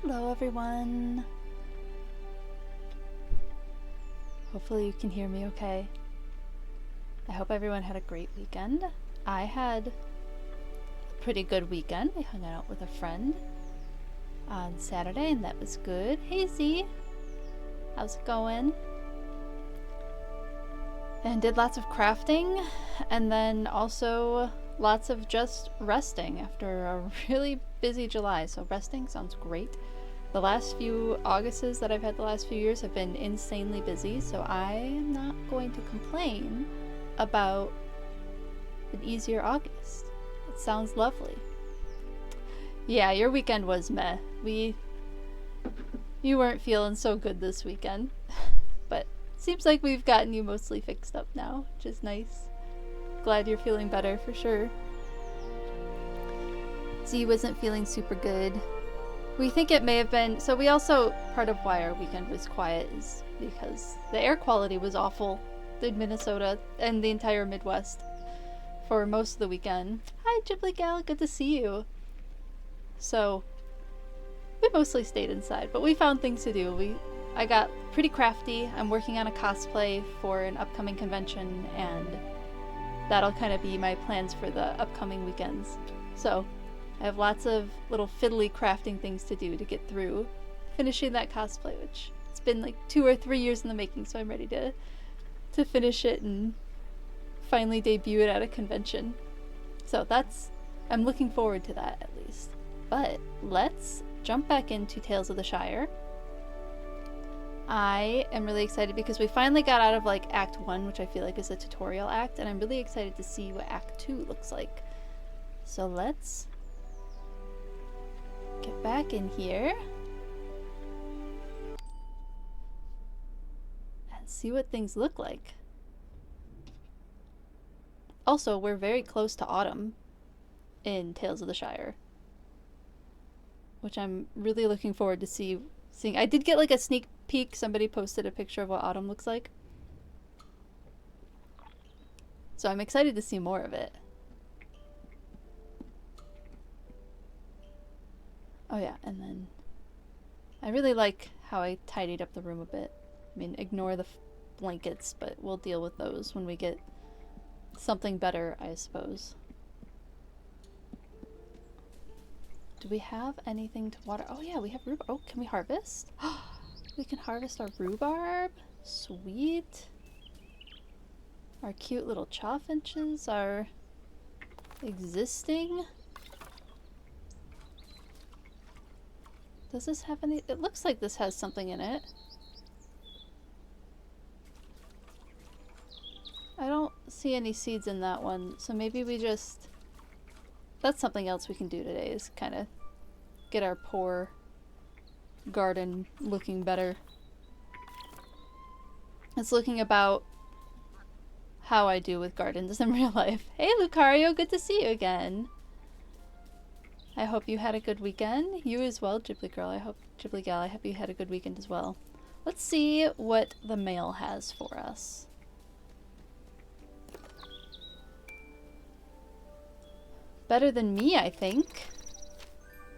Hello everyone. Hopefully you can hear me okay. I hope everyone had a great weekend. I had a pretty good weekend. I hung out with a friend on Saturday and that was good. Hey Z, how's it going? And did lots of crafting and then also lots of just resting after a really busy July. So resting sounds great. The last few Augusts that I've had the last few years have been insanely busy, so I am not going to complain about an easier August. It sounds lovely. Yeah, your weekend was meh. You weren't feeling so good this weekend, but seems like we've gotten you mostly fixed up now, which is nice. Glad you're feeling better for sure. Z wasn't feeling super good. We think it may have been, so we also, part of why our weekend was quiet is because the air quality was awful in Minnesota and the entire Midwest for most of the weekend. Hi Ghibli Gal, good to see you. So, we mostly stayed inside, but we found things to do. I got pretty crafty. I'm working on a cosplay for an upcoming convention and that'll kind of be my plans for the upcoming weekends. So, I have lots of little fiddly crafting things to do to get through finishing that cosplay, which it's been like 2 or 3 years in the making, so I'm ready to finish it and finally debut it at a convention. So I'm looking forward to that at least. But let's jump back into Tales of the Shire. I am really excited because we finally got out of like Act 1, which I feel like is a tutorial act, and I'm really excited to see what Act 2 looks like. So let's get back in here and see what things look like. Also, we're very close to autumn in Tales of the Shire, which I'm really looking forward to seeing. I did get like a sneak peek. Somebody posted a picture of what autumn looks like, so I'm excited to see more of it. Oh yeah, and then I really like how I tidied up the room a bit. I mean, ignore the blankets, but we'll deal with those when we get something better, I suppose. Do we have anything to water? Oh yeah, we have rhubarb. Oh, can we harvest? We can harvest our rhubarb. Sweet. Our cute little chaffinches are existing. Does this have any? It looks like this has something in it. I don't see any seeds in that one, so maybe we just... That's something else we can do today, is kind of get our poor garden looking better. It's looking about how I do with gardens in real life. Hey Lucario, good to see you again. I hope you had a good weekend. You as well, Ghibli Girl. Ghibli Gal, I hope you had a good weekend as well. Let's see what the mail has for us. Better than me, I think.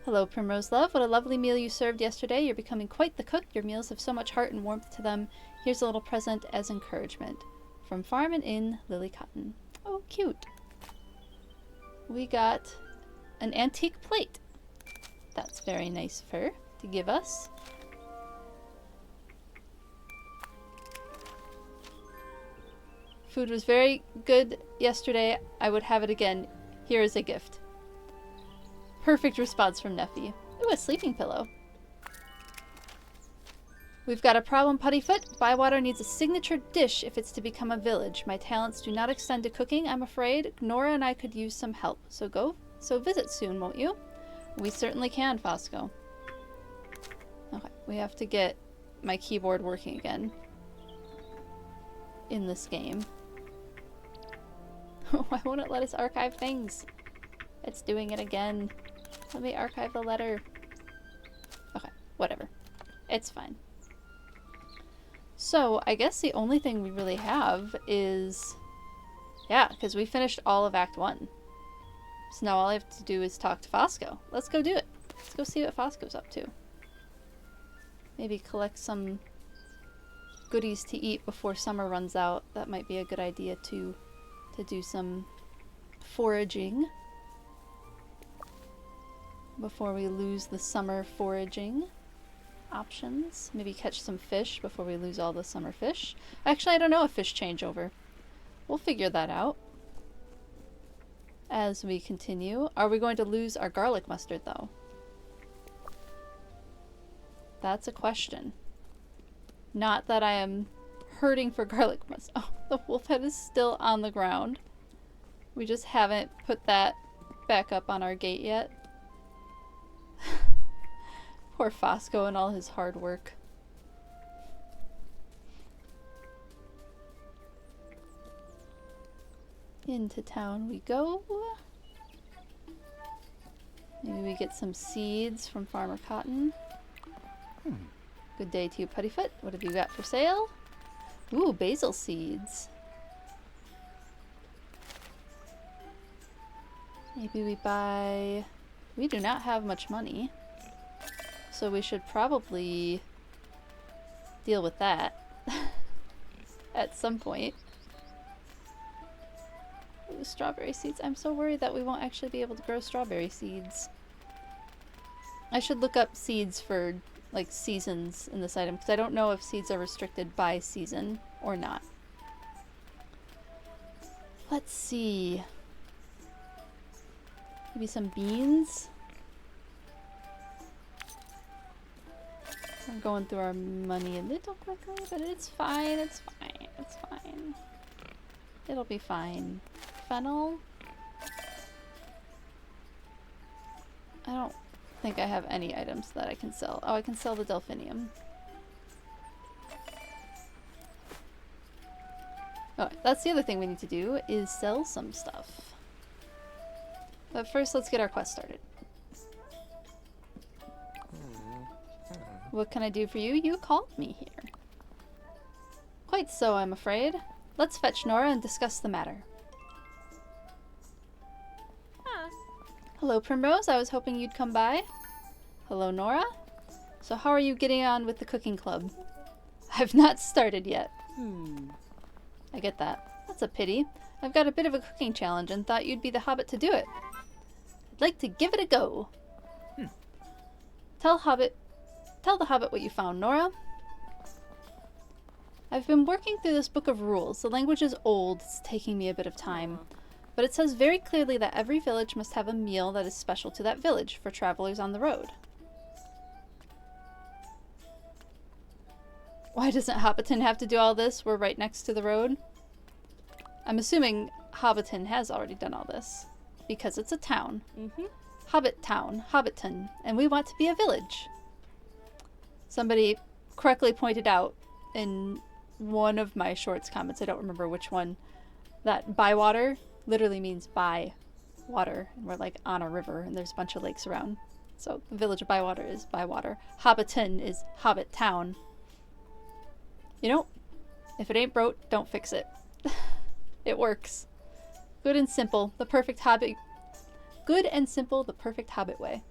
Hello, Primrose Love. What a lovely meal you served yesterday. You're becoming quite the cook. Your meals have so much heart and warmth to them. Here's a little present as encouragement. From Farm and Inn, Lily Cotton. Oh, cute. We got an antique plate. That's very nice of her to give us. Food was very good yesterday. I would have it again. Here is a gift. Perfect response from Neffy. Ooh, a sleeping pillow. We've got a problem, Puttyfoot. Bywater needs a signature dish if it's to become a village. My talents do not extend to cooking, I'm afraid. Nora and I could use some help. So visit soon, won't you? We certainly can, Fosco. Okay, we have to get my keyboard working again in this game. Why won't it let us archive things? It's doing it again. Let me archive the letter. Okay, whatever. It's fine. So, I guess the only thing we really have is... Yeah, because we finished all of Act 1. So now all I have to do is talk to Fosco. Let's go do it. Let's go see what Fosco's up to. maybe collect some goodies to eat before summer runs out. That might be a good idea too, to do some foraging before we lose the summer foraging options. Maybe catch some fish before we lose all the summer fish. Actually, I don't know a fish changeover. We'll figure that out as we continue. Are we going to lose our garlic mustard though? That's a question. Not that I am hurting for garlic mustard. Oh, the wolf head is still on the ground. We just haven't put that back up on our gate yet. Poor Fosco and all his hard work. Into town we go. Maybe we get some seeds from Farmer Cotton. Good day to you, Puttyfoot. What have you got for sale? Ooh, basil seeds. Maybe we buy... We do not have much money, so we should probably deal with that at some point. Ooh, strawberry seeds. I'm so worried that we won't actually be able to grow strawberry seeds. I should look up seeds for like seasons in this item, because I don't know if seeds are restricted by season or not. Let's see. Maybe some beans. We're going through our money a little quickly, but it's fine, it's fine, it's fine. It'll be fine. Fennel. I don't think I have any items that I can sell. Oh, I can sell the delphinium. Oh, that's the other thing we need to do, is sell some stuff. But first, let's get our quest started. What can I do for you? You called me here. Quite so, I'm afraid. Let's fetch Nora and discuss the matter. Hello, Primrose. I was hoping you'd come by. Hello, Nora. So how are you getting on with the cooking club? I've not started yet. I get that. That's a pity. I've got a bit of a cooking challenge and thought you'd be the hobbit to do it. I'd like to give it a go. Tell the hobbit what you found, Nora. I've been working through this book of rules. The language is old. It's taking me a bit of time. But it says very clearly that every village must have a meal that is special to that village for travelers on the road. Why doesn't Hobbiton have to do all this? We're right next to the road. I'm assuming Hobbiton has already done all this, because it's a town. Hobbit town, Hobbiton, and we want to be a village. Somebody correctly pointed out in one of my shorts comments, I don't remember which one, that Bywater literally means by water, and we're like on a river and there's a bunch of lakes around. So the village of Bywater is Bywater. Hobbiton is Hobbit town. You know, if it ain't broke, don't fix it. It works. Good and simple, the perfect hobbit. Good and simple, the perfect hobbit way.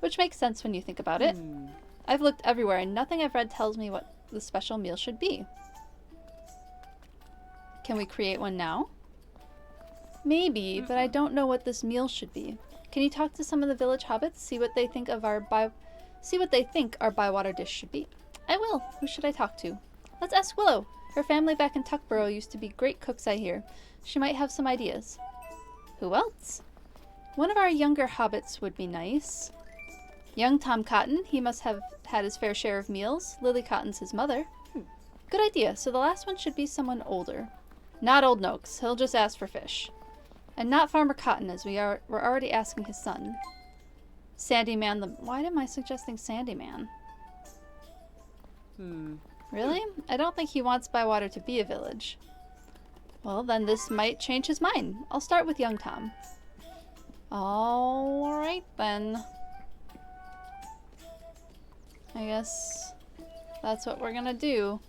Which makes sense when you think about it. I've looked everywhere and nothing I've read tells me what the special meal should be. Can we create one now? Maybe, but I don't know what this meal should be. Can you talk to some of the village hobbits, see what they think our Bywater dish should be? I will. Who should I talk to? Let's ask Willow. Her family back in Tuckborough used to be great cooks, I hear. She might have some ideas. Who else? One of our younger hobbits would be nice. Young Tom Cotton, he must have had his fair share of meals. Lily Cotton's his mother. Good idea. So the last one should be someone older. Not Old Noakes. He'll just ask for fish. And not Farmer Cotton, as we're already asking his son. Sandyman the... Why am I suggesting Sandyman? Really? I don't think he wants Bywater to be a village. Well, then this might change his mind. I'll start with young Tom. Alright then. I guess that's what we're gonna do.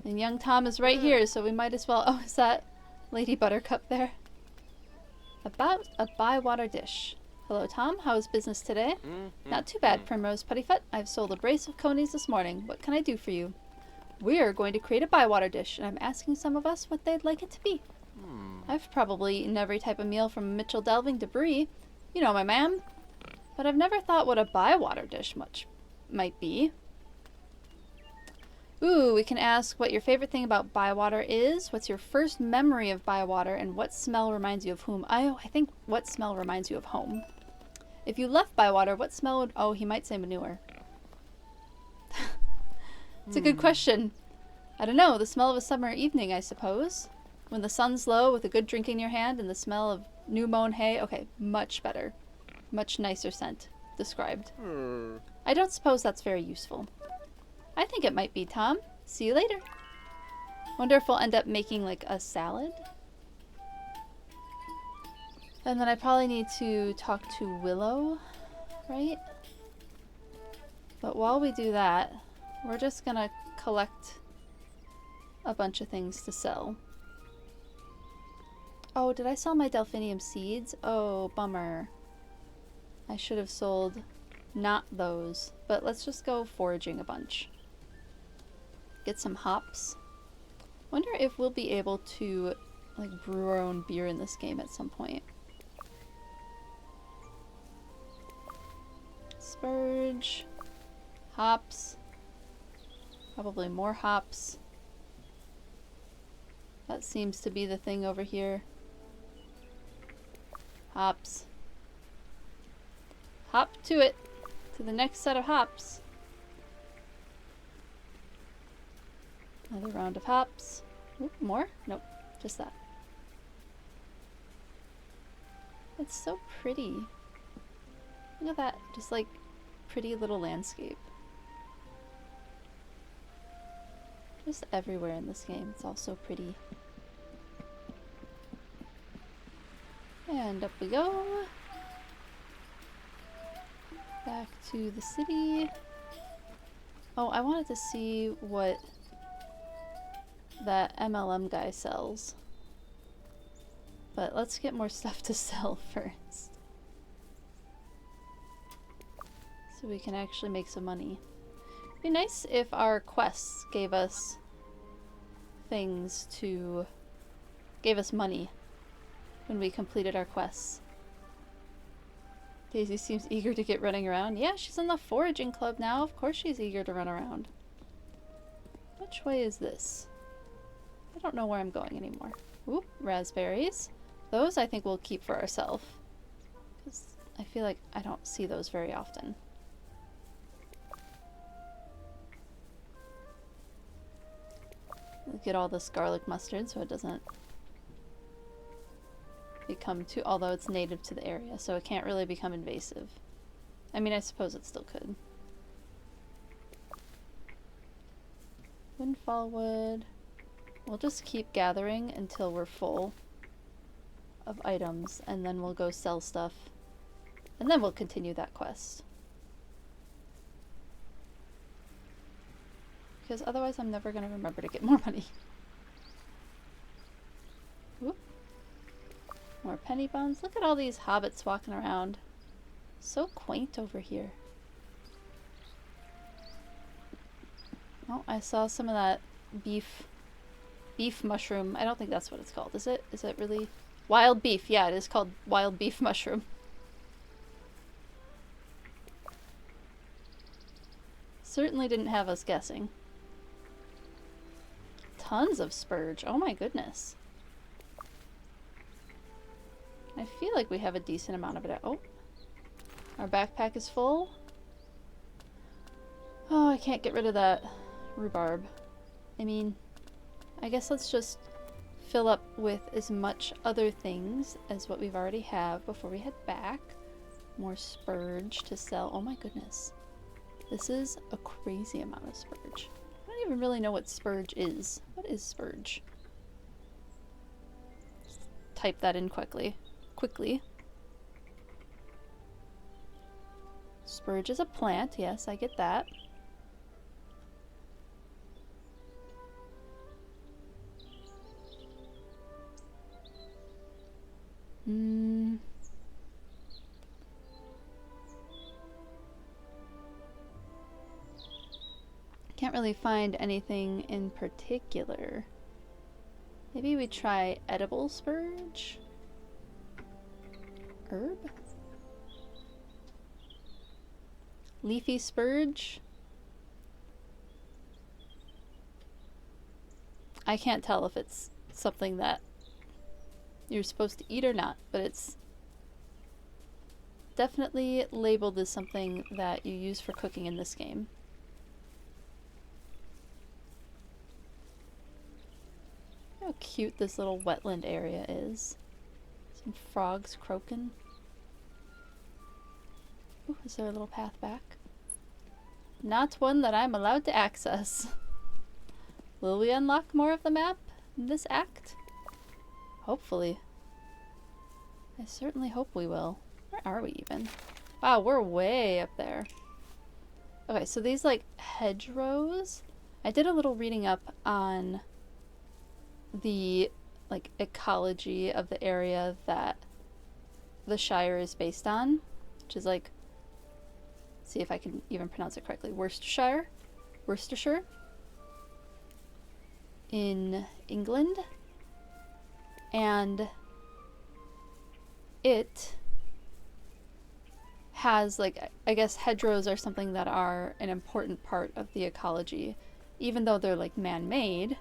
And young Tom is right here, so we might as well... Oh, is that Lady Buttercup there? About a Bywater dish. Hello, Tom. How is business today? Not too bad, Primrose Puttyfoot. I've sold a brace of conies this morning. What can I do for you? We're going to create a bywater dish, and I'm asking some of us what they'd like it to be. I've probably eaten every type of meal from Mitchell Delving to Brie. You know my ma'am. But I've never thought what a bywater dish might be. Ooh, we can ask what your favorite thing about bywater is. What's your first memory of bywater, and what smell reminds you of whom? I think what smell reminds you of home. If you left bywater, what smell would... Oh, he might say manure. It's a good question. I don't know. The smell of a summer evening, I suppose. When the sun's low with a good drink in your hand and the smell of new mown hay. Okay, much better. Much nicer scent described. I don't suppose that's very useful. I think it might be, Tom. See you later. Wonder if we'll end up making like a salad? And then I probably need to talk to Willow, right? But while we do that, we're just gonna collect a bunch of things to sell. Oh, did I sell my delphinium seeds? Oh, bummer. I should have sold not those, but let's just go foraging a bunch. Get some hops. Wonder if we'll be able to like brew our own beer in this game at some point. Spurge. Hops. Probably more hops. That seems to be the thing over here. Hops. Hop to it. To the next set of hops. Another round of hops. Ooh, more? Nope. Just that. It's so pretty. Look at that. Just like pretty little landscape. Just everywhere in this game. It's all so pretty. And up we go. Back to the city. Oh, I wanted to see what that MLM guy sells. But let's get more stuff to sell first. So we can actually make some money. It'd be nice if our quests gave us things to... gave us money when we completed our quests. Daisy seems eager to get running around. Yeah, she's in the foraging club now. Of course she's eager to run around. Which way is this? I don't know where I'm going anymore. Ooh, raspberries. Those I think we'll keep for ourselves. Because I feel like I don't see those very often. We'll get all this garlic mustard so it doesn't become too... Although it's native to the area, so it can't really become invasive. I mean, I suppose it still could. Windfall wood. We'll just keep gathering until we're full of items, and then we'll go sell stuff. And then we'll continue that quest. Because otherwise I'm never going to remember to get more money. Whoop. More penny buns. Look at all these hobbits walking around. So quaint over here. Oh, I saw some of that beef mushroom. I don't think that's what it's called. Is it? Is it really? Wild beef. Yeah, it is called wild beef mushroom. Certainly didn't have us guessing. Tons of spurge. Oh my goodness. I feel like we have a decent amount of it. Oh. Our backpack is full. Oh, I can't get rid of that rhubarb. I mean, I guess let's just fill up with as much other things as what we've already have before we head back. More spurge to sell. Oh my goodness. This is a crazy amount of spurge. I don't even really know what spurge is. What is spurge? Just type that in quickly. Spurge is a plant. Yes, I get that. Can't really find anything in particular. Maybe we try edible spurge? Herb? Leafy spurge? I can't tell if it's something that you're supposed to eat or not, but it's definitely labeled as something that you use for cooking in this game. How cute this little wetland area is. Some frogs croaking. Ooh, is there a little path back? Not one that I'm allowed to access. Will we unlock more of the map in this act? Hopefully. I certainly hope we will. Where are we even? Wow, we're way up there. Okay, so these like hedgerows. I did a little reading up on the like ecology of the area that the Shire is based on, which is like, see if I can even pronounce it correctly, Worcestershire in England, and it has like, I guess hedgerows are something that are an important part of the ecology, even though they're like man-made.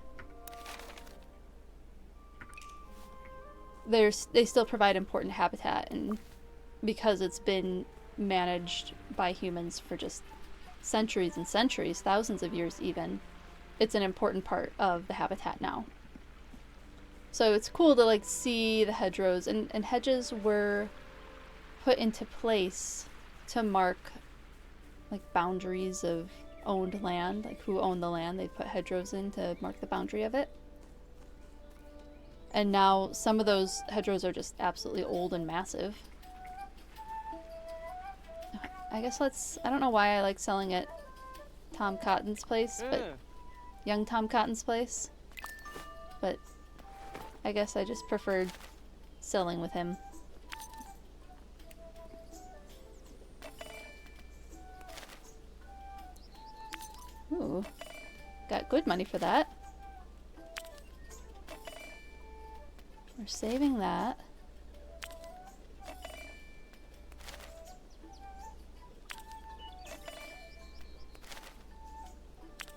They still provide important habitat, and because it's been managed by humans for just centuries and centuries, thousands of years even, it's an important part of the habitat now. So it's cool to like see the hedgerows, and hedges were put into place to mark like boundaries of owned land, like who owned the land. They put hedgerows in to mark the boundary of it. And now some of those hedgerows are just absolutely old and massive. I guess I don't know why I like selling at Tom Cotton's place, but young Tom Cotton's place. But I guess I just preferred selling with him. Ooh, got good money for that. We're saving that.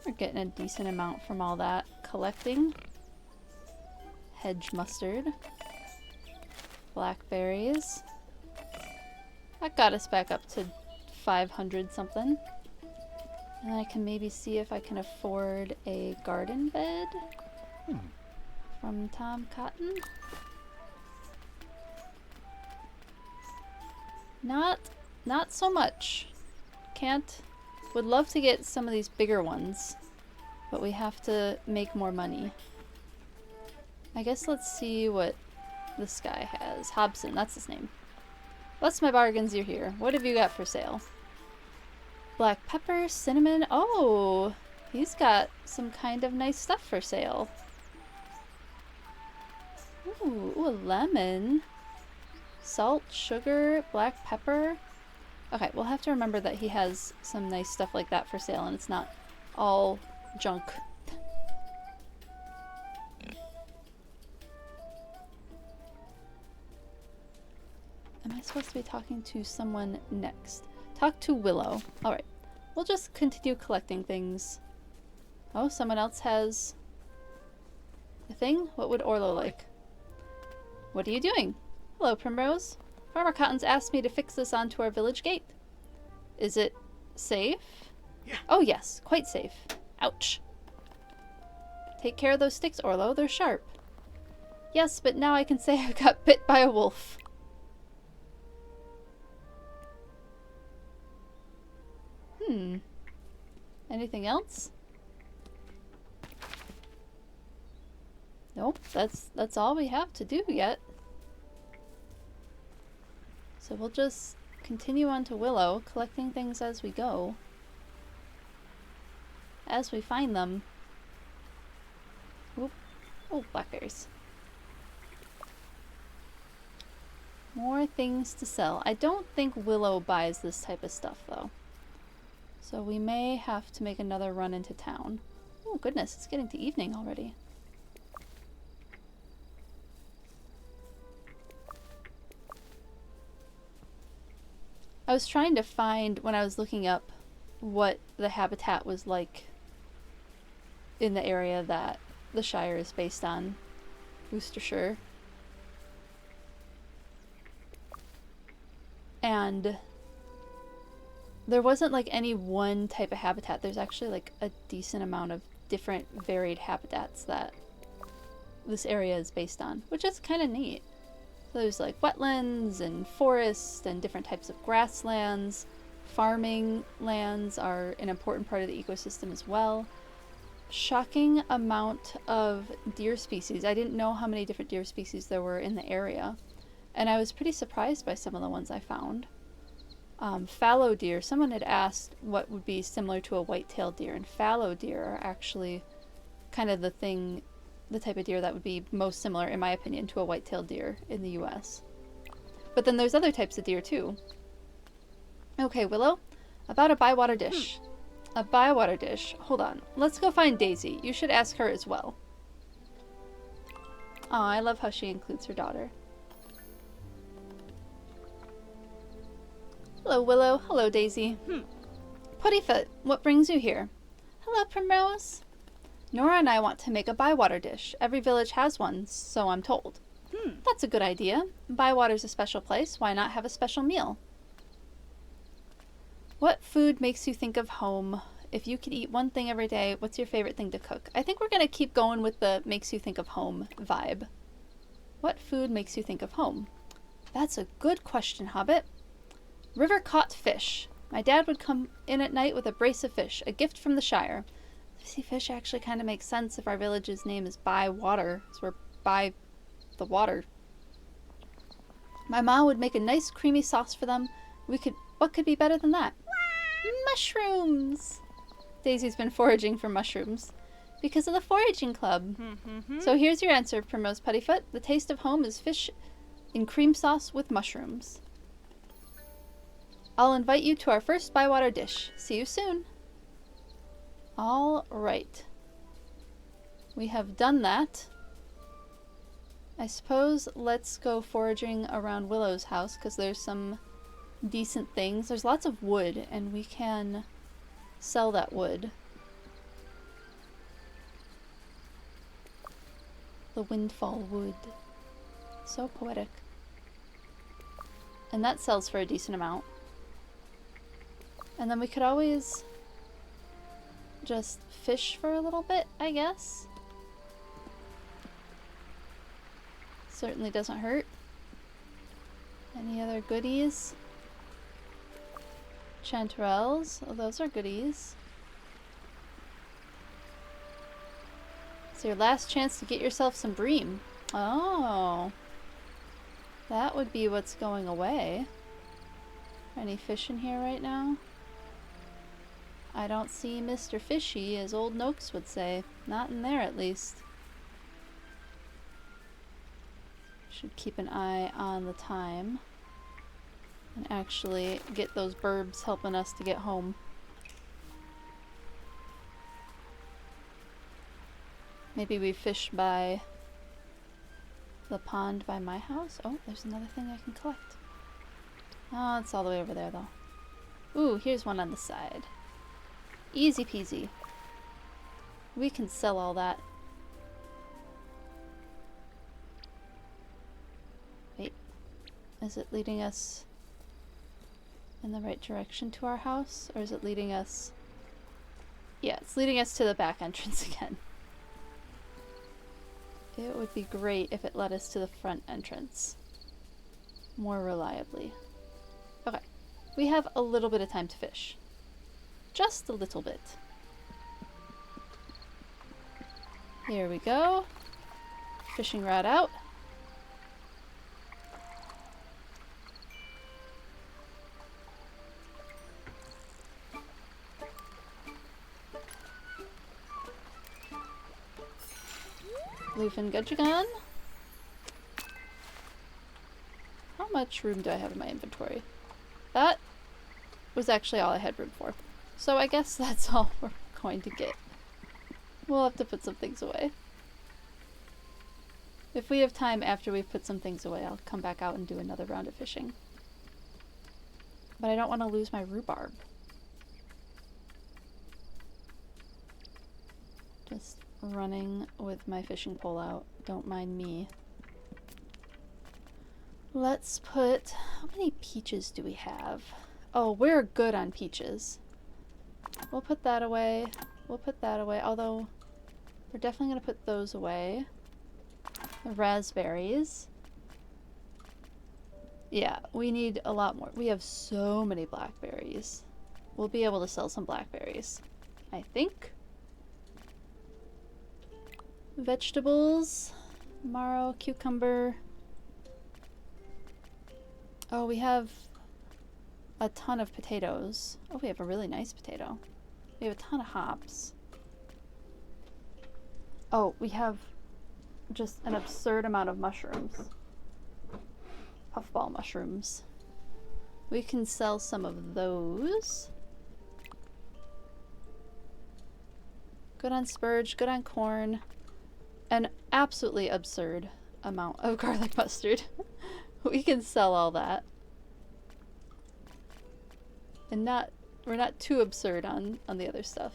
We're getting a decent amount from all that collecting. Hedge mustard. Blackberries. That got us back up to 500 something. And then I can maybe see if I can afford a garden bed from Tom Cotton. Not so much. Would love to get some of these bigger ones, but we have to make more money. I guess let's see what this guy has. Hobson, that's his name. What's my bargains, you're here. What have you got for sale? Black pepper, cinnamon. Oh, he's got some kind of nice stuff for sale. Ooh, a lemon. Salt, sugar, black pepper. Okay, we'll have to remember that he has some nice stuff like that for sale, and it's not all junk. Am I supposed to be talking to someone next? Talk to Willow. Alright, we'll just continue collecting things. Oh, someone else has a thing? What would Orlo like? What are you doing? Hello, Primrose. Farmer Cotton's asked me to fix this onto our village gate. Is it safe? Yeah. Oh yes, quite safe. Ouch. Take care of those sticks, Orlo. They're sharp. Yes, but now I can say I got bit by a wolf. Anything else? Nope, that's all we have to do yet. So we'll just continue on to Willow, collecting things as we go. As we find them. Oop. Oh, blackberries. More things to sell. I don't think Willow buys this type of stuff, though. So we may have to make another run into town. Oh goodness, it's getting to evening already. I was trying to find, when I was looking up, what the habitat was like in the area that the Shire is based on. Worcestershire. And there wasn't like any one type of habitat. There's actually like a decent amount of different varied habitats that this area is based on, which is kind of neat. So there's like wetlands and forests and different types of grasslands. Farming lands are an important part of the ecosystem as well. Shocking amount of deer species. I didn't know how many different deer species there were in the area, and I was pretty surprised by some of the ones I found. Fallow deer, someone had asked what would be similar to a white-tailed deer, and fallow deer are actually kind of the type of deer that would be most similar, in my opinion, to a white-tailed deer in the US. But then there's other types of deer too. Okay, Willow, about a bywater dish. A bywater dish. Hold on. Let's go find Daisy. You should ask her as well. Aw, I love how she includes her daughter. Hello, Willow. Hello, Daisy. Puttyfoot, what brings you here? Hello, Primrose. Nora and I want to make a bywater dish. Every village has one, so I'm told. That's a good idea. Bywater's a special place. Why not have a special meal? What food makes you think of home? If you could eat one thing every day, what's your favorite thing to cook? I think we're going to keep going with the makes you think of home vibe. What food makes you think of home? That's a good question, Hobbit. River caught fish. My dad would come in at night with a brace of fish, a gift from the Shire. See, fish actually kind of makes sense if our village's name is by water, so we're by the water. My mom would make a nice creamy sauce for them. What could be better than that? Mushrooms! Daisy's been foraging for mushrooms. Because of the foraging club. So here's your answer, Primrose Puttyfoot. The taste of home is fish in cream sauce with mushrooms. I'll invite you to our first bywater dish. See you soon. All right. We have done that. I suppose let's go foraging around Willow's house, because there's some decent things. There's lots of wood, and we can sell that wood. The windfall wood. So poetic. And that sells for a decent amount. And then we could always just fish for a little bit, I guess. Certainly doesn't hurt. Any other goodies? Chanterelles. Oh, those are goodies. It's your last chance to get yourself some bream. Oh. That would be what's going away. Any fish in here right now? I don't see Mr. Fishy, as old Noakes would say. Not in there, at least. Should keep an eye on the time. And actually get those burbs helping us to get home. Maybe we fish by the pond by my house. Oh, there's another thing I can collect. Oh, it's all the way over there, though. Ooh, here's one on the side. Easy peasy. We can sell all that. Wait. Is it leading us in the right direction to our house? Or is it leading us... Yeah, it's leading us to the back entrance again. It would be great if it led us to the front entrance more reliably. Okay. We have a little bit of time to fish. Just a little bit. Here we go. Fishing rod out. Bluefin Gudgeon. How much room do I have in my inventory? That was actually all I had room for. So I guess that's all we're going to get. We'll have to put some things away. If we have time after we've put some things away, I'll come back out and do another round of fishing. But I don't want to lose my rhubarb. Just running with my fishing pole out. Don't mind me. Let's put... How many peaches do we have? Oh, we're good on peaches. We'll put that away. We'll put that away. Although, we're definitely going to put those away. The raspberries. Yeah, we need a lot more. We have so many blackberries. We'll be able to sell some blackberries, I think. Vegetables. Marrow, cucumber. Oh, we have a ton of potatoes. Oh, we have a really nice potato. We have a ton of hops. Oh, we have just an absurd amount of mushrooms. Puffball mushrooms. We can sell some of those. Good on spurge, good on corn. An absolutely absurd amount of garlic mustard. We can sell all that. And we're not too absurd on the other stuff.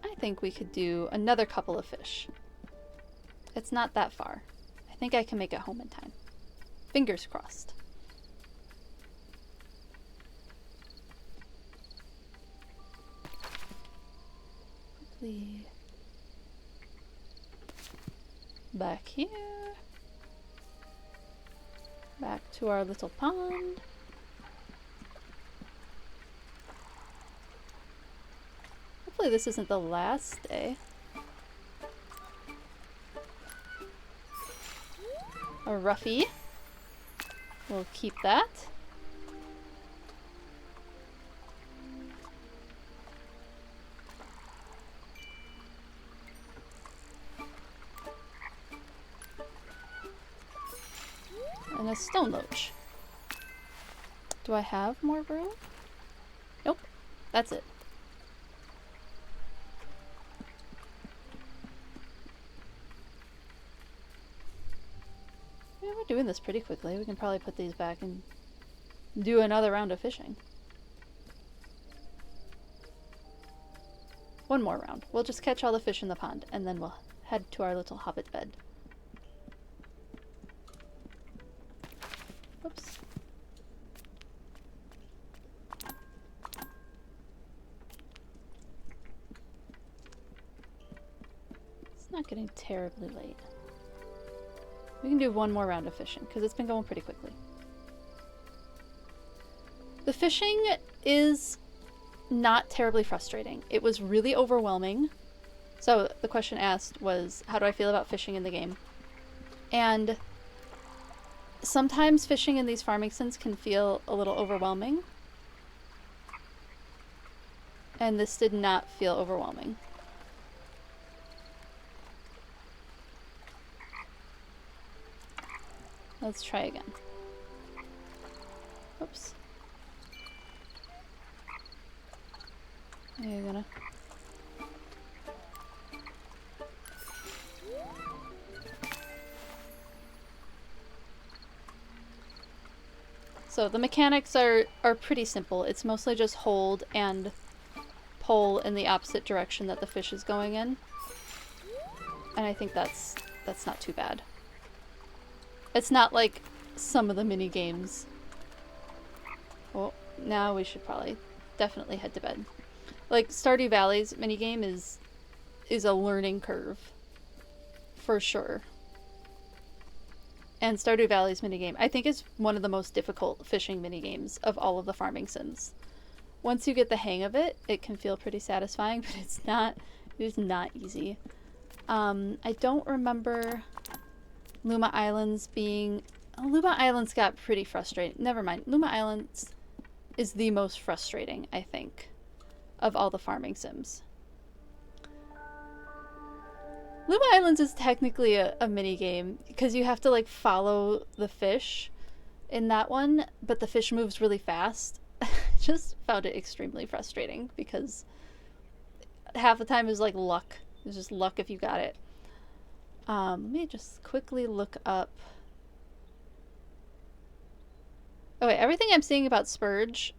I think we could do another couple of fish. It's not that far. I think I can make it home in time. Fingers crossed. Quickly. Back here. Back to our little pond. Hopefully this isn't the last day. A roughie. We'll keep that. And a stone loach. Do I have more room? Nope. That's it. Yeah, we're doing this pretty quickly. We can probably put these back and do another round of fishing. One more round. We'll just catch all the fish in the pond and then we'll head to our little hobbit bed. Whoops. It's not getting terribly late. We can do one more round of fishing because it's been going pretty quickly. The fishing is not terribly frustrating. It was really overwhelming. So the question asked was, how do I feel about fishing in the game? And sometimes fishing in these farming sims can feel a little overwhelming. And this did not feel overwhelming. Let's try again. Oops. You're gonna... So the mechanics are pretty simple. It's mostly just hold and pull in the opposite direction that the fish is going in. And I think that's not too bad. It's not like some of the mini games. Well, now we should probably definitely head to bed. Like Stardew Valley's minigame is a learning curve. For sure. And Stardew Valley's minigame, I think, is one of the most difficult fishing minigames of all of the farming sims. Once you get the hang of it, it can feel pretty satisfying, but it is not easy. I don't remember Luma Islands being... Oh, Luma Islands got pretty frustrating. Never mind. Luma Islands is the most frustrating, I think, of all the farming sims. Luma Islands is technically a mini game because you have to like follow the fish in that one, but the fish moves really fast. Just found it extremely frustrating because half the time it was like luck. It was just luck if you got it. Let me just quickly look up. Oh wait, everything I'm seeing about spurge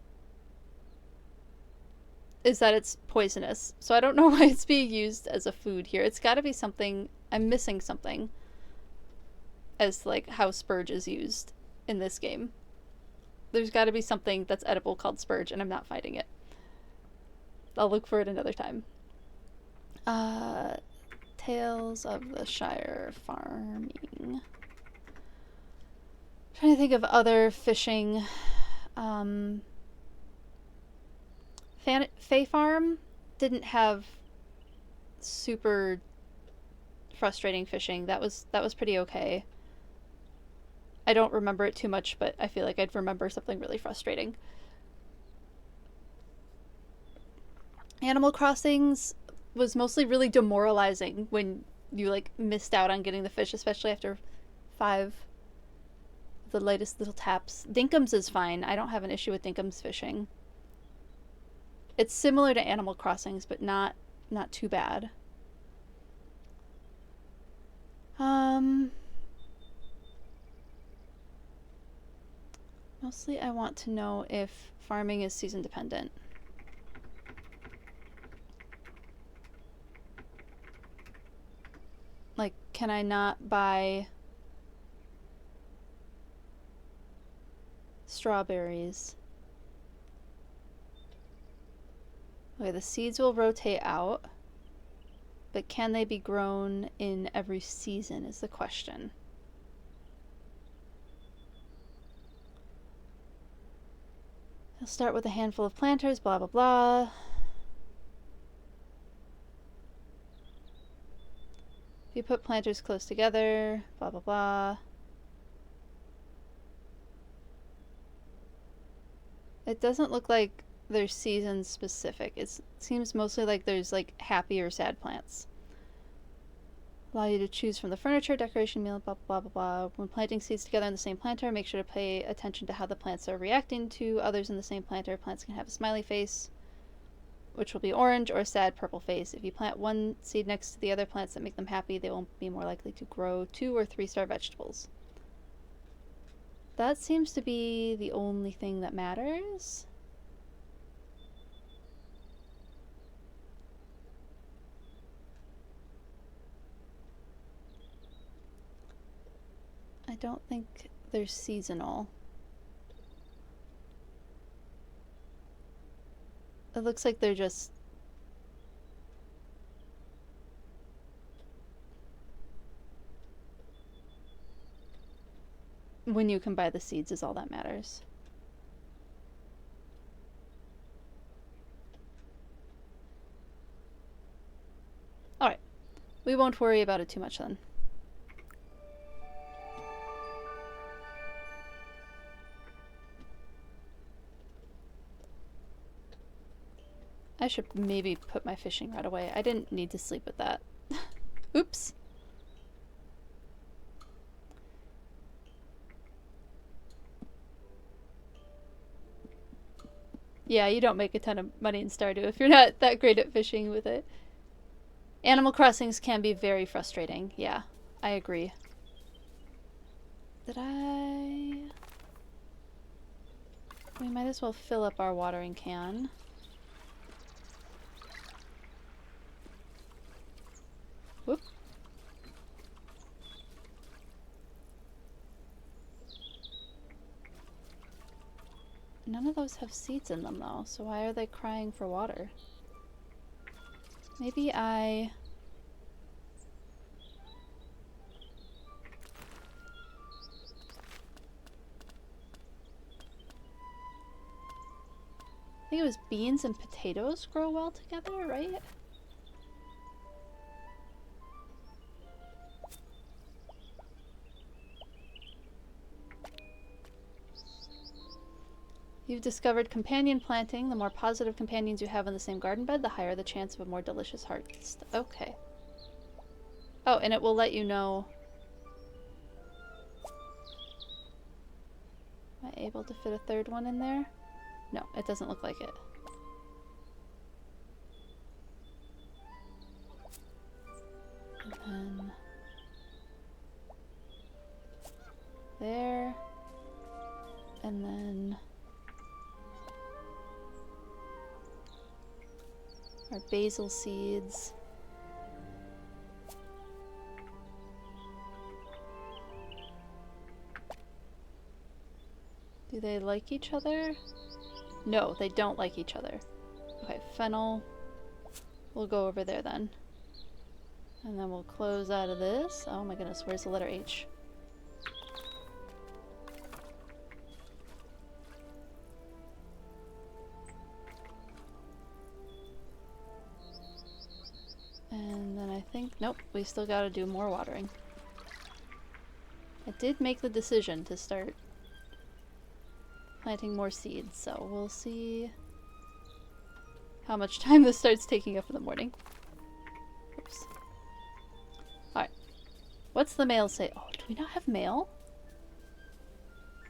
is that it's poisonous. So I don't know why it's being used as a food here. It's got to be something. I'm missing something as like how spurge is used in this game. There's got to be something that's edible called spurge, and I'm not finding it. I'll look for it another time. Tales of the Shire farming. Trying to think of other fishing. Fae Farm didn't have super frustrating fishing. That was pretty okay. I don't remember it too much, but I feel like I'd remember something really frustrating. Animal Crossings was mostly really demoralizing when you like missed out on getting the fish, especially after 5 of the latest little taps. Dinkum's is fine. I don't have an issue with Dinkum's fishing. It's similar to Animal Crossings, but not too bad. Mostly I want to know if farming is season dependent. Like, can I not buy strawberries? Okay, the seeds will rotate out, but can they be grown in every season is the question. I'll start with a handful of planters, blah blah blah. If you put planters close together, blah blah blah. It doesn't look like they're season specific. It seems mostly like there's like happy or sad plants. Allow you to choose from the furniture, decoration, meal, blah blah blah blah. When planting seeds together in the same planter, make sure to pay attention to how the plants are reacting to others in the same planter. Plants can have a smiley face, which will be orange, or a sad purple face. If you plant one seed next to the other plants that make them happy, they will be more likely to grow 2 or 3-star vegetables. That seems to be the only thing that matters. I don't think they're seasonal. It looks like they're just when you can buy the seeds is all that matters. Alright. We won't worry about it too much then. I should maybe put my fishing rod away. I didn't need to sleep with that. Oops. Yeah, you don't make a ton of money in Stardew if you're not that great at fishing with it. Animal Crossings can be very frustrating. Yeah, I agree. We might as well fill up our watering can. Whoop. None of those have seeds in them though, so why are they crying for water? Maybe I think it was beans and potatoes grow well together, right? You've discovered companion planting. The more positive companions you have in the same garden bed, the higher the chance of a more delicious harvest. Okay. Oh, and it will let you know. able to fit a third one in there? No, it doesn't look like it. And then there. And then our basil seeds. Do they like each other? No, they don't like each other. Okay, fennel. We'll go over there then. And then we'll close out of this. Oh my goodness, where's the letter H? And then I think, nope, we still gotta do more watering. I did make the decision to start planting more seeds, so we'll see how much time this starts taking up in the morning. Oops. Alright. What's the mail say? Oh, do we not have mail?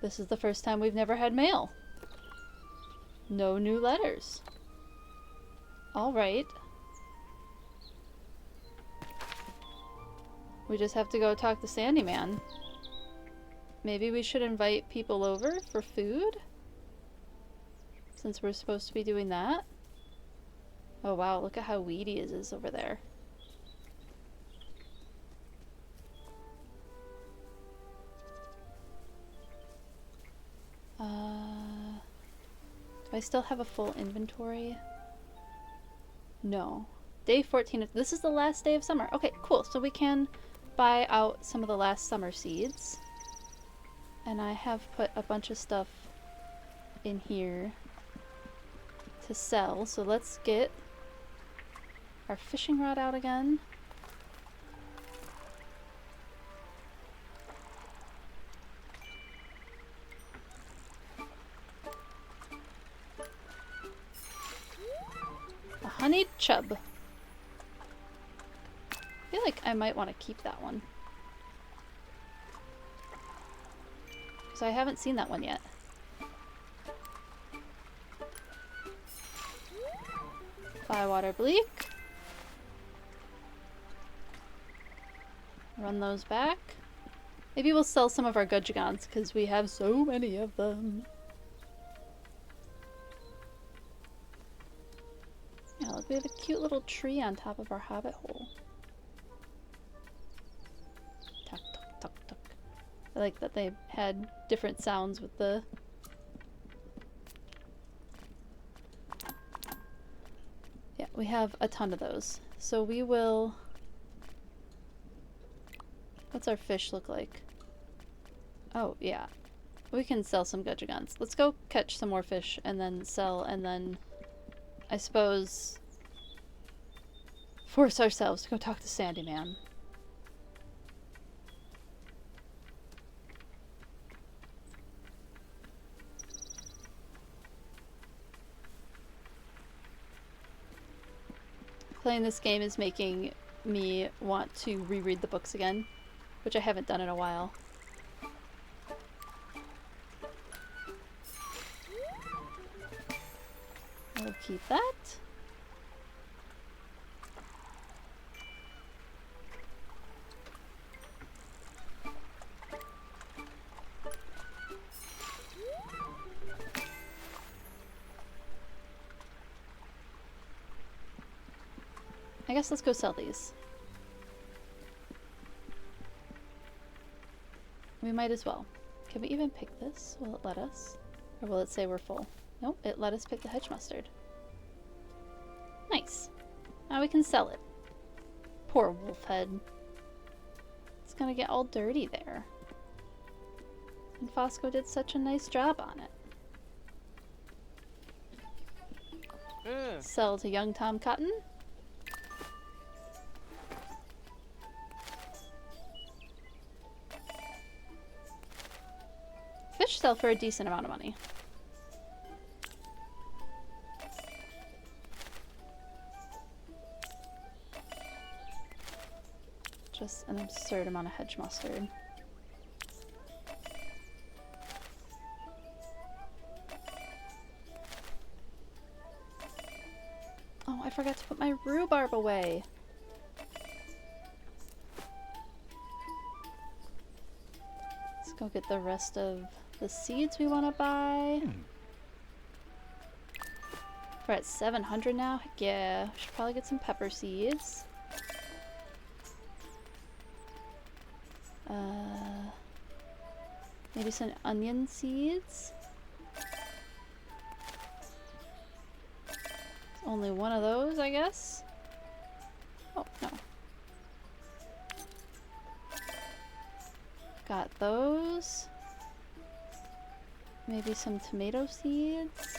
This is the first time we've never had mail. No new letters. Alright. We just have to go talk to Sandy Man. Maybe we should invite people over for food? Since we're supposed to be doing that? Oh wow, look at how weedy it is over there. Do I still have a full inventory? No. Day 14. This is the last day of summer. Okay, cool. So we can buy out some of the last summer seeds. And I have put a bunch of stuff in here to sell. So let's get our fishing rod out again. A honeyed chub. I feel like I might want to keep that one. So I haven't seen that one yet. Bywater bleak. Run those back. Maybe we'll sell some of our gudgegons because we have so many of them. Yeah, look, we have a cute little tree on top of our hobbit hole. Tuck, tuck, tuck, tuck. I like that they had different sounds with the... Yeah, we have a ton of those. So we will... What's our fish look like? Oh, yeah. We can sell some gudgegons. Let's go catch some more fish and then sell, and then I suppose force ourselves to go talk to Sandy Man. Playing this game is making me want to reread the books again, which I haven't done in a while. We'll keep that. I guess let's go sell these. We might as well. Can we even pick this? Will it let us? Or will it say we're full? Nope, it let us pick the hedge mustard. Nice. Now we can sell it. Poor wolf head. It's gonna get all dirty there. And Fosco did such a nice job on it. Sell to young Tom Cotton. Fish sell for a decent amount of money. Just an absurd amount of hedge mustard. forgot to put my rhubarb away. Let's go get the rest of the seeds we want to buy. We're at 700 now. Heck yeah, we should probably get some pepper seeds. Maybe some onion seeds. Only one of those, I guess. Oh, no. Got those. Maybe some tomato seeds.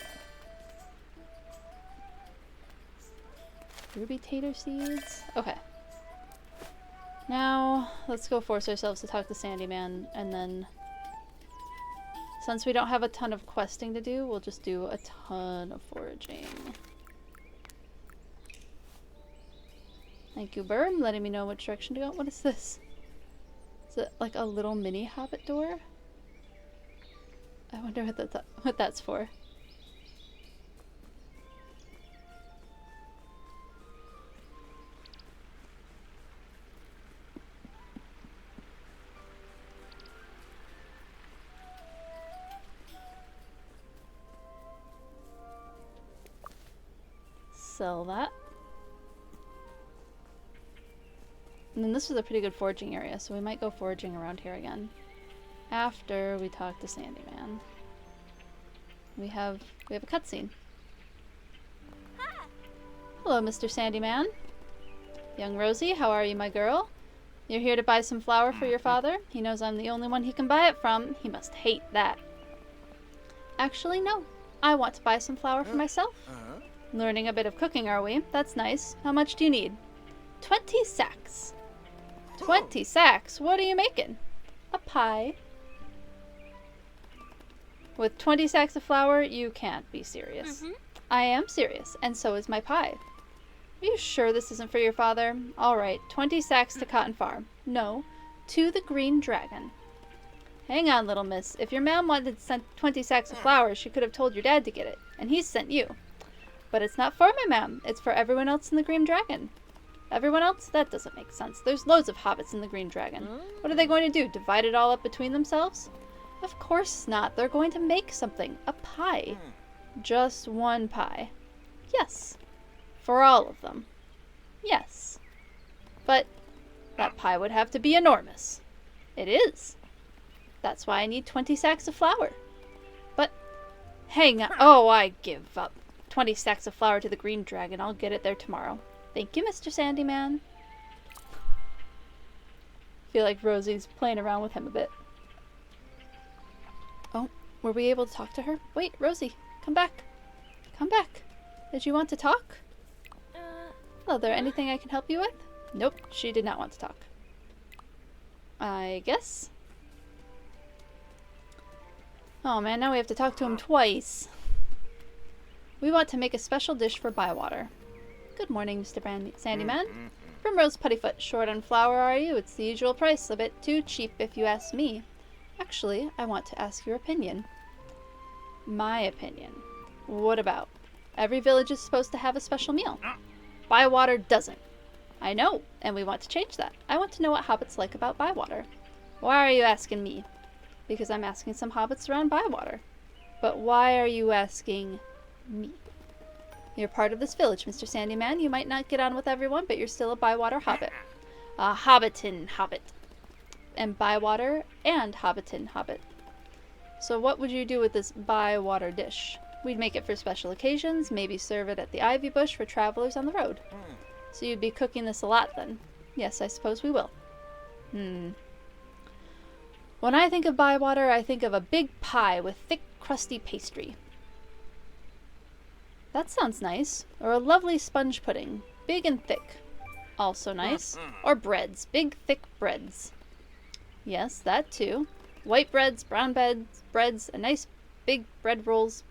Ruby tater seeds. Okay. Now, let's go force ourselves to talk to Sandyman, and then since we don't have a ton of questing to do, we'll just do a ton of foraging. Thank you, Bird, letting me know which direction to go. What is this? Is it like a little mini hobbit door? I wonder what that's for. Sell that. And then this is a pretty good foraging area, so we might go foraging around here again. After we talk to Sandyman. We have a cutscene. Hello, Mr. Sandyman. Young Rosie, how are you, my girl? You're here to buy some flour for your father? He knows I'm the only one he can buy it from. He must hate that. Actually, no. I want to buy some flour for myself. Learning a bit of cooking, are we? That's nice. How much do you need? 20 sacks. 20 sacks? What are you making? A pie. With 20 sacks of flour, you can't be serious. I am serious, and so is my pie. Are you sure this isn't for your father? Alright, 20 sacks to Cotton Farm. No, to the Green Dragon. Hang on, little miss. If your mom wanted to send 20 sacks of flour, she could have told your dad to get it, and he's sent you. But it's not for my mom, it's for everyone else in the Green Dragon. Everyone else? That doesn't make sense. There's loads of hobbits in the Green Dragon. What are they going to do? Divide it all up between themselves? Of course not. They're going to make something. A pie. Just one pie. Yes. For all of them. Yes. But that pie would have to be enormous. It is. That's why I need 20 sacks of flour. But hang on. Oh, I give up. 20 sacks of flour to the Green Dragon. I'll get it there tomorrow. Thank you, Mr. Sandyman. Feel like Rosie's playing around with him a bit. Oh, were we able to talk to her? Wait, Rosie, come back. Come back. Did you want to talk? Hello there, anything I can help you with? Nope, she did not want to talk. I guess. Oh man, now we have to talk to him twice. We want to make a special dish for Bywater. Good morning, Mr. Sandyman. Primrose Puttyfoot, short on flour, are you? It's the usual price, a bit too cheap if you ask me. Actually, I want to ask your opinion. My opinion. What about? Every village is supposed to have a special meal. Bywater doesn't. I know, and we want to change that. I want to know what hobbits like about Bywater. Why are you asking me? Because I'm asking some hobbits around Bywater. But why are you asking me? You're part of this village, Mr. Sandyman. You might not get on with everyone, but you're still a Bywater hobbit. A hobbiton hobbit. And Bywater and hobbiton hobbit. So what would you do with this Bywater dish? We'd make it for special occasions, maybe serve it at the Ivy Bush for travelers on the road. So you'd be cooking this a lot then? Yes, I suppose we will. When I think of Bywater, I think of a big pie with thick, crusty pastry. That sounds nice. Or a lovely sponge pudding, big and thick. Also nice. Or breads, big, thick breads. Yes, that too. White breads, brown breads, and nice big bread rolls.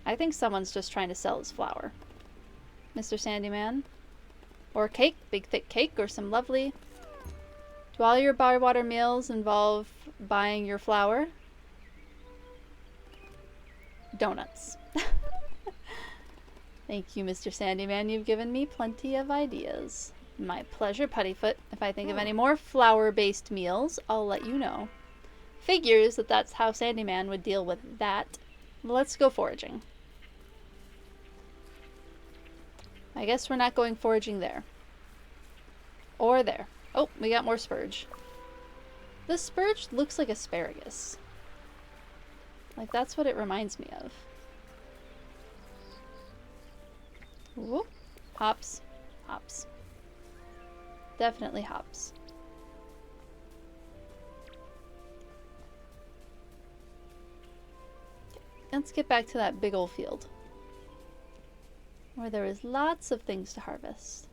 I think someone's just trying to sell his flour. Mr. Sandyman? Or cake, big thick cake, or some lovely... Do all your Bywater meals involve buying your flour? Thank you, Mr. Sandyman. You've given me plenty of ideas. My pleasure, Puttyfoot. If I think of any more flour-based meals, I'll let you know. Figures that that's how Sandyman would deal with that. Let's go foraging. I guess we're not going foraging there. Or there. Oh, we got more spurge. This spurge looks like asparagus. Like, that's what it reminds me of. Whoop. Hops. Hops. Definitely hops. Let's get back to that big old field, where there is lots of things to harvest.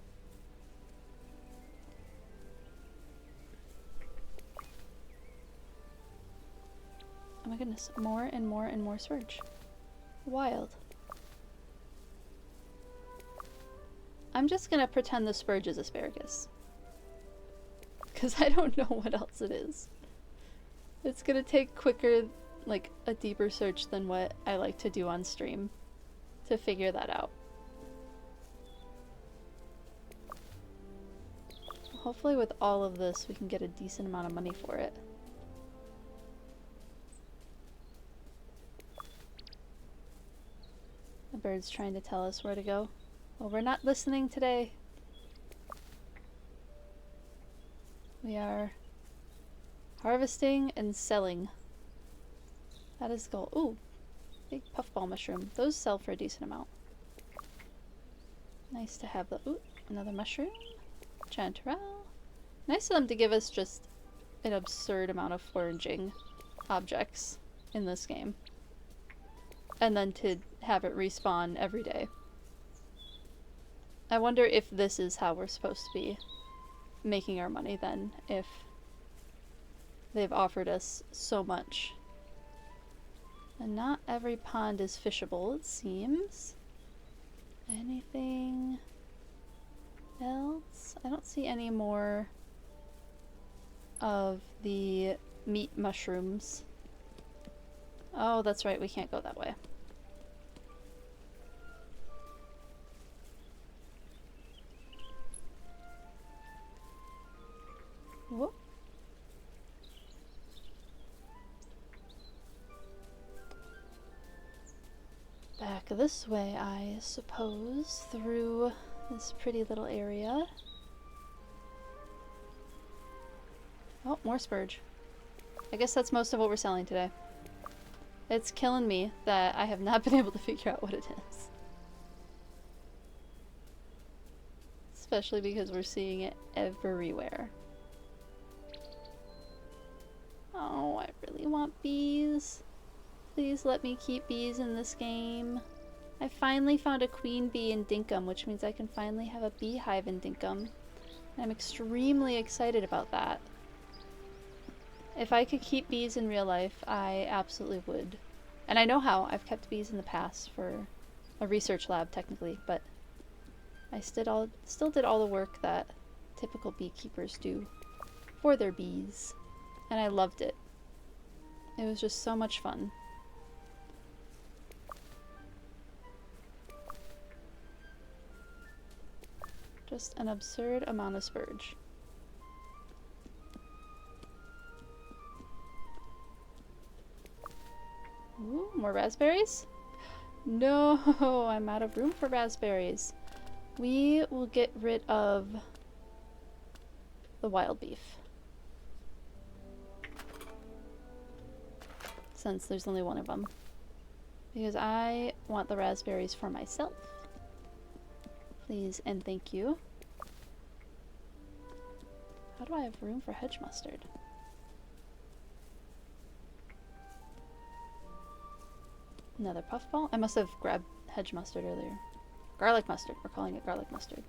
Oh my goodness, more and more and more spurge. Wild. I'm just gonna pretend the spurge is asparagus, because I don't know what else it is. It's gonna take quicker, like a deeper search than what I like to do on stream to figure that out. Hopefully with all of this we can get a decent amount of money for it. The bird's trying to tell us where to go. Well, we're not listening today. We are harvesting and selling. That is the goal. Ooh, big puffball mushroom. Those sell for a decent amount. Nice to have the... Ooh, another mushroom. Chanterelle. Nice of them to give us just an absurd amount of foraging objects in this game. And then to have it respawn every day. I wonder if this is how we're supposed to be making our money then, if they've offered us so much. And not every pond is fishable, it seems. Anything else? I don't see any more of the meat mushrooms. Oh, that's right, we can't go that way. Whoop. Back this way, I suppose, through this pretty little area. Oh, more spurge. I guess that's most of what we're selling today. It's killing me that I have not been able to figure out what it is. Especially because we're seeing it everywhere. Oh, I really want bees. Please let me keep bees in this game. I finally found a queen bee in Dinkum, which means I can finally have a beehive in Dinkum. I'm extremely excited about that. If I could keep bees in real life, I absolutely would. And I know how. I've kept bees in the past for a research lab, technically, but I still did all the work that typical beekeepers do for their bees. And I loved it. It was just so much fun. Just an absurd amount of spurge. Ooh, more raspberries? No, I'm out of room for raspberries. We will get rid of the wild beef, since there's only one of them. Because I want the raspberries for myself. Please and thank you. How do I have room for hedge mustard? Another puffball? I must have grabbed hedge mustard earlier. Garlic mustard. We're calling it garlic mustard.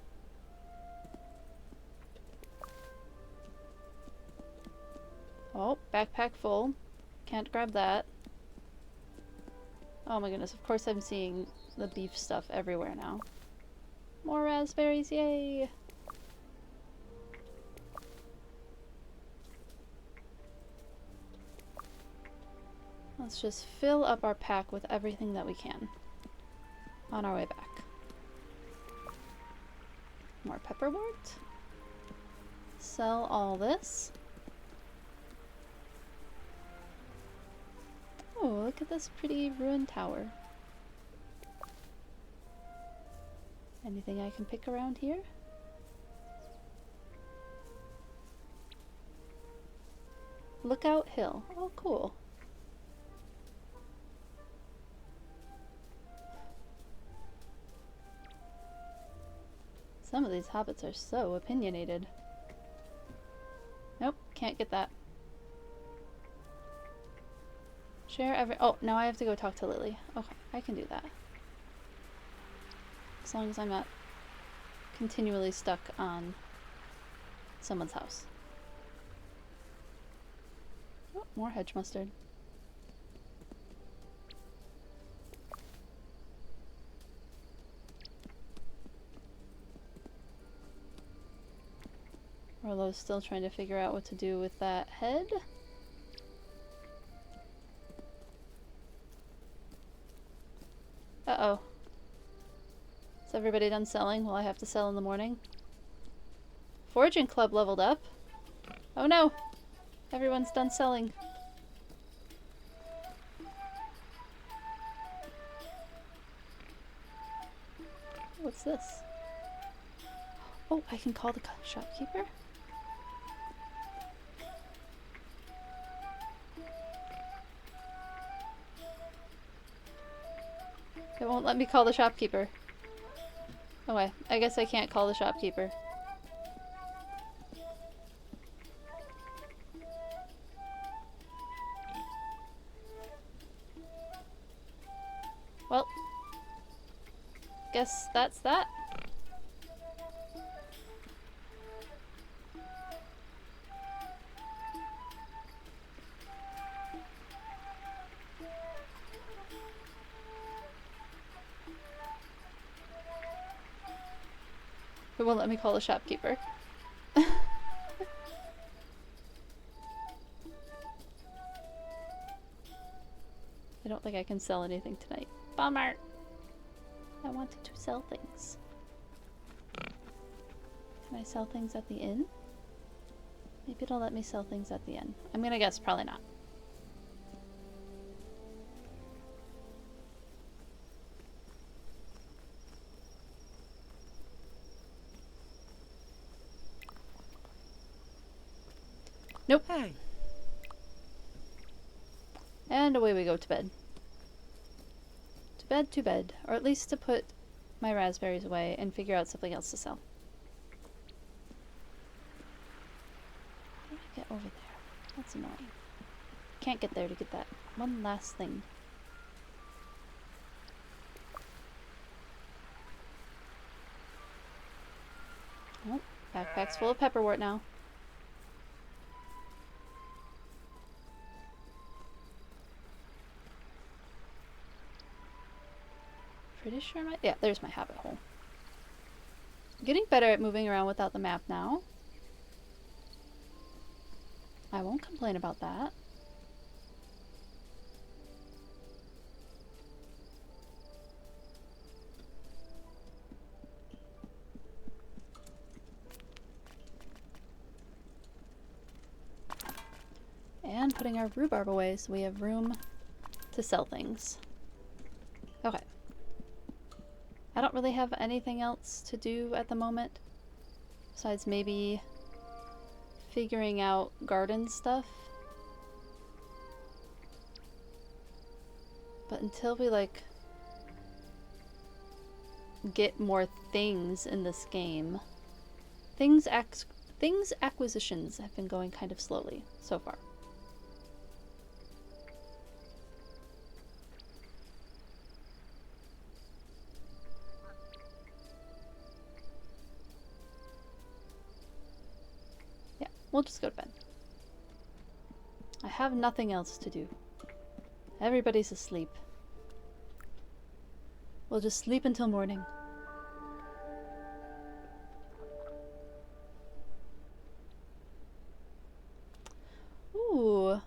Oh, backpack full. Can't grab that. Oh my goodness, of course I'm seeing the beef stuff everywhere now. More raspberries, yay! Let's just fill up our pack with everything that we can on our way back. pepperwort. Sell all this. Oh, look at this pretty ruined tower. Anything I can pick around here? Lookout Hill. Oh, cool. Some of these hobbits are so opinionated. Nope, can't get that. Share every— oh, now I have to go talk to Lily. Okay, I can do that. As long as I'm not continually stuck on someone's house. Oh, more hedge mustard. Orlo's still trying to figure out what to do with that head. Uh-oh. Is everybody done selling? Will I have to sell in the morning? Foraging club leveled up. Oh no! Everyone's done selling. What's this? Oh, I can call the shopkeeper? It won't let me call the shopkeeper. Okay, I guess I can't call the shopkeeper. Well, guess that's that. It won't let me call the shopkeeper. I don't think I can sell anything tonight. Bummer! I wanted to sell things. Can I sell things at the inn? Maybe it'll let me sell things at the inn. I'm gonna guess probably not. Nope. Hey. And away we go to bed. To bed, to bed. Or at least to put my raspberries away and figure out something else to sell. How do I get over there? That's annoying. Can't get there to get that one last thing. Oh, backpack's full of pepperwort now. Pretty sure yeah, there's my habit hole. Getting better at moving around without the map now. I won't complain about that. And putting our rhubarb away so we have room to sell things. Okay. I don't really have anything else to do at the moment, besides maybe figuring out garden stuff. But until we like get more things in this game, things acquisitions have been going kind of slowly so far. We'll just go to bed. I have nothing else to do. Everybody's asleep. We'll just sleep until morning. Ooh.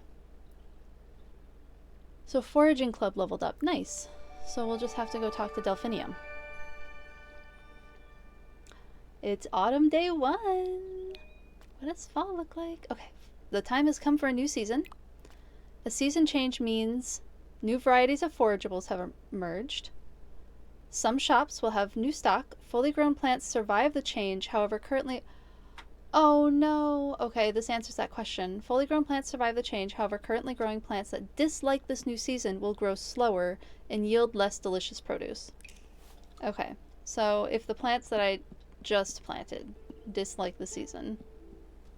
So foraging club leveled up. Nice. So we'll just have to go talk to Delphinium. It's autumn day 1. What does fall look like? Okay, the time has come for a new season. A season change means new varieties of forageables have emerged. Some shops will have new stock. Fully grown plants survive the change, however, currently... Oh no! Okay, this answers that question. Fully grown plants survive the change, however, currently growing plants that dislike this new season will grow slower and yield less delicious produce. Okay, so if the plants that I just planted dislike the season,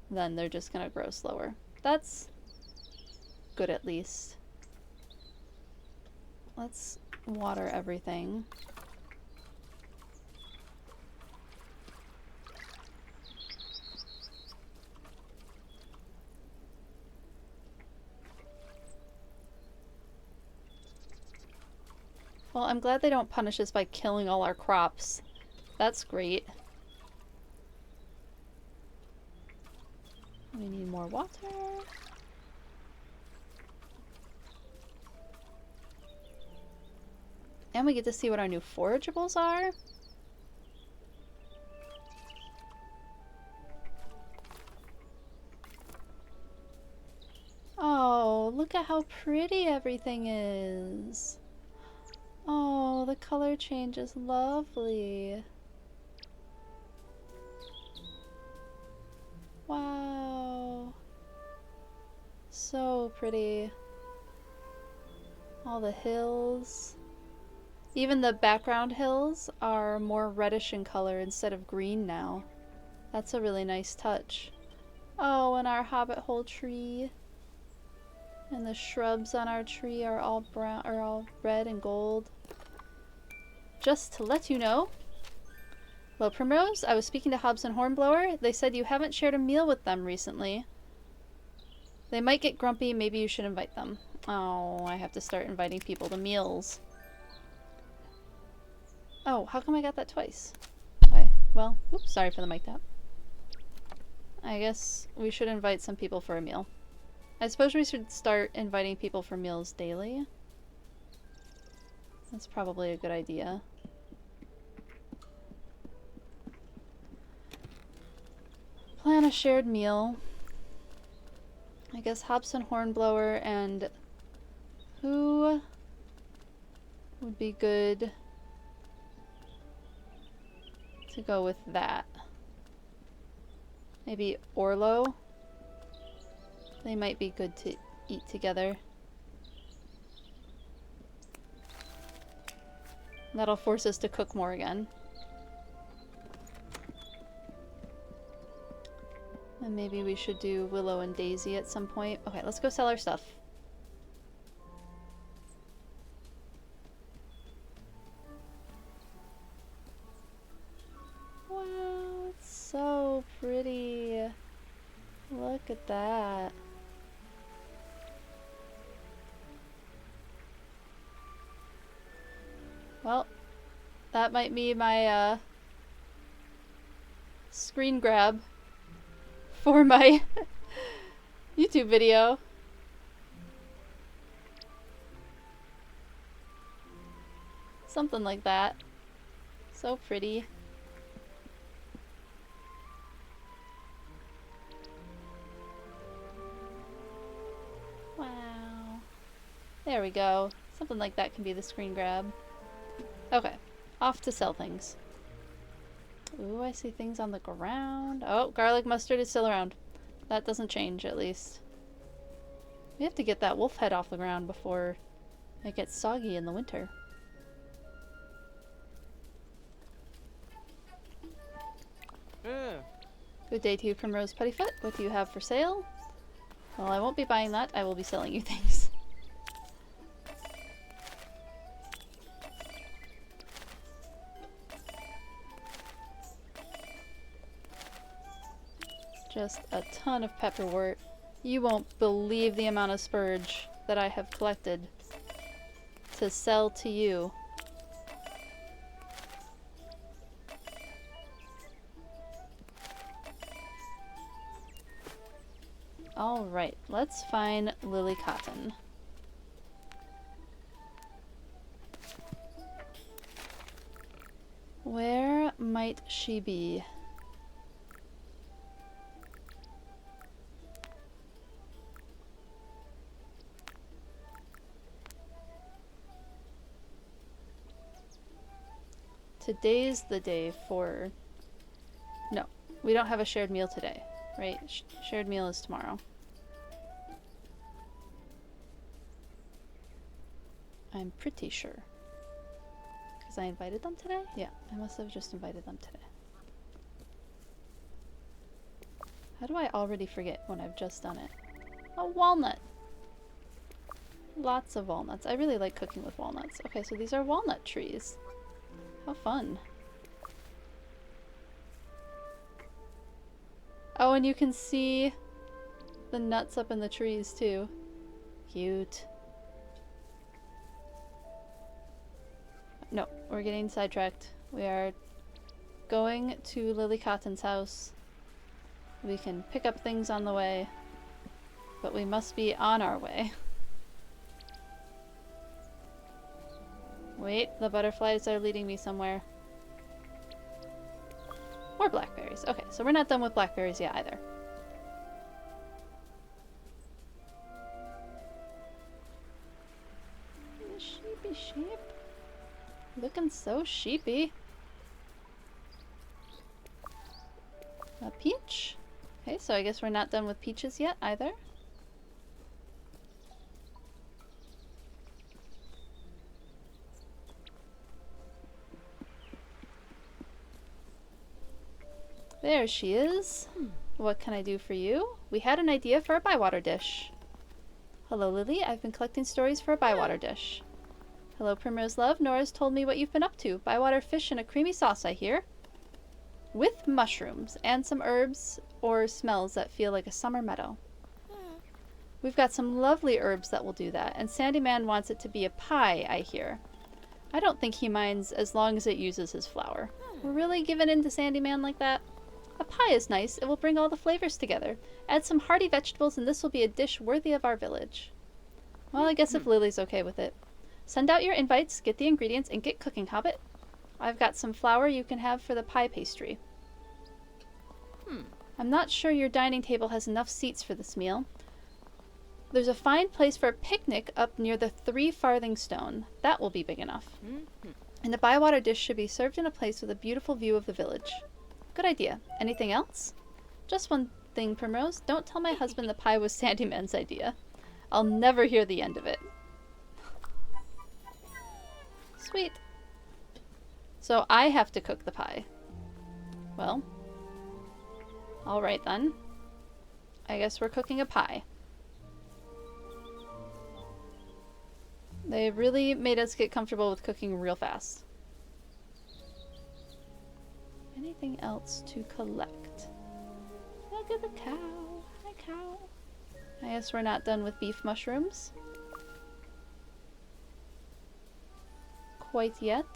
then they're just gonna grow slower. That's good at least. Let's water everything. Well, I'm glad they don't punish us by killing all our crops. That's great. We need more water. And we get to see what our new forageables are. Oh, look at how pretty everything is. Oh, the color change is lovely. Wow. So pretty. All the hills. Even the background hills are more reddish in color instead of green now. That's a really nice touch. Oh, and our hobbit hole tree. And the shrubs on our tree are all brown, are all red and gold. Just to let you know. Hello, Primrose. I was speaking to Hobbs and Hornblower. They said you haven't shared a meal with them recently. They might get grumpy. Maybe you should invite them. Oh, I have to start inviting people to meals. Oh, how come I got that twice? Okay, well, oops, sorry for the mic tap. I guess we should invite some people for a meal. I suppose we should start inviting people for meals daily. That's probably a good idea. Plan a shared meal. I guess Hobson Hornblower and who would be good to go with that? Maybe Orlo? They might be good to eat together. That'll force us to cook more again. And maybe we should do Willow and Daisy at some point. Okay, let's go sell our stuff. Wow, it's so pretty. Look at that. Well, that might be my screen grab for my YouTube video. Something like that. So pretty. Wow. There we go. Something like that can be the screen grab. Okay, off to sell things. Ooh, I see things on the ground. Oh, garlic mustard is still around. That doesn't change, at least. We have to get that wolf head off the ground before it gets soggy in the winter. Good day to you, Primrose Puttyfoot. What do you have for sale? Well, I won't be buying that. I will be selling you things. Just a ton of pepperwort. You won't believe the amount of spurge that I have collected to sell to you. Alright, let's find Lily Cotton. Where might she be? Today's the day for... No, we don't have a shared meal today, right? Shared meal is tomorrow. I'm pretty sure. Because I invited them today? Yeah, I must have just invited them today. How do I already forget when I've just done it? A walnut! Lots of walnuts. I really like cooking with walnuts. Okay, so these are walnut trees. How fun. Oh, and you can see the nuts up in the trees too. Cute. No, we're getting sidetracked. We are going to Lily Cotton's house. We can pick up things on the way, but we must be on our way. Wait, the butterflies are leading me somewhere. More blackberries. Okay, so we're not done with blackberries yet either. Sheepy sheep. Looking so sheepy. A peach. Okay, so I guess we're not done with peaches yet either. There she is. What can I do for you? We had an idea for a bywater dish. Hello, Lily. I've been collecting stories for a bywater dish. Hello, Primrose Love. Nora's told me what you've been up to. Bywater fish in a creamy sauce, I hear. With mushrooms and some herbs or smells that feel like a summer meadow. We've got some lovely herbs that will do that, and Sandyman wants it to be a pie, I hear. I don't think he minds as long as it uses his flour. We're really giving in to Sandyman like that? A pie is nice. It will bring all the flavors together. Add some hearty vegetables and this will be a dish worthy of our village. Well, I guess if Lily's okay with it. Send out your invites, get the ingredients, and get cooking, Hobbit. I've got some flour you can have for the pie pastry. I'm not sure your dining table has enough seats for this meal. There's a fine place for a picnic up near the 3 farthing stone. That will be big enough. And the bywater dish should be served in a place with a beautiful view of the village. Good idea. Anything else? Just one thing, Primrose. Don't tell my husband the pie was Sandyman's idea. I'll never hear the end of it. Sweet. So I have to cook the pie. Well, alright then. I guess we're cooking a pie. They really made us get comfortable with cooking real fast. Anything else to collect? Look at the cow. Hi, cow. I guess we're not done with beef mushrooms. Quite yet.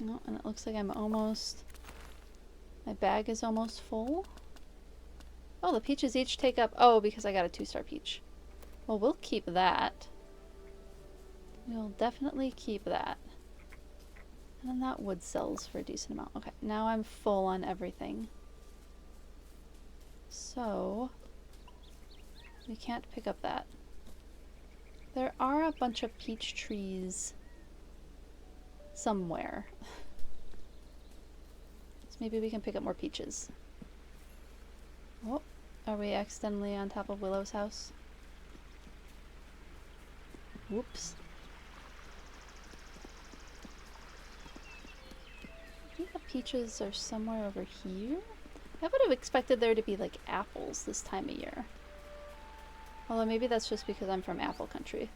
Oh, and it looks like I'm almost... My bag is almost full. Oh, the peaches each take up... Oh, because I got a 2-star peach. Well, we'll keep that. We'll definitely keep that. And then that wood sells for a decent amount. Okay, now I'm full on everything. So... we can't pick up that. There are a bunch of peach trees... somewhere. So maybe we can pick up more peaches. Oh, are we accidentally on top of Willow's house? Whoops. I think the peaches are somewhere over here. I would have expected there to be like apples this time of year. Although maybe that's just because I'm from apple country.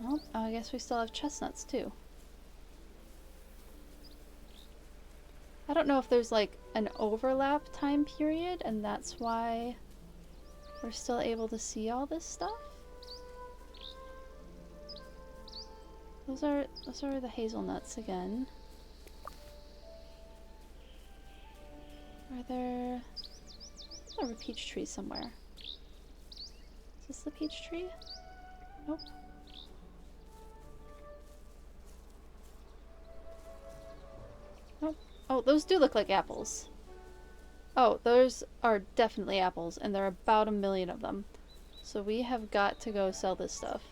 Well, I guess we still have chestnuts too. I don't know if there's like an overlap time period and that's why we're still able to see all this stuff. Those are the hazelnuts again. Are there peach trees somewhere? this the peach tree? Nope. Nope. Oh, those do look like apples. Oh, those are definitely apples, and there are about 1 million of them. So we have got to go sell this stuff.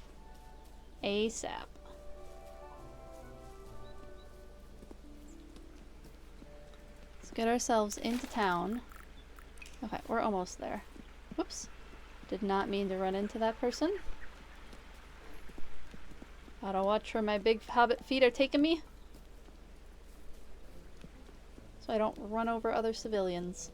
ASAP. Let's get ourselves into town. Okay, we're almost there. Whoops. Did not mean to run into that person. Gotta watch where my big hobbit feet are taking me. So I don't run over other civilians.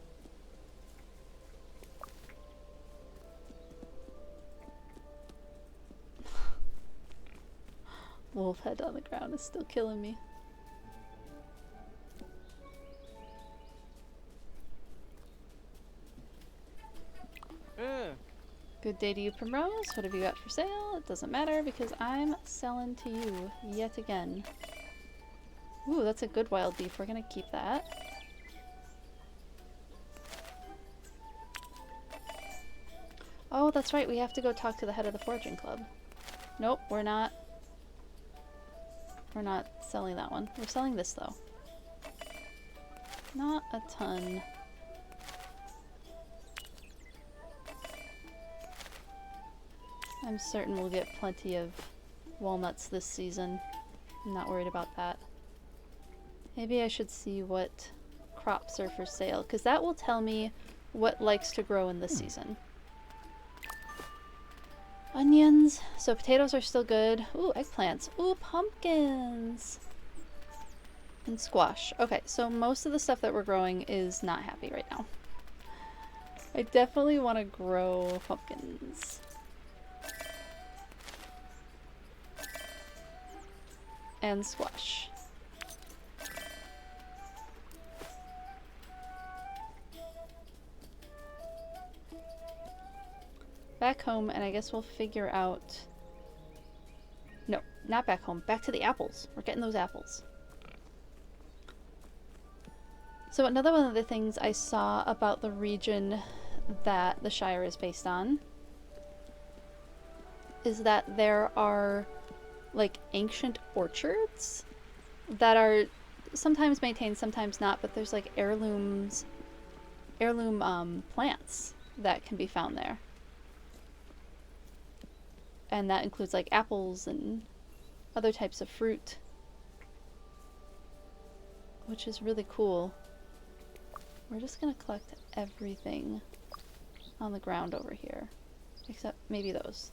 Wolf head on the ground is still killing me. Good day to you, Primrose. What have you got for sale? It doesn't matter because I'm selling to you yet again. Ooh, that's a good wild beef. We're gonna keep that. Oh, that's right. We have to go talk to the head of the foraging club. Nope, we're not. We're not selling that one. We're selling this, though. Not a ton. I'm certain we'll get plenty of walnuts this season. I'm not worried about that. Maybe I should see what crops are for sale, because that will tell me what likes to grow in this season. Onions. So potatoes are still good. Ooh, eggplants. Ooh, pumpkins. And squash. Okay, so most of the stuff that we're growing is not happy right now. I definitely want to grow pumpkins. And squash. Back home, and I guess we'll figure out... No, not back home. Back to the apples. We're getting those apples. So another one of the things I saw about the region that the Shire is based on is that there are like ancient orchards that are sometimes maintained, sometimes not, but there's like heirloom plants that can be found there. And that includes like apples and other types of fruit, which is really cool. We're just gonna collect everything on the ground over here, except maybe those.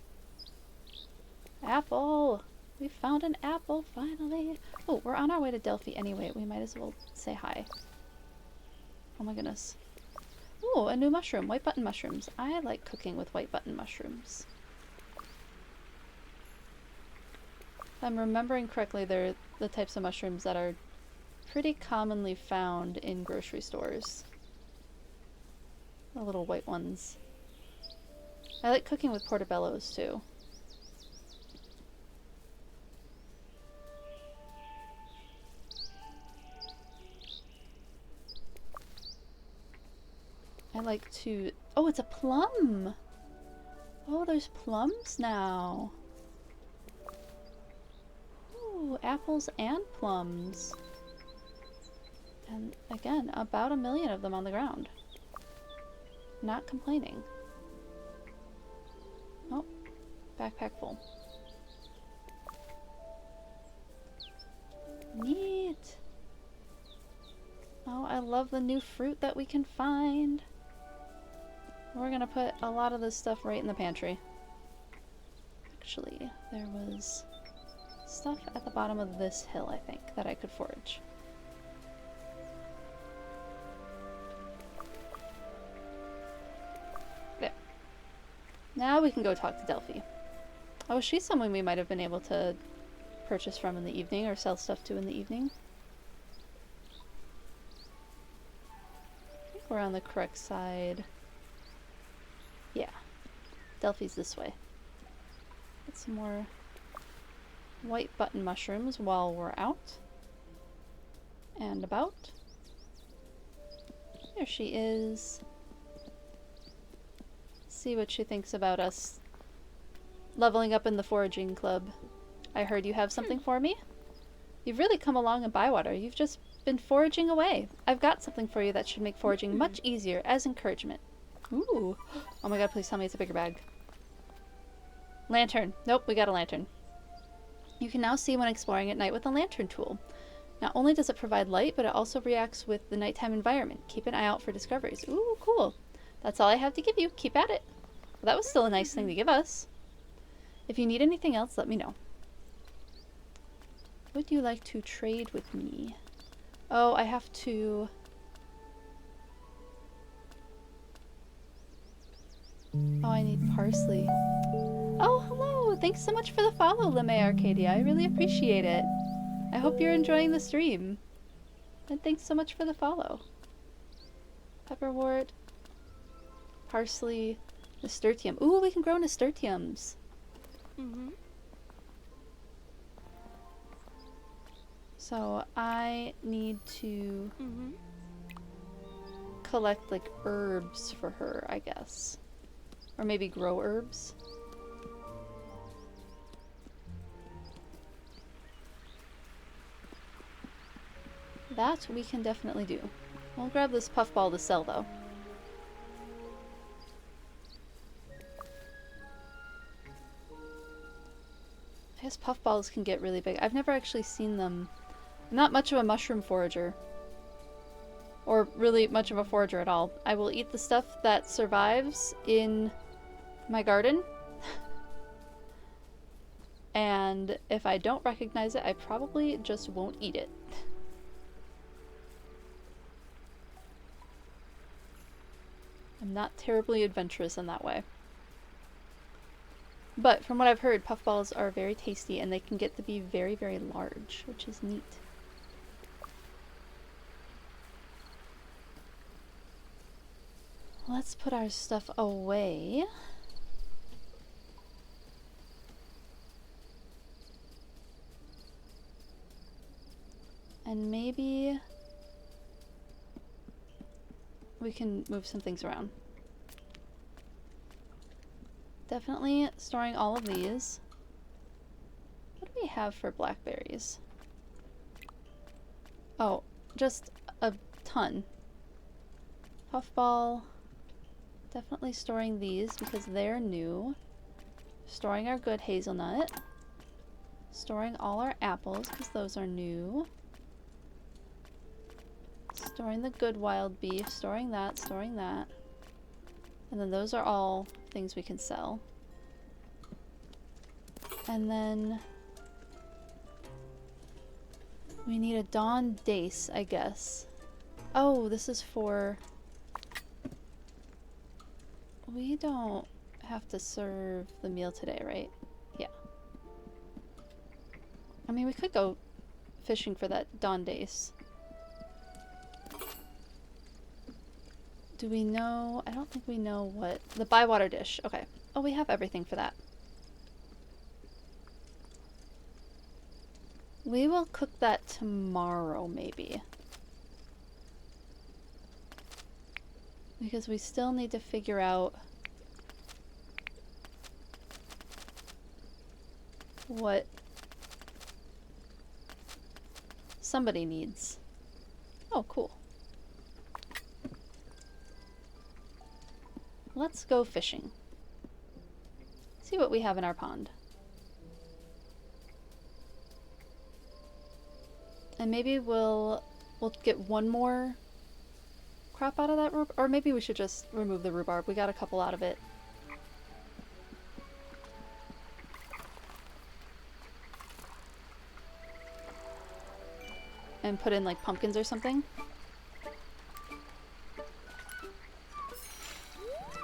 Apple! We found an apple, finally! Oh, we're on our way to Delphi anyway. We might as well say hi. Oh my goodness. Oh, a new mushroom. White button mushrooms. I like cooking with white button mushrooms. If I'm remembering correctly, they're the types of mushrooms that are pretty commonly found in grocery stores. The little white ones. I like cooking with portobellos too. I like to... Oh, it's a plum! Oh, there's plums now. Ooh, apples and plums. And again, about 1 million of them on the ground. Not complaining. Oh, backpack full. Neat! Oh, I love the new fruit that we can find. We're gonna put a lot of this stuff right in the pantry. Actually, there was stuff at the bottom of this hill, I think, that I could forage. There. Now we can go talk to Delphi. Oh, she's someone we might have been able to purchase from in the evening, or sell stuff to in the evening. I think we're on the correct side. Yeah. Delphi's this way. Get some more white button mushrooms while we're out and about. There she is. See what she thinks about us leveling up in the foraging club. I heard you have something for me? You've really come along in Bywater. You've just been foraging away. I've got something for you that should make foraging much easier as encouragement. Ooh. Oh my god, please tell me it's a bigger bag. Lantern. Nope, we got a lantern. You can now see when exploring at night with the lantern tool. Not only does it provide light, but it also reacts with the nighttime environment. Keep an eye out for discoveries. Ooh, cool. That's all I have to give you. Keep at it. Well, that was still a nice thing to give us. If you need anything else, let me know. Would you like to trade with me? Oh, I have to... Oh, I need parsley. Oh, hello! Thanks so much for the follow, Lime Arcadia. I really appreciate it. I hope you're enjoying the stream. And thanks so much for the follow. Pepperwort. Parsley. Nasturtium. Ooh, we can grow nasturtiums. So I need to collect like herbs for her, I guess. Or maybe grow herbs. That we can definitely do. We'll grab this puffball to sell though. I guess puffballs can get really big. I've never actually seen them. I'm not much of a mushroom forager. Or really much of a forager at all. I will eat the stuff that survives in my garden. And if I don't recognize it, I probably just won't eat it. I'm not terribly adventurous in that way. But from what I've heard, puffballs are very tasty and they can get to be very, very large, which is neat. Let's put our stuff away. And maybe we can move some things around. Definitely storing all of these. What do we have for blackberries? Oh, just a ton. Puffball. Definitely storing these because they're new. Storing our good hazelnut. Storing all our apples because those are new. Storing the good wild beef. Storing that, storing that. And then those are all things we can sell. And then we need a dawn dace, I guess. Oh, this is for... We don't have to serve the meal today, right? Yeah. I mean, we could go fishing for that dawn dace. Do we know? I don't think we know what... The Bywater dish. Okay. Oh, we have everything for that. We will cook that tomorrow, maybe. Because we still need to figure out what somebody needs. Oh, cool. Let's go fishing. See what we have in our pond. And maybe we'll get one more crop out of that rhubarb. Or maybe we should just remove the rhubarb. We got a couple out of it. And put in like pumpkins or something.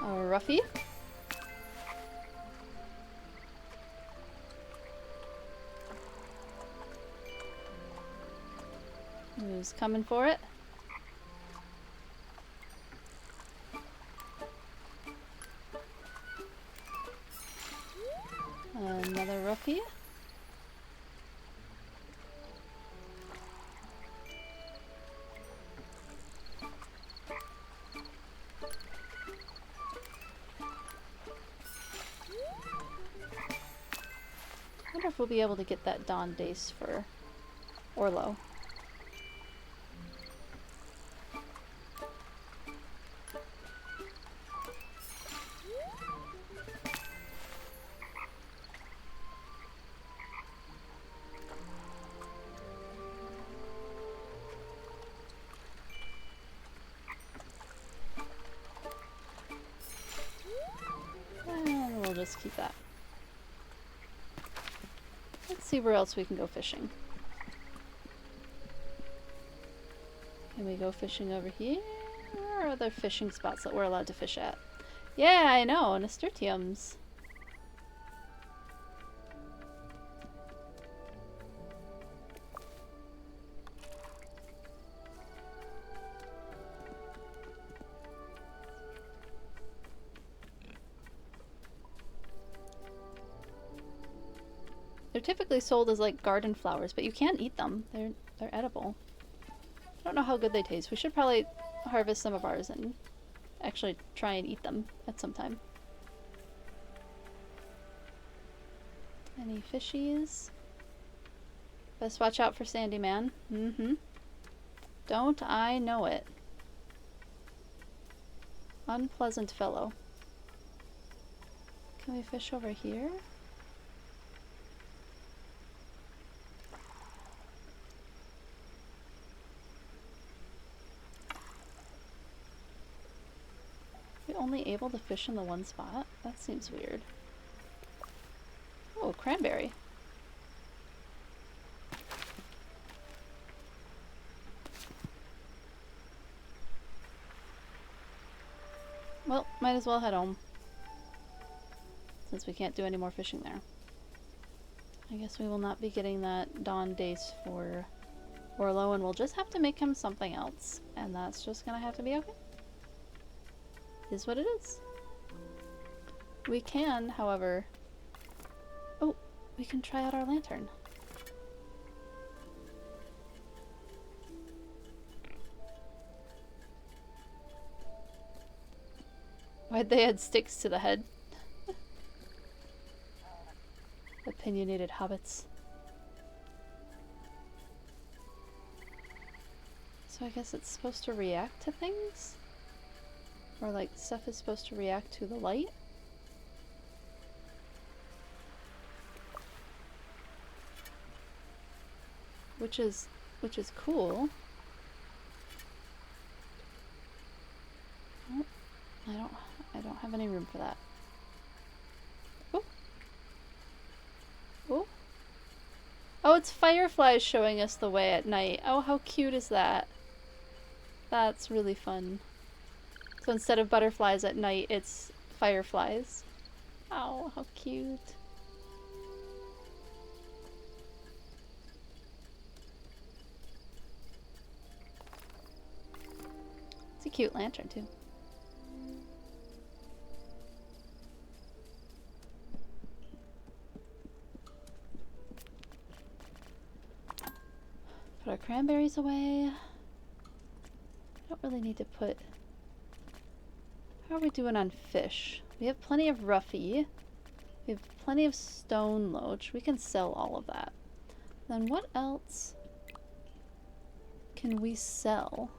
A roughie. Who's coming for it? Another roughie. if we'll be able to get that Dawn Dace for Orlo. And we'll just keep that. Let's see where else we can go fishing. Can we go fishing over here? Or are there fishing spots that we're allowed to fish at? Yeah, I know, nasturtiums. They're typically sold as like garden flowers, but you can't eat them. They're edible. I don't know how good they taste. We should probably harvest some of ours and actually try and eat them at some time. Any fishies? Best watch out for Sandy Man. Mm-hmm. Don't I know it. Unpleasant fellow. Can we fish over here? Only able to fish in the one spot? That seems weird. Oh, cranberry. Well, might as well head home. Since we can't do any more fishing there. I guess we will not be getting that Dawn Dace for Orlo, and we'll just have to make him something else. And that's just gonna have to be okay. Is what it is. We can, however... Oh, we can try out our lantern. Why'd they add sticks to the head? Opinionated hobbits. So I guess it's supposed to react to things? Or like stuff is supposed to react to the light? Which is cool. Oh, I don't have any room for that. Oh. Oh. Oh, it's fireflies showing us the way at night. Oh, how cute is that? That's really fun. So instead of butterflies at night, it's fireflies. Oh, how cute. It's a cute lantern, too. Put our cranberries away. I don't really need to put... How are we doing on fish? We have plenty of roughy. We have plenty of stone loach. We can sell all of that. Then what else can we sell?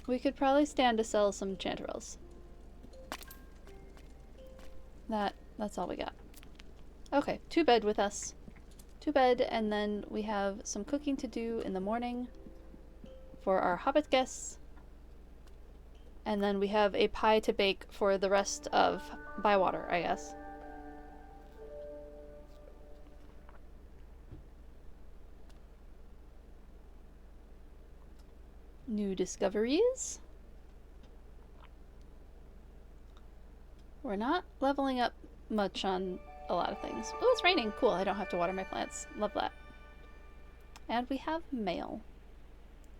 We could probably stand to sell some chanterelles. That's all we got. Okay, to bed with us. To bed, and then we have some cooking to do in the morning for our hobbit guests. And then we have a pie to bake for the rest of Bywater, I guess. New discoveries. We're not leveling up much on a lot of things. Oh, it's raining. Cool. I don't have to water my plants. Love that. And we have mail.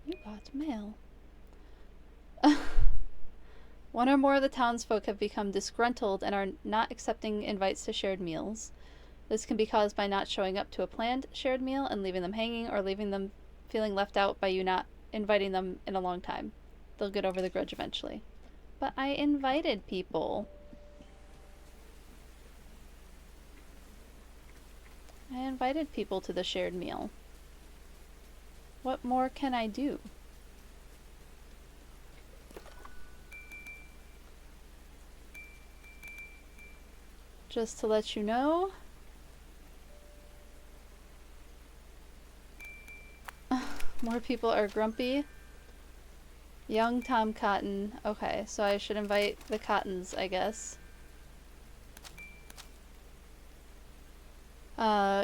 You got mail. One or more of the townsfolk have become disgruntled and are not accepting invites to shared meals. This can be caused by not showing up to a planned shared meal and leaving them hanging, or leaving them feeling left out by you not inviting them in a long time. They'll get over the grudge eventually. But I invited people. I invited people to the shared meal. What more can I do? Just to let you know. More people are grumpy. Young Tom Cotton. Okay, so I should invite the Cottons, I guess.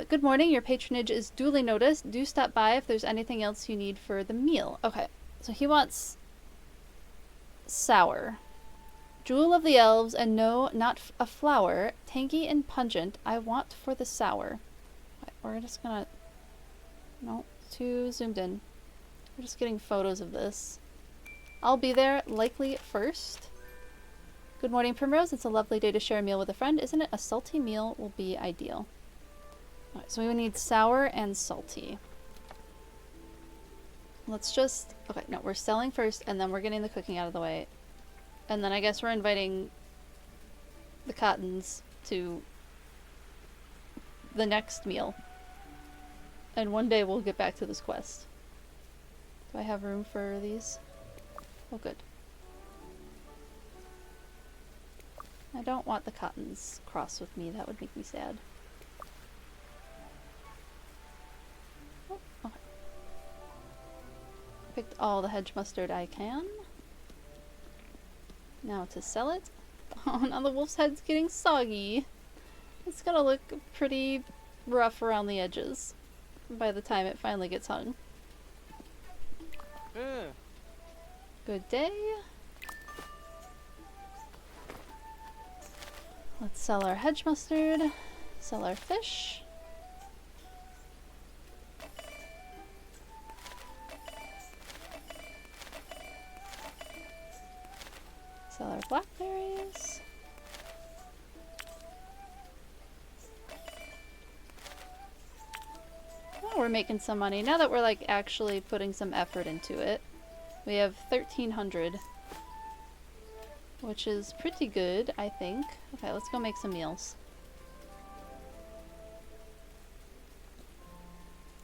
Good morning. Your patronage is duly noticed. Do stop by if there's anything else you need for the meal. Okay, so he wants sour. Jewel of the elves, and no, not a flower. Tangy and pungent. I want for the sour. Okay, we're just gonna... No, too zoomed in. We're just getting photos of this. I'll be there, likely first. Good morning, Primrose. It's a lovely day to share a meal with a friend, isn't it? A salty meal will be ideal. Alright, so we need sour and salty. Let's just... Okay, no, we're selling first, and then we're getting the cooking out of the way. And then I guess we're inviting the Cottons to the next meal. And one day we'll get back to this quest. Do I have room for these? Oh, good. I don't want the Cottons cross with me. That would make me sad. Oh, okay. Picked all the hedge mustard I can. Now to sell it. Oh, now the wolf's head's getting soggy. It's gonna look pretty rough around the edges by the time it finally gets hung. Good day. Let's sell our hedge mustard, sell our fish. Sell our blackberries. Oh, we're making some money. Now that we're like actually putting some effort into it. We have 1,300. Which is pretty good, I think. Okay, let's go make some meals.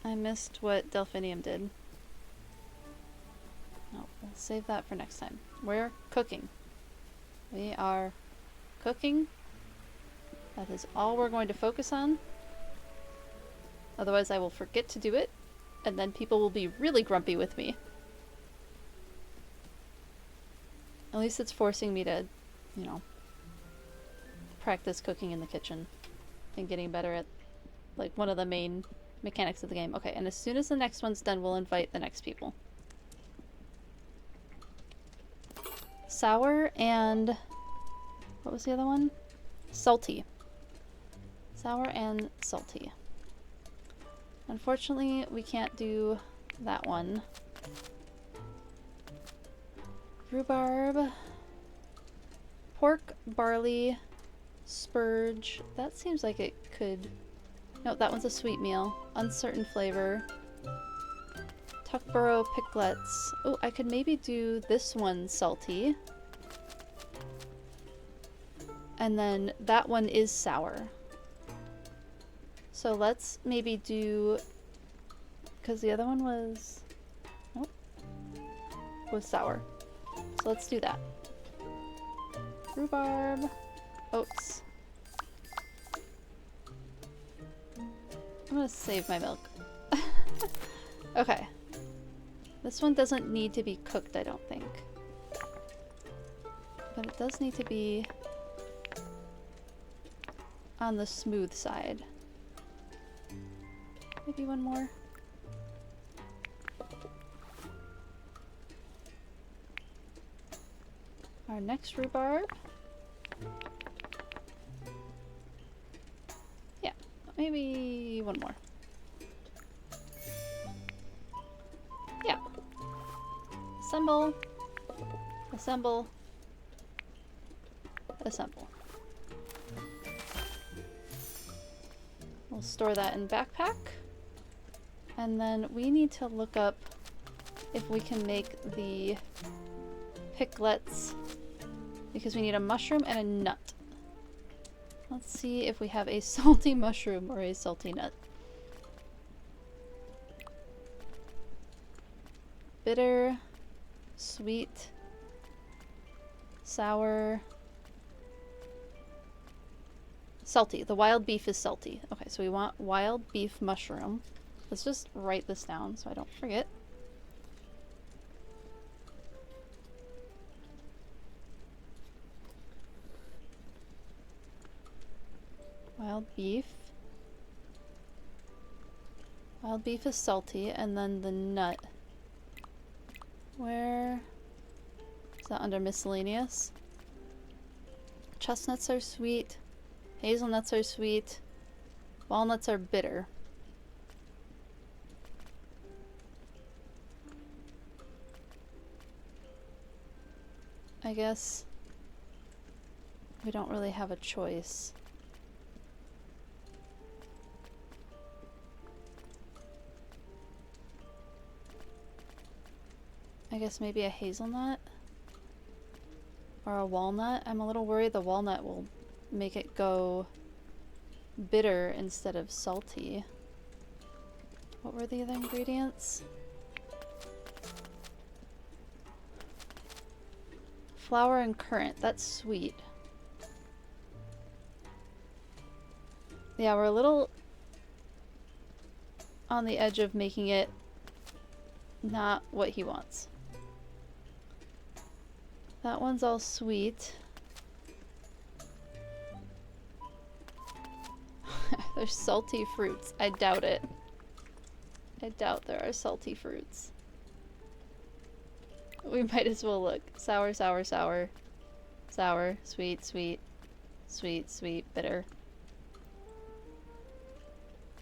I missed what Delphinium did. No, we'll save that for next time. We're cooking. We are cooking. That is all we're going to focus on. Otherwise I will forget to do it, and then people will be really grumpy with me. At least it's forcing me to, you know, practice cooking in the kitchen and getting better at, like, one of the main mechanics of the game. Okay, and as soon as the next one's done, we'll invite the next people. Sour and... what was the other one? Salty. Sour and salty. Unfortunately, we can't do that one. Rhubarb. Pork, barley, spurge. That seems like it could... No, that one's a sweet meal. Uncertain flavor. Tuckborough piglets. Oh, I could maybe do this one salty. And then that one is sour. So let's maybe do... because the other one was... oh, was sour. So let's do that. Rhubarb. Oats. I'm gonna save my milk. Okay. This one doesn't need to be cooked, I don't think. But it does need to be on the smooth side. Maybe one more. Our next rhubarb. Yeah, maybe one more. Yeah. Assemble. Assemble. Assemble. We'll store that in backpack. And then we need to look up if we can make the piglets Because we need a mushroom and a nut. Let's see if we have a salty mushroom or a salty nut. Bitter, sweet, sour, salty. The wild beef is salty. Okay, so we want wild beef mushroom. Let's just write this down so I don't forget. Wild beef. Wild beef is salty, and then the nut. Where is that under miscellaneous? Chestnuts are sweet. Hazelnuts are sweet. Walnuts are bitter. I guess we don't really have a choice. I guess maybe a hazelnut or a walnut. I'm a little worried the walnut will make it go bitter instead of salty. What were the other ingredients? Flour and currant. That's sweet. Yeah, we're a little on the edge of making it not what he wants. That one's all sweet. There's salty fruits. I doubt it. I doubt there are salty fruits. We might as well look. Sour, sour, sour. Sour, sweet, sweet. Sweet, sweet, bitter.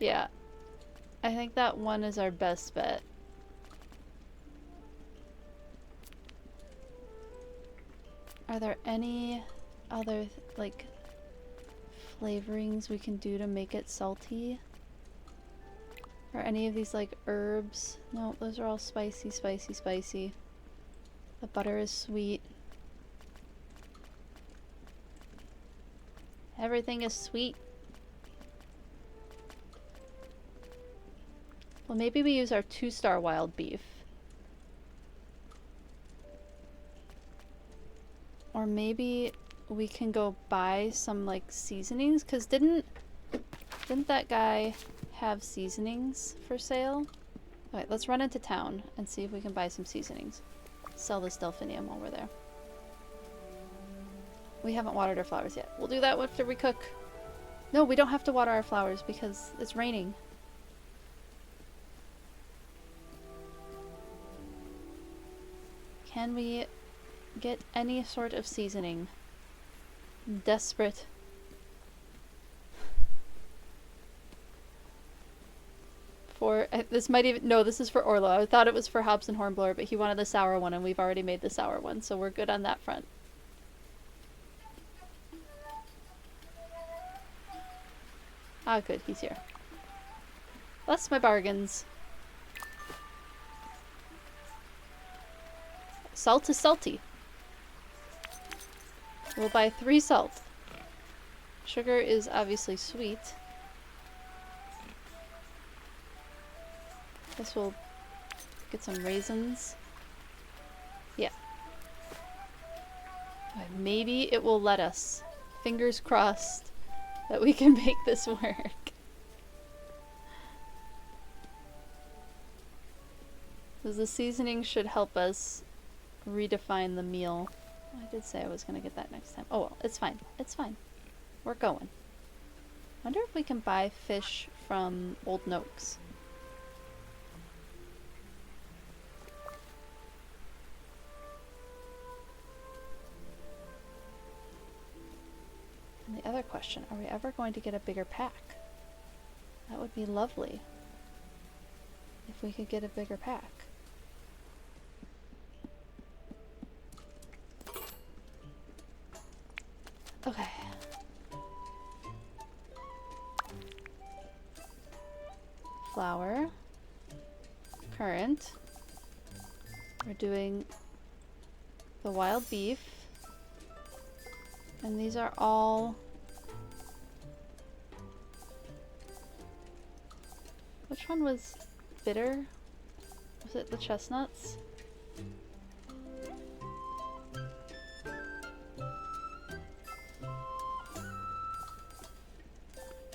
Yeah. I think that one is our best bet. Are there any other, like, flavorings we can do to make it salty? Or any of these, like, herbs? No, those are all spicy, spicy, spicy. The butter is sweet. Everything is sweet. Well, maybe we use our 2-star wild beef. Or maybe we can go buy some, like, seasonings, because didn't that guy have seasonings for sale? Alright, let's run into town and see if we can buy some seasonings. Sell this delphinium while we're there. We haven't watered our flowers yet. We'll do that after we cook. No, we don't have to water our flowers because it's raining. Can we get any sort of seasoning? I'm desperate. For this might even no, this is for Orlo. I thought it was for Hobson Hornblower, but he wanted the sour one, and we've already made the sour one, so we're good on that front. Ah, good, he's here. Bless my bargains. Salt is salty. We'll buy 3 salt. Sugar is obviously sweet. Guess we'll get some raisins. Yeah. Maybe it will let us. Fingers crossed that we can make this work. Because the seasoning should help us redefine the meal. I did say I was going to get that next time. Oh well, it's fine. It's fine. We're going. Wonder if we can buy fish from Old Noakes. And the other question, are we ever going to get a bigger pack? That would be lovely. If we could get a bigger pack. Okay. Flour. Currant. We're doing the wild beef. And these are all... Which one was bitter? Was it the chestnuts?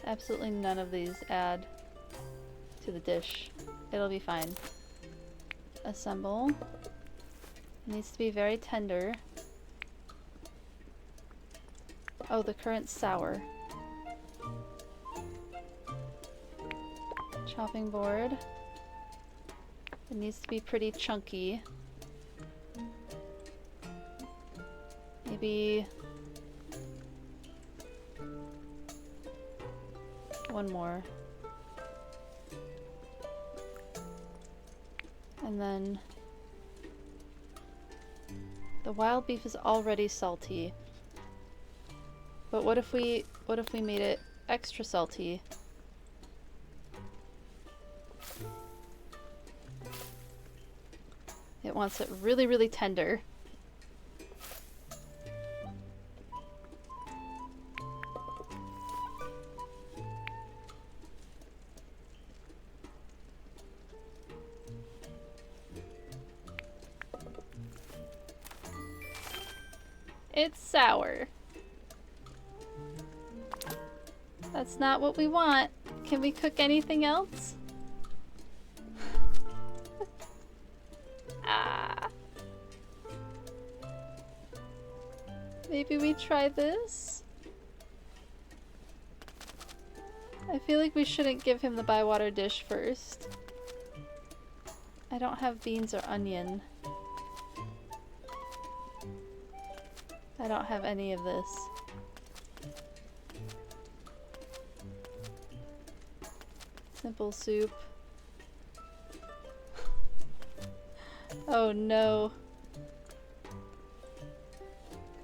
Absolutely none of these add to the dish. It'll be fine. Assemble. It needs to be very tender. Oh, the currant's sour. Chopping board. It needs to be pretty chunky. Maybe one more. And then the wild beef is already salty. But what if we made it extra salty? It wants it really, really tender. It's sour. That's not what we want. Can we cook anything else? Ah. Maybe we try this? I feel like we shouldn't give him the bywater dish first. I don't have beans or onion. I don't have any of this. Simple soup. Oh no.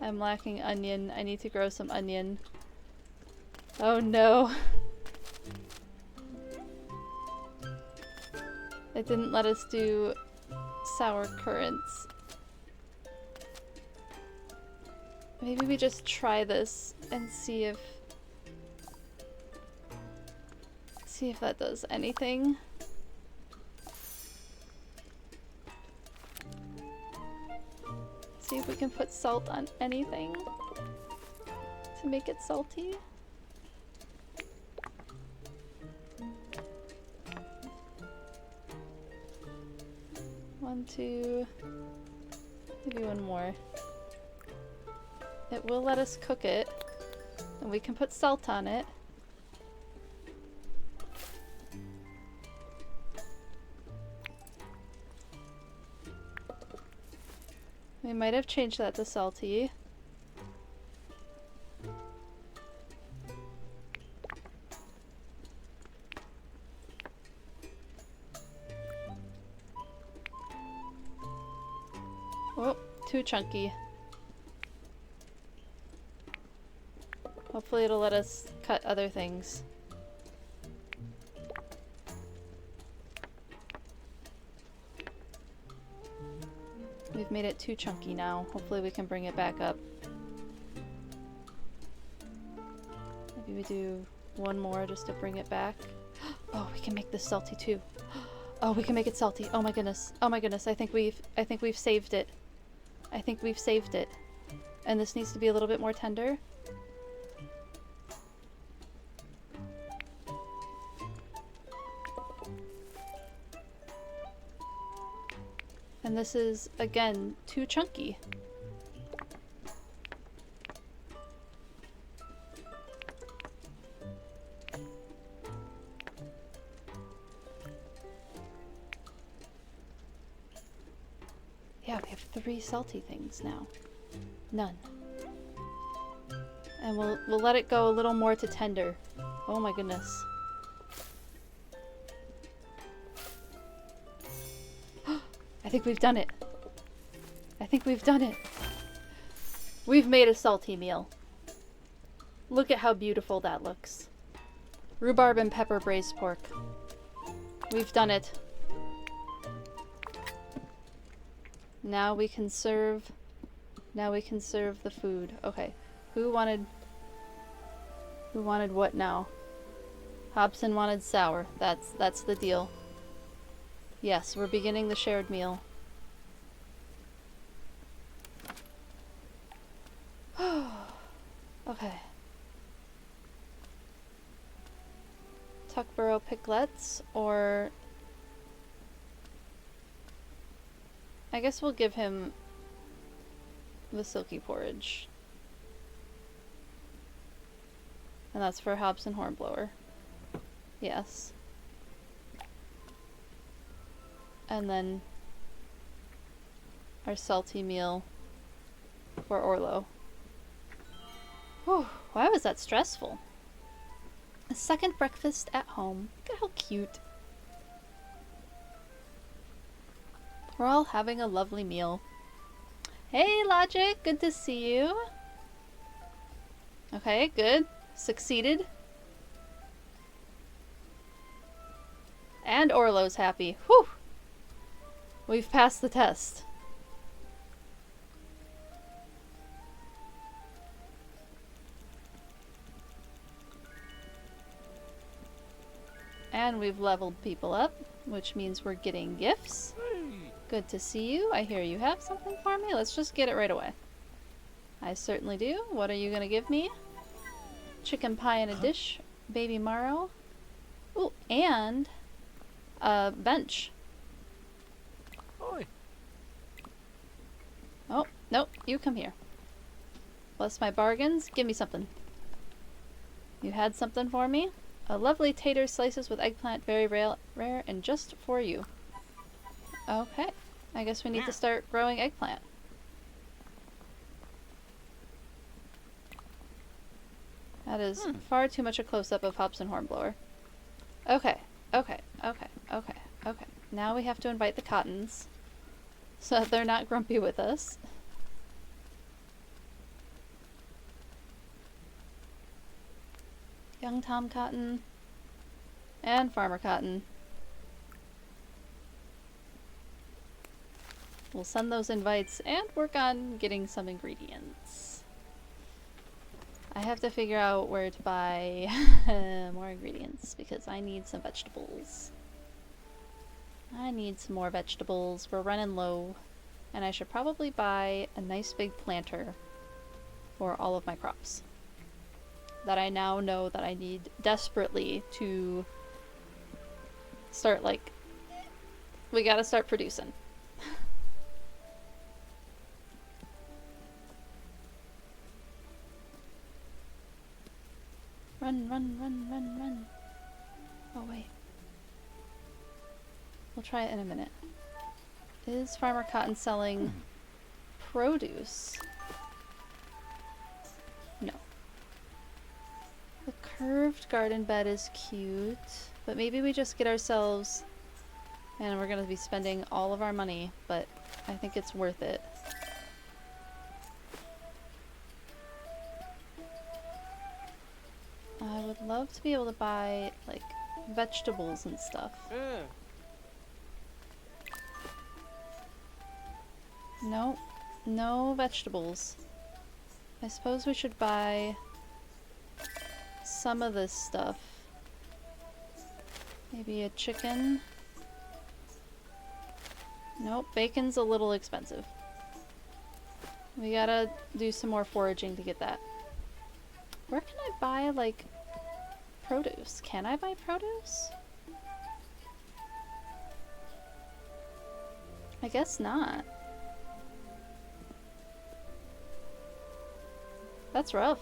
I'm lacking onion. I need to grow some onion. Oh no. It didn't let us do sour currants. Maybe we just try this and see if that does anything. See if we can put salt on anything to make it salty. One, two, maybe one more. It will let us cook it, and we can put salt on it. We might have changed that to salty. Oh, too chunky. Hopefully it'll let us cut other things. We've made it too chunky now. Hopefully we can bring it back up. Maybe we do one more just to bring it back. Oh, we can make this salty too. Oh, we can make it salty. Oh my goodness. Oh my goodness. I think we've saved it. I think we've saved it. And this needs to be a little bit more tender. And this is, again, too chunky. Yeah, we have 3 salty things now. None. And we'll let it go a little more to tender. Oh my goodness. I think we've done it. I think we've done it. We've made a salty meal. Look at how beautiful that looks. Rhubarb and pepper braised pork. We've done it. Now we can serve the food. Okay. Who wanted what now? Hobson wanted sour. That's the deal. Yes, we're beginning the shared meal. Okay. Tuckborough piglets, or I guess we'll give him the silky porridge. And that's for Hobson Hornblower. Yes. And then our salty meal for Orlo. Whew, why was that stressful? A second breakfast at home. Look at how cute. We're all having a lovely meal. Hey, Logic, good to see you. Okay, good. Succeeded. And Orlo's happy. Whew! We've passed the test. And we've leveled people up, which means we're getting gifts. Good to see you. I hear you have something for me. Let's just get it right away. I certainly do. What are you gonna give me? Chicken pie in a dish. Baby marrow. Ooh, and a bench. Oi. Oh, nope. You come here. Bless my bargains. Give me something. You had something for me? A lovely tater slices with eggplant, very rare and just for you. Okay. I guess we need to start growing eggplant. That is far too much a close-up of Hobson Hornblower. Okay. Okay. Okay. Okay. Okay. Now we have to invite the Cottons, so that they're not grumpy with us. Young Tom Cotton. And Farmer Cotton. We'll send those invites and work on getting some ingredients. I have to figure out where to buy more ingredients because I need some vegetables. I need some more vegetables. We're running low. And I should probably buy a nice big planter for all of my crops. That I now know that I need desperately to start, like, we gotta start producing. Run, run, run, run, run. Oh, wait. We'll try it in a minute. Is Farmer Cotton selling produce? No. The curved garden bed is cute, but maybe we just get ourselves, and we're gonna be spending all of our money, but I think it's worth it. I would love to be able to buy, like, vegetables and stuff. No, no vegetables. I suppose we should buy some of this stuff. Maybe a chicken. Nope, bacon's a little expensive. We gotta do some more foraging to get that. Where can I buy, like, produce? Can I buy produce? I guess not. That's rough.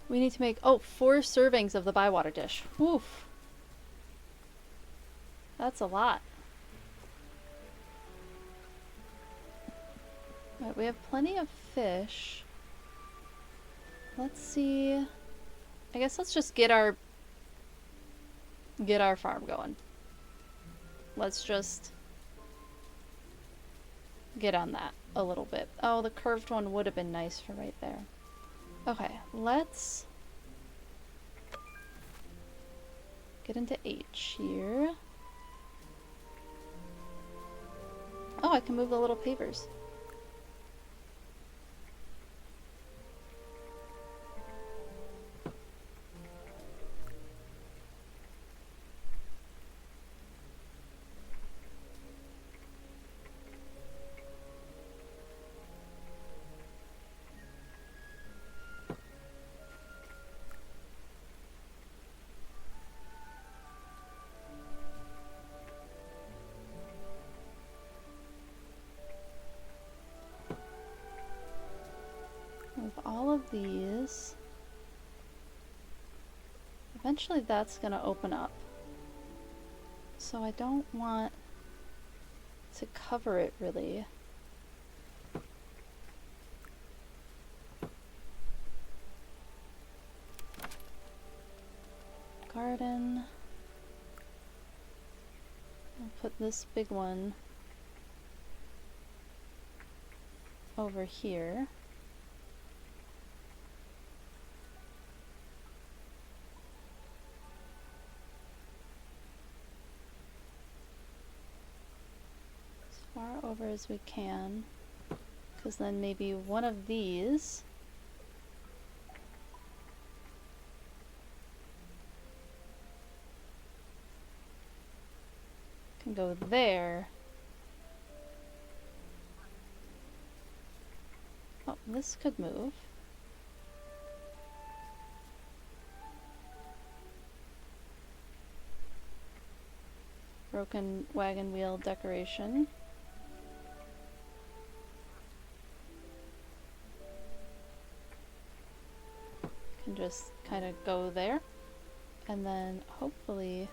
We need to make, 4 servings of the bywater dish. Oof. That's a lot. Right, we have plenty of fish. Let's see. I guess let's just get our farm going. Let's just get on that a little bit. Oh, the curved one would have been nice for right there. Okay, let's get into H here. Oh, I can move the little pavers. Move all of these. Eventually that's gonna open up. So I don't want to cover it really. Garden. I'll put this big one over here. As far over as we can, because then maybe one of these can go there. Oh, this could move. Broken wagon wheel decoration. Can just kind of go there. And then hopefully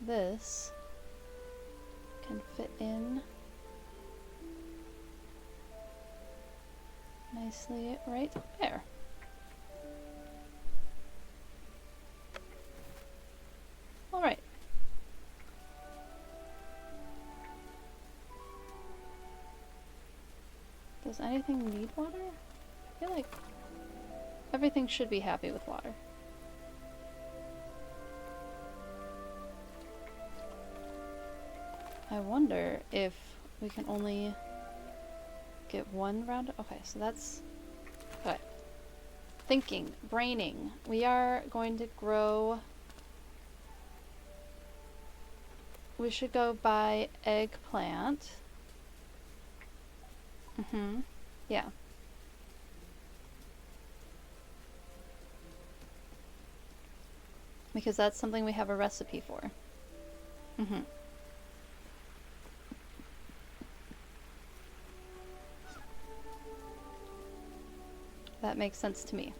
this can fit in nicely right there. All right. Does anything need water? I feel like everything should be happy with water. I wonder if we can only get one round. Okay, so that's okay. Thinking, braining. We are going to grow. We should go buy eggplant. Yeah. Because that's something we have a recipe for. That makes sense to me.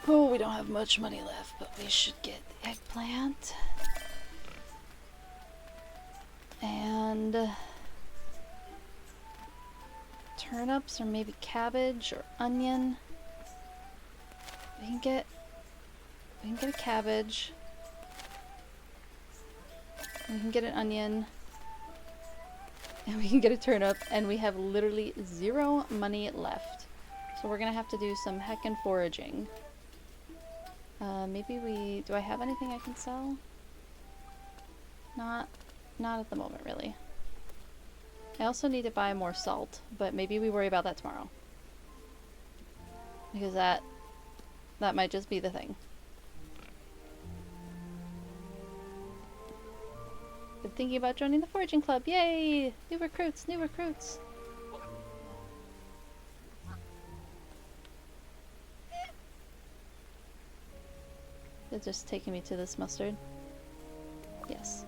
Oh, we don't have much money left, but we should get the eggplant. And turnips, or maybe cabbage or onion. We can get a cabbage. We can get an onion. And we can get a turnip, and we have literally 0 money left. So we're gonna have to do some heckin' foraging. Maybe do I have anything I can sell? Not at the moment, really. I also need to buy more salt, but maybe we worry about that tomorrow. Because that might just be the thing. Been thinking about joining the foraging club. Yay! New recruits, new recruits. They're just taking me to this mustard. Yes.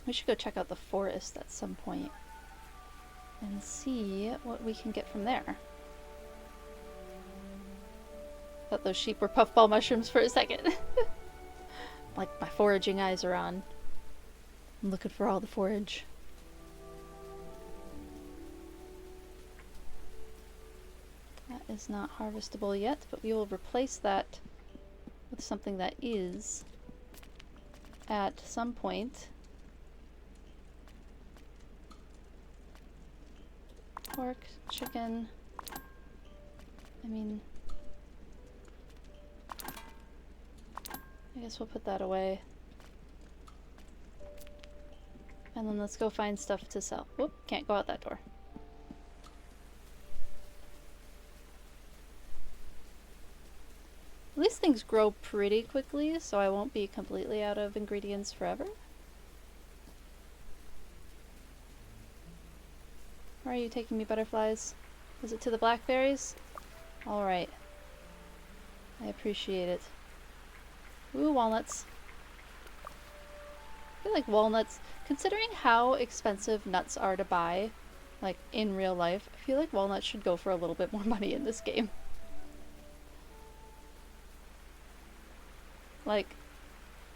We should go check out the forest at some point and see what we can get from there. Thought those sheep were puffball mushrooms for a second. Like my foraging eyes are on. I'm looking for all the forage. That is not harvestable yet, but we will replace that with something that is at some point. Pork, chicken. I mean, I guess we'll put that away. And then let's go find stuff to sell. Whoop, can't go out that door. At least things grow pretty quickly, so I won't be completely out of ingredients forever. Where are you taking me, butterflies? Is it to the blackberries? Alright. I appreciate it. Ooh, walnuts. I feel like walnuts, considering how expensive nuts are to buy, like in real life, I feel like walnuts should go for a little bit more money in this game. Like,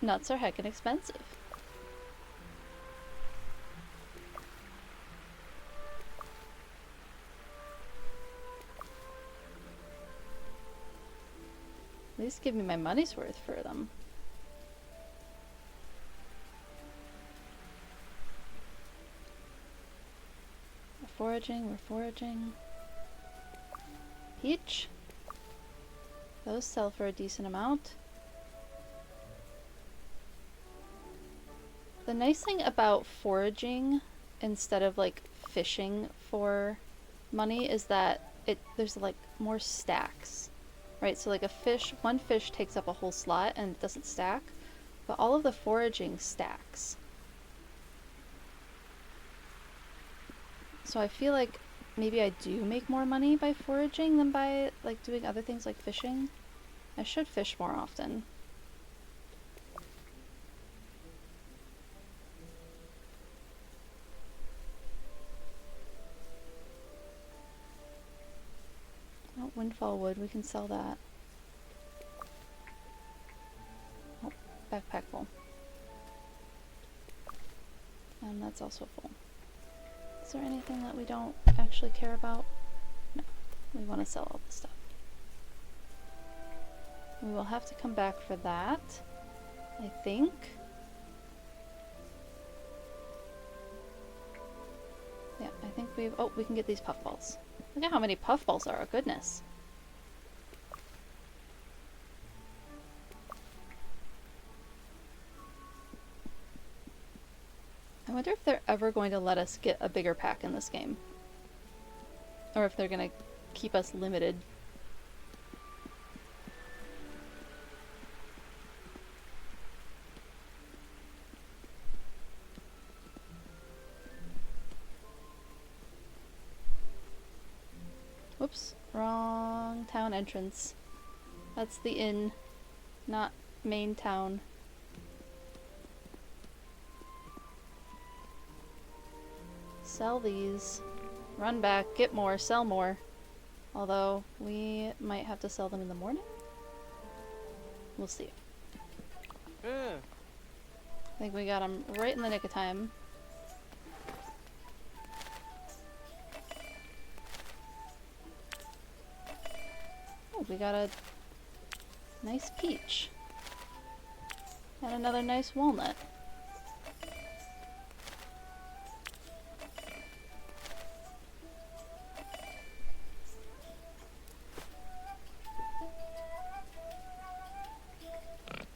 nuts are heckin' expensive. At least give me my money's worth for them. We're foraging. Peach. Those sell for a decent amount. The nice thing about foraging instead of like fishing for money is that there's like more stacks, right? So like one fish takes up a whole slot and it doesn't stack, but all of the foraging stacks. So I feel like maybe I do make more money by foraging than by like doing other things like fishing. I should fish more often. Oh, windfall wood, we can sell that. Oh, backpack full. And that's also full. Is there anything that we don't actually care about? No, we want to sell all this stuff. We will have to come back for that, I think. Yeah, I think we can get these puffballs. Look at how many puffballs are, goodness. I wonder if they're ever going to let us get a bigger pack in this game. Or if they're going to keep us limited. Whoops, wrong town entrance. That's the inn, not main town. Sell these. Run back, get more, sell more. Although, we might have to sell them in the morning? We'll see. Yeah. I think we got them right in the nick of time. Oh, we got a nice peach. And another nice walnut.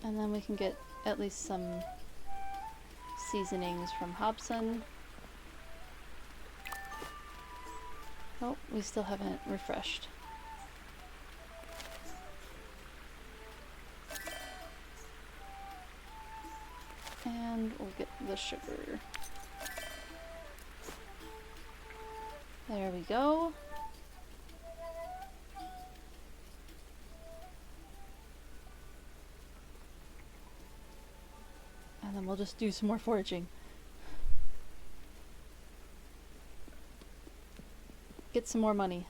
And then we can get at least some seasonings from Hobson. Oh, we still haven't refreshed. And we'll get the sugar. There we go. And then we'll just do some more foraging. Get some more money.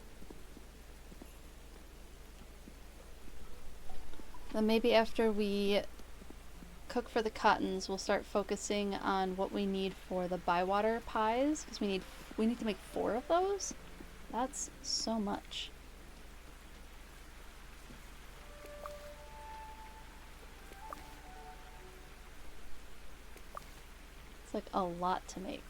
Then maybe after we cook for the cottons, we'll start focusing on what we need for the bywater pies, because we need to make 4 of those. That's so much. It's like a lot to make.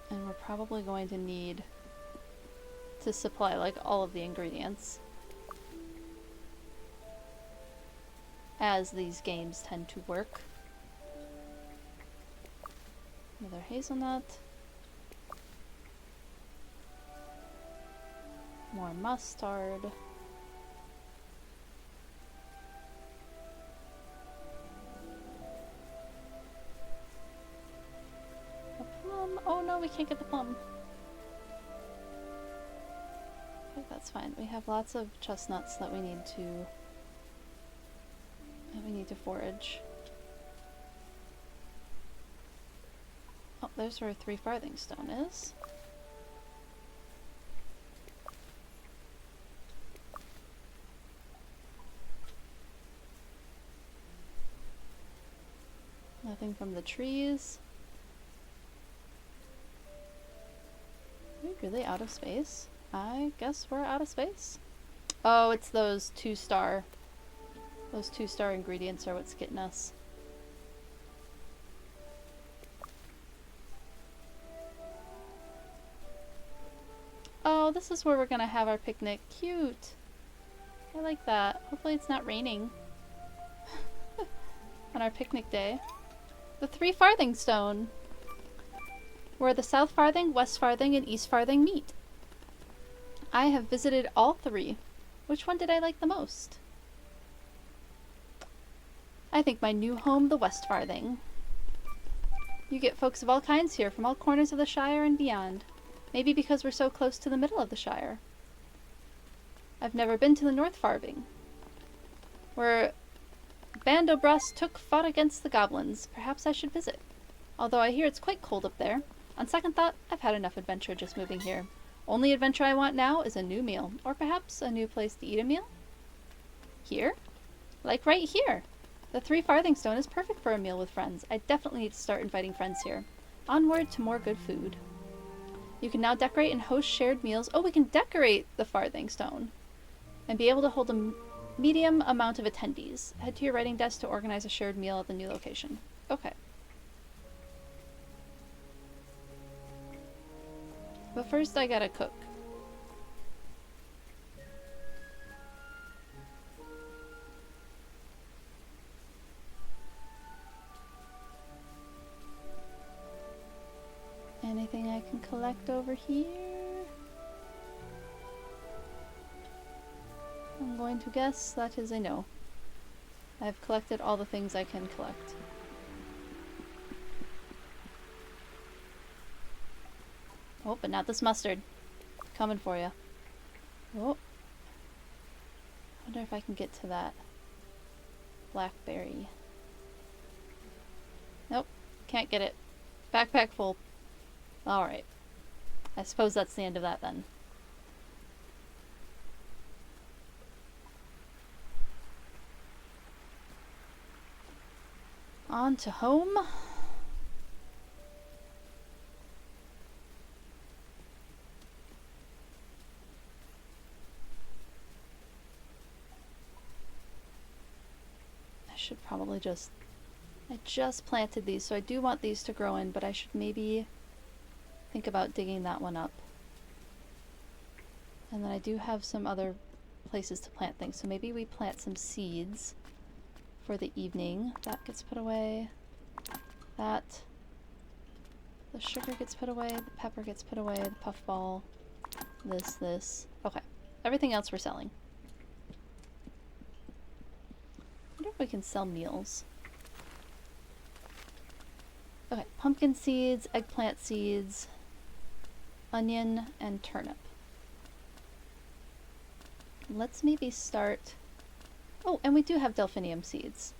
And we're probably going to need to supply like all of the ingredients, as these games tend to work. Another hazelnut. More mustard. A plum. Oh no, we can't get the plum. Okay, that's fine. We have lots of chestnuts that we need to forage. Oh, there's where 3 farthing stone is. Nothing from the trees. Are we really out of space? I guess we're out of space. Oh, it's those 2-star. Those 2-star ingredients are what's getting us. Oh, this is where we're gonna have our picnic. Cute. I like that. Hopefully it's not raining on our picnic day. The 3 farthing stone, where the South Farthing, West Farthing, and East Farthing meet. I have visited all 3. Which one did I like the most? I think my new home, the West Farthing. You get folks of all kinds here, from all corners of the Shire and beyond. Maybe because we're so close to the middle of the Shire. I've never been to the North Farthing, where Bandobras fought against the goblins. Perhaps I should visit. Although I hear it's quite cold up there. On second thought, I've had enough adventure just moving here. Only adventure I want now is a new meal. Or perhaps a new place to eat a meal? Here? Like right here. The 3 farthing stone is perfect for a meal with friends. I definitely need to start inviting friends here. Onward to more good food. You can now decorate and host shared meals. Oh, we can decorate the farthing stone. And be able to hold a medium amount of attendees. Head to your writing desk to organize a shared meal at the new location. Okay. But first I gotta cook. Anything I can collect over here? I'm going to guess that is a no. I've collected all the things I can collect. Oh, but not this mustard. Coming for you. Oh. Wonder if I can get to that blackberry. Nope. Can't get it. Backpack full. Alright. I suppose that's the end of that then. On to home. I should probably just... I just planted these, so I do want these to grow in, but I should maybe think about digging that one up. And then I do have some other places to plant things, so maybe we plant some seeds for the evening. That gets put away. That. The sugar gets put away, the pepper gets put away, the puffball. This. Okay. Everything else we're selling. I wonder if we can sell meals. Okay, pumpkin seeds, eggplant seeds, onion, and turnip. Let's maybe start... Oh, and we do have delphinium seeds.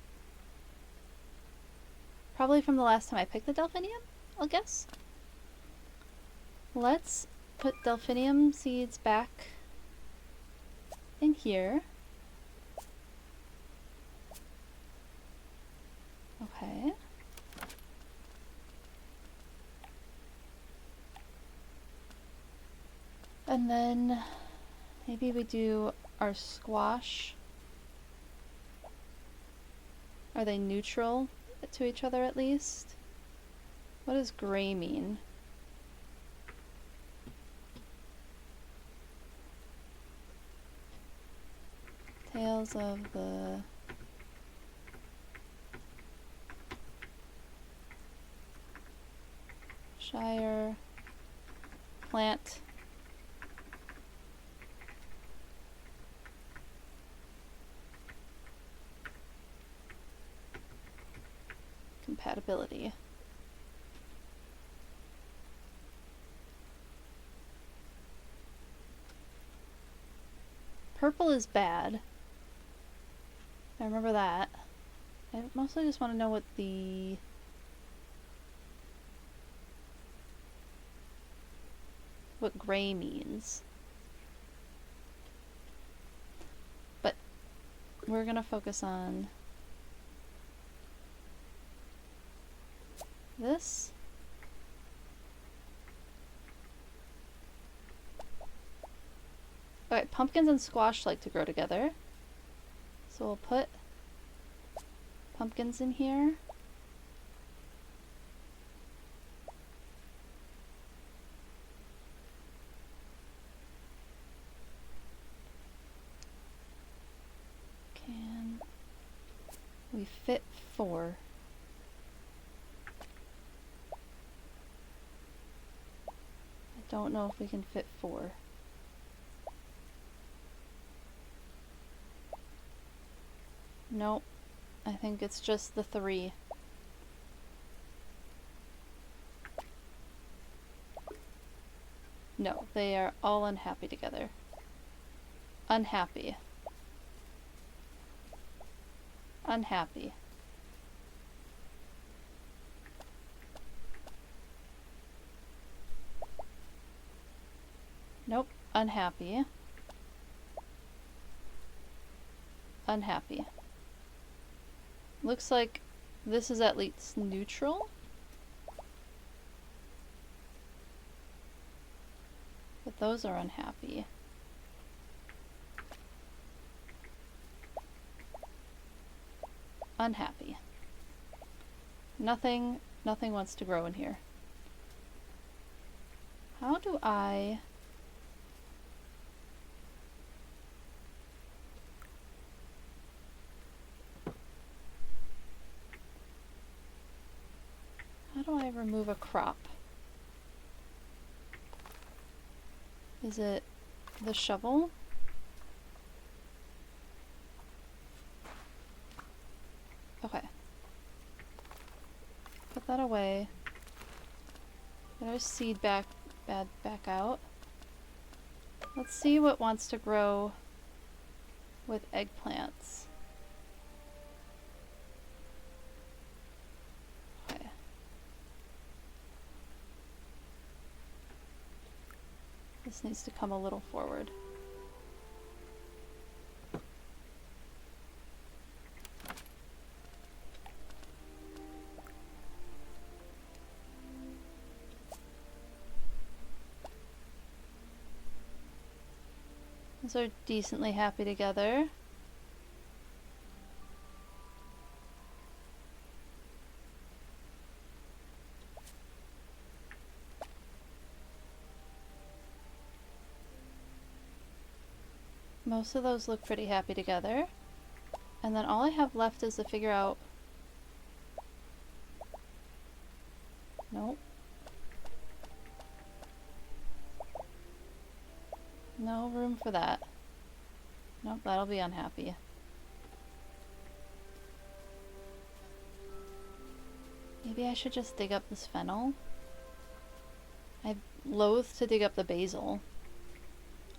Probably from the last time I picked the delphinium, I'll guess. Let's put delphinium seeds back in here. Okay. And then maybe we do our squash. Are they neutral to each other at least? What does gray mean? Tales of the Shire plant compatibility. Purple is bad. I remember that. I mostly just want to know what gray means. But we're gonna focus on this. Alright, pumpkins and squash like to grow together. So we'll put pumpkins in here. Can we fit 4? I don't know if we can fit 4. Nope. I think it's just the 3. No, they are all unhappy together. Unhappy. Unhappy. Nope. Unhappy. Unhappy. Looks like this is at least neutral. But those are unhappy. Unhappy. Nothing wants to grow in here. How do I... How do I remove a crop? Is it the shovel? Okay. Put that away. Get our seed back out. Let's see what wants to grow with eggplants. Okay. This needs to come a little forward. Those are decently happy together. Most of those look pretty happy together. And then all I have left is to figure out... Nope. No room for that. Nope, that'll be unhappy. Maybe I should just dig up this fennel. I loathe to dig up the basil.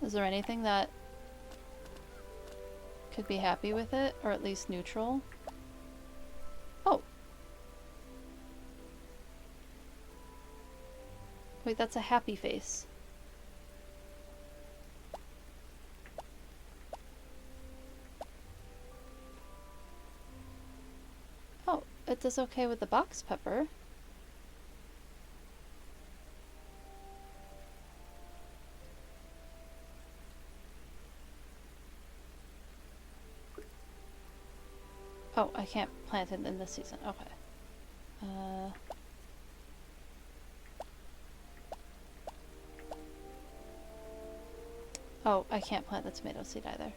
Is there anything that could be happy with it, or at least neutral? Oh! Wait, that's a happy face. Oh, it does okay with the box pepper. Oh, I can't plant it in this season. Okay. Oh, I can't plant the tomato seed either.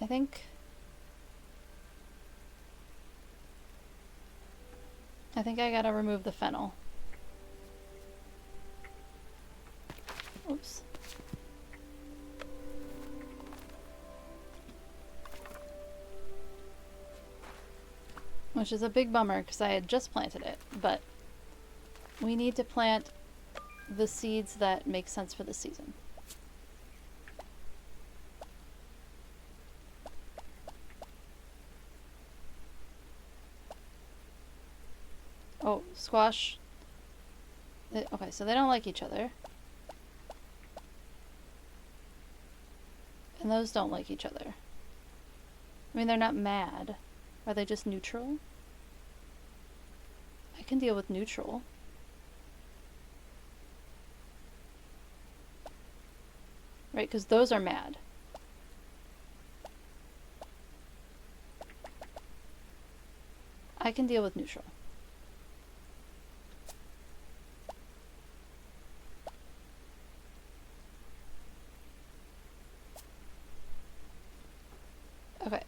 I think I gotta remove the fennel. Oops. Which is a big bummer because I had just planted it, but we need to plant the seeds that make sense for the season. Oh, squash. Okay, so they don't like each other. And those don't like each other. I mean, they're not mad. Are they just neutral? I can deal with neutral. Right, because those are mad. I can deal with neutral. Okay.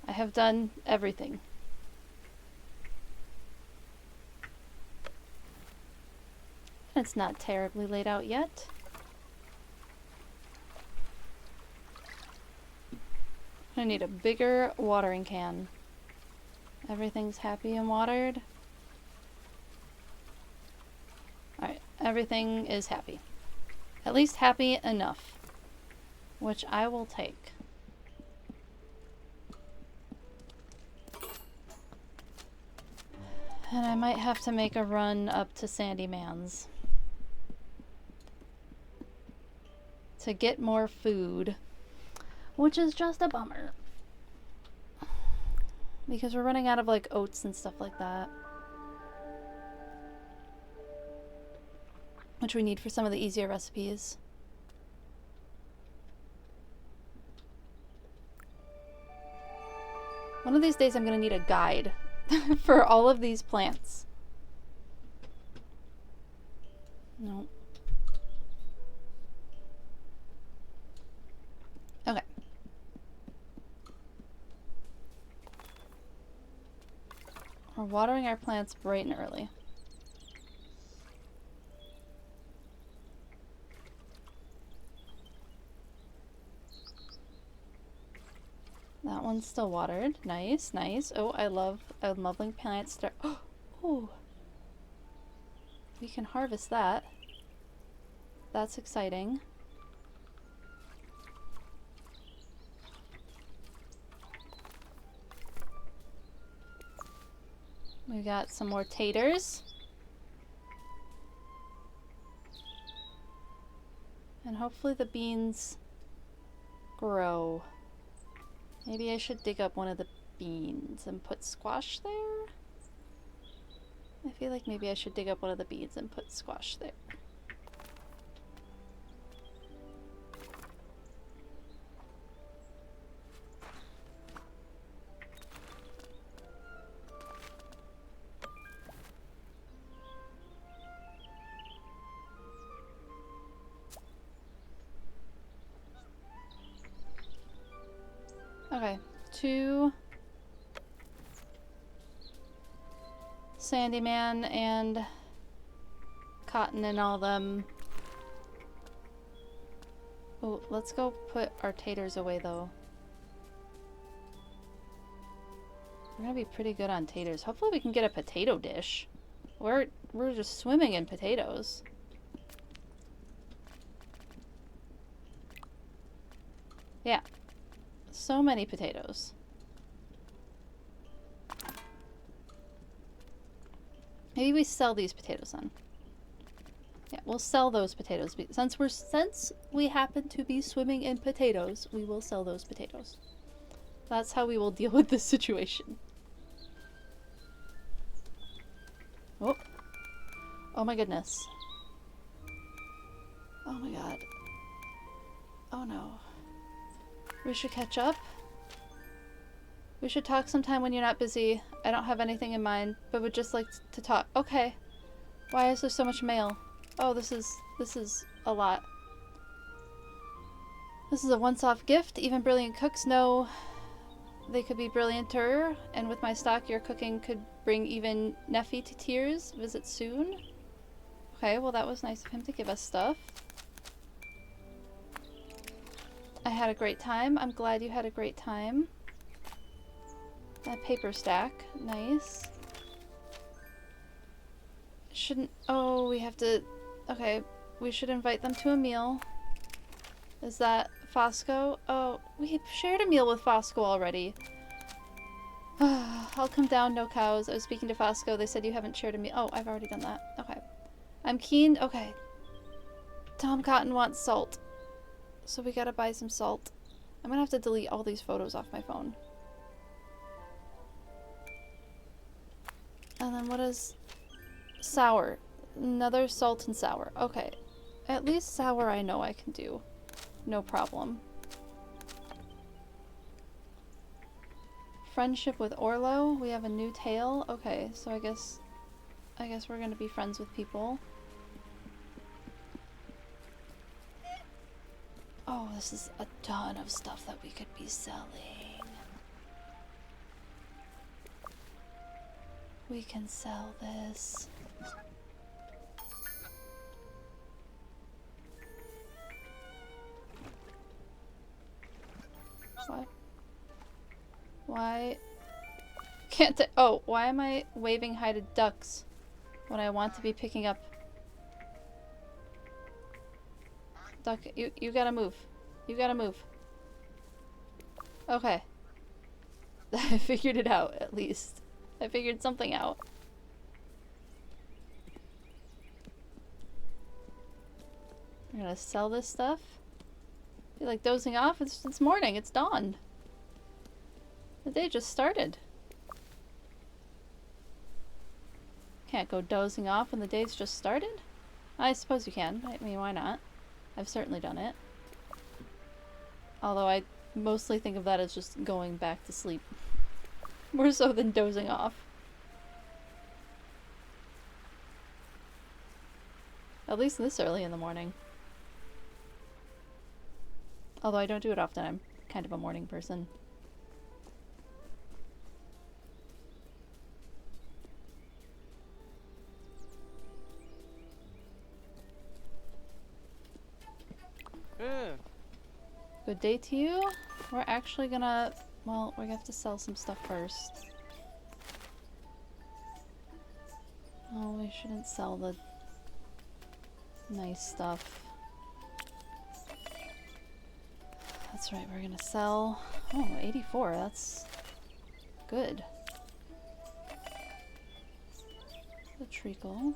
I have done everything. It's not terribly laid out yet. I need a bigger watering can. Everything's happy and watered. Alright, everything is happy. At least happy enough. Which I will take. And I might have to make a run up to Sandy Man's to get more food, which is just a bummer because we're running out of like oats and stuff like that, which we need for some of the easier recipes. One of these days I'm gonna need a guide for all of these plants. No. Okay. We're watering our plants bright and early. That one's still watered. Nice, nice. Oh, I'm loving plants. Oh, we can harvest that. That's exciting. We got some more taters. And hopefully the beans grow. Maybe I should dig up one of the beans and put squash there? I feel like maybe I should dig up one of the beans and put squash there. Okay, 2 Sandyman and Cotton and all them. Oh, let's go put our taters away though. We're gonna be pretty good on taters. Hopefully we can get a potato dish. We're just swimming in potatoes. Yeah. So many potatoes. Maybe we sell these potatoes then. Yeah, we'll sell those potatoes. Since we happen to be swimming in potatoes, we will sell those potatoes. That's how we will deal with this situation. Oh. Oh my goodness. Oh my god. Oh no. We should catch up. We should talk sometime when you're not busy. I don't have anything in mind, but would just like to talk. Okay. Why is there so much mail? Oh, this is a lot. This is a once-off gift. Even brilliant cooks know they could be brillianter, and with my stock, your cooking could bring even Neffy to tears. Visit soon. Okay, well that was nice of him to give us stuff. I had a great time. I'm glad you had a great time. That paper stack. Nice. Shouldn't... Oh, we have to... Okay, we should invite them to a meal. Is that Fosco? Oh, we shared a meal with Fosco already. I'll come down, no cows. I was speaking to Fosco. They said you haven't shared a meal. Oh, I've already done that. Okay. I'm keen. Okay. Tom Cotton wants salt. So we gotta buy some salt. I'm gonna have to delete all these photos off my phone. And then what is... Sour. Another salt and sour. Okay. At least sour I know I can do. No problem. Friendship with Orlo. We have a new tale. Okay, so I guess we're gonna be friends with people. Oh, this is a ton of stuff that we could be selling. We can sell this. What? Why can't I? Oh, why am I waving hi to ducks when I want to be picking up? Duck, you gotta move. You gotta move. Okay. I figured it out, at least. I figured something out. We're gonna sell this stuff. Feel like dozing off? It's morning, it's dawn. The day just started. Can't go dozing off when the day's just started? I suppose you can. I mean, why not? I've certainly done it. Although I mostly think of that as just going back to sleep. More so than dozing off. At least this early in the morning. Although I don't do it often, I'm kind of a morning person. Good day to you. We're actually gonna... Well, we have to sell some stuff first. Oh, we shouldn't sell the nice stuff. That's right, we're gonna sell... Oh, 84, that's good. The treacle.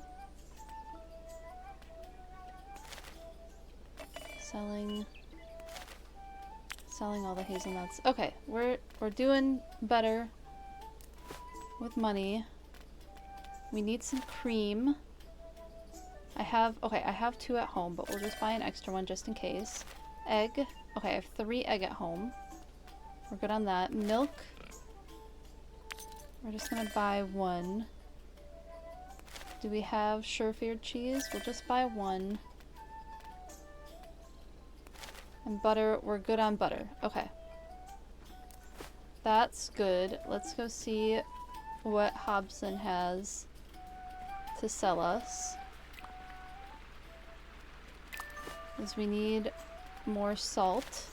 Selling all the hazelnuts. Okay, we're doing better with money. We need some cream. I have 2 at home, but we'll just buy an extra one just in case. Egg. Okay, I have 3 egg at home. We're good on that. Milk. We're just gonna buy 1. Do we have Shire cheese? We'll just buy 1. And butter, we're good on butter. Okay. That's good. Let's go see what Hobson has to sell us. Because we need more salt.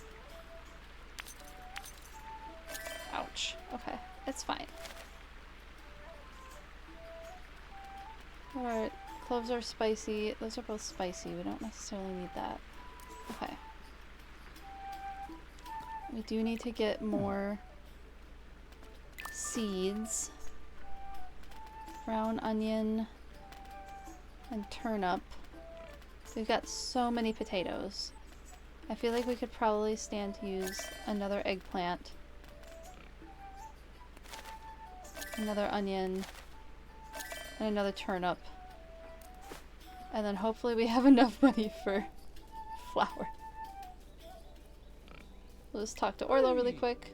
Ouch. Okay, it's fine. Alright, cloves are spicy. Those are both spicy. We don't necessarily need that. Okay. We do need to get more seeds. Brown onion and turnip. We've got so many potatoes. I feel like we could probably stand to use another eggplant. Another onion. And another turnip. And then hopefully we have enough money for flour. We'll just talk to Orlo really quick.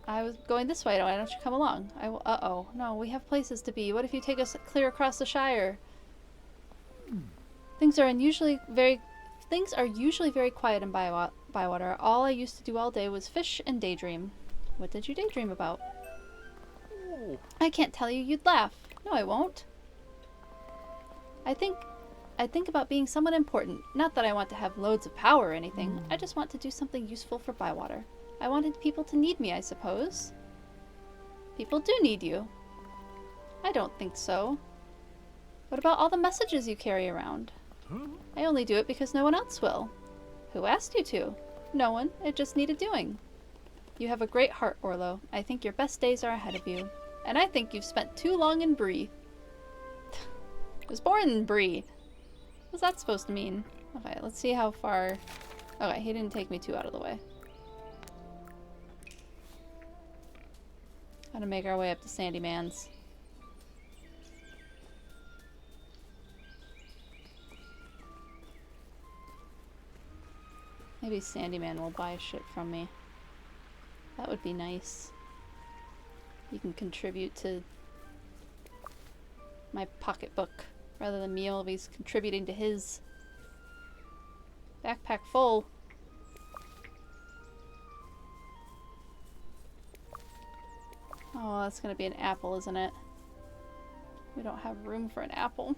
I was going this way. Why don't you come along? Uh-oh. No, we have places to be. What if you take us clear across the Shire? Things are usually very quiet in Bywater. All I used to do all day was fish and daydream. What did you daydream about? Ooh. I can't tell you. You'd laugh. No, I won't. I think about being someone important. Not that I want to have loads of power or anything. I just want to do something useful for Bywater. I wanted people to need me, I suppose. People do need you. I don't think so. What about all the messages you carry around? I only do it because no one else will. Who asked you to? No one. It just needed doing. You have a great heart, Orlo. I think your best days are ahead of you. And I think you've spent too long in Bree. I was born in Bree. What's that supposed to mean? Okay, let's see how far... Okay, he didn't take me too out of the way. Gotta make our way up to Sandy Man's. Maybe Sandyman will buy shit from me. That would be nice. You can contribute to my pocketbook rather than me always contributing to his. Backpack full. Oh, that's gonna be an apple, isn't it? We don't have room for an apple.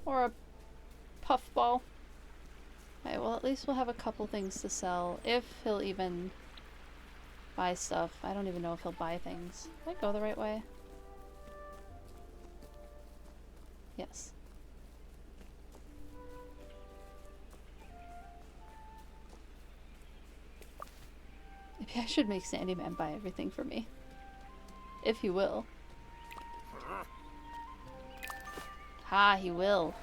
Or a puffball. Okay, well at least we'll have a couple things to sell. If he'll even buy stuff. I don't even know if he'll buy things. Did I go the right way? Yes. Maybe I should make Sandyman buy everything for me. If he will. Ha, he will.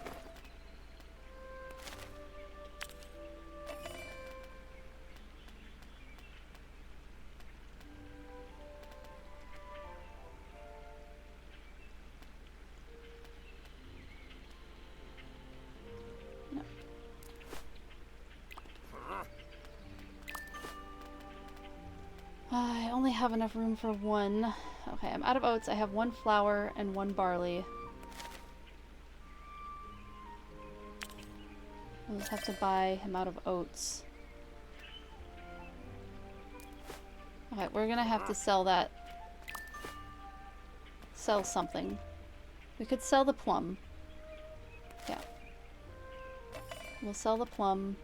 I only have enough room for one. Okay, I'm out of oats. I have one flour and one barley. I'll just have to buy him out of oats. Okay, we're gonna have to sell that. Sell something. We could sell the plum. Yeah. We'll sell the plum.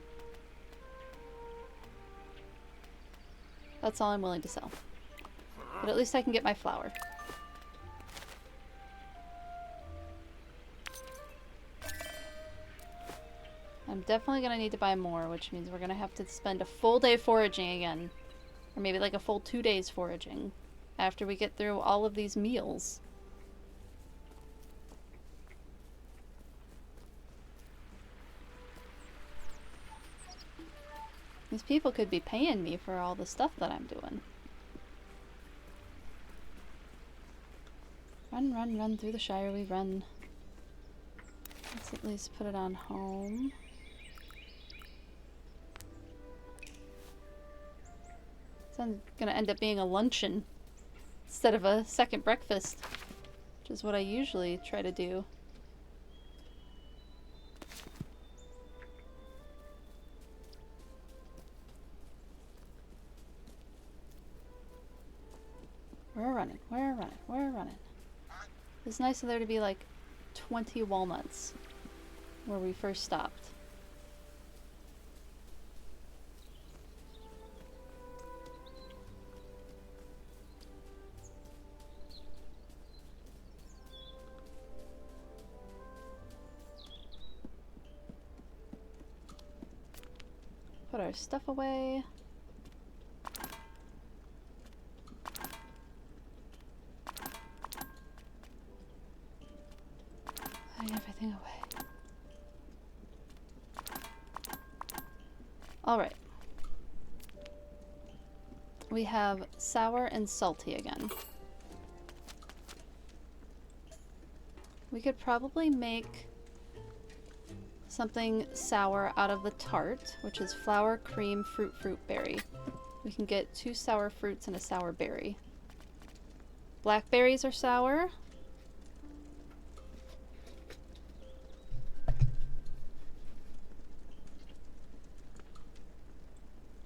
That's all I'm willing to sell. But at least I can get my flour. I'm definitely gonna need to buy more, which means we're gonna have to spend a full day foraging again. Or maybe like a full 2 days foraging. After we get through all of these meals. These people could be paying me for all the stuff that I'm doing. Run, run, run through the Shire we run. Let's at least put it on home. It's gonna end up being a luncheon instead of a second breakfast, which is what I usually try to do. We're running, we're running, we're running. It's nice of there to be like 20 walnuts where we first stopped. Put our stuff away. Putting everything away. Alright. We have sour and salty again. We could probably make something sour out of the tart, which is flour, cream, fruit, berry. We can get 2 sour fruits and a sour berry. Blackberries are sour.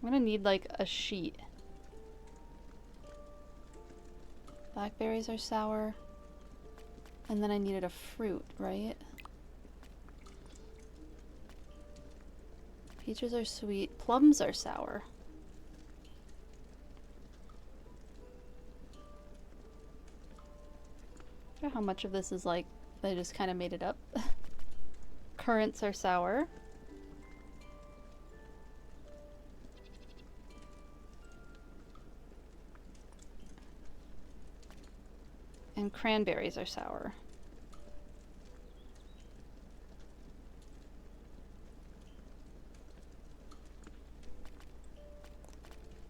I'm gonna need like a sheet. Blackberries are sour. And then I needed a fruit, right? Peaches are sweet. Plums are sour. I wonder how much of this is like, they just kind of made it up. Currants are sour. And cranberries are sour.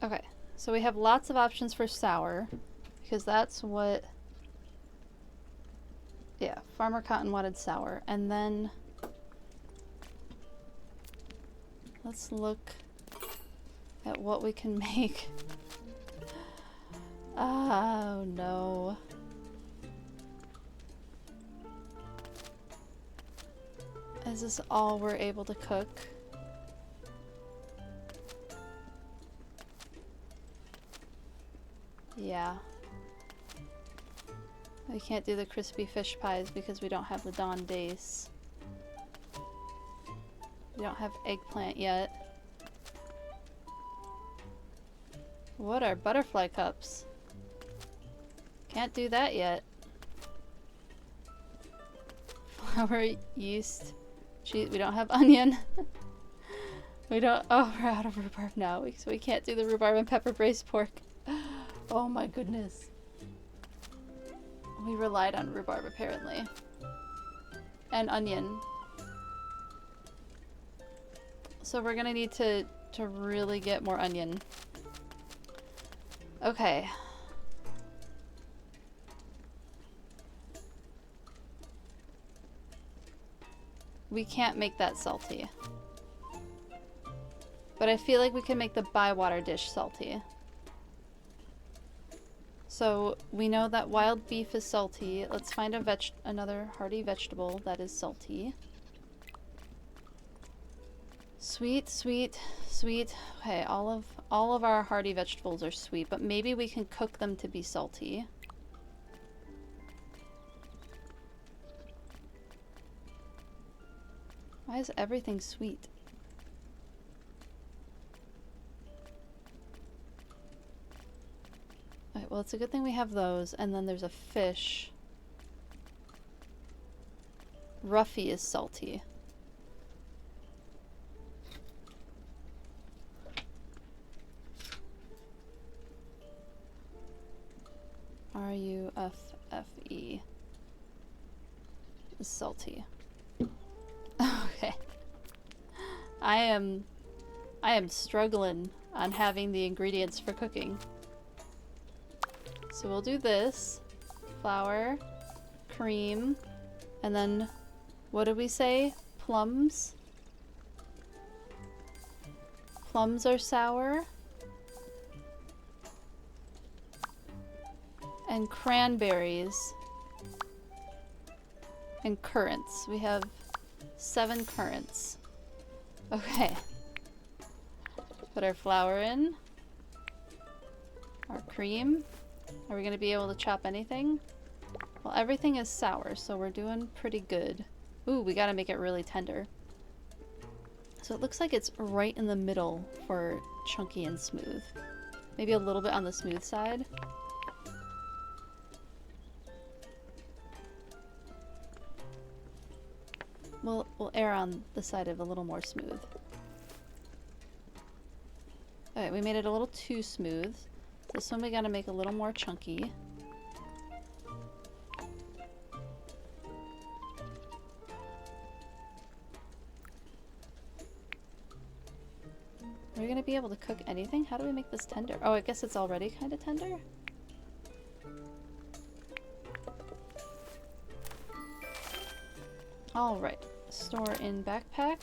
Okay, so we have lots of options for sour, because that's what... Yeah, Farmer Cotton wanted sour. And then... let's look at what we can make. Oh no. Is this all we're able to cook? Yeah. We can't do the crispy fish pies because we don't have the Dawn Dace. We don't have eggplant yet. What are butterfly cups? Can't do that yet. Flour, yeast, cheese. We don't have onion. We don't. Oh, we're out of rhubarb now, so we can't do the rhubarb and pepper braised pork. Oh my goodness. We relied on rhubarb apparently. And onion. So we're gonna need to really get more onion. Okay. We can't make that salty. But I feel like we can make the Bywater dish salty. So we know that wild beef is salty. Let's find another hearty vegetable that is salty. Sweet, sweet, sweet. Okay, all of our hearty vegetables are sweet, but maybe we can cook them to be salty. Why is everything sweet? Okay, well, it's a good thing we have those, and then there's a fish. Ruffy is salty. R-U-F-F-E is salty. Okay. I am struggling on having the ingredients for cooking. So we'll do this. Flour, cream, and then what did we say? Plums. Plums are sour. And cranberries. And currants. We have 7 currants. Okay. Put our flour in. Our cream. Are we going to be able to chop anything? Well, everything is sour, so we're doing pretty good. Ooh, we got to make it really tender. So it looks like it's right in the middle for chunky and smooth. Maybe a little bit on the smooth side. We'll err on the side of a little more smooth. Okay, we made it a little too smooth. This one we gotta make a little more chunky. Are we gonna be able to cook anything? How do we make this tender? Oh, I guess it's already kind of tender? Alright, store in backpack.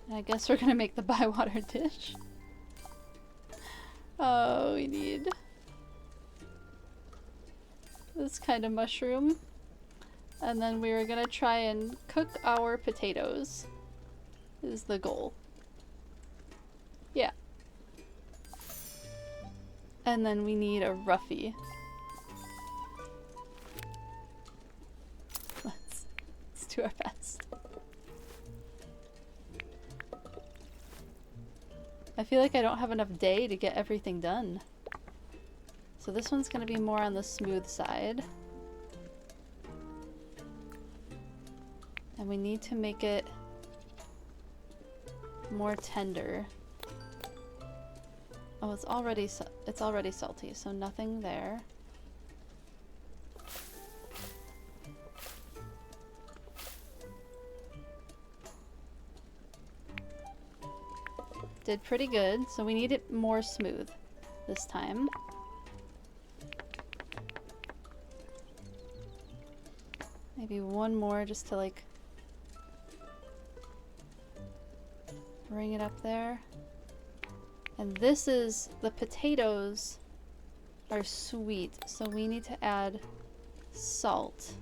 And I guess we're gonna make the bywater dish. Oh, we need this kind of mushroom. And then we were gonna try and cook our potatoes. Is the goal. Yeah. And then we need a roughie. Let's do our best. I feel like I don't have enough day to get everything done. So this one's gonna be more on the smooth side. And we need to make it more tender. Oh, it's already salty, so nothing there. Did pretty good, so we need it more smooth this time. Maybe one more just to like bring it up there. And this is, the potatoes are sweet, so we need to add salt.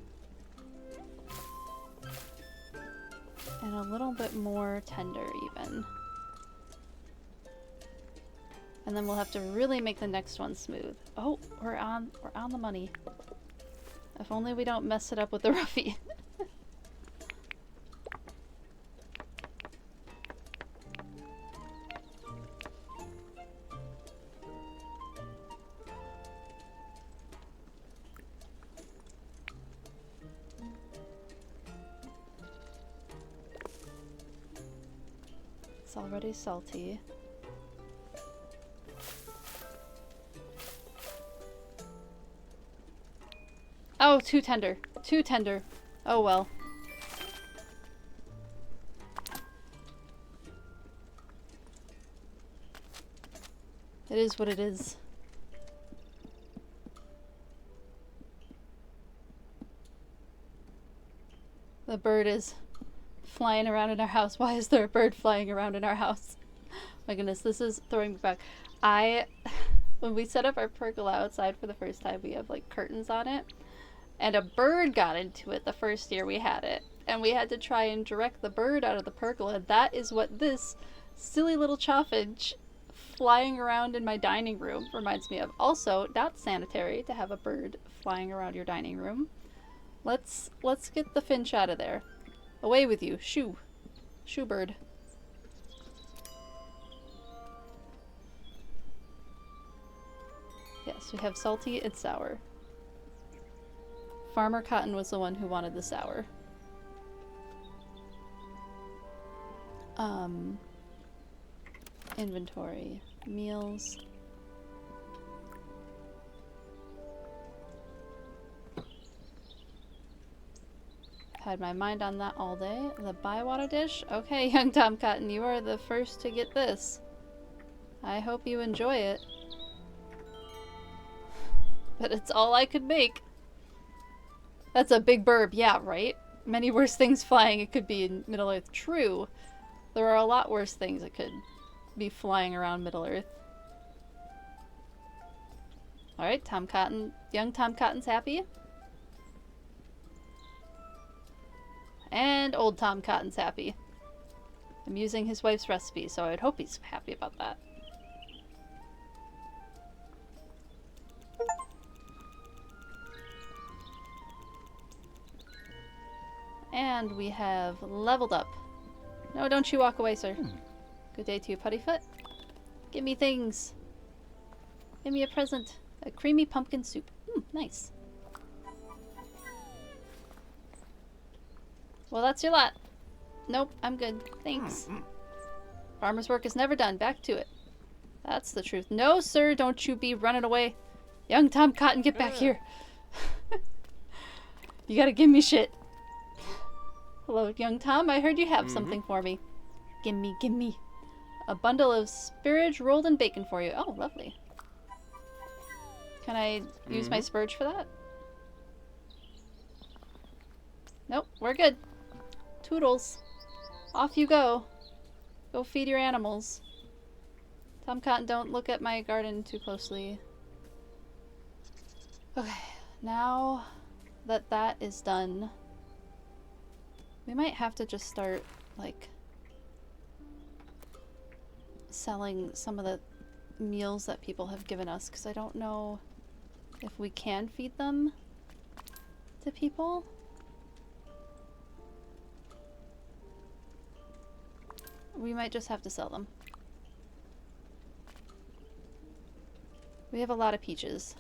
And a little bit more tender even. And then we'll have to really make the next one smooth. Oh, we're on the money. If only we don't mess it up with the roughie. It's already salty. Oh, too tender. Too tender. Oh well. It is what it is. The bird is flying around in our house. Why is there a bird flying around in our house? My goodness, this is throwing me back. When we set up our pergola outside for the first time, we have like curtains on it. And a bird got into it the first year we had it. And we had to try and direct the bird out of the pergola. That is what this silly little chaffinch flying around in my dining room reminds me of. Also, not sanitary to have a bird flying around your dining room. Let's get the finch out of there. Away with you. Shoo. Shoo bird. Yes, we have salty and sour. Farmer Cotton was the one who wanted the sour. Inventory. Meals. Had my mind on that all day. The bywater dish? Okay, young Tom Cotton, you are the first to get this. I hope you enjoy it. But it's all I could make. That's a big burb, yeah, right? Many worse things flying it could be in Middle-earth. True. There are a lot worse things that could be flying around Middle-earth. Alright, Tom Cotton. Young Tom Cotton's happy. And old Tom Cotton's happy. I'm using his wife's recipe, so I would hope he's happy about that. And we have leveled up. No, don't you walk away, sir. Good day to you, Puttyfoot. Give me things. Give me a present. A creamy pumpkin soup. Nice. Well, that's your lot. Nope, I'm good. Thanks. Farmer's work is never done. Back to it. That's the truth. No, sir, don't you be running away. Young Tom Cotton, get back here. You gotta give me shit. Hello, young Tom. I heard you have something for me. Gimme, gimme. A bundle of spurge rolled in bacon for you. Oh, lovely. Can I use my spurge for that? Nope, we're good. Toodles. Off you go. Go feed your animals. Tom Cotton, don't look at my garden too closely. Okay, now that that is done, we might have to just start, like, selling some of the meals that people have given us, because I don't know if we can feed them to people. We might just have to sell them. We have a lot of peaches.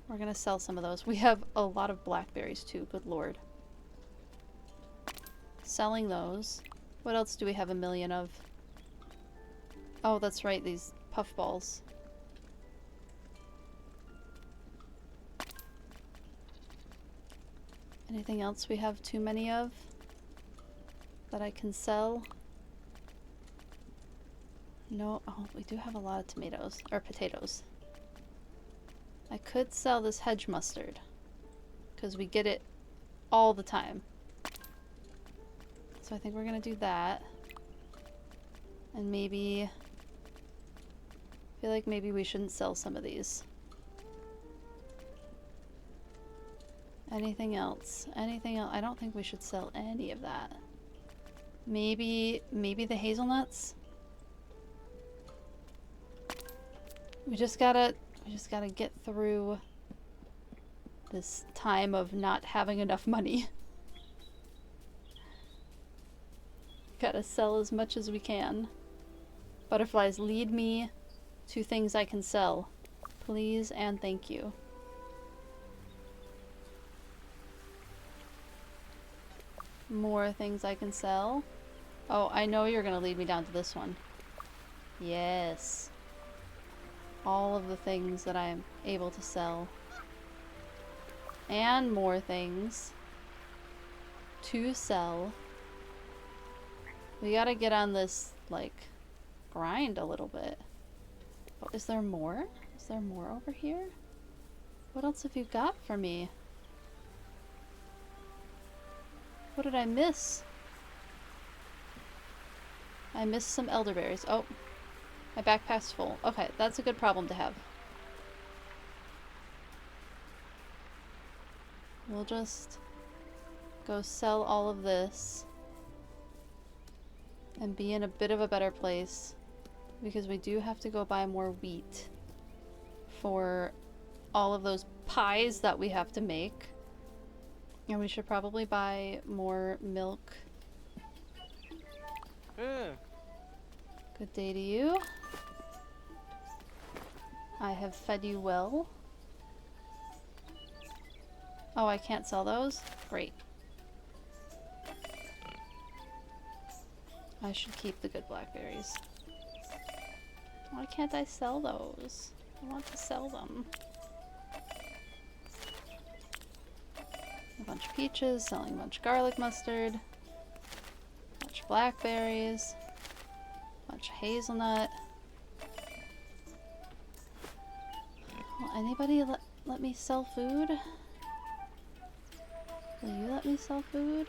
We're gonna sell some of those. We have a lot of blackberries too, good lord. Selling those. What else do we have a million of? Oh, that's right, these puffballs. Anything else we have too many of that I can sell? No. Oh, we do have a lot of tomatoes. Or potatoes. I could sell this hedge mustard, because we get it all the time. So I think we're gonna do that. And maybe... I feel like maybe we shouldn't sell some of these. Anything else? Anything else? I don't think we should sell any of that. Maybe the hazelnuts? We just gotta get through this time of not having enough money. Gotta sell as much as we can. Butterflies, lead me to things I can sell. Please and thank you. More things I can sell. Oh, I know you're gonna lead me down to this one. Yes. All of the things that I am able to sell. And more things to sell. We gotta get on this, like, grind a little bit. Oh, is there more? Is there more over here? What else have you got for me? What did I miss? I missed some elderberries. Oh, my backpack's full. Okay, that's a good problem to have. We'll just go sell all of this and be in a bit of a better place, because we do have to go buy more wheat for all of those pies that we have to make. And we should probably buy more milk. Good day to you. I have fed you well. Oh, I can't sell those? Great. I should keep the good blackberries. Why can't I sell those? I want to sell them. A bunch of peaches, selling a bunch of garlic mustard, a bunch of blackberries, a bunch of hazelnut. Will anybody let me sell food? Will you let me sell food?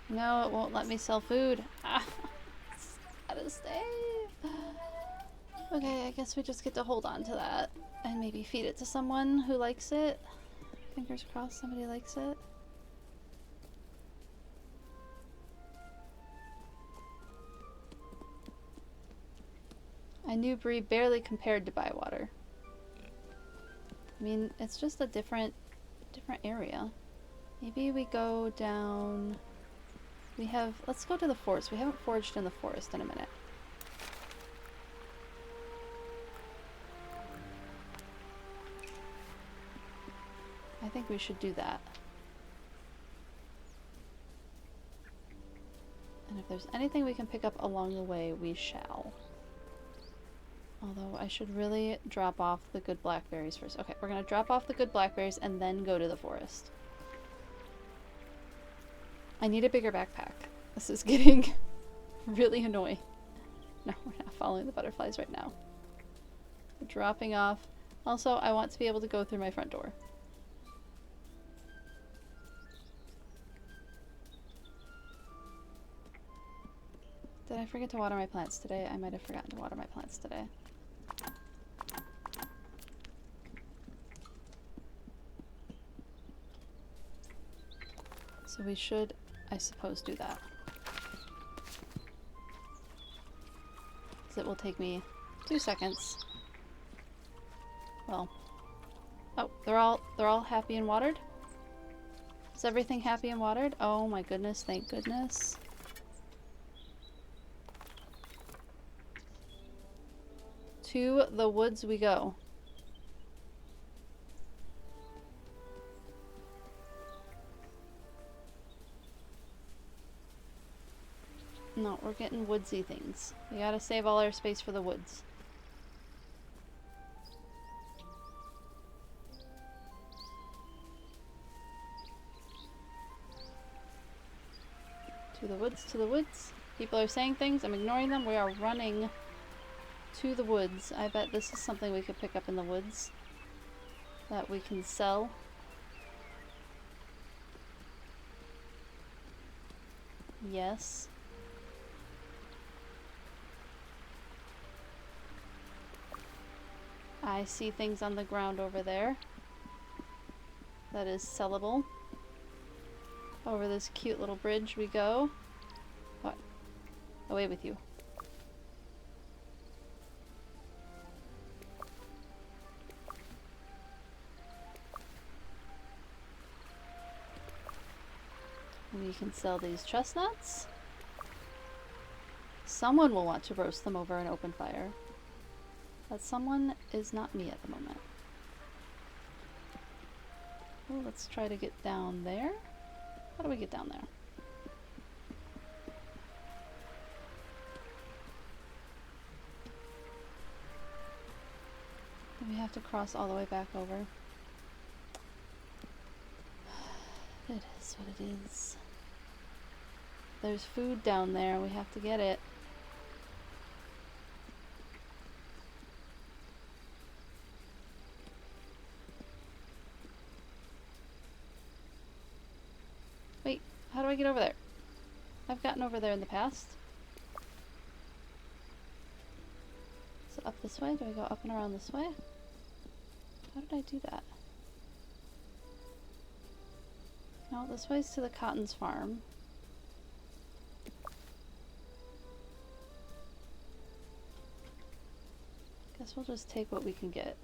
No, it won't let me sell food. Ah, it's gotta stay. Okay, I guess we just get to hold on to that and maybe feed it to someone who likes it. Fingers crossed somebody likes it. I knew Bree barely compared to Bywater. I mean, it's just a different area. Maybe we go down... let's go to the forest. We haven't foraged in the forest in a minute. I think we should do that. And if there's anything we can pick up along the way, we shall. Although I should really drop off the good blackberries first. Okay, we're gonna drop off the good blackberries and then go to the forest. I need a bigger backpack. This is getting really annoying. No, we're not following the butterflies right now. dropping off. Also, I want to be able to go through my front door. Did I forget to water my plants today? I might have forgotten to water my plants today. So we should, I suppose, do that. It will take me 2 seconds. Well, oh, they're all happy and watered? Is everything happy and watered? Oh my goodness, thank goodness. To the woods we go. No, we're getting woodsy things. We gotta save all our space for the woods. To the woods, to the woods. People are saying things, I'm ignoring them. We are running to the woods. I bet this is something we could pick up in the woods that we can sell. Yes. I see things on the ground over there that is sellable. Over this cute little bridge we go. What? Away with you. We can sell these chestnuts. Someone will want to roast them over an open fire. That someone is not me at the moment. Oh, let's try to get down there. How do we get down there? Do we have to cross all the way back over? It is what it is. There's food down there. We have to get it. Wait, how do I get over there? I've gotten over there in the past. So up this way? Do I go up and around this way? How did I do that? No, this way's to the Cotton's farm. Guess we'll just take what we can get.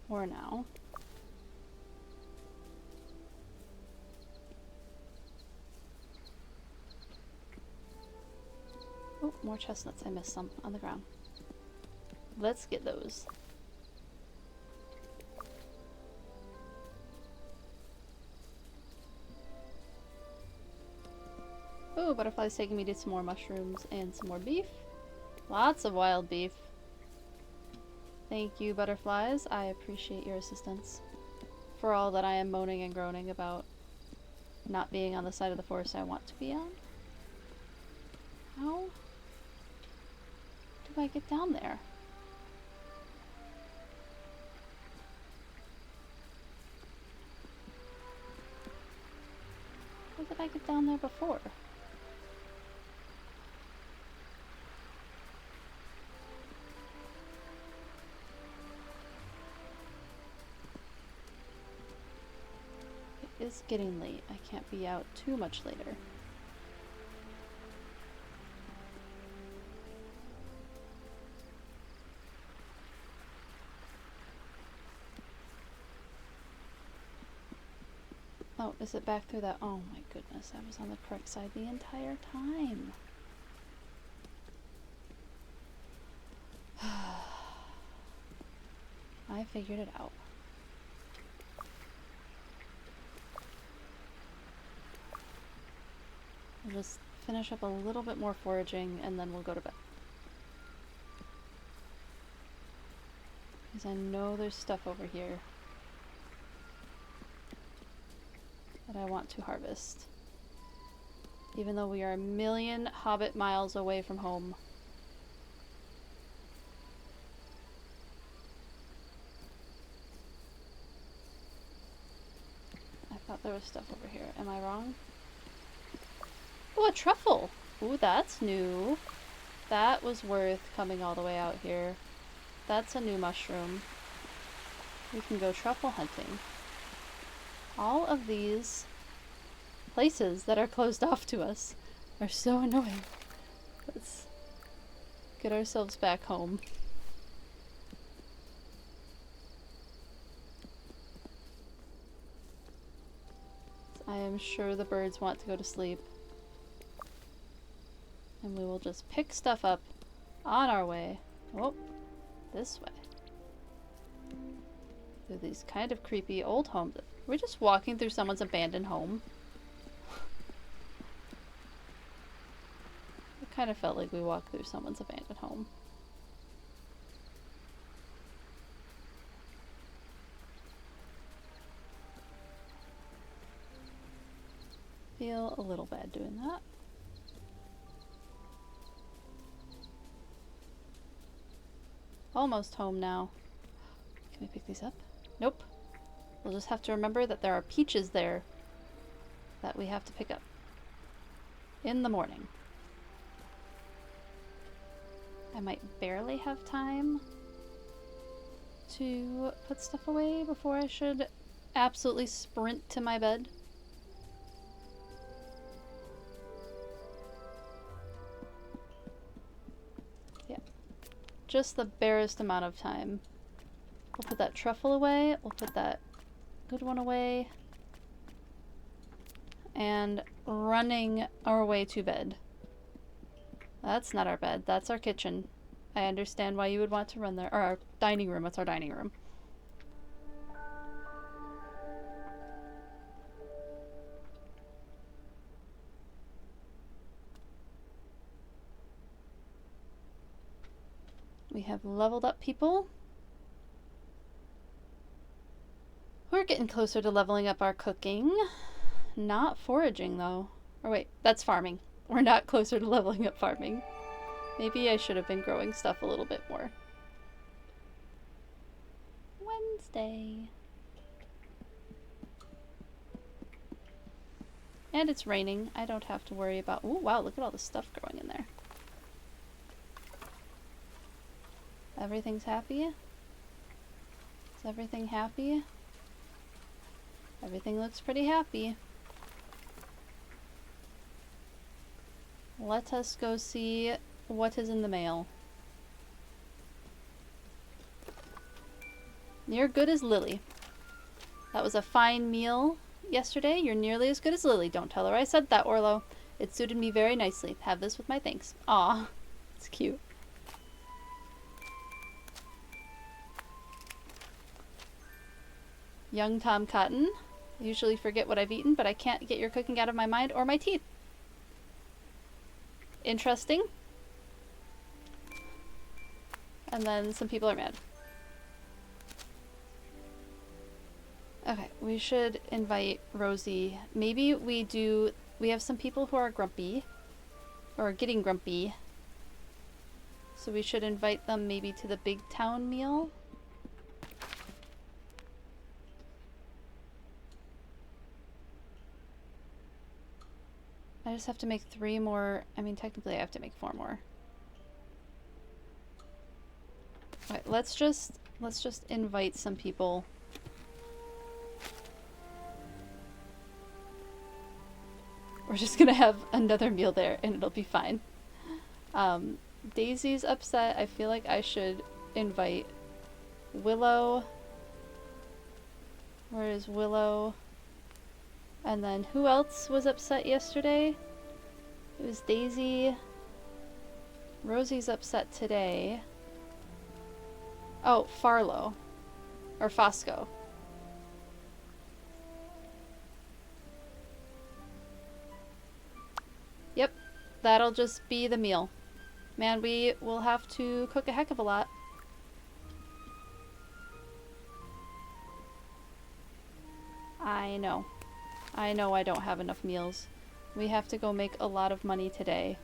For now. Oh, more chestnuts. I missed some on the ground. Let's get those. Oh, butterfly's taking me to some more mushrooms and some more beef. Lots of wild beef. Thank you, butterflies. I appreciate your assistance. For all that I am moaning and groaning about not being on the side of the forest I want to be on. How do I get down there? How did I get down there before? It is getting late. I can't be out too much later. Oh, is it back through that? Oh my goodness, I was on the correct side the entire time. I figured it out. We'll just finish up a little bit more foraging and then we'll go to bed. Because I know there's stuff over here that I want to harvest. Even though we are a million hobbit miles away from home. I thought there was stuff over here. Am I wrong? Oh, a truffle! Ooh, that's new. That was worth coming all the way out here. That's a new mushroom. We can go truffle hunting. All of these places that are closed off to us are so annoying. Let's get ourselves back home. I am sure the birds want to go to sleep. And we will just pick stuff up on our way. Oh, this way. Through these kind of creepy old homes. We're just walking through someone's abandoned home. It kind of felt like we walked through someone's abandoned home. Feel a little bad doing that. Almost home now. Can we pick these up? Nope. We'll just have to remember that there are peaches there that we have to pick up in the morning. I might barely have time to put stuff away before I should absolutely sprint to my bed. Yeah. Just the barest amount of time. We'll put that truffle away. We'll put that good one away. And running our way to bed. That's not our bed. That's our kitchen. I understand why you would want to run there. Or our dining room. It's our dining room. We have leveled up people. We're getting closer to leveling up our cooking. Not foraging, though. Or wait, that's farming. We're not closer to leveling up farming. Maybe I should have been growing stuff a little bit more. Wednesday. And it's raining. I don't have to worry about... Oh, wow, look at all the stuff growing in there. Everything's happy? Is everything happy? Everything looks pretty happy. Let us go see what is in the mail. You're good as Lily. That was a fine meal yesterday. You're nearly as good as Lily. Don't tell her I said that, Orlo. It suited me very nicely. Have this with my thanks. Aw, it's cute. Young Tom Cotton. I usually forget what I've eaten, but I can't get your cooking out of my mind or my teeth. Interesting. And then some people are mad. Okay, we should invite Rosie. Maybe we have some people who are grumpy. Or getting grumpy. So we should invite them maybe to the big town meal. I just have to make 3 more. I mean, technically I have to make 4 more. Alright, let's just invite some people. We're just gonna have another meal there and it'll be fine. Daisy's upset. I feel like I should invite Willow. Where is Willow? And then who else was upset yesterday? It was Daisy. Rosie's upset today. Oh, Farlow. Or Fosco. Yep, that'll just be the meal. Man, we will have to cook a heck of a lot. I know. I know I don't have enough meals. We have to go make a lot of money today.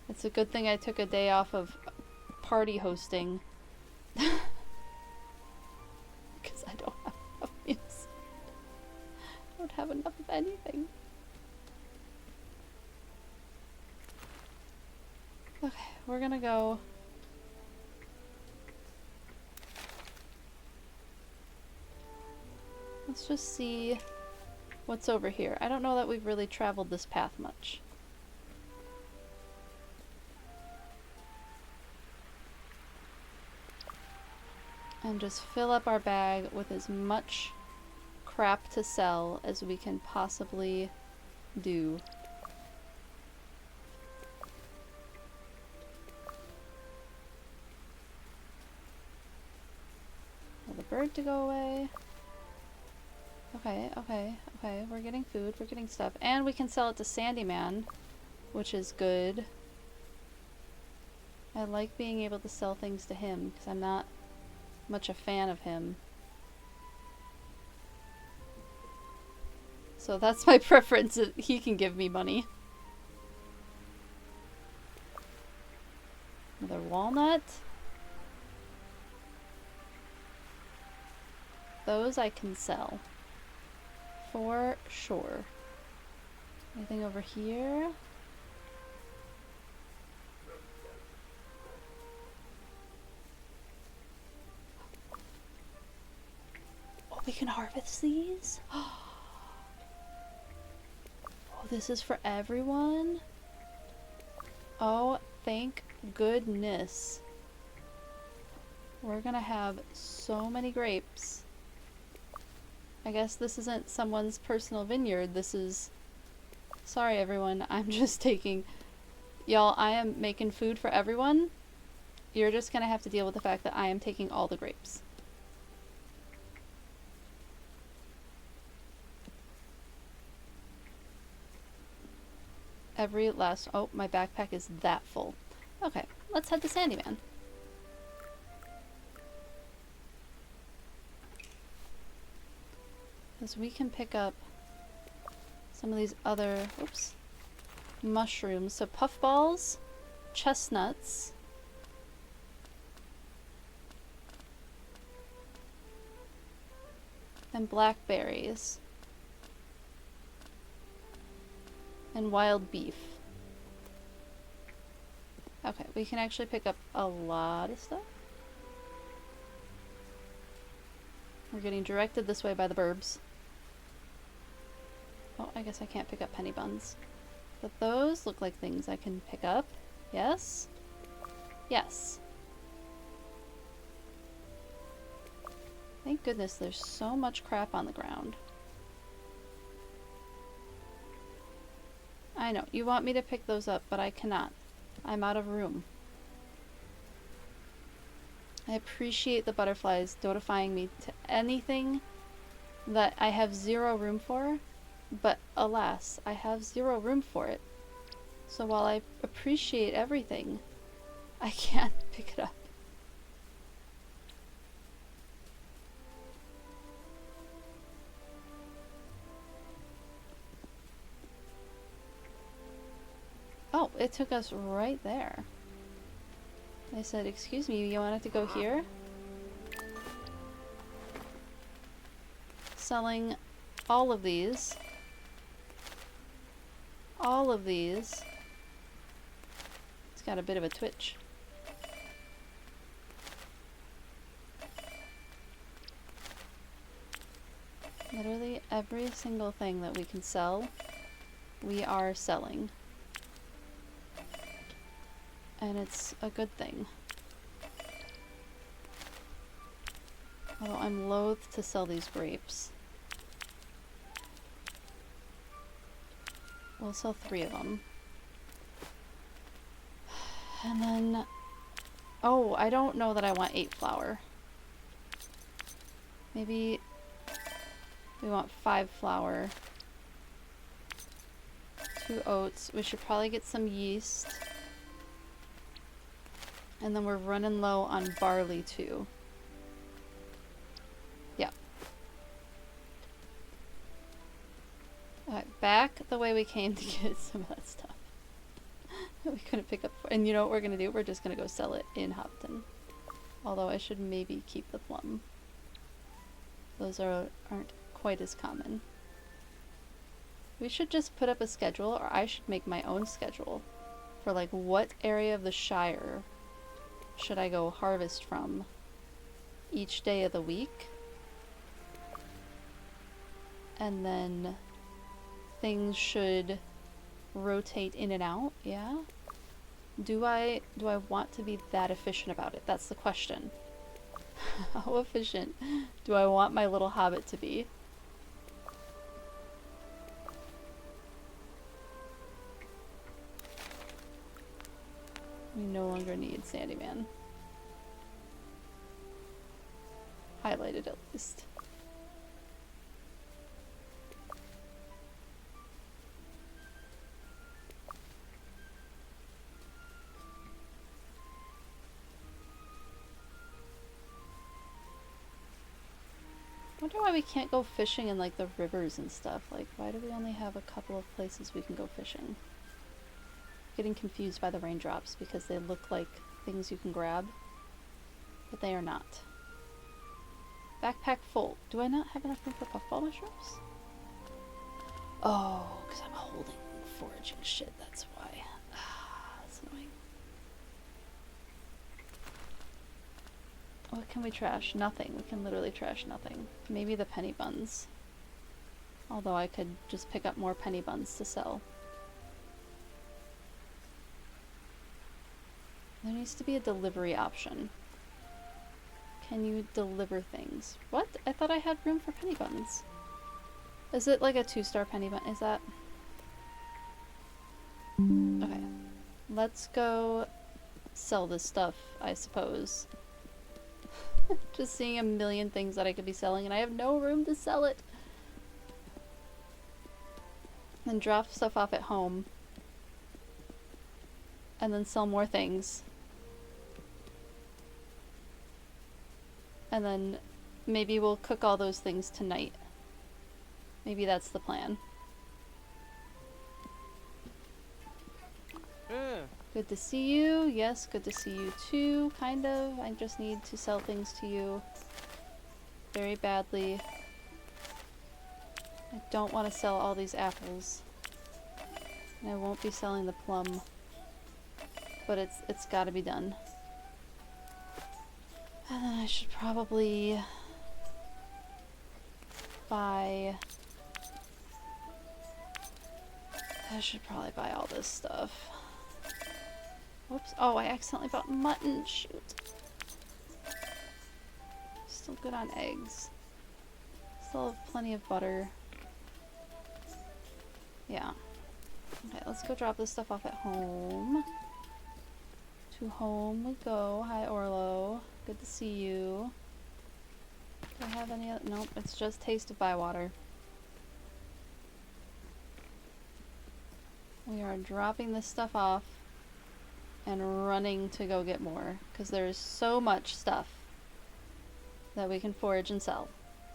It's a good thing I took a day off of party hosting. Because I don't have enough meals. I don't have enough of anything. Okay, we're gonna go. Let's just see what's over here. I don't know that we've really traveled this path much. And just fill up our bag with as much crap to sell as we can possibly do. Tell the bird to go away. Okay, okay, okay. We're getting food, we're getting stuff. And we can sell it to Sandyman, which is good. I like being able to sell things to him, because I'm not much a fan of him. So that's my preference, that he can give me money. Another walnut. Those I can sell. For sure. Anything over here? Oh, we can harvest these? Oh, this is for everyone? Oh, thank goodness. We're gonna have so many grapes. I guess this isn't someone's personal vineyard. This is... Sorry everyone, I'm just taking... Y'all, I am making food for everyone. You're just gonna have to deal with the fact that I am taking all the grapes. Every last... Oh, my backpack is that full. Okay, let's head to Sandyman. Because we can pick up some of these other... Oops. Mushrooms. So puffballs, chestnuts, and blackberries. And wild beef. Okay, we can actually pick up a lot of stuff. We're getting directed this way by the burbs. Oh, I guess I can't pick up penny buns. But those look like things I can pick up. Yes? Yes. Thank goodness there's so much crap on the ground. I know, you want me to pick those up, but I cannot. I'm out of room. I appreciate the butterflies notifying me to anything that I have zero room for, but alas, I have zero room for it. So while I appreciate everything, I can't pick it up. Oh, it took us right there. I said, excuse me, you wanted to go here? Selling all of these. All of these. It's got a bit of a twitch. Literally every single thing that we can sell, we are selling. And it's a good thing. Although I'm loath to sell these grapes. We'll sell 3 of them. And then... Oh, I don't know that I want 8 flour. Maybe we want 5 flour. 2 oats. We should probably get some yeast. And then we're running low on barley too. Yeah. back the way we came to get some of that stuff. We couldn't pick up. And you know what we're gonna do? We're just gonna go sell it in Hopton. Although I should maybe keep the plum. Those aren't quite as common. We should just put up a schedule, or I should make my own schedule for like what area of the Shire should I go harvest from each day of the week. And then things should rotate in and out, yeah? Do I want to be that efficient about it? That's the question. How efficient do I want my little hobbit to be? We no longer need Sandyman. Highlighted at least. Wonder why we can't go fishing in like the rivers and stuff. Like, why do we only have a couple of places we can go fishing? Getting confused by the raindrops because they look like things you can grab, but they are not. Backpack full. Do I not have enough room for puffball mushrooms? Oh, because I'm holding foraging shit, that's why. That's annoying. What can we trash? Nothing. We can literally trash nothing. Maybe the penny buns. Although I could just pick up more penny buns to sell. There needs to be a delivery option. Can you deliver things? What? I thought I had room for penny buns. Is it like a 2-star penny bun? Is that? Okay. Let's go sell this stuff, I suppose. Just seeing a million things that I could be selling and I have no room to sell it. Then drop stuff off at home. And then sell more things. And then maybe we'll cook all those things tonight. Maybe that's the plan. Good to see you. Yes, good to see you too, kind of. I just need to sell things to you very badly. I don't want to sell all these apples. And I won't be selling the plum. But it's got to be done. And then I should probably buy... I should probably buy all this stuff. Whoops. Oh, I accidentally bought mutton. Shoot. Still good on eggs. Still have plenty of butter. Yeah. Okay, let's go drop this stuff off at home. To home we go. Hi, Orlo. Good to see you. Do I have any other? Nope, it's just Taste of Bywater. We are dropping this stuff off and running to go get more because there's so much stuff that we can forage and sell.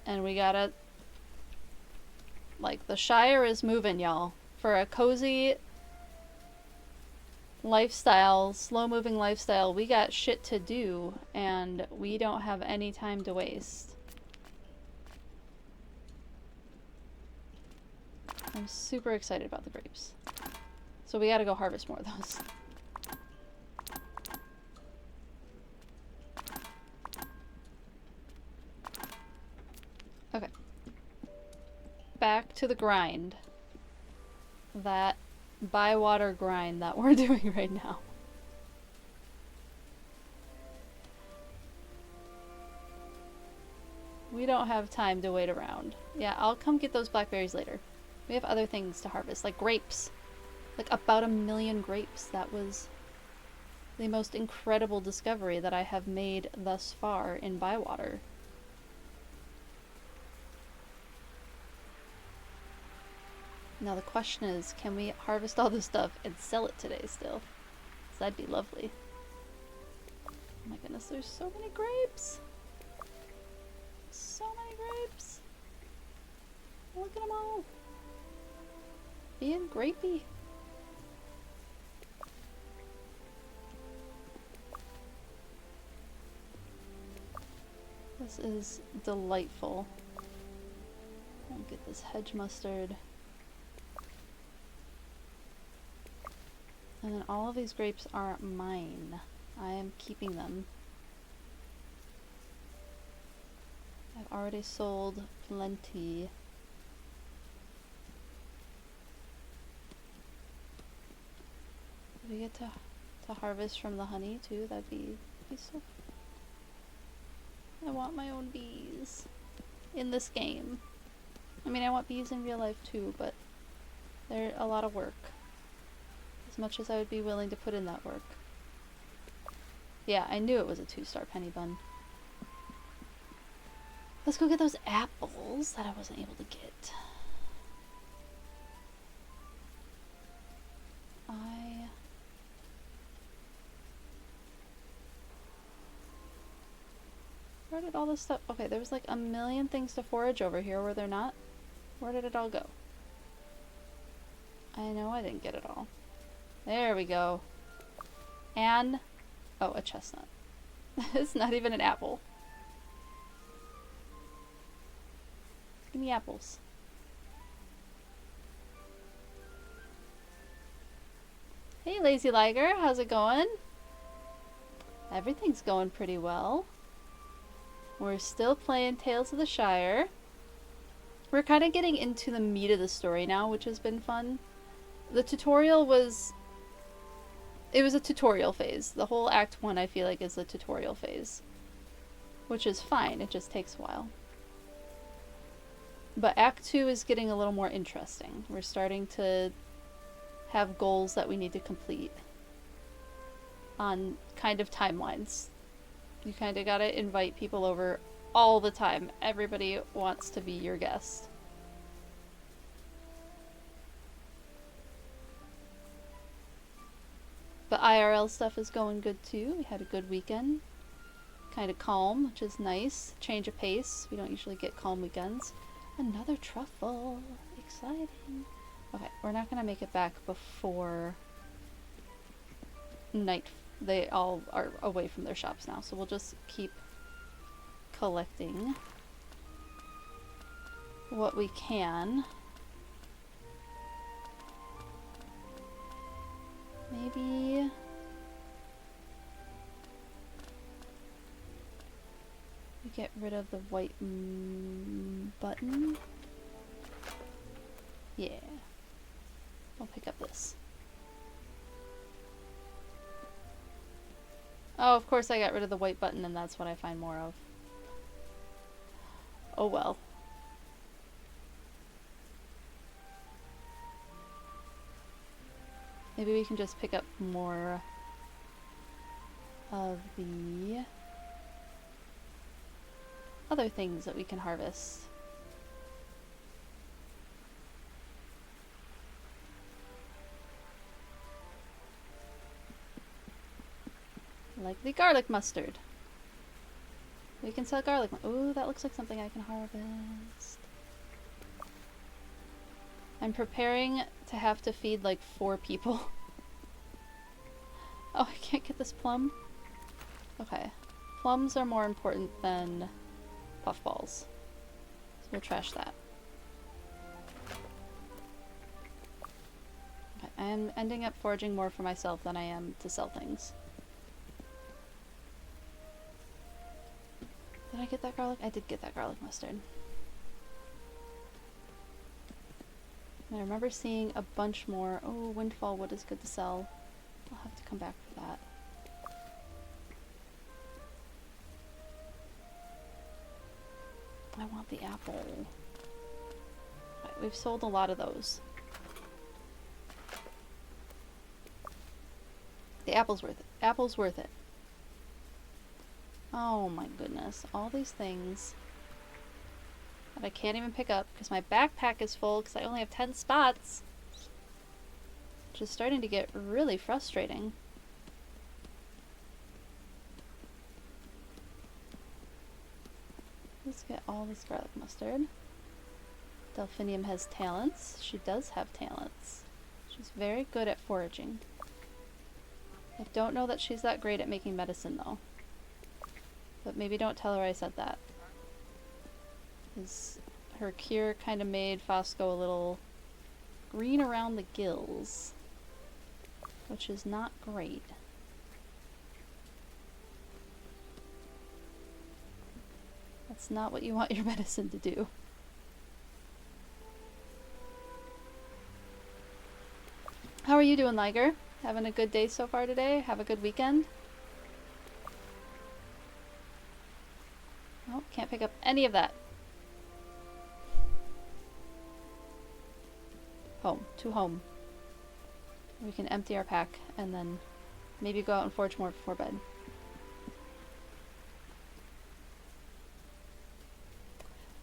And we gotta, like, the Shire is moving, y'all. For a cozy lifestyle, slow-moving lifestyle, we got shit to do and we don't have any time to waste. I'm super excited about the grapes. So we gotta go harvest more of those. Okay. Back to the grind. That Bywater grind that we're doing right now. We don't have time to wait around. Yeah, I'll come get those blackberries later. We have other things to harvest, like grapes. Like about 1 million grapes. That was the most incredible discovery that I have made thus far in Bywater. Now the question is, can we harvest all this stuff and sell it today still? 'Cause that'd be lovely. Oh my goodness, there's so many grapes! So many grapes! Look at them all! being grapey. This is delightful. I'll get this hedge mustard. And then all of these grapes are mine. I am keeping them. I've already sold plenty. Do we get to harvest from the honey too? That'd be so. I want my own bees in this game. I mean, I want bees in real life too, but they're a lot of work. As much as I would be willing to put in that work. Yeah, I knew it was a 2-star penny bun. Let's go get those apples that I wasn't able to get. Where did all this stuff... Okay, there was like a million things to forage over here, were there not? Where did it all go? I know I didn't get it all. There we go. And... oh, a chestnut. It's not even an apple. Give me apples. Hey, Lazy Liger, how's it going? Everything's going pretty well. We're still playing Tales of the Shire. We're kind of getting into the meat of the story now, which has been fun. The tutorial was... it was a tutorial phase. The whole Act 1, I feel like, is the tutorial phase. Which is fine, it just takes a while. But Act 2 is getting a little more interesting. We're starting to have goals that we need to complete. On kind of timelines. You kind of gotta invite people over all the time. Everybody wants to be your guest. But IRL stuff is going good too. We had a good weekend. Kind of calm, which is nice. Change of pace. We don't usually get calm weekends. Another truffle. Exciting. Okay, we're not gonna make it back before night. They all are away from their shops now, so we'll just keep collecting what we can. Maybe... we get rid of the white button. Yeah. I'll pick up this. Oh, of course I got rid of the white button and that's what I find more of. Oh well. Maybe we can just pick up more of the other things that we can harvest. Like the garlic mustard. We can sell garlic. Ooh, that looks like something I can harvest. I'm preparing to have to feed like 4 people. Oh, I can't get this plum? Okay. Plums are more important than puffballs. So we'll trash that. Okay, I am ending up foraging more for myself than I am to sell things. Did I get that garlic? I did get that garlic mustard. And I remember seeing a bunch more. Oh, windfall wood is good to sell. I'll have to come back for that. I want the apple. Right, we've sold a lot of those. The apple's worth it. Apple's worth it. Oh my goodness. All these things that I can't even pick up because my backpack is full because I only have 10 spots. Which is starting to get really frustrating. Let's get all this garlic mustard. Delphinium has talents. She does have talents. She's very good at foraging. I don't know that she's that great at making medicine, though. But maybe don't tell her I said that. Because her cure kind of made Fosco a little green around the gills. Which is not great. That's not what you want your medicine to do. How are you doing, Liger? Having a good day so far today? Have a good weekend? Oh, can't pick up any of that. Home. To home. We can empty our pack and then maybe go out and forage more before bed.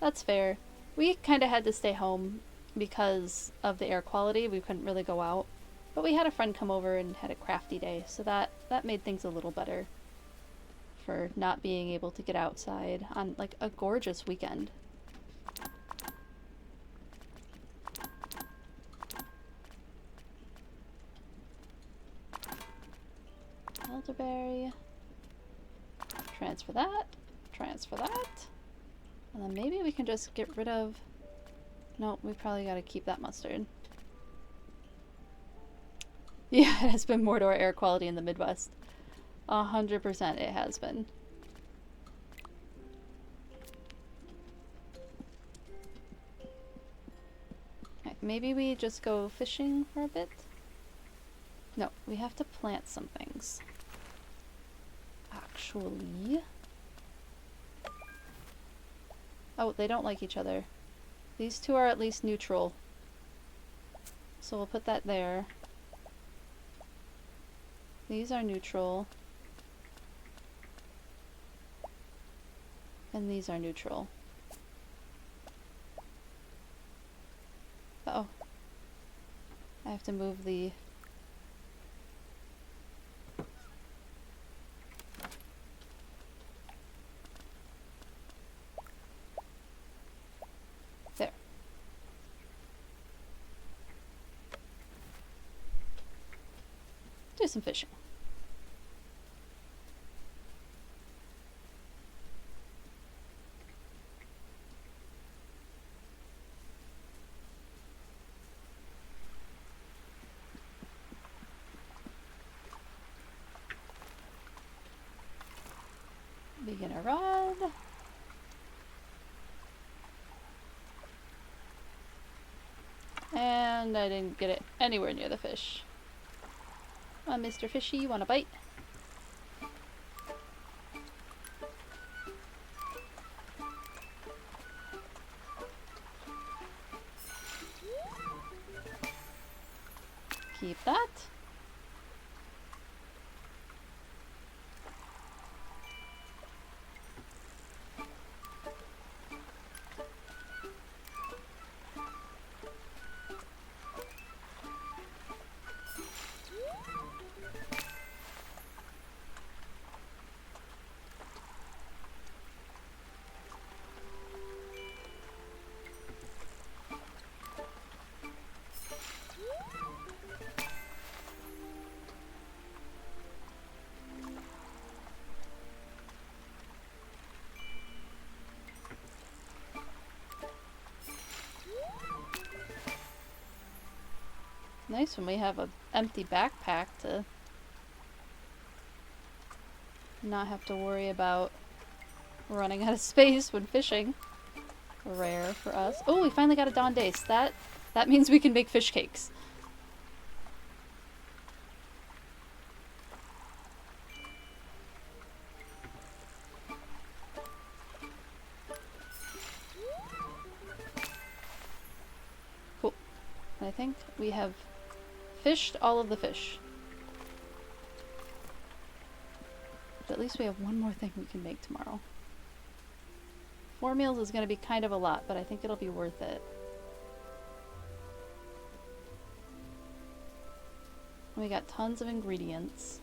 That's fair. We kind of had to stay home because of the air quality. We couldn't really go out. But we had a friend come over and had a crafty day, so that made things a little better for not being able to get outside on like a gorgeous weekend. Elderberry. Transfer that. Transfer that. And then maybe we can just get rid of... No, we probably gotta keep that mustard. Yeah, it has been Mordor air quality in the Midwest. 100% it has been. Okay, maybe we just go fishing for a bit? No, we have to plant some things. Actually... Oh, they don't like each other. These two are at least neutral. So we'll put that there. These are neutral. And these are neutral. Uh-oh. I have to move the... There. Do some fishing. Beginner rod. And I didn't get it anywhere near the fish. Come on, Mr. Fishy, you want a bite? Keep that. Nice when we have an empty backpack to not have to worry about running out of space when fishing. Rare for us. Oh, we finally got a Dawn Dace. That means we can make fish cakes. Cool. I think we have fished all of the fish. But at least we have one more thing we can make tomorrow. 4 meals is going to be kind of a lot, but I think it'll be worth it. We got tons of ingredients.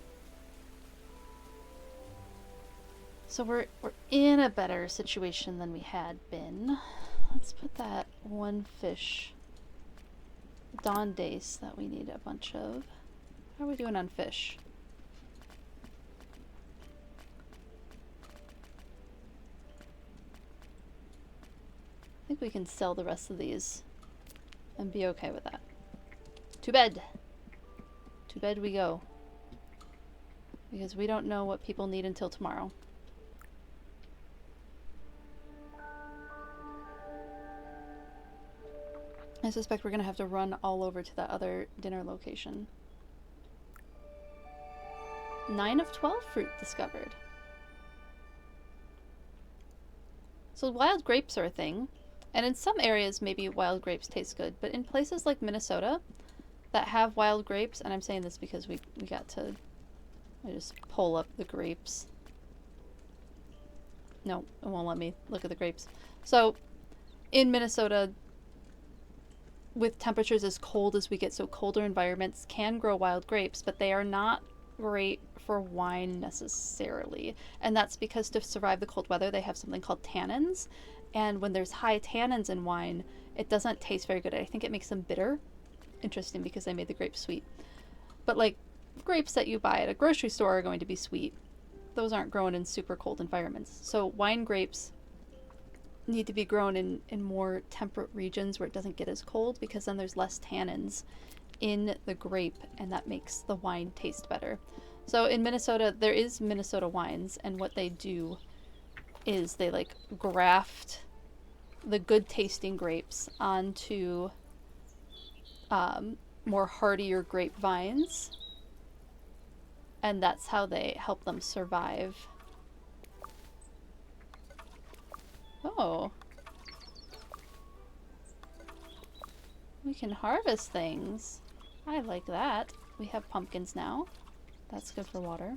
So we're in a better situation than we had been. let's put that one fish. Dawn dace that we need a bunch of. How are we doing on fish? I think we can sell the rest of these and be okay with that. To bed! To bed we go. Because we don't know what people need until tomorrow. I suspect we're gonna have to run all over to that other dinner location. 9 of 12 fruit discovered. So wild grapes are a thing. And in some areas, maybe wild grapes taste good. But in places like Minnesota that have wild grapes, and I'm saying this because we got to... I just pull up the grapes. No, it won't let me look at the grapes. So, in Minnesota, with temperatures as cold as we get, so colder environments can grow wild grapes, but they are not great for wine necessarily. And that's because to survive the cold weather, they have something called tannins. And when there's high tannins in wine, it doesn't taste very good. I think it makes them bitter. Interesting, because they made the grapes sweet. But like, grapes that you buy at a grocery store are going to be sweet. Those aren't grown in super cold environments. So wine grapes need to be grown in more temperate regions where it doesn't get as cold, because then there's less tannins in the grape, and that makes the wine taste better. So in Minnesota, there is Minnesota wines, and what they do is they like graft the good tasting grapes onto more hardier grapevines, and that's how they help them survive. Oh, we can harvest things. I like that. We have pumpkins now. That's good for water.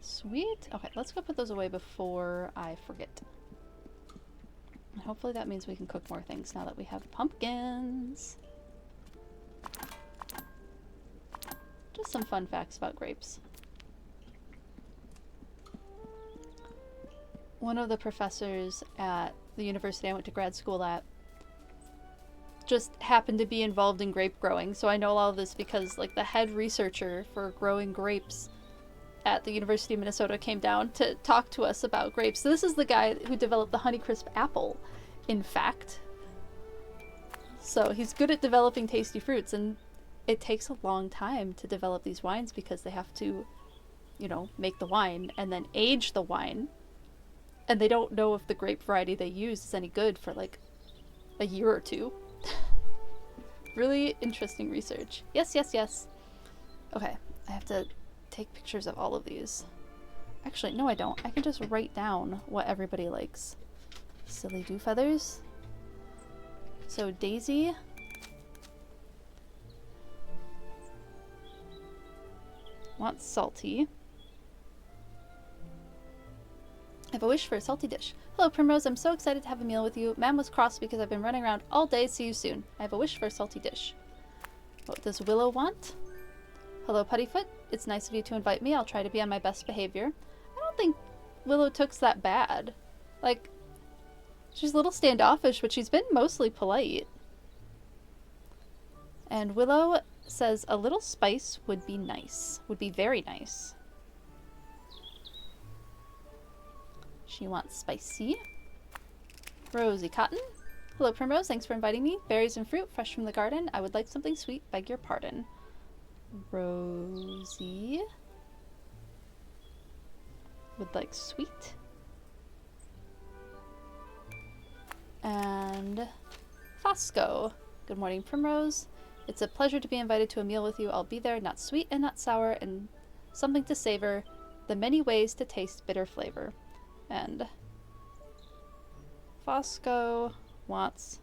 Sweet. Okay, let's go put those away before I forget. And hopefully that means we can cook more things now that we have pumpkins. Just some fun facts about grapes. One of the professors at the university I went to grad school at just happened to be involved in grape growing, so I know all of this because like the head researcher for growing grapes at the University of Minnesota came down to talk to us about grapes. So this is the guy who developed the Honeycrisp apple, in fact. So he's good at developing tasty fruits, and it takes a long time to develop these wines because they have to, you know, make the wine and then age the wine. And they don't know if the grape variety they use is any good for like a year or two. Really interesting research. Yes, yes, yes. Okay, I have to take pictures of all of these. Actually, no I don't. I can just write down what everybody likes. Silly dew feathers. So Daisy. Wants salty. I have a wish for a salty dish. Hello Primrose, I'm so excited to have a meal with you. Ma'am was cross because I've been running around all day. See you soon. I have a wish for a salty dish. What does Willow want? Hello, Puttyfoot. It's nice of you to invite me. I'll try to be on my best behavior. I don't think Willow took's that bad. Like, she's a little standoffish, but she's been mostly polite. And Willow says a little spice would be nice. Would be very nice. She wants spicy. Rosie Cotton. Hello, Primrose. Thanks for inviting me. Berries and fruit, fresh from the garden. I would like something sweet. Beg your pardon. Rosie would like sweet. And Fosco. Good morning, Primrose. It's a pleasure to be invited to a meal with you. I'll be there, not sweet and not sour, and something to savor. The many ways to taste bitter flavor. And Fosco wants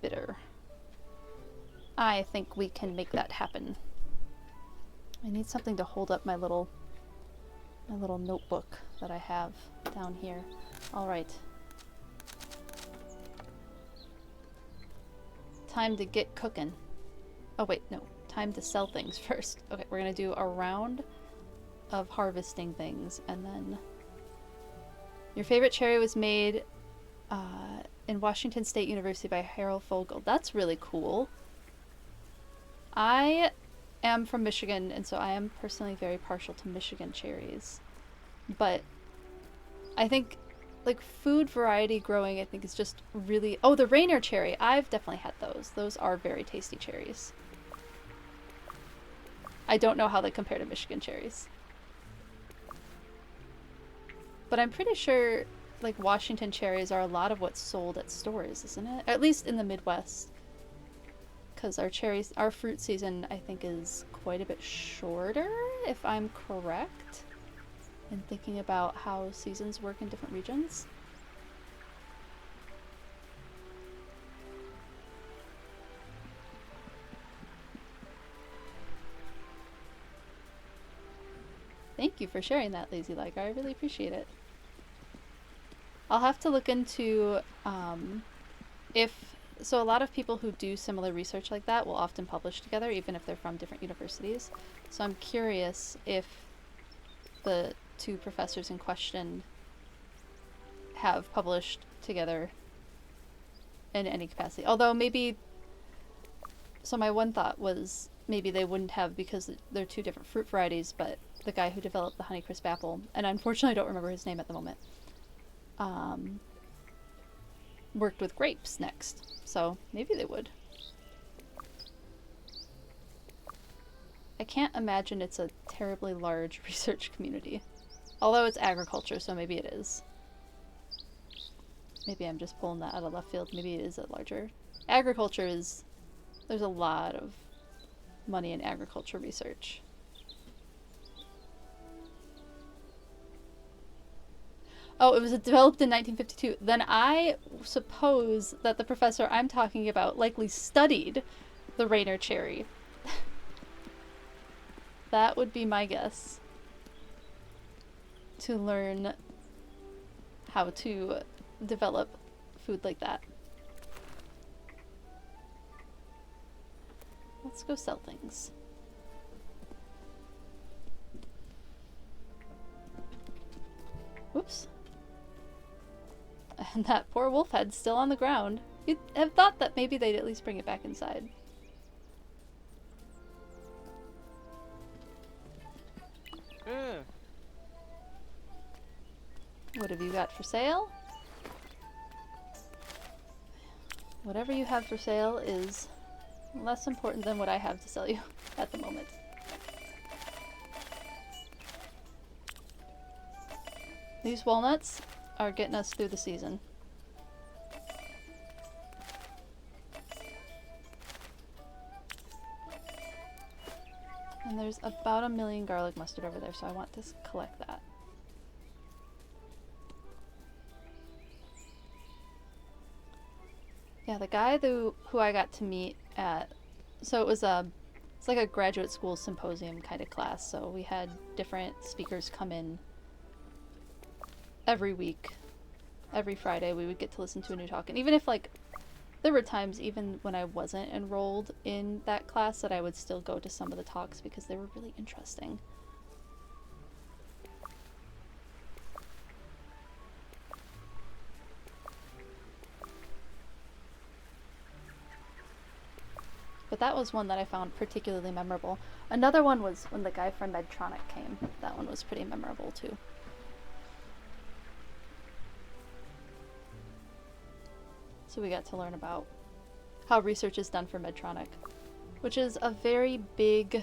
bitter. I think we can make that happen. I need something to hold up my little notebook that I have down here. All right. Time to get cooking. Oh wait, no. time to sell things first. Okay, we're gonna do a round of harvesting things, and then your favorite cherry was made in Washington State University by Harold Fogel. That's really cool. I am from Michigan, and so I am personally very partial to Michigan cherries. But I think, like, food variety growing, I think, is just really... Oh, the Rainier cherry. I've definitely had those. Those are very tasty cherries. I don't know how they compare to Michigan cherries. But I'm pretty sure, like, Washington cherries are a lot of what's sold at stores, isn't it? At least in the Midwest. Because our fruit season, I think, is quite a bit shorter, if I'm correct, in thinking about how seasons work in different regions. Thank you for sharing that, Lazy Liker. I really appreciate it. I'll have to look into so a lot of people who do similar research like that will often publish together, even if they're from different universities. So I'm curious if the two professors in question have published together in any capacity. Although maybe... So my one thought was maybe they wouldn't have because they're two different fruit varieties, but the guy who developed the Honeycrisp apple, and unfortunately I don't remember his name at the moment, worked with grapes next. So maybe they would. I can't imagine it's a terribly large research community. Although it's agriculture, so maybe it is. Maybe I'm just pulling that out of left field. Maybe it is a larger... Agriculture is... There's a lot of money in agriculture research. Oh, it was developed in 1952. Then I suppose that the professor I'm talking about likely studied the Rainier cherry. That would be my guess. To learn how to develop food like that. Let's go sell things. Whoops. And that poor wolf head's still on the ground. You'd have thought that maybe they'd at least bring it back inside. What have you got for sale? Whatever you have for sale is less important than what I have to sell you at the moment. These walnuts are getting us through the season. And there's about 1 million garlic mustard over there, so I want to collect that. Yeah, the guy who I got to meet at... So it's like a graduate school symposium kind of class, so we had different speakers come in every week. Every Friday we would get to listen to a new talk. And even if, like, there were times even when I wasn't enrolled in that class that I would still go to some of the talks because they were really interesting. But that was one that I found particularly memorable. Another one was when the guy from Medtronic came. That one was pretty memorable too. So we got to learn about how research is done for Medtronic, which is a very big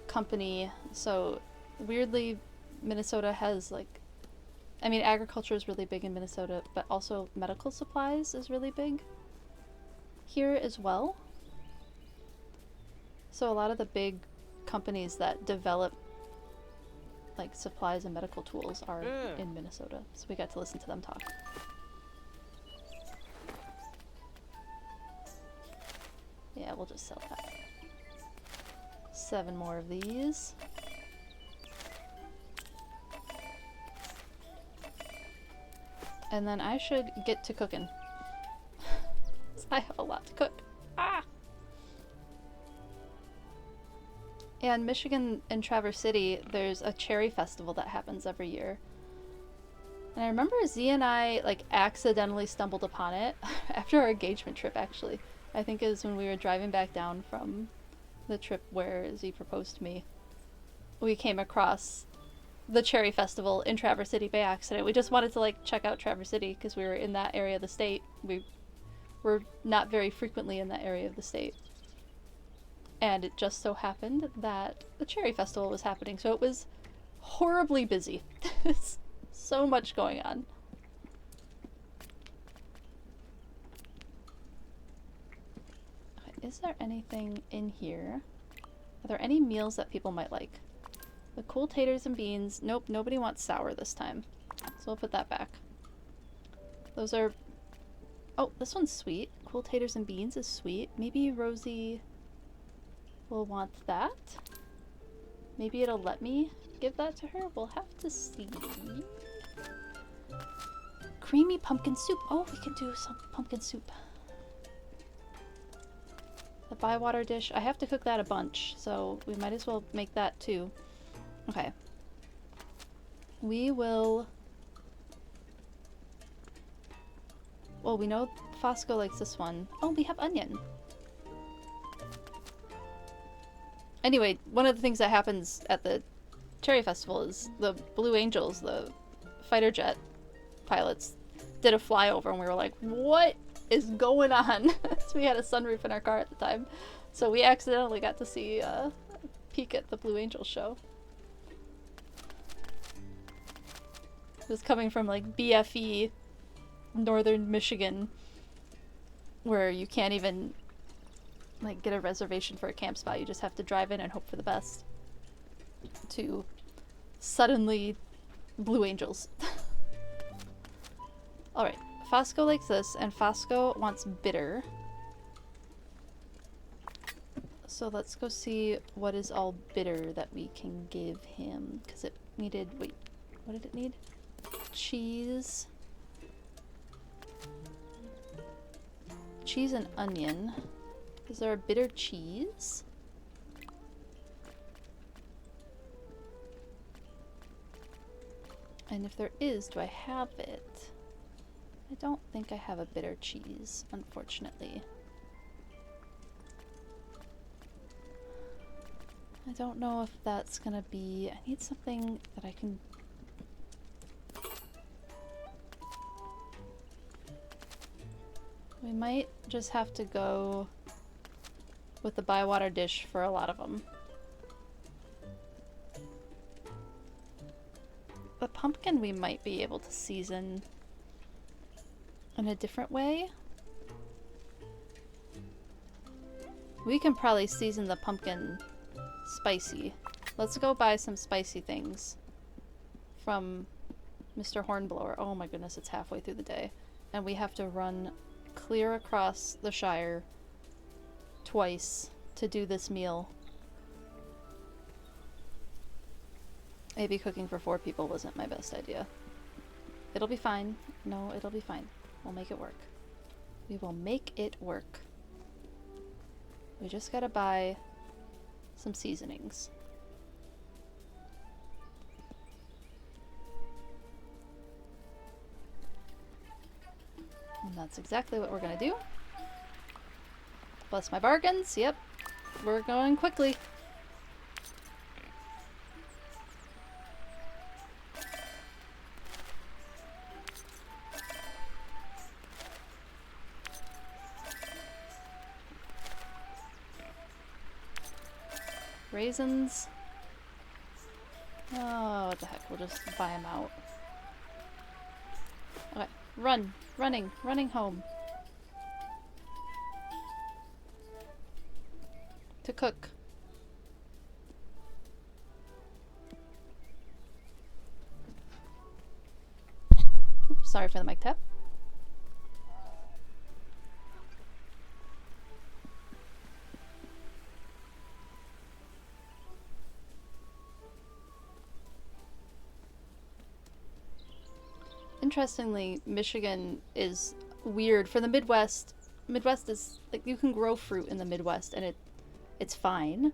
company. So weirdly, Minnesota has, like, I mean, agriculture is really big in Minnesota, but also medical supplies is really big here as well. So a lot of the big companies that develop, like, supplies and medical tools are in Minnesota. So we got to listen to them talk. Yeah, we'll just sell that. 7 more of these. And then I should get to cooking. I have a lot to cook. Ah! Yeah, in Michigan, in Traverse City, there's a cherry festival that happens every year. And I remember Z and I, like, accidentally stumbled upon it after our engagement trip, actually. I think it was when we were driving back down from the trip where Z proposed to me. We came across the cherry festival in Traverse City by accident. We just wanted to, like, check out Traverse City because we were in that area of the state. We were not very frequently in that area of the state. And it just so happened that the cherry festival was happening, so it was horribly busy. So much going on. Okay, is there anything in here? Are there any meals that people might like? The cool taters and beans. Nope, nobody wants sour this time. So we'll put that back. Those are... Oh, this one's sweet. Cool taters and beans is sweet. Maybe Rosie will want that. Maybe it'll let me give that to her. We'll have to see. Creamy pumpkin soup. Oh, we can do some pumpkin soup. The Bywater dish. I have to cook that a bunch, so we might as well make that too. Okay. We will... Well, we know Fosco likes this one. Oh, we have onion. Anyway, one of the things that happens at the Cherry Festival is the Blue Angels, the fighter jet pilots, did a flyover and we were like, what is going on? So we had a sunroof in our car at the time. So we accidentally got to see a peek at the Blue Angels show. It was coming from like BFE, northern Michigan, where you can't even like get a reservation for a camp spot. You just have to drive in and hope for the best. To suddenly Blue Angels. Alright, Fosco likes this, and Fosco wants bitter. So let's go see what is all bitter that we can give him. Because it needed, wait, what did it need? Cheese. Cheese and onion. Is there a bitter cheese? And if there is, do I have it? I don't think I have a bitter cheese, unfortunately. I don't know if that's gonna be... I need something that I can... We might just have to go with the Bywater dish for a lot of them. The pumpkin we might be able to season in a different way. We can probably season the pumpkin spicy. Let's go buy some spicy things from Mr. Hornblower. Oh my goodness, it's halfway through the day. And we have to run clear across the Shire twice to do this meal. Maybe cooking for 4 people wasn't my best idea. It'll be fine. No, it'll be fine. We'll make it work. We will make it work. We just gotta buy some seasonings. And that's exactly what we're gonna do. Bless my bargains. Yep. We're going quickly. Raisins. Oh, what the heck. We'll just buy them out. Okay. Run. Running home. To cook. Oops, sorry for the mic tap. Interestingly, Michigan is weird. For the Midwest, Midwest is like you can grow fruit in the Midwest and it's fine.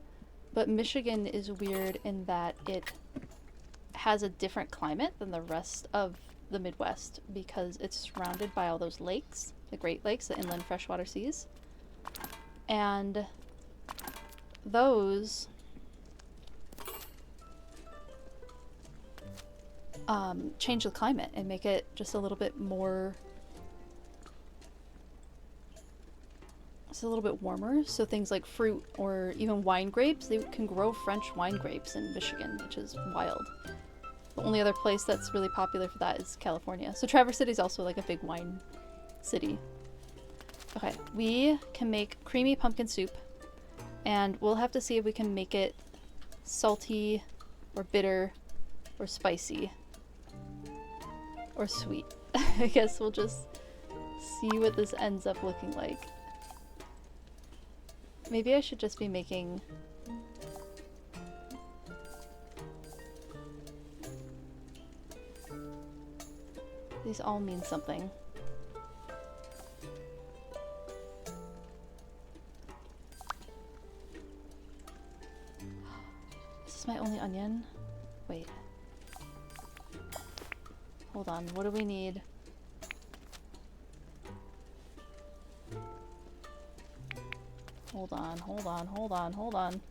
But Michigan is weird in that it has a different climate than the rest of the Midwest because it's surrounded by all those lakes, the Great Lakes, the inland freshwater seas. And those change the climate and make it just a little bit more, it's a little bit warmer. So things like fruit or even wine grapes, they can grow French wine grapes in Michigan, which is wild. The only other place that's really popular for that is California. So Traverse City is also like a big wine city. Okay, we can make creamy pumpkin soup, and we'll have to see if we can make it salty or bitter or spicy or sweet. I guess we'll just see what this ends up looking like. Maybe I should just be making... These all mean something. Is this my only onion? Wait. Hold on, what do we need? Hold on, hold on, hold on, hold on.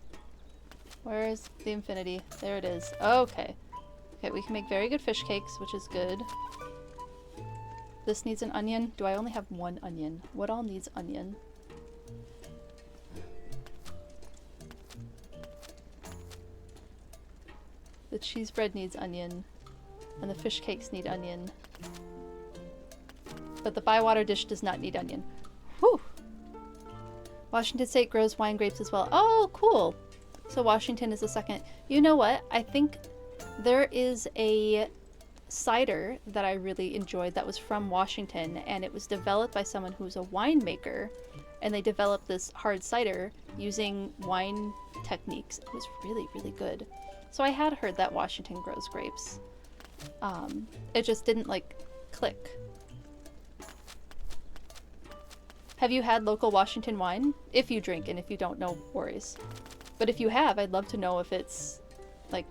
Where is the infinity? There it is. Okay. Okay, we can make very good fish cakes, which is good. This needs an onion. Do I only have one onion? What all needs onion? The cheese bread needs onion. And the fish cakes need onion. But the bywater dish does not need onion. Whew! Washington State grows wine grapes as well. Oh, cool! So Washington is the second. You know what? I think there is a cider that I really enjoyed that was from Washington, and it was developed by someone who's a winemaker, and they developed this hard cider using wine techniques. It was really, really good. So I had heard that Washington grows grapes. It just didn't, like, click. Have you had local Washington wine? If you drink, and if you don't, no worries. But if you have, I'd love to know if it's, like,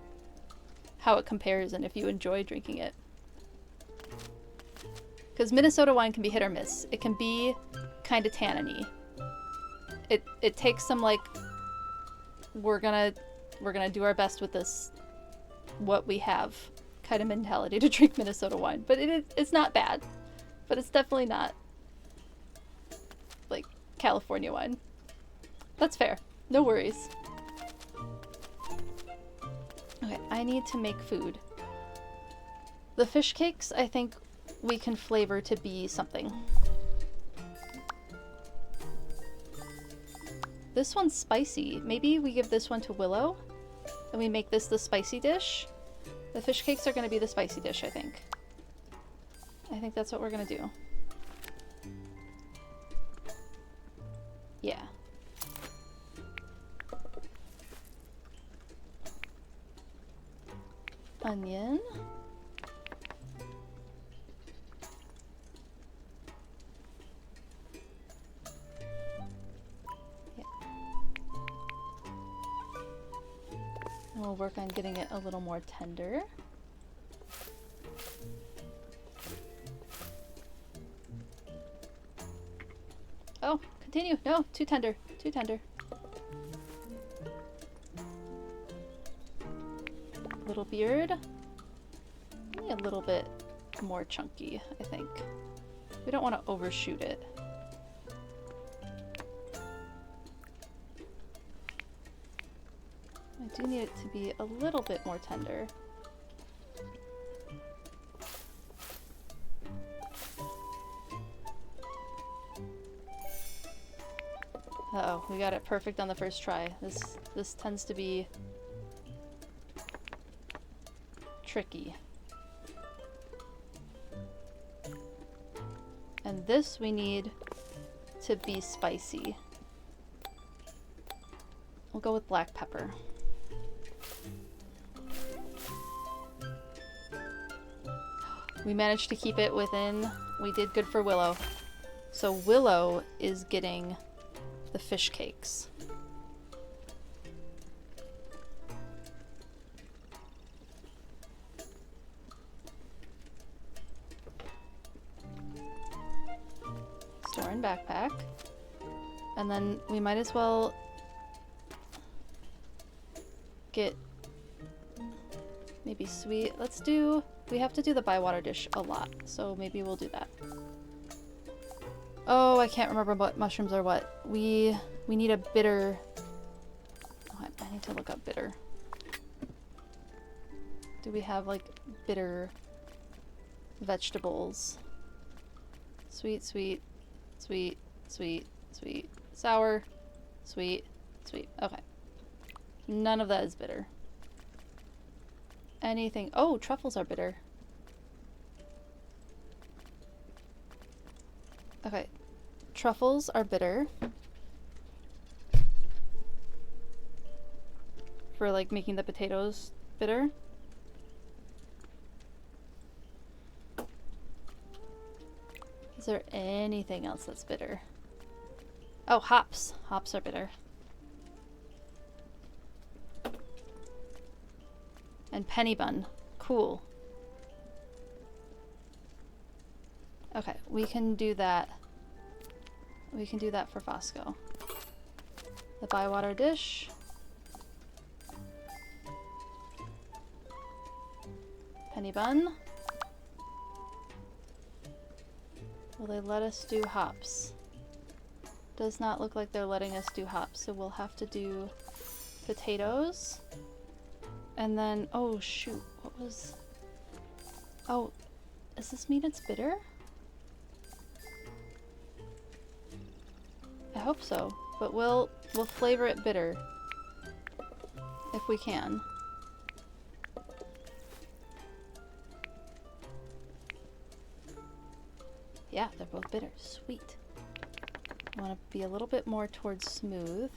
how it compares and if you enjoy drinking it. Because Minnesota wine can be hit or miss. It can be kind of tanniny. It takes some, like, we're gonna do our best with this, what we have kind of mentality to drink Minnesota wine. But it's not bad. But it's definitely not like California wine. That's fair. No worries. Okay, I need to make food. The fish cakes, I think we can flavor to be something. This one's spicy. Maybe we give this one to Willow and we make this the spicy dish. The fish cakes are going to be the spicy dish, I think. I think that's what we're going to do. Yeah. Onion. Yeah. And we'll work on getting it a little more tender. Oh, continue. No, too tender. Too tender. Little beard. Maybe a little bit more chunky, I think. We don't want to overshoot it. I do need it to be a little bit more tender. Uh-oh, we got it perfect on the first try. This tends to be tricky. And this we need to be spicy. We'll go with black pepper. We managed to keep it within. We did good for Willow. So Willow is getting the fish cakes. yarn backpack. And then we might as well get maybe sweet. We have to do the bywater dish a lot, so maybe we'll do that. Oh, I can't remember what mushrooms are what. We need a bitter... Oh, I need to look up bitter. Do we have, like, bitter vegetables? Sweet, sweet, sweet, sweet, sweet, sour, sweet, sweet. Okay. None of that is bitter. Anything... Oh, truffles are bitter. Okay. Truffles are bitter. For, like, making the potatoes bitter. Is there anything else that's bitter? Oh, hops. Hops are bitter. And penny bun. Cool. Okay, we can do that. We can do that for Fosco. The bywater dish. Penny bun. Will they let us do hops? Does not look like they're letting us do hops, so we'll have to do potatoes. And then, oh shoot, what was... Oh, does this mean it's bitter? I hope so, but we'll flavor it bitter. If we can. Yeah, they're both bitter. Sweet. I want to be a little bit more towards smooth.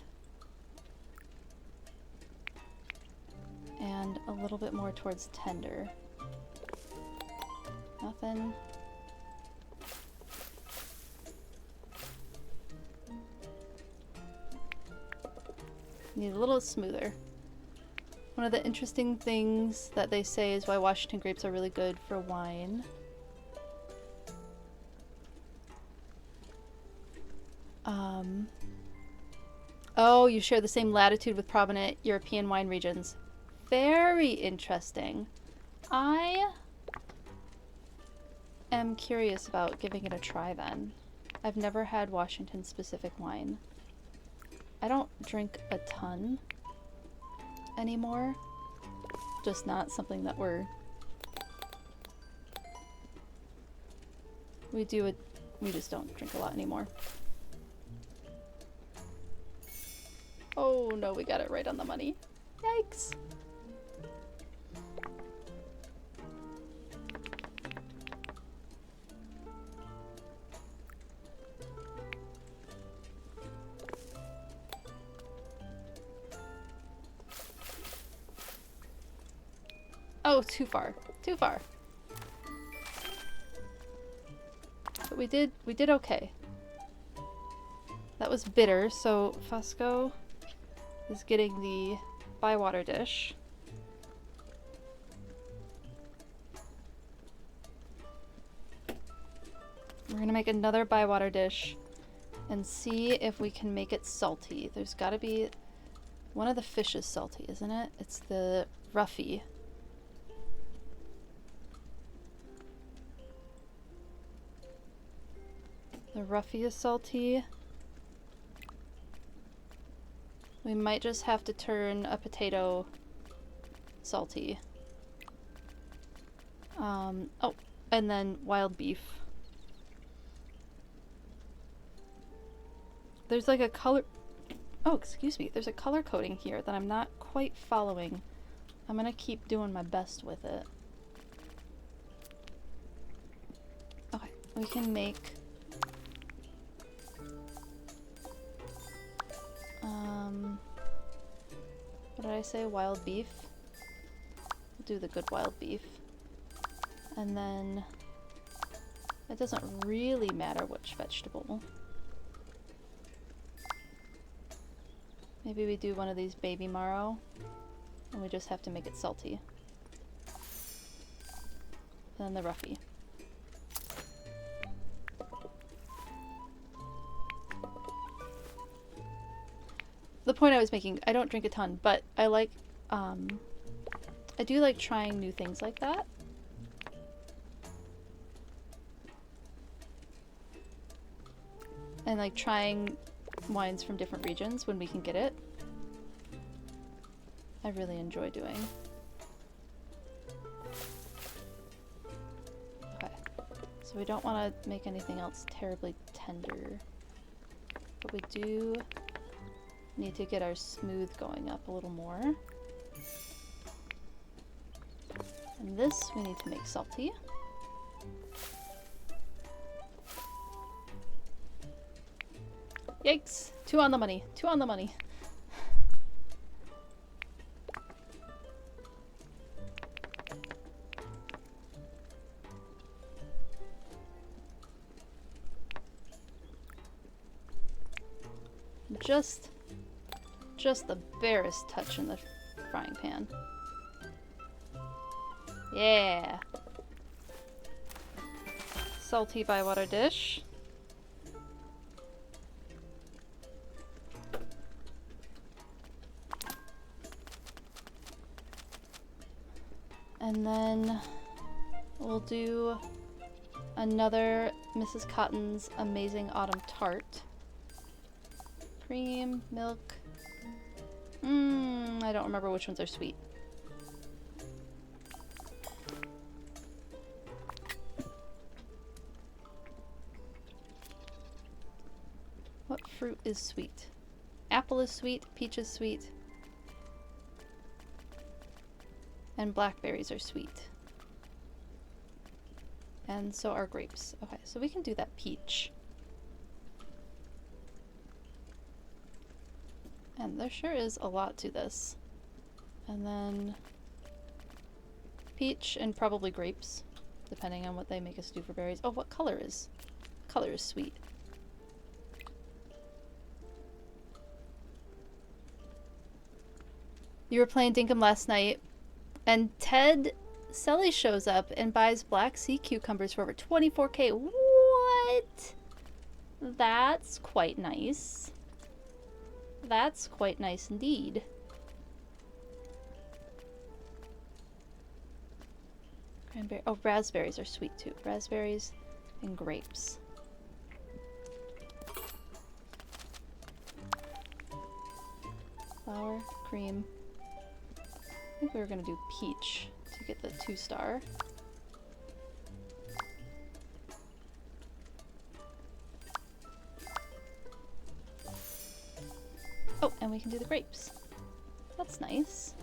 And a little bit more towards tender. Nothing. Need a little smoother. One of the interesting things that they say is why Washington grapes are really good for wine. Oh, you share the same latitude with prominent European wine regions. Very interesting. I am curious about giving it a try then. I've never had Washington specific wine. I don't drink a ton anymore. Just not something that we just don't drink a lot anymore. Oh no, we got it right on the money. Yikes. Oh, too far. Too far. But we did okay. That was bitter, so Fosco is getting the bywater dish. We're gonna make another bywater dish and see if we can make it salty. There's gotta be... One of the fish is salty, isn't it? It's the roughy. The roughy is salty. We might just have to turn a potato salty. Oh, and then wild beef. There's like a color... Oh, excuse me. There's a color coding here that I'm not quite following. I'm gonna keep doing my best with it. Okay, we can make... what did I say? Wild beef? We'll do the good wild beef. And then... It doesn't really matter which vegetable. Maybe we do one of these baby marrow. And we just have to make it salty. And then the roughy. point I was making, I don't drink a ton, but I like, I do like trying new things like that. And like trying wines from different regions when we can get it. I really enjoy doing. Okay, so we don't want to make anything else terribly tender, but we do need to get our smooth going up a little more. And this we need to make salty. Yikes! 2 on the money. 2 on the money. Just the barest touch in the frying pan. Yeah! Salty Bywater dish. And then we'll do another Mrs. Cotton's Amazing Autumn Tart. Cream, milk. I don't remember which ones are sweet. What fruit is sweet? Apple is sweet, peach is sweet, and blackberries are sweet. And so are grapes. Okay, so we can do that peach. And there sure is a lot to this. And then peach and probably grapes, depending on what they make us do for berries. Oh, what color is? Color is sweet. You were playing Dinkum last night, and Ted Selly shows up and buys black sea cucumbers for over 24K. What? That's quite nice. That's quite nice indeed. Cranberry. Oh, raspberries are sweet too. Raspberries and grapes. Flour, cream. I think we were gonna do peach to get the 2-star. Oh, and we can do the grapes. That's nice.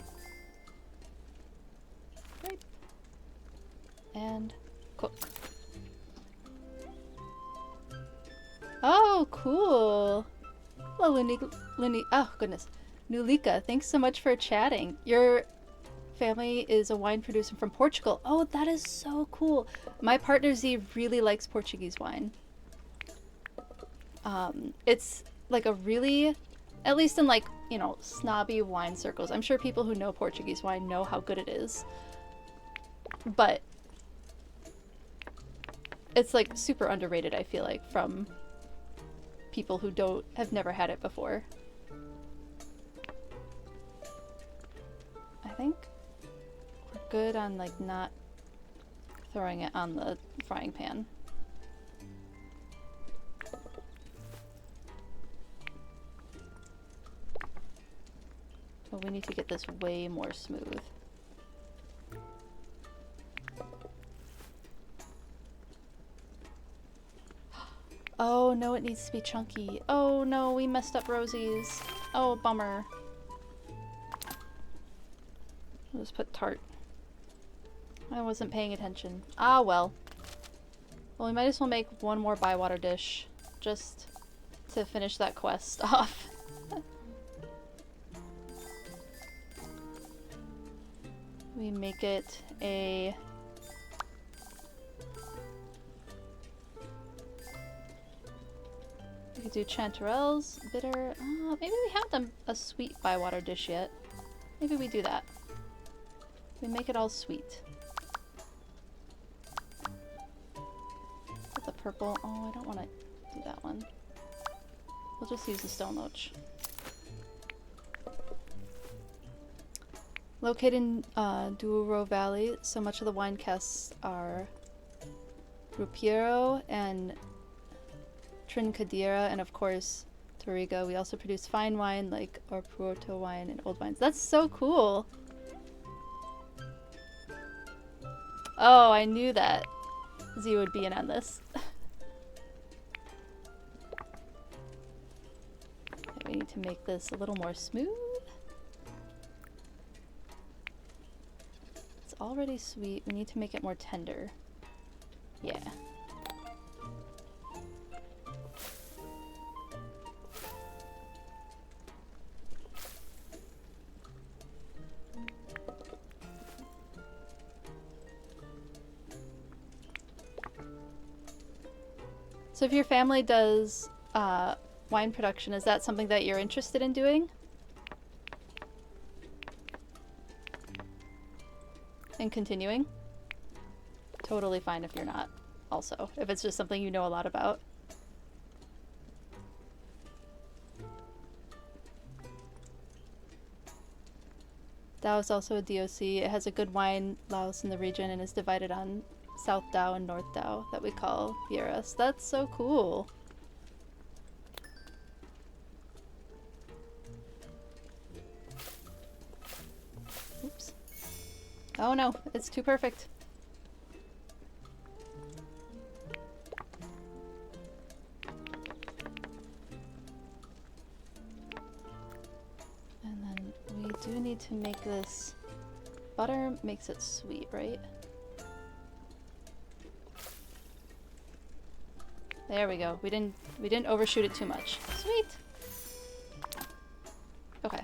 Grape. And cook. Oh, cool. Hello, oh, goodness. Nulika, thanks so much for chatting. Your family is a wine producer from Portugal. Oh, that is so cool. My partner Z really likes Portuguese wine. It's like a really, at least in like, you know, snobby wine circles. I'm sure people who know Portuguese wine know how good it is. But it's like super underrated, I feel like, from people who have never had it before. I think we're good on like not throwing it on the frying pan. But we need to get this way more smooth. Oh no, it needs to be chunky. Oh no, we messed up Rosie's. Oh, bummer. I'll just put tart. I wasn't paying attention. Ah, well. Well, we might as well make one more Bywater dish just to finish that quest off. We make it a... We could do chanterelles, bitter... maybe we haven't done a sweet Bywater dish yet. Maybe we do that. We make it all sweet. Put the purple... Oh, I don't want to do that one. We'll just use the stone loach. Located in Douro Valley, so much of the wine casks are Rupiero and Trincadera, and of course Touriga. We also produce fine wine like Orpuoto wine and old wines. That's so cool! Oh, I knew that Z would be in on this. Okay, we need to make this a little more smooth. It's already sweet. We need to make it more tender. Yeah. So if your family does wine production, is that something that you're interested in doing? And continuing? Totally fine if you're not, also. If it's just something you know a lot about. Dao is also a DOC. It has a good wine Laos in the region and is divided on South Dao and North Dao that we call Vieras. That's so cool. Oops. Oh no, it's too perfect. And then we do need to make this... Butter makes it sweet, right? There we go. We didn't overshoot it too much. Sweet. Okay.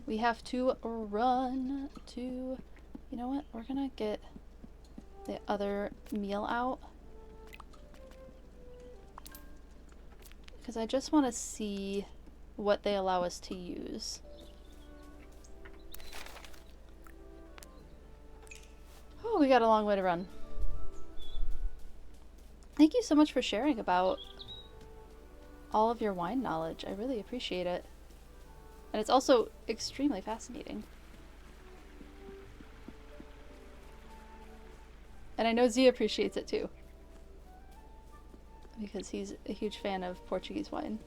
We have to run to... You know what? We're gonna get the other meal out. Because I just want to see what they allow us to use. Oh, we got a long way to run. Thank you so much for sharing about all of your wine knowledge. I really appreciate it. And it's also extremely fascinating. And I know Z appreciates it too. Because he's a huge fan of Portuguese wine.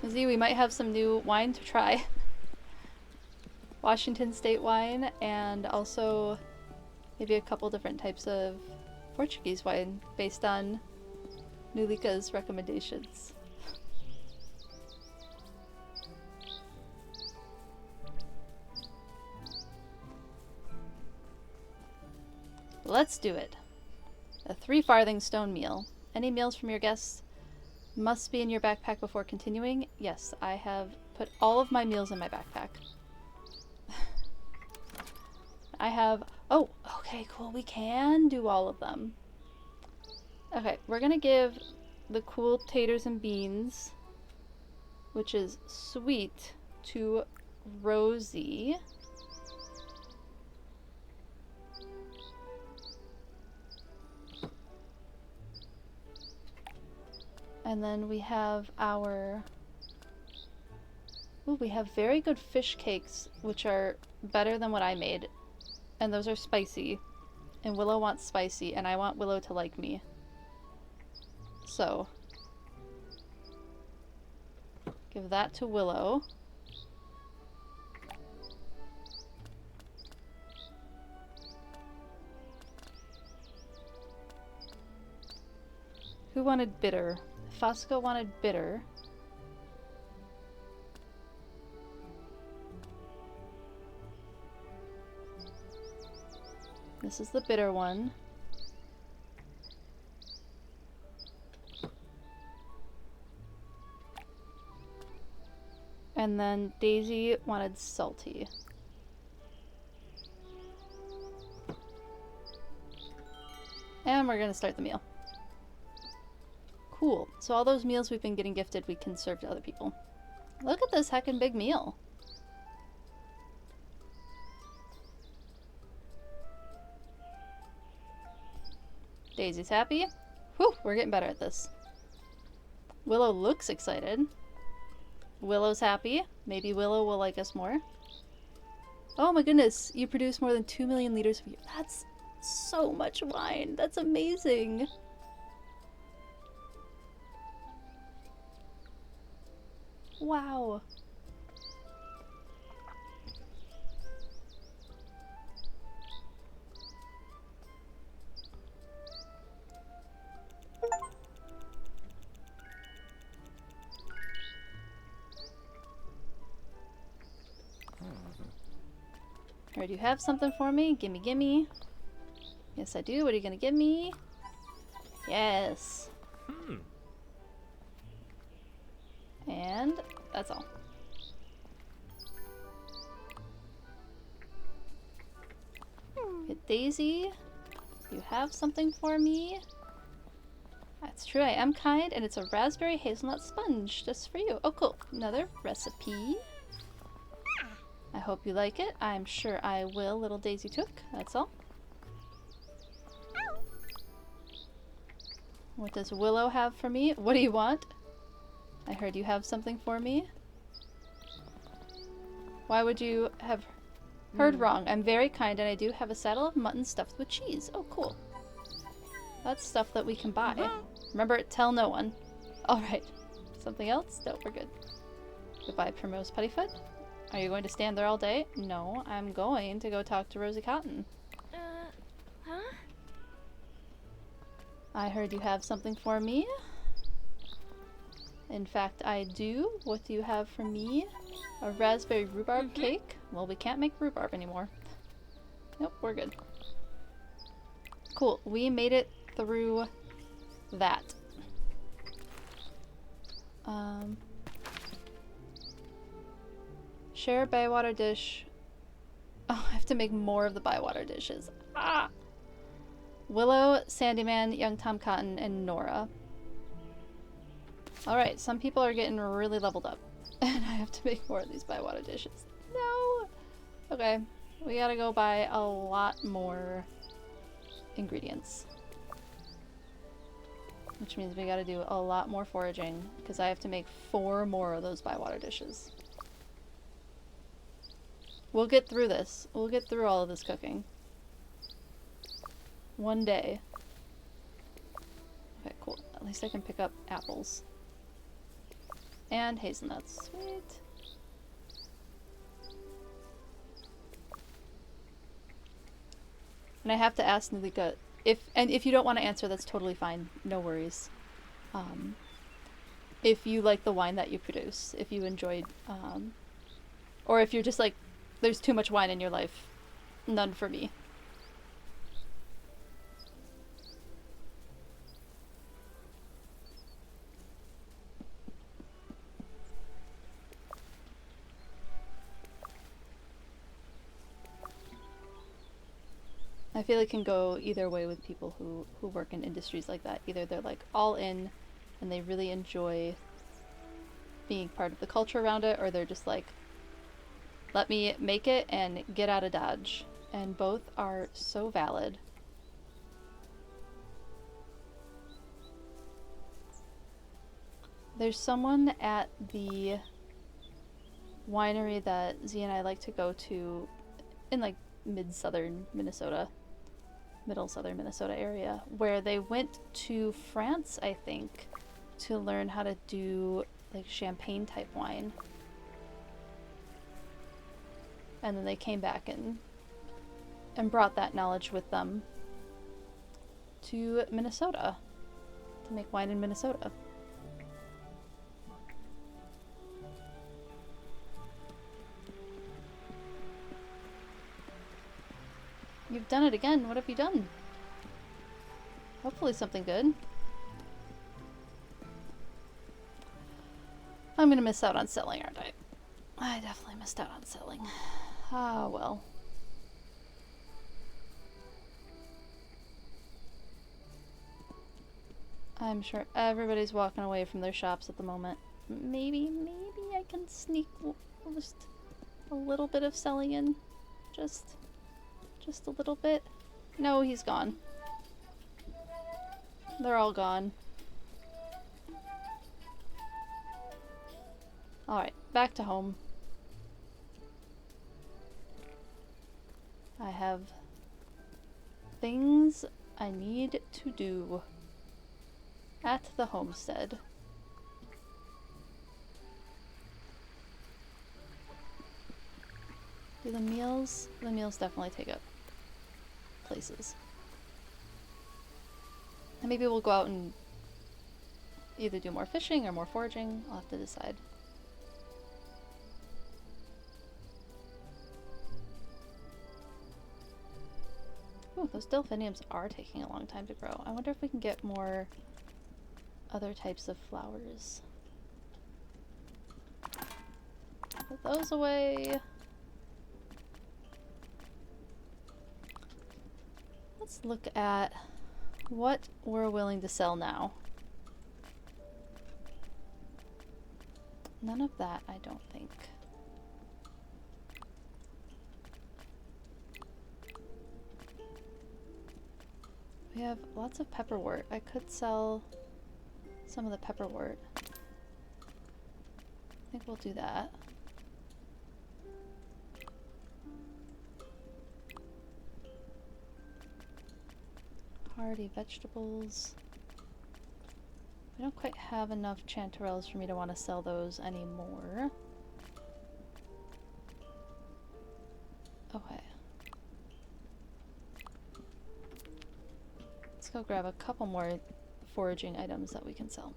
Z, we might have some new wine to try. Washington State wine, and also maybe a couple different types of Portuguese wine based on Nulika's recommendations. Let's do it. A 3 farthing stone meal. Any meals from your guests must be in your backpack before continuing. Yes, I have put all of my meals in my backpack. I have... Oh, okay, cool. We can do all of them. Okay, we're gonna give the cool taters and beans, which is sweet, to Rosie. And then we have our... Ooh, we have very good fish cakes, which are better than what I made. And those are spicy. And Willow wants spicy, and I want Willow to like me. So, give that to Willow. Who wanted bitter? Fosco wanted bitter. This is the bitter one. And then Daisy wanted salty. And we're gonna start the meal. Cool. So all those meals we've been getting gifted, we can serve to other people. Look at this heckin' big meal. Daisy's happy. Whew, we're getting better at this. Willow looks excited. Willow's happy. Maybe Willow will like us more. Oh my goodness, you produce more than 2 million liters of... That's so much wine. That's amazing. Wow. Alright, you have something for me? Gimme, gimme. Yes, I do. What are you gonna give me? Yes. And that's all. Get Daisy. You have something for me? That's true, I am kind, and it's a raspberry hazelnut sponge just for you. Oh, cool. Another recipe. I hope you like it. I'm sure I will, little Daisy Took. That's all. What does Willow have for me? What do you want? I heard you have something for me. Why would you have heard wrong? I'm very kind and I do have a saddle of mutton stuffed with cheese. Oh, cool. That's stuff that we can buy. Remember, tell no one. Alright. Something else? No, we're good. Goodbye, Primrose Puttyfoot. Are you going to stand there all day? No, I'm going to go talk to Rosie Cotton. Huh? I heard you have something for me. In fact, I do. What do you have for me? A raspberry rhubarb cake? Well, we can't make rhubarb anymore. Nope, we're good. Cool, we made it through that. Share bywater dish. Oh, I have to make more of the bywater dishes. Ah! Willow, Sandyman, Young Tom Cotton, and Nora. Alright, some people are getting really leveled up. And I have to make more of these bywater dishes. No! Okay, we gotta go buy a lot more ingredients. Which means we gotta do a lot more foraging, because I have to make 4 more of those bywater dishes. We'll get through this. We'll get through all of this cooking. One day. Okay, cool. At least I can pick up apples. And hazelnuts. Sweet. And I have to ask Nalika, if you don't want to answer, that's totally fine. No worries. If you like the wine that you produce, if you enjoyed, or if you're just like, there's too much wine in your life, none for me. I feel it can go either way with people who work in industries like that. Either they're like all in and they really enjoy being part of the culture around it, or they're just like, let me make it and get out of Dodge. And both are so valid. There's someone at the winery that Z and I like to go to in like middle southern Minnesota area, where they went to France, I think, to learn how to do like champagne type wine. And then they came back and brought that knowledge with them to Minnesota to make wine in Minnesota. You've done it again. What have you done? Hopefully something good. I'm gonna miss out on selling, aren't I? I definitely missed out on selling. Ah, well. I'm sure everybody's walking away from their shops at the moment. Maybe I can sneak just a little bit of selling in. Just a little bit. No, he's gone. They're all gone. Alright, back to home. I have things I need to do at the homestead. Do the meals? The meals definitely take up places. And maybe we'll go out and either do more fishing or more foraging. I'll have to decide. Ooh, those delphiniums are taking a long time to grow. I wonder if we can get more other types of flowers. Put those away. Let's look at what we're willing to sell now. None of that, I don't think. We have lots of pepperwort. I could sell some of the pepperwort. I think we'll do that. Hardy vegetables. We don't quite have enough chanterelles for me to want to sell those anymore. Okay. Let's go grab a couple more foraging items that we can sell.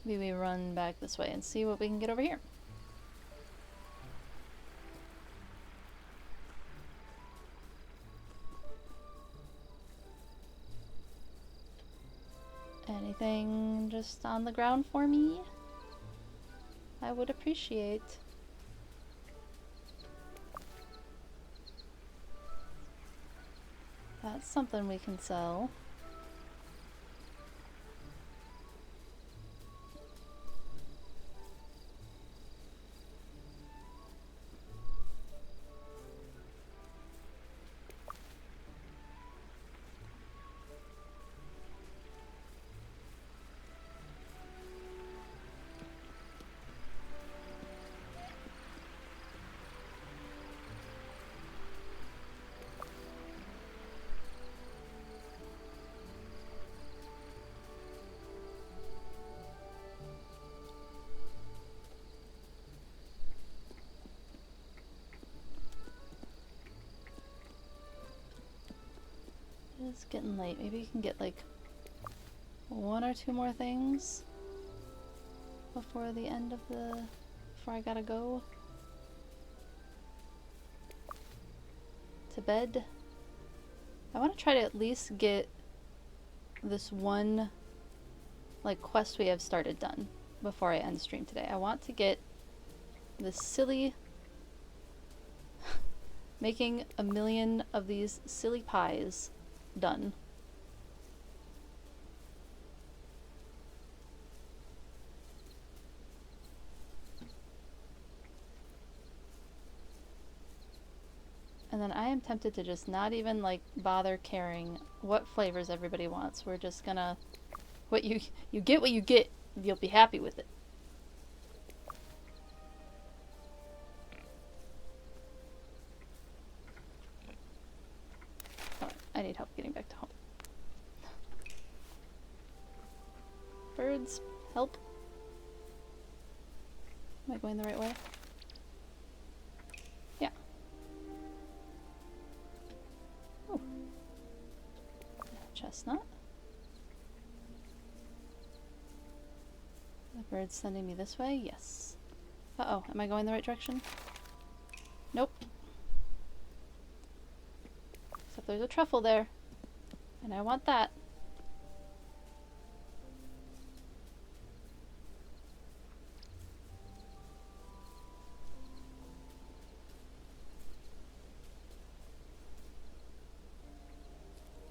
Maybe we run back this way and see what we can get over here. Anything just on the ground for me? I would appreciate. That's something we can sell. It's getting late. Maybe you can get like one or two more things before the end of the... before I gotta go to bed. I want to try to at least get this one like quest we have started done before I end stream today. I want to get this silly making 1,000,000 of these silly pies done. And then I am tempted to just not even like bother caring what flavors everybody wants. We're just gonna you get what you get. You'll be happy with it. Oh, I need help getting back to home. Birds, help. Am I going the right way? Yeah. Oh. Chestnut. The bird's sending me this way? Yes. Uh-oh, am I going the right direction? Nope. Except there's a truffle there. And I want that.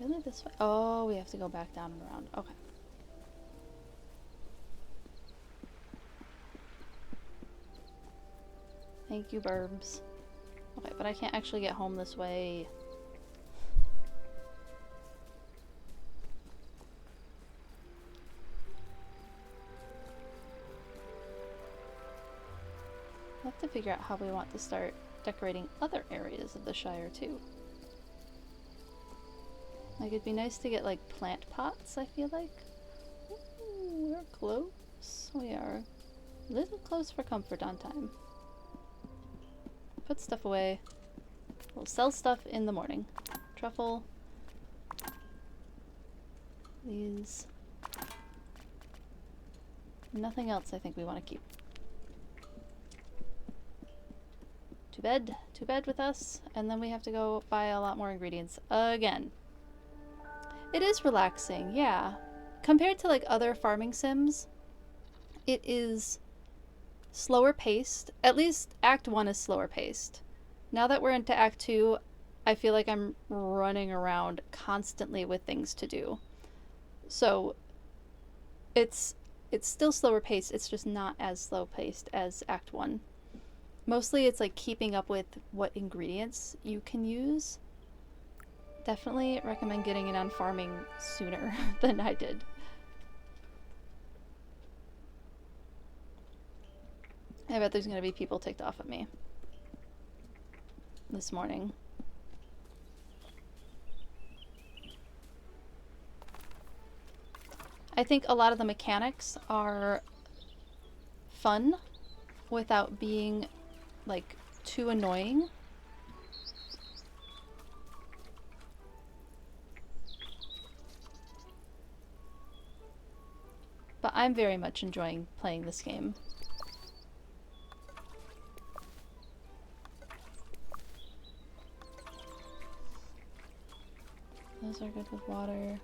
Really this way? Oh, we have to go back down and around. Okay. Thank you, burbs. Okay, but I can't actually get home this way. We'll have to figure out how we want to start decorating other areas of the Shire, too. Like, it'd be nice to get, like, plant pots, I feel like. Ooh, we're close. We are a little close for comfort on time. Put stuff away. We'll sell stuff in the morning. Truffle. These. Nothing else I think we want to keep. To bed with us, and then we have to go buy a lot more ingredients again. It is relaxing, yeah. Compared to like other farming sims, it is slower paced. At least Act 1 is slower paced. Now that we're into Act 2, I feel like I'm running around constantly with things to do. So it's still slower paced, it's just not as slow paced as Act 1. Mostly it's like keeping up with what ingredients you can use. Definitely recommend getting in on farming sooner than I did. I bet there's gonna be people ticked off at me this morning. I think a lot of the mechanics are fun without being like too annoying. But I'm very much enjoying playing this game. Those are good with water.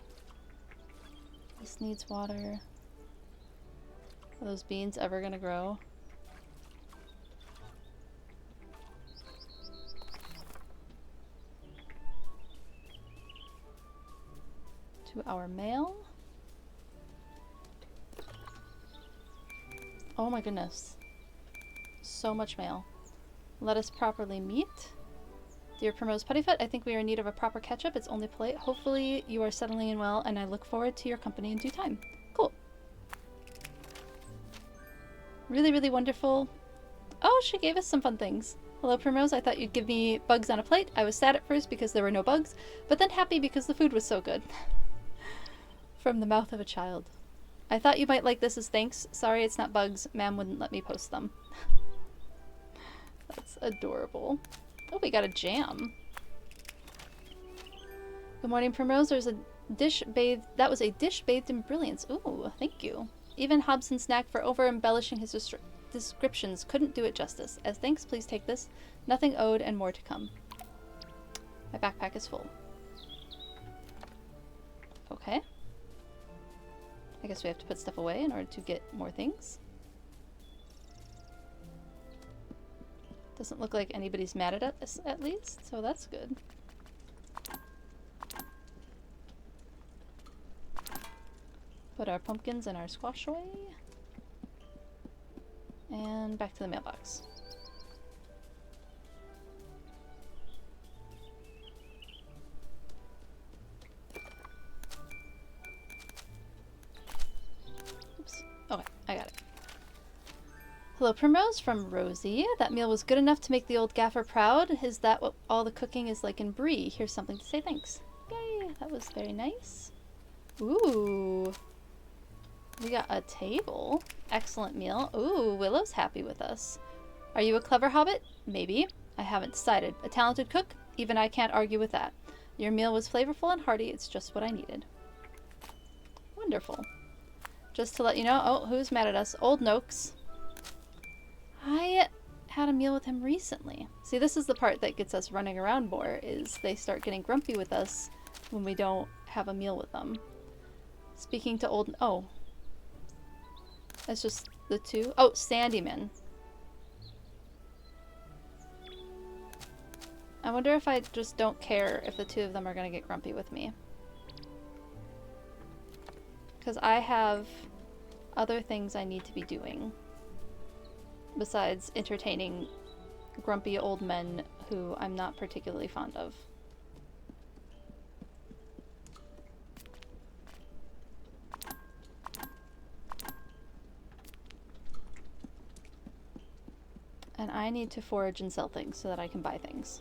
This needs water. Are those beans ever gonna grow? To our mail. Oh my goodness. So much mail. Let us properly meet. Dear Primrose Puttyfoot, I think we are in need of a proper catch-up. It's only polite. Hopefully you are settling in well, and I look forward to your company in due time. Cool. Really, really wonderful. Oh, she gave us some fun things. Hello, Primrose. I thought you'd give me bugs on a plate. I was sad at first because there were no bugs, but then happy because the food was so good. From the mouth of a child. I thought you might like this as thanks. Sorry, it's not bugs. Ma'am wouldn't let me post them. That's adorable. Oh, we got a jam. Good morning, Primrose. There's a dish bathed... That was a dish bathed in brilliance. Ooh, thank you. Even Hobson's knack for over-embellishing his descriptions couldn't do it justice. As thanks, please take this. Nothing owed and more to come. My backpack is full. Okay. I guess we have to put stuff away in order to get more things. Doesn't look like anybody's mad at us, at least, so that's good. Put our pumpkins and our squash away. And back to the mailbox. Oops. Okay, I got it. Hello, Primrose, from Rosie. That meal was good enough to make the old gaffer proud. Is that what all the cooking is like in Brie? Here's something to say thanks. Yay, that was very nice. Ooh. We got a table. Excellent meal. Ooh, Willow's happy with us. Are you a clever hobbit? Maybe. I haven't decided. A talented cook? Even I can't argue with that. Your meal was flavorful and hearty. It's just what I needed. Wonderful. Just to let you know, oh, who's mad at us? Old Noakes. I had a meal with him recently. See, this is the part that gets us running around more, is they start getting grumpy with us when we don't have a meal with them. Speaking to old... Oh. That's just the two. Oh, Sandyman. I wonder if I just don't care if the two of them are going to get grumpy with me. Because I have other things I need to be doing besides entertaining grumpy old men who I'm not particularly fond of. And I need to forage and sell things so that I can buy things.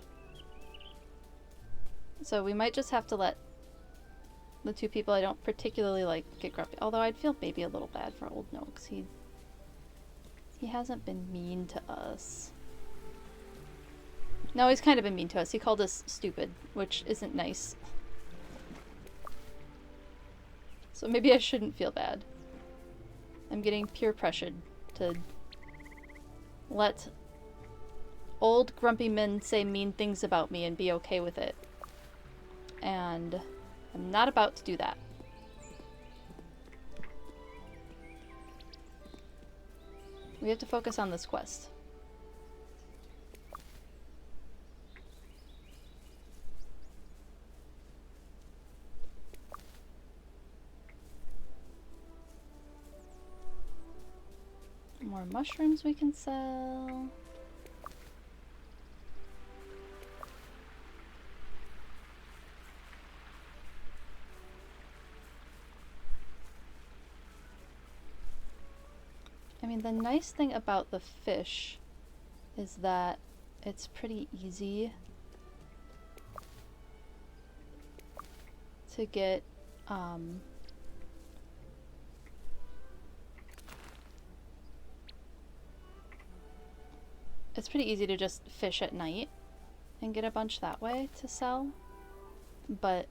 So we might just have to let the two people I don't particularly like get grumpy. Although I'd feel maybe a little bad for old Noakes. He hasn't been mean to us. No, he's kind of been mean to us. He called us stupid, which isn't nice. So maybe I shouldn't feel bad. I'm getting peer pressured to let old grumpy men say mean things about me and be okay with it. And I'm not about to do that. We have to focus on this quest. More mushrooms we can sell. I mean, the nice thing about the fish is that it's pretty easy to get, it's pretty easy to just fish at night and get a bunch that way to sell. But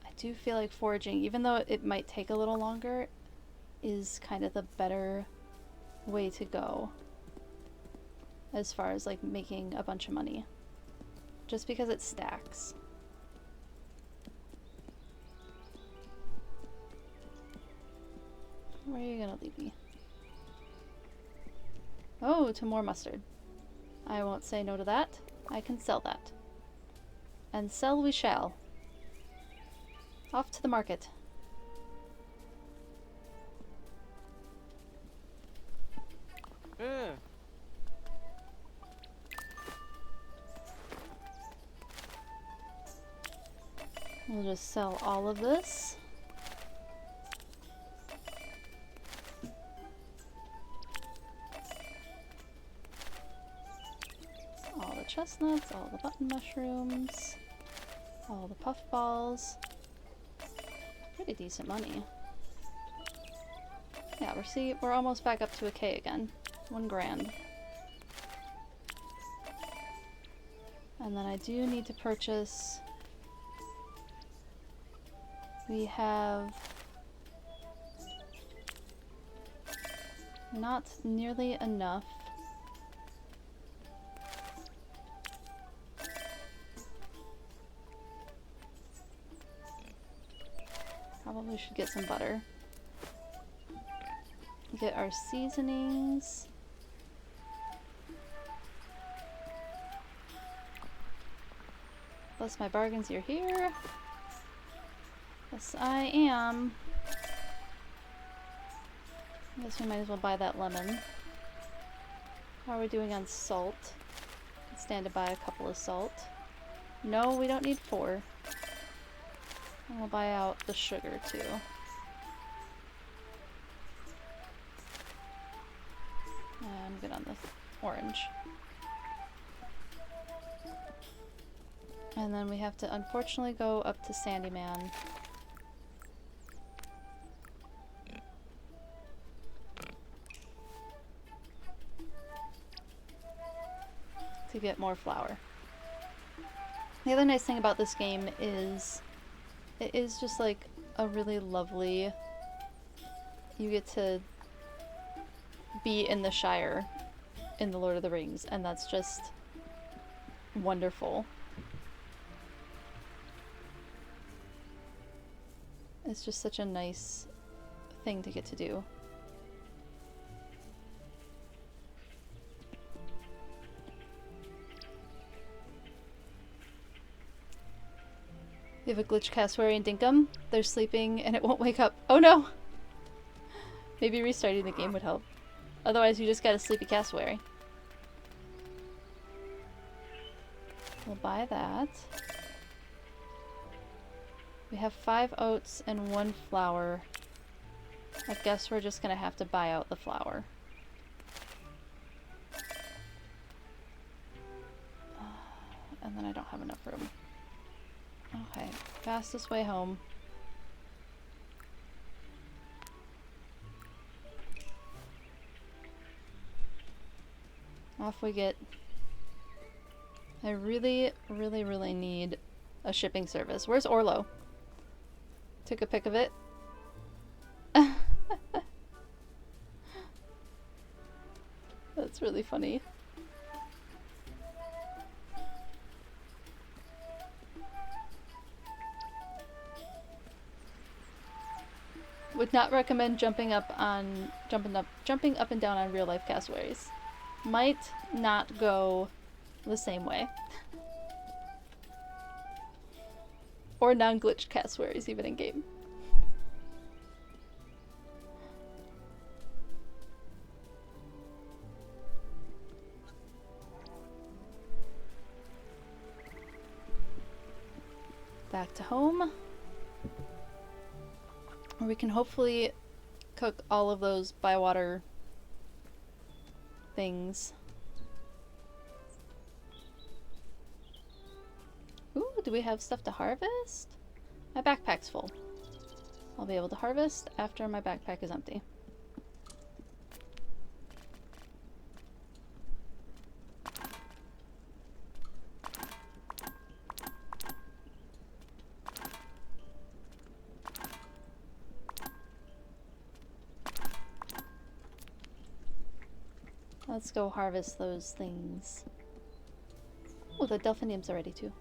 I do feel like foraging, even though it might take a little longer, is kind of the better way to go as far as like making a bunch of money, just because it stacks. Where are you gonna leave me? Oh, to more mustard. I won't say no to that. I can sell that. And sell we shall. Off to the market. Yeah. We'll just sell all of this. All the chestnuts, all the button mushrooms, all the puffballs. Pretty decent money. Yeah, we're almost back up to a K again. 1 grand. And then I do need to purchase. We have not nearly enough. Probably should get some butter. Get our seasonings. Bless my bargains, you're here. Yes, I am. I guess we might as well buy that lemon. How are we doing on salt? Let's stand to buy a couple of salt. No, we don't need 4. And we'll buy out the sugar too. I'm good on the orange. And then we have to unfortunately go up to Sandyman. To get more flour. The other nice thing about this game is it is just like a really lovely, you get to be in the Shire in the Lord of the Rings, and that's just wonderful. It's just such a nice thing to get to do. We have a glitch cassowary and dinkum. They're sleeping and it won't wake up. Oh no! Maybe restarting the game would help. Otherwise you just got a sleepy cassowary. We'll buy that. We have 5 oats and 1 flour. I guess we're just gonna have to buy out the flour. And then I don't have enough room. Okay, fastest way home. Off we get. I really, really, really need a shipping service. Where's Orlo? Took a pic of it. That's really funny. Would not recommend jumping up and down on real life cassowaries. Might not go the same way. Or non-glitched cassowaries even in game. Back to home. We can hopefully cook all of those bywater things. Ooh, do we have stuff to harvest? My backpack's full. I'll be able to harvest after my backpack is empty. Let's go harvest those things. Oh, the delphinium's are ready too.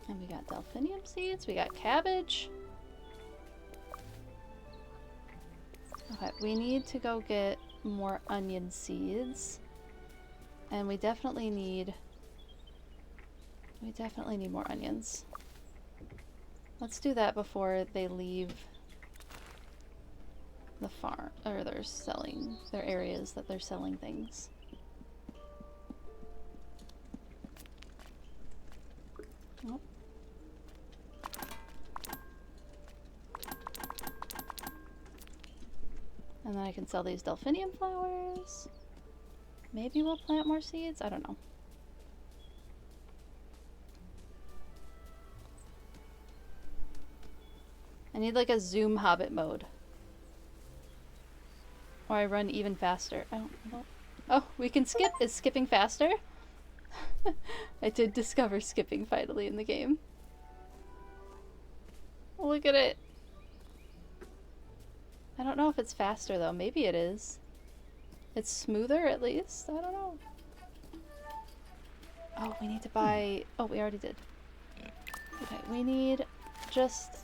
And we got delphinium seeds, we got cabbage. Okay, we need to go get more onion seeds. And we definitely need more onions. Let's do that before they leave the farm, or they're selling their areas that they're selling things. Oh. And then I can sell these delphinium flowers. Maybe we'll plant more seeds? I don't know. I need like a zoom hobbit mode. Or I run even faster. I don't. Oh, we can skip. Is skipping faster? I did discover skipping finally in the game. Look at it. I don't know if it's faster though. Maybe it is. It's smoother at least. I don't know. Oh, we need to buy... Oh, we already did. Okay, we need just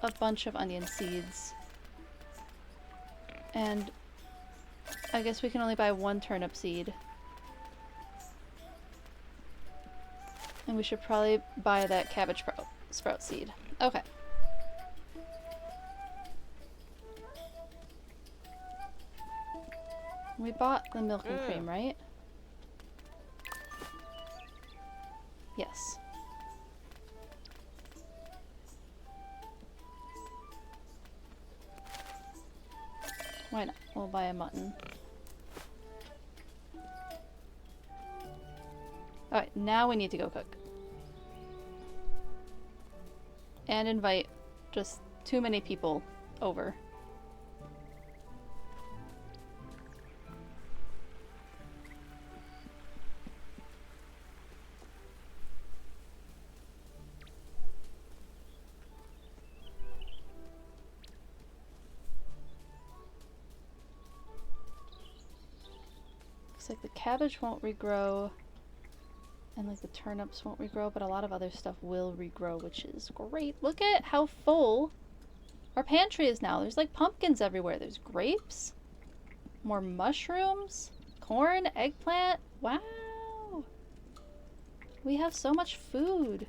a bunch of onion seeds. And I guess we can only buy 1 turnip seed. And we should probably buy that cabbage sprout seed. Okay. We bought the milk and cream, right? Yes. Why not? We'll buy a mutton. Alright, now we need to go cook. And invite just too many people over. Looks like the cabbage won't regrow. And like the turnips won't regrow, but a lot of other stuff will regrow, which is great. Look at how full our pantry is now. There's like pumpkins everywhere. There's grapes, more mushrooms, corn, eggplant. Wow. We have so much food.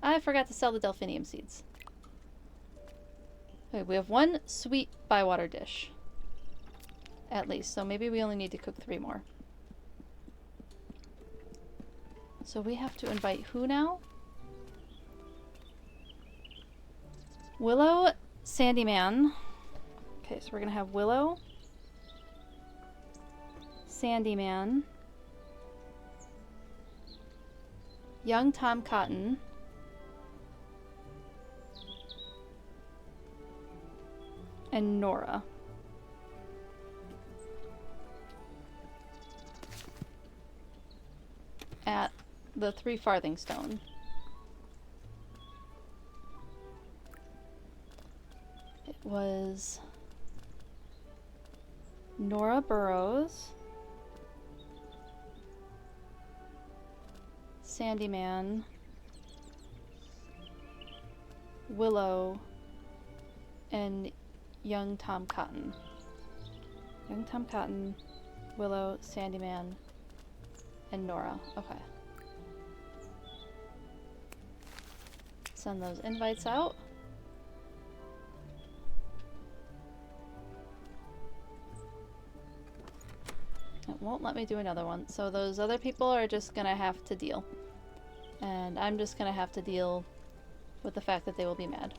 I forgot to sell the delphinium seeds. Okay, we have 1 sweet bywater dish. At least. So maybe we only need to cook 3 more. So we have to invite who now? Willow, Sandyman. Okay, so we're gonna have Willow, Sandyman, young Tom Cotton, and Nora. At the 3 farthing stone. It was Nora Burrows, Sandyman, Willow, and young Tom Cotton. Young Tom Cotton, Willow, Sandyman, and Nora. Okay. Send those invites out. It won't let me do another one. So those other people are just gonna have to deal. And I'm just gonna have to deal with the fact that they will be mad.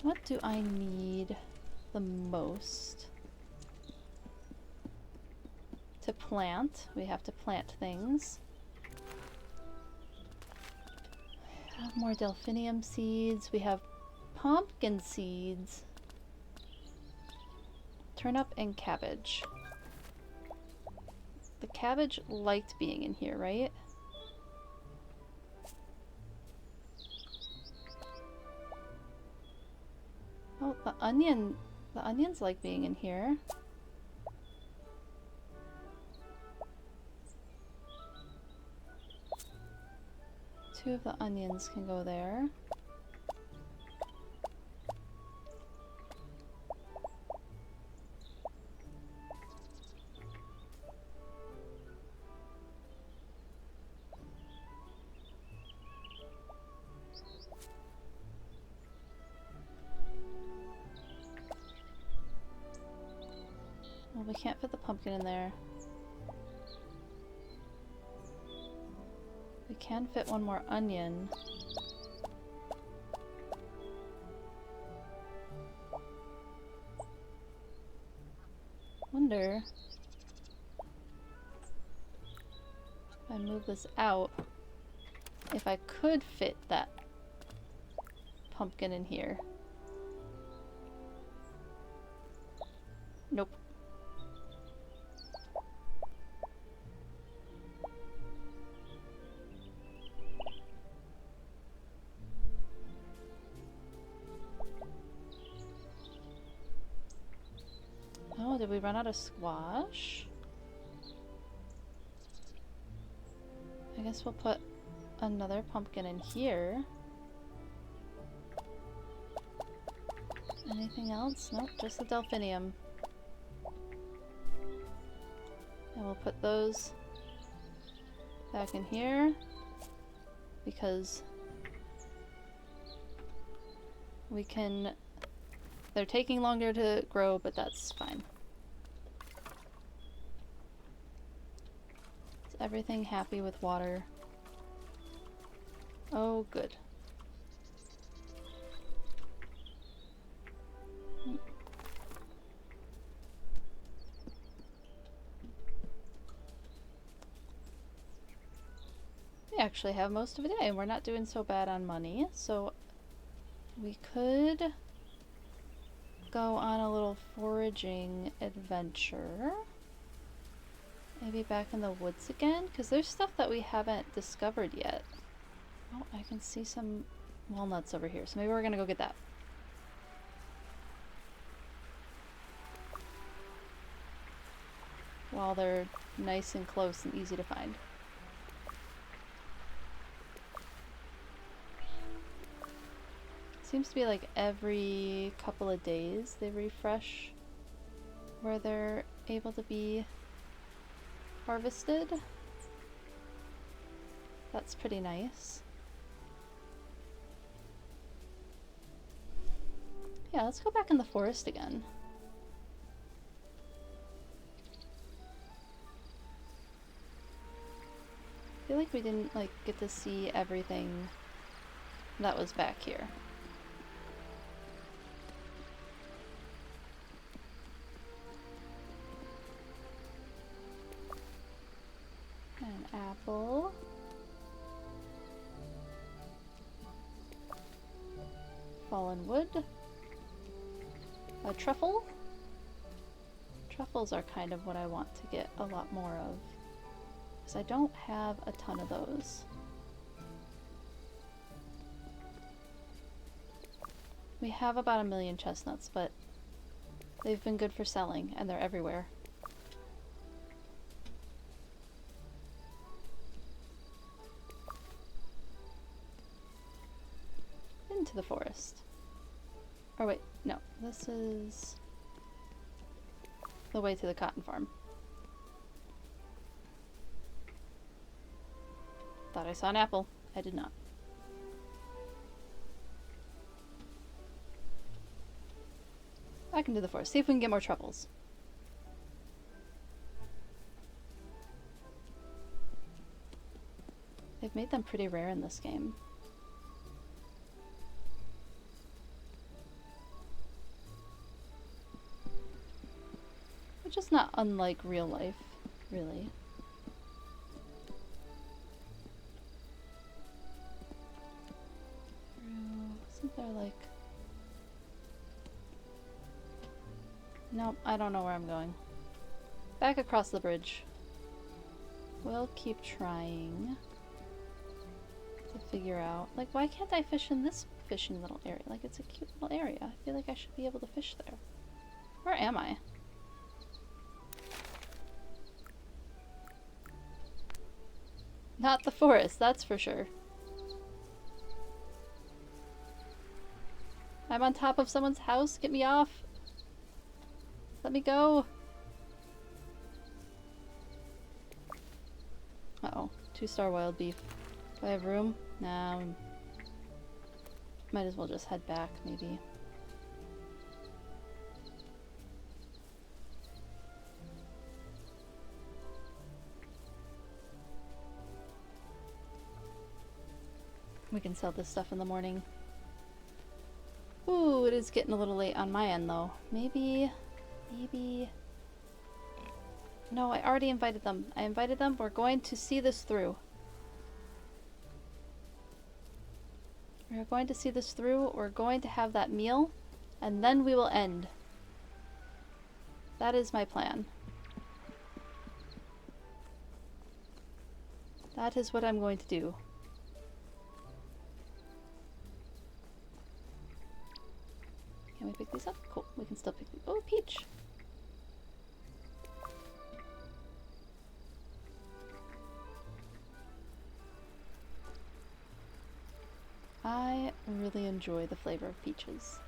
What do I need the most? To plant. We have to plant things. We have more delphinium seeds. We have pumpkin seeds. Turnip and cabbage. The cabbage liked being in here, right? Oh, the onions like being in here. Two of the onions can go there. Well, we can't fit the pumpkin in there. We can fit one more onion. Wonder if I move this out, if I could fit that pumpkin in here. Nope. Oh, did we run out of squash? I guess we'll put another pumpkin in here. Anything else? Nope, just the delphinium. And we'll put those back in here because we can... They're taking longer to grow, but that's fine. Is everything happy with water? Oh, good. We actually have most of the day, and we're not doing so bad on money, so we could go on a little foraging adventure. Maybe back in the woods again, because there's stuff that we haven't discovered yet. Oh, I can see some walnuts over here, so maybe we're gonna go get that. While they're nice and close and easy to find. Seems to be like every couple of days they refresh where they're able to be harvested. That's pretty nice. Yeah, let's go back in the forest again. feel like we didn't like get to see everything that was back here. An apple. Fallen wood. A truffle. Truffles are kind of what I want to get a lot more of, because I don't have a ton of those. We have about 1 million chestnuts, but they've been good for selling, and they're everywhere. Into the forest. Oh wait, no, this is the way to the cotton farm. Thought I saw an apple. I did not. Back into the forest. See if we can get more truffles. They've made them pretty rare in this game. Which is not unlike real life, really. Isn't there like... Nope, I don't know where I'm going. Back across the bridge. We'll keep trying to figure out... Like, why can't I fish in this fishing little area? Like, it's a cute little area. I feel like I should be able to fish there. Where am I? Not the forest, that's for sure. I'm on top of someone's house. Get me off. Let me go. Uh-oh. 2-star wild beef. Do I have room? Nah. Might as well just head back, maybe. We can sell this stuff in the morning. Ooh, it is getting a little late on my end, though. Maybe... No, I already invited them. I invited them. We're going to see this through. We're going to see this through. We're going to have that meal, and then we will end. That is my plan. That is what I'm going to do. Can we pick these up? Cool. We can still pick these. Oh, peach! I really enjoy the flavor of peaches.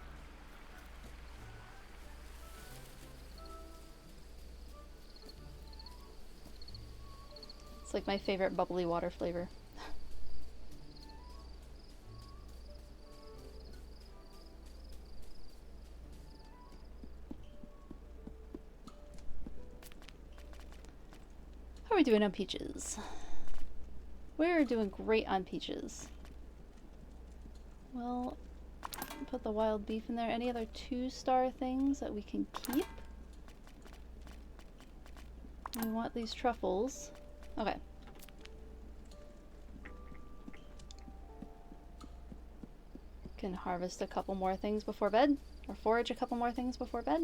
It's like my favorite bubbly water flavor. How are we doing on peaches? We're doing great on peaches. Well, put the wild beef in there. Any other 2-star things that we can keep? We want these truffles. Okay. Can harvest a couple more things before bed, or forage a couple more things before bed.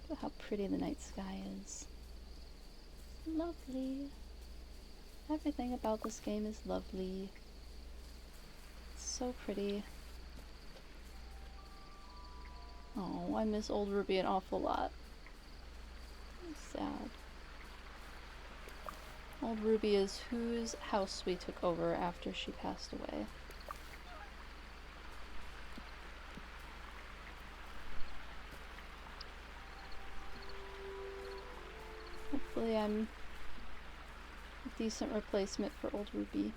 Look at how pretty the night sky is. Lovely. Everything about this game is lovely. It's so pretty. Oh, I miss old Ruby an awful lot. Sad. Old Ruby is whose house we took over after she passed away. Hopefully I'm a decent replacement for old Ruby.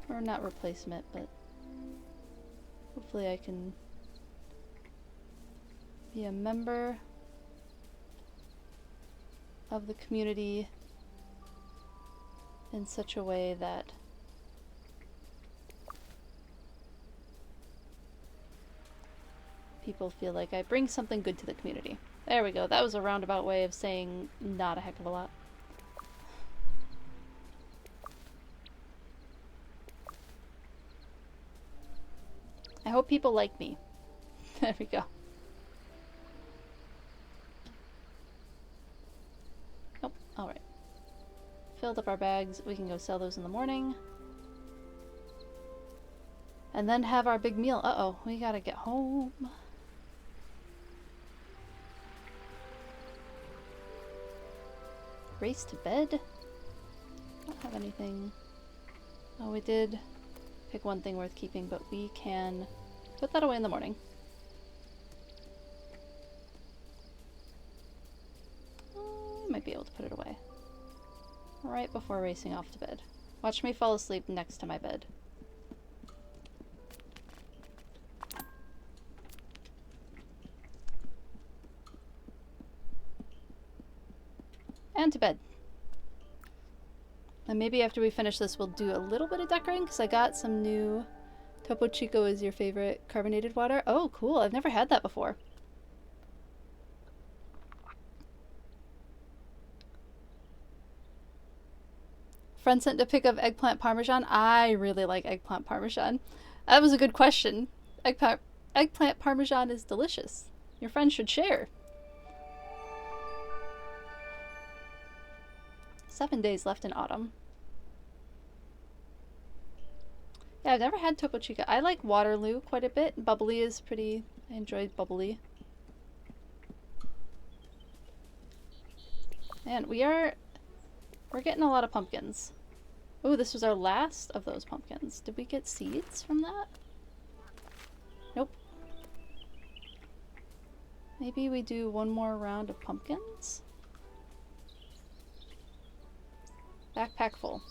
Or not replacement, but hopefully I can be a member of the community in such a way that people feel like I bring something good to the community. There we go. That was a roundabout way of saying not a heck of a lot. I hope people like me. There we go. Oh, alright. Filled up our bags. We can go sell those in the morning. And then have our big meal. Uh-oh, we gotta get home. Race to bed? Don't have anything. Oh, we did pick one thing worth keeping, but we can put that away in the morning. Might be able to put it away. Right before racing off to bed. Watch me fall asleep next to my bed. And to bed. And maybe after we finish this we'll do a little bit of decorating, because I got some new Topo Chico is your favorite carbonated water. Oh, cool. I've never had that before. Friend sent to pick up eggplant parmesan. I really like eggplant parmesan. That was a good question. Eggplant parmesan is delicious. Your friend should share. 7 days left in autumn. Yeah, I've never had Topo Chico. I like Waterloo quite a bit. Bubbly is pretty... I enjoyed Bubbly. Man, we're getting a lot of pumpkins. Oh, this was our last of those pumpkins. Did we get seeds from that? Nope. Maybe we do one more round of pumpkins? Backpack full.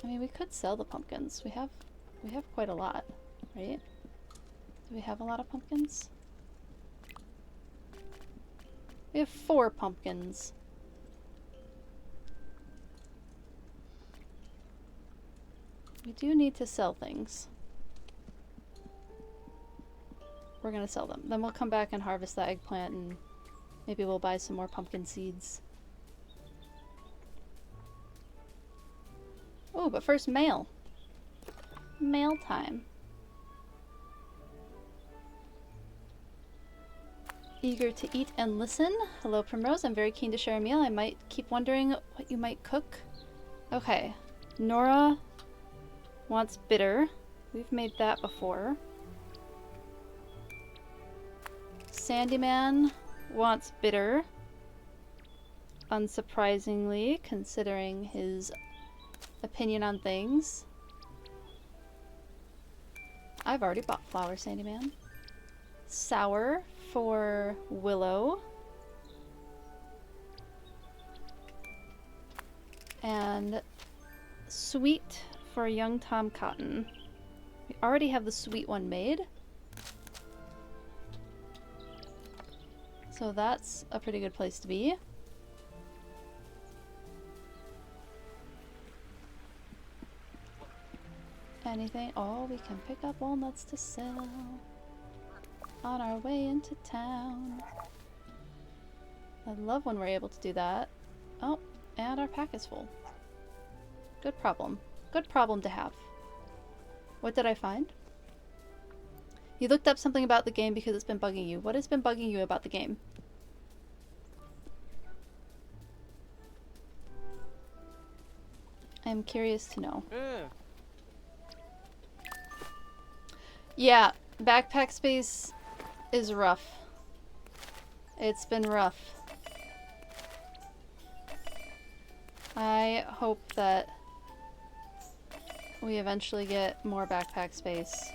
I mean, we could sell the pumpkins. We have quite a lot, right? Do we have a lot of pumpkins? We have 4 pumpkins. We do need to sell things. We're gonna sell them. Then we'll come back and harvest that eggplant and maybe we'll buy some more pumpkin seeds. Oh, but first mail. Mail time. Eager to eat and listen. Hello, Primrose. I'm very keen to share a meal. I might keep wondering what you might cook. Okay. Nora wants bitter. We've made that before. Sandyman wants bitter. Unsurprisingly, considering his opinion on things. I've already bought flour, Sandyman. Sour for Willow. And sweet for young Tom Cotton. We already have the sweet one made. So that's a pretty good place to be. Anything? Oh, we can pick up walnuts to sell on our way into town. I love when we're able to do that. Oh, and our pack is full. Good problem. Good problem to have. What did I find? You looked up something about the game because it's been bugging you. What has been bugging you about the game? I'm curious to know. Yeah, backpack space is rough. It's been rough. I hope that we eventually get more backpack space.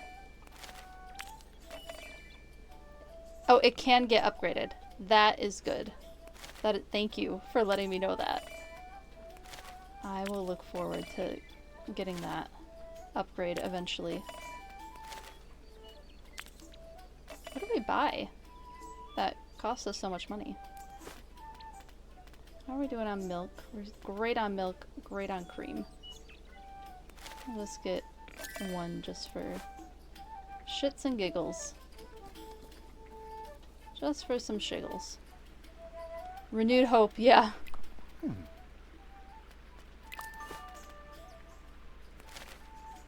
Oh, it can get upgraded. That is good. Thank you for letting me know that. I will look forward to getting that upgrade eventually. What do we buy that costs us so much money. How are we doing on milk? We're great on milk, great on cream. Let's get one just for shits and giggles. Just for some shiggles. Renewed hope, yeah.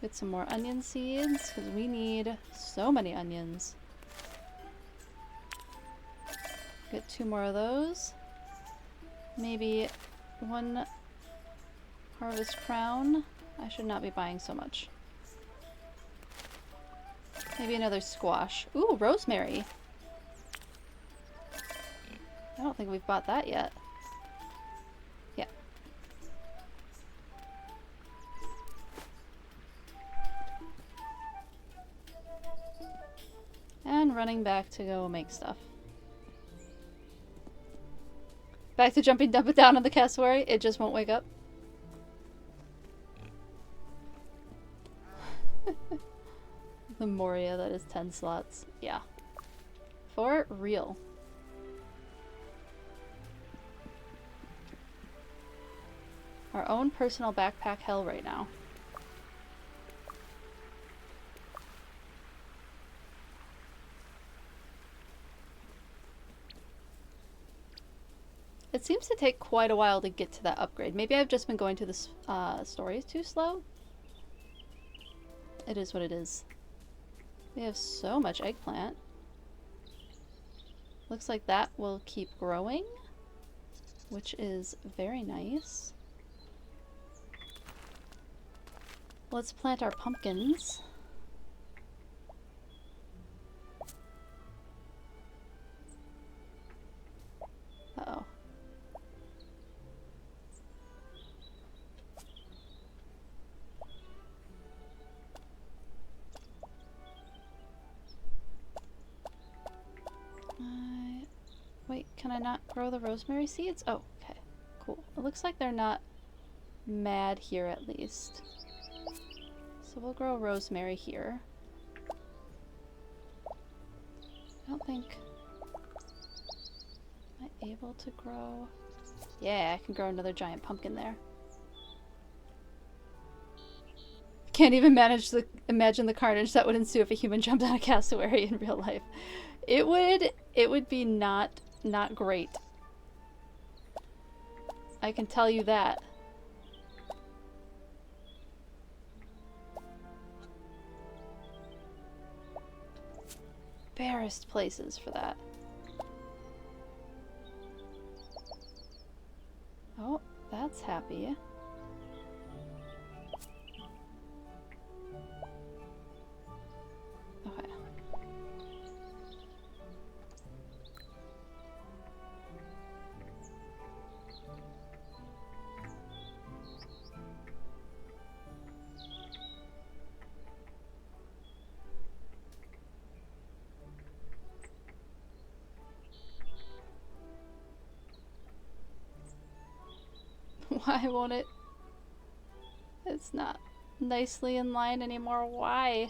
Get some more onion seeds, because we need so many onions. Get 2 more of those. Maybe 1 harvest crown. I should not be buying so much. Maybe another squash. Ooh, rosemary. I don't think we've bought that yet. Yeah. And running back to go make stuff. Back to jumping dump it down on the cassowary. It just won't wake up. The Moria, that is 10 slots. Yeah. For real. Our own personal backpack hell right now. It seems to take quite a while to get to that upgrade. Maybe I've just been going to the stories too slow? It is what it is. We have so much eggplant. Looks like that will keep growing, which is very nice. Let's plant our pumpkins. Uh-oh. Wait, can I not grow the rosemary seeds? Oh, okay. Cool. It looks like they're not mad here at least. So we'll grow rosemary here. I don't think... Am I able to grow... Yeah, I can grow another giant pumpkin there. Can't even imagine the carnage that would ensue if a human jumped on a cassowary in real life. It would be not great. I can tell you that. Barest places for that. Oh, that's happy. Okay. Why won't it? It's not nicely in line anymore. Why?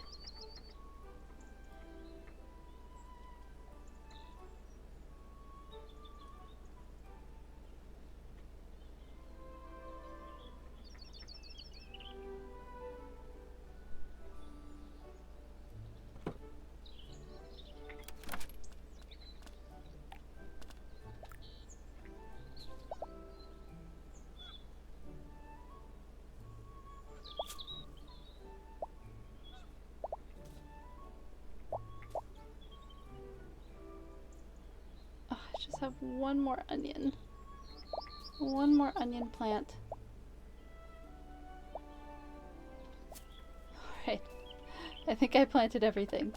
Have one more onion. One more onion plant. Alright. I think I planted everything.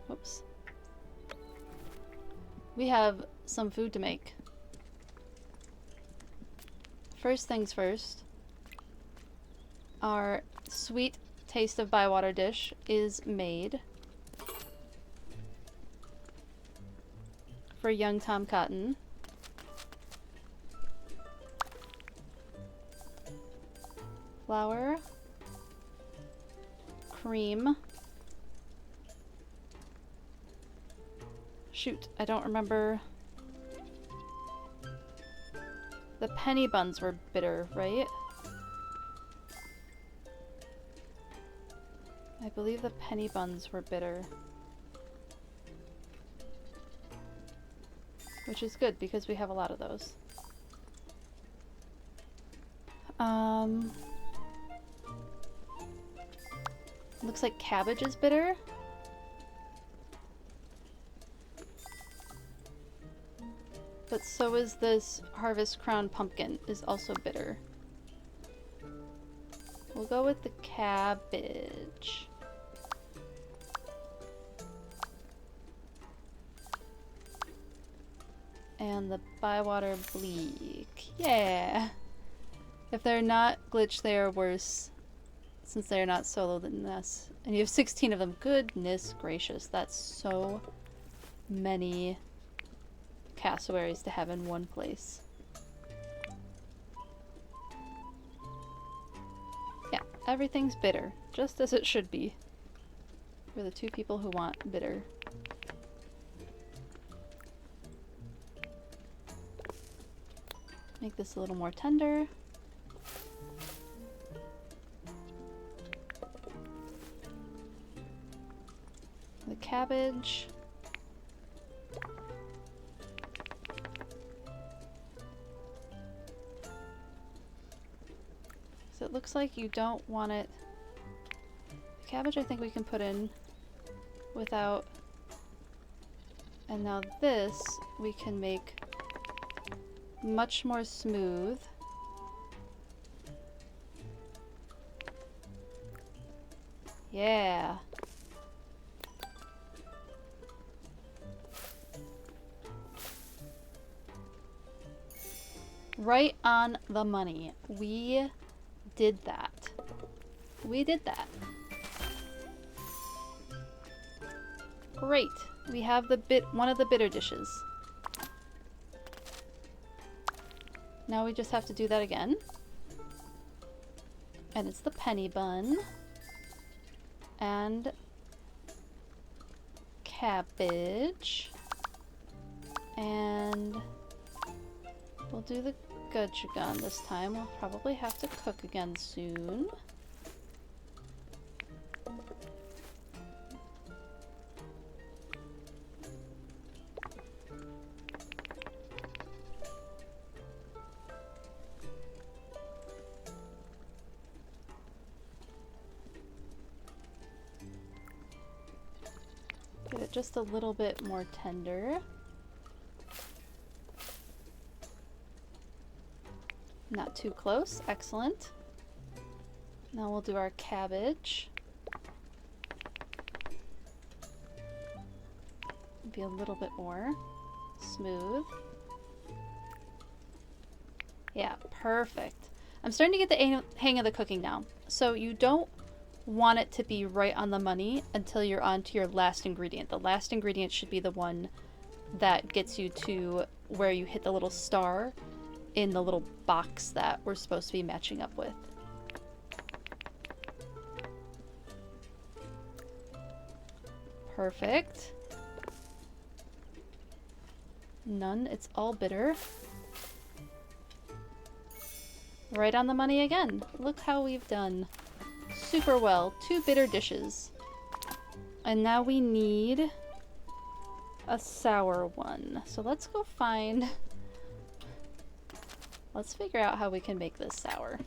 Whoops. We have some food to make. First things first. Our sweet taste of Bywater dish is made. For young Tom Cotton. Flour. Cream. shoot, I don't remember. The penny buns were bitter, right? I believe the penny buns were bitter. Which is good because we have a lot of those. Looks like cabbage is bitter. But so is this Harvest Crown pumpkin, is also bitter. We'll go with the cabbage. And the Bywater bleak. Yeah! If they're not glitched, they are worse. Since they're not soloed in this. And you have 16 of them. Goodness gracious. That's so many cassowaries to have in one place. Yeah, everything's bitter. Just as it should be. For the two people who want bitter. Make this a little more tender. The cabbage. So it looks like you don't want it. The cabbage I think we can put in without. And now this we can make much more smooth. Yeah. Right on the money. We did that. We did that. Great. We have one of the bitter dishes. Now we just have to do that again. And it's the penny bun. And cabbage. And we'll do the gudgeon this time. We'll probably have to cook again soon. Get it just a little bit more tender. Not too close. Excellent. Now we'll do our cabbage. Be a little bit more smooth. Yeah, perfect. I'm starting to get the hang of the cooking now. So you don't want it to be right on the money until you're on to your last ingredient. The last ingredient should be the one that gets you to where you hit the little star in the little box that we're supposed to be matching up with. Perfect. None, it's all bitter. Right on the money again. Look how we've done super well. 2 bitter dishes. And now we need a sour one. So let's go find... Let's figure out how we can make this sour.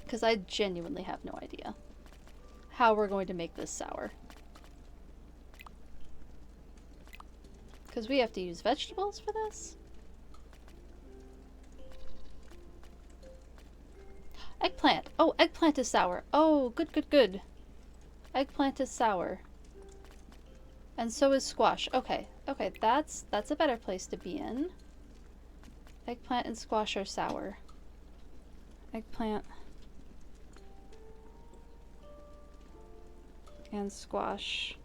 Because I genuinely have no idea how we're going to make this sour. Because we have to use vegetables for this? Eggplant! Oh, eggplant is sour. Oh, good, good, good. Eggplant is sour. And so is squash. Okay, okay, that's a better place to be in. Eggplant and squash are sour. Eggplant and squash.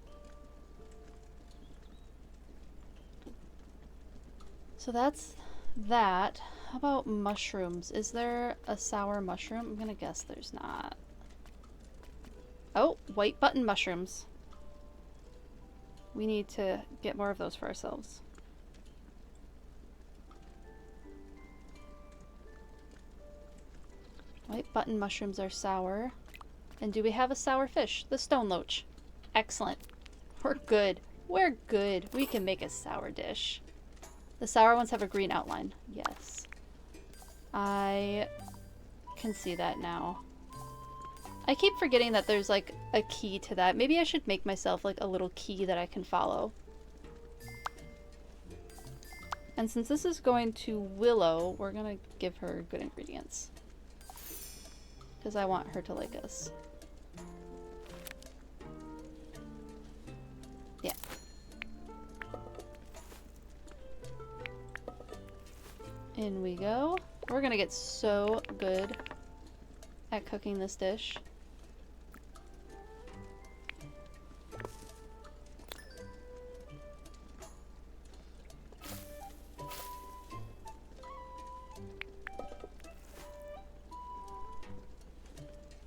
So that's that. How about mushrooms? Is there a sour mushroom? I'm gonna guess there's not. Oh, white button mushrooms. We need to get more of those for ourselves. White button mushrooms are sour. And do we have a sour fish? The stone loach. Excellent. We're good. We're good. We can make a sour dish. The sour ones have a green outline. Yes. I can see that now. I keep forgetting that there's like a key to that. Maybe I should make myself like a little key that I can follow. And since this is going to Willow, we're gonna give her good ingredients. Because I want her to like us. Yeah. In we go. We're gonna get so good at cooking this dish.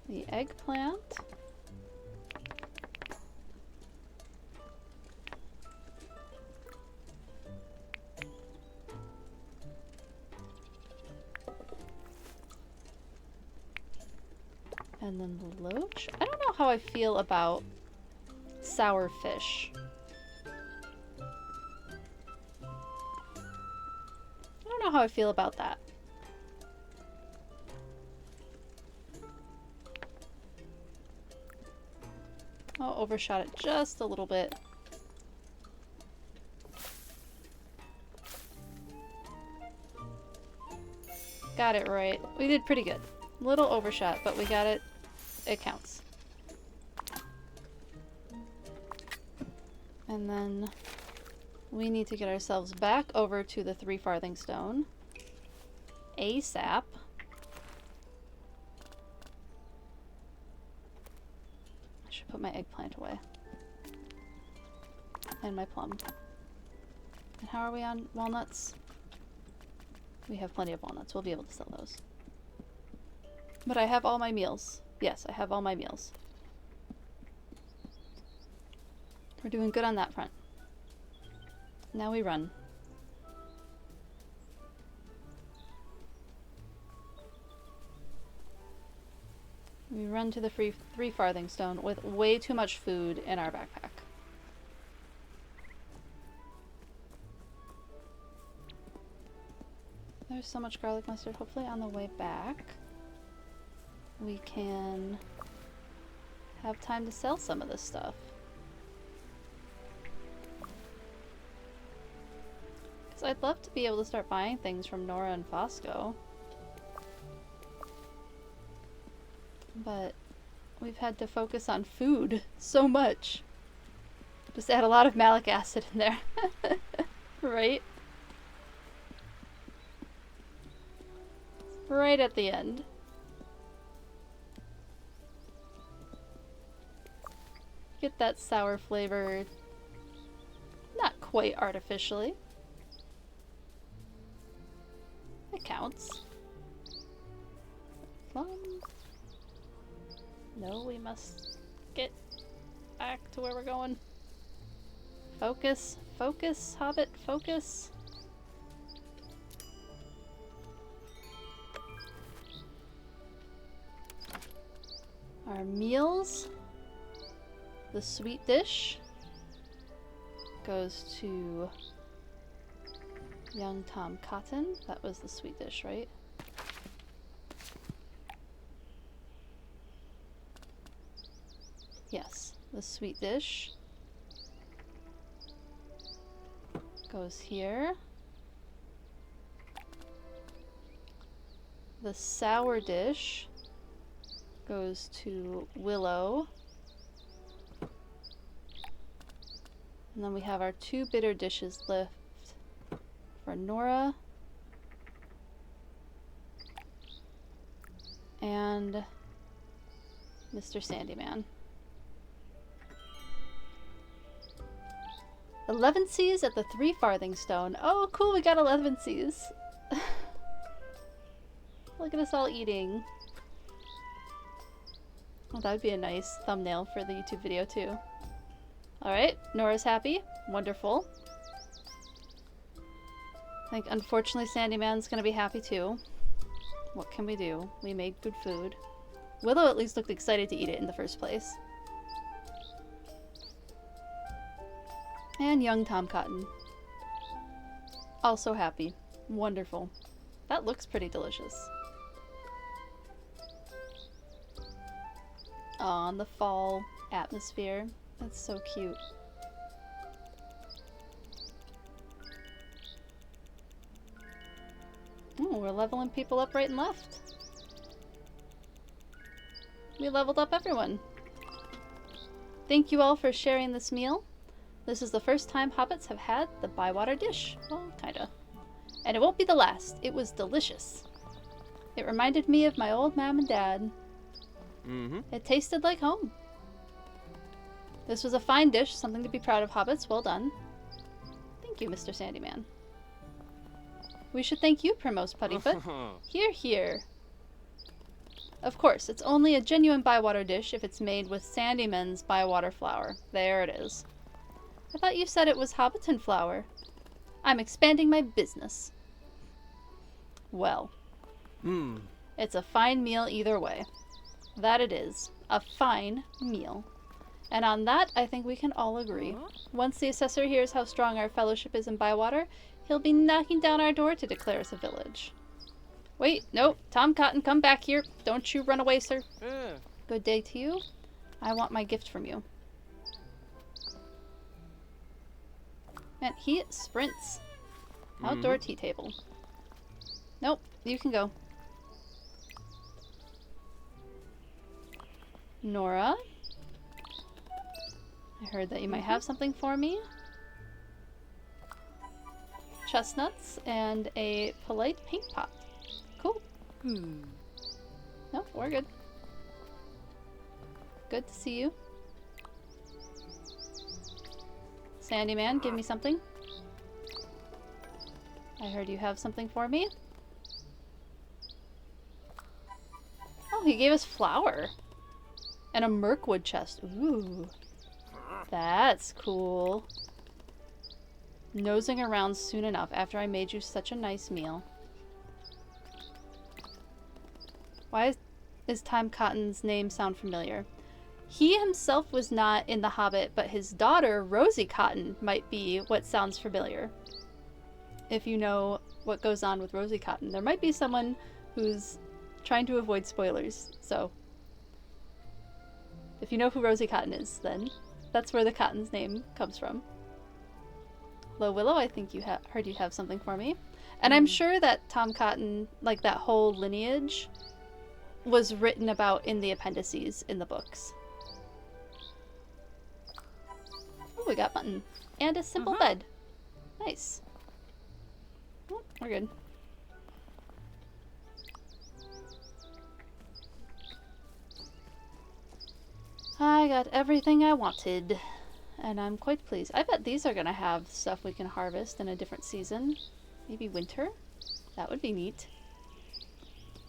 The eggplant. And then the loach. I don't know how I feel about sour fish. I don't know how I feel about that. I'll overshot it just a little bit. Got it right. We did pretty good. Little overshot, but we got it. It counts. And then we need to get ourselves back over to the 3 farthing stone ASAP. I should put my eggplant away. And my plum. And how are we on walnuts? We have plenty of walnuts. We'll be able to sell those. But I have all my meals. Yes, I have all my meals. We're doing good on that front. Now we run. We run to the 3 farthing stone with way too much food in our backpack. There's so much garlic mustard. Hopefully on the way back we can have time to sell some of this stuff. Because I'd love to be able to start buying things from Nora and Fosco. But we've had to focus on food so much. Just add a lot of malic acid in there. Right? Right at the end. Get that sour flavor, not quite artificially. It counts. Plum. No, we must get back to where we're going. Focus, focus, Hobbit, focus. Our meals. The sweet dish goes to young Tom Cotton. That was the sweet dish, right? Yes, the sweet dish goes here. The sour dish goes to Willow. And then we have our 2 bitter dishes left for Nora. And Mr. Sandyman. 11 C's at the 3 farthing stone. Oh, cool, we got 11 C's. Look at us all eating. Well, that would be a nice thumbnail for the YouTube video, too. Alright, Nora's happy. Wonderful. I think unfortunately Sandyman's gonna be happy too. What can we do? We made good food. Willow at least looked excited to eat it in the first place. And young Tom Cotton. Also happy. Wonderful. That looks pretty delicious. Aw, the fall atmosphere. That's so cute. Ooh, we're leveling people up right and left. We leveled up everyone. Thank you all for sharing this meal. This is the first time hobbits have had the Bywater dish. Well, kinda. And it won't be the last. It was delicious. It reminded me of my old mom and dad. Mm-hmm. It tasted like home. This was a fine dish, something to be proud of, hobbits. Well done. Thank you, Mr. Sandyman. We should thank you, Primrose Puttyfoot. Hear, hear. Of course, it's only a genuine Bywater dish if it's made with Sandyman's Bywater flour. There it is. I thought you said it was Hobbiton flour. I'm expanding my business. Well, it's a fine meal either way. That it is. A fine meal. And on that, I think we can all agree. Once the assessor hears how strong our fellowship is in Bywater, he'll be knocking down our door to declare us a village. Wait, nope. Tom Cotton, come back here. Don't you run away, sir. Good day to you. I want my gift from you. Man, he sprints. Outdoor tea table. Nope, you can go. Nora? I heard that you might have something for me. Chestnuts and a polite paint pot. Cool. No, we're good. Good to see you. Sandyman, give me something. I heard you have something for me. Oh, he gave us flour. And a Mirkwood chest. Ooh. That's cool. Nosing around soon enough after I made you such a nice meal. Why is Tom Cotton's name sound familiar? He himself was not in The Hobbit, but his daughter, Rosie Cotton, might be what sounds familiar. If you know what goes on with Rosie Cotton. There might be someone who's trying to avoid spoilers, so if you know who Rosie Cotton is, then that's where the Cotton's name comes from. Hello, Willow, I think you heard you have something for me. And I'm sure that Tom Cotton, like that whole lineage, was written about in the appendices in the books. Oh, we got mutton. And a simple bed. Nice. Oh, we're good. I got everything I wanted. And I'm quite pleased. I bet these are gonna have stuff we can harvest in a different season. Maybe winter? That would be neat.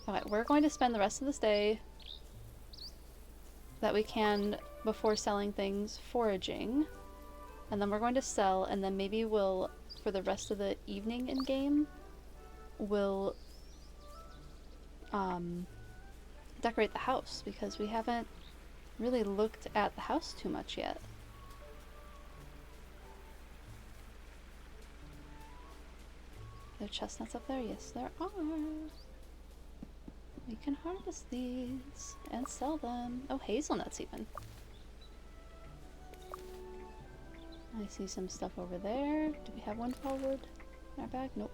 Alright, we're going to spend the rest of this day that we can before selling things foraging. And then we're going to sell, and then maybe we'll, for the rest of the evening in game, we'll decorate the house, because we haven't really looked at the house too much yet. Are there chestnuts up there? Yes, there are. We can harvest these and sell them. Oh, hazelnuts even. I see some stuff over there. Do we have one forward in our bag? Nope.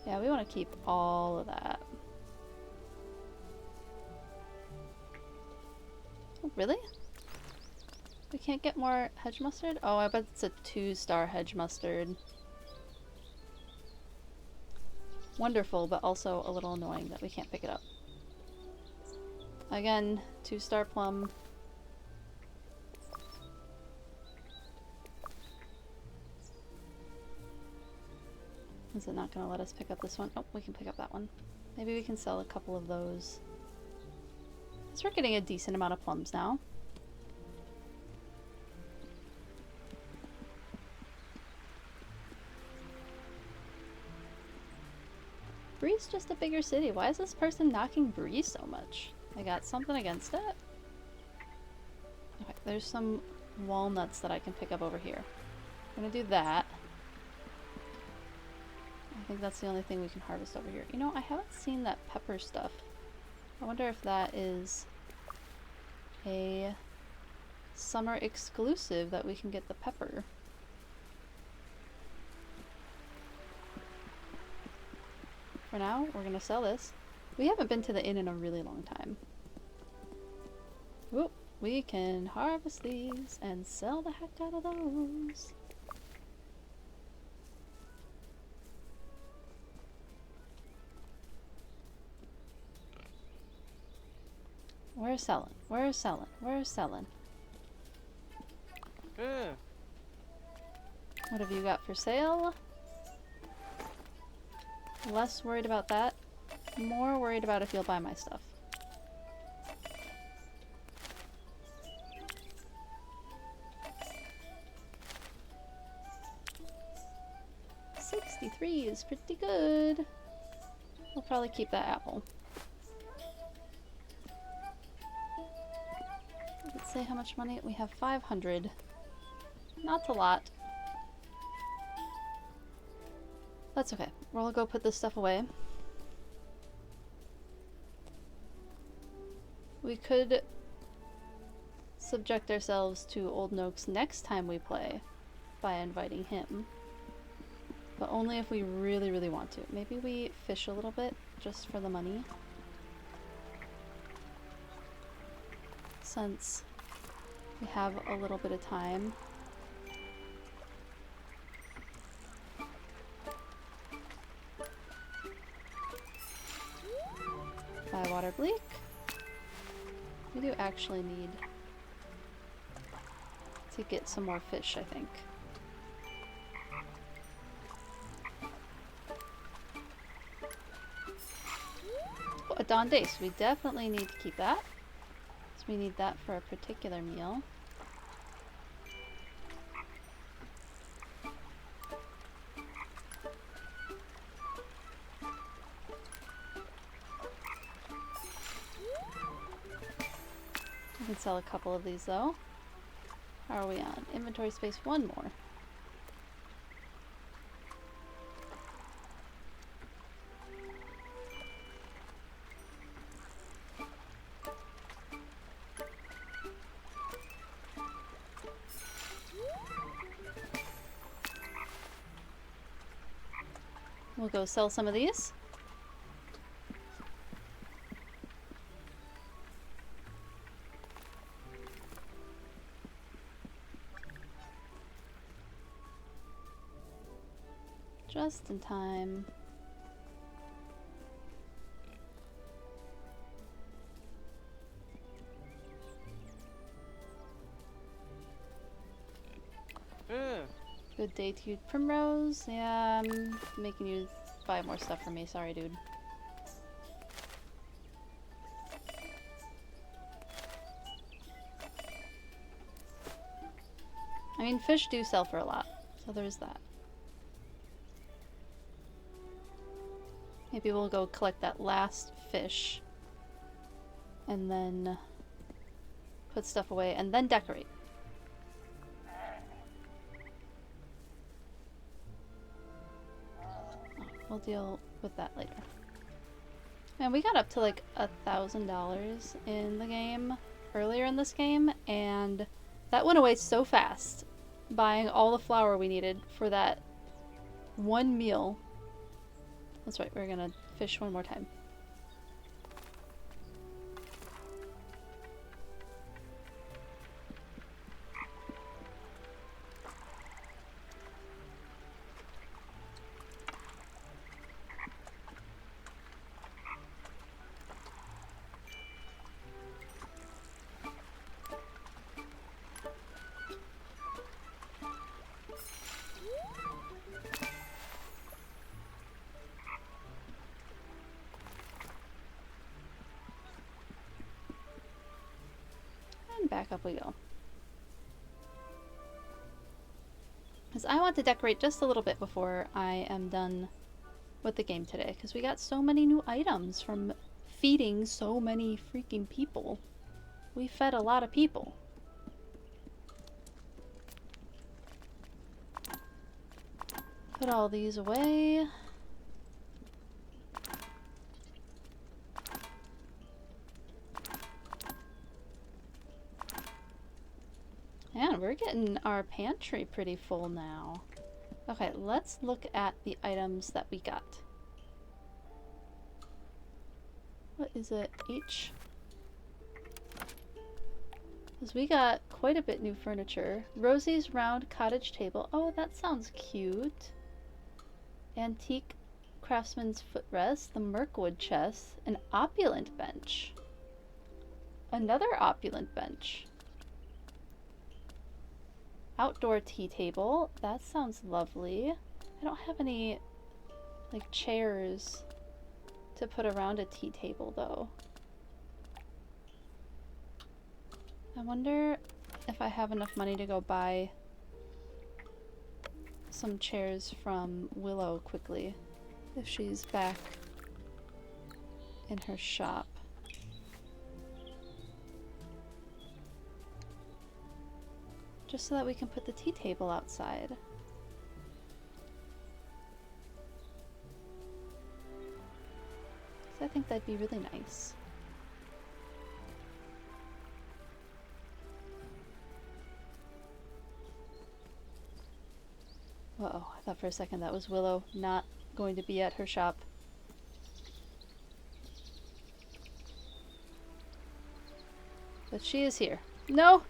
Yeah, we want to keep all of that. Oh, really? We can't get more hedge mustard? Oh, I bet it's a 2-star hedge mustard. Wonderful, but also a little annoying that we can't pick it up. Again, 2-star plum. Is it not going to let us pick up this one? Oh, we can pick up that one. Maybe we can sell a couple of those. So we're getting a decent amount of plums now. Bree's just a bigger city. Why is this person knocking Bree so much? I got something against it? Okay, there's some walnuts that I can pick up over here. I'm gonna do that. I think that's the only thing we can harvest over here. You know, I haven't seen that pepper stuff. I wonder if that is a summer exclusive that we can get the pepper. For now, we're gonna sell this. We haven't been to the inn in a really long time. Whoop, we can harvest these and sell the heck out of those. We're selling, we're selling, we're selling. What have you got for sale? Less worried about that. More worried about if you'll buy my stuff. $63 is pretty good. We'll probably keep that apple. Let's say how much money we have. 500. Not a lot. That's okay. We'll go put this stuff away. We could subject ourselves to Old Noak's next time we play by inviting him. But only if we really, really want to. Maybe we fish a little bit just for the money. Since we have a little bit of time. Water bleak. We do actually need to get some more fish, I think. Oh, a Dawn Dace. We definitely need to keep that. So we need that for a particular meal. We can sell a couple of these though. How are we on? Inventory space, one more. We'll go sell some of these. Just in time. Good day to you, Primrose. Yeah, I'm making you buy more stuff for me. Sorry, dude. I mean, fish do sell for a lot, so there's that. Maybe we'll go collect that last fish and then put stuff away and then decorate. We'll deal with that later. Man, we got up to like $1,000 in the game earlier in this game, and that went away so fast. Buying all the flour we needed for that one meal. That's right, we're gonna fish one more time. back up we go. Because I want to decorate just a little bit before I am done with the game today. Because we got so many new items from feeding so many freaking people. We fed a lot of people. Put all these away. Man, we're getting our pantry pretty full now. Okay, let's look at the items that we got. What is it? H? Because we got quite a bit new furniture. Rosie's round cottage table. Oh, that sounds cute. Antique craftsman's footrest. The Mirkwood chest. An opulent bench. Another opulent bench. Outdoor tea table. That sounds lovely. I don't have any, like, chairs to put around a tea table, though. I wonder if I have enough money to go buy some chairs from Willow quickly, if she's back in her shop. Just so that we can put the tea table outside. So I think that'd be really nice. Uh-oh, I thought for a second that was Willow not going to be at her shop. But she is here. No!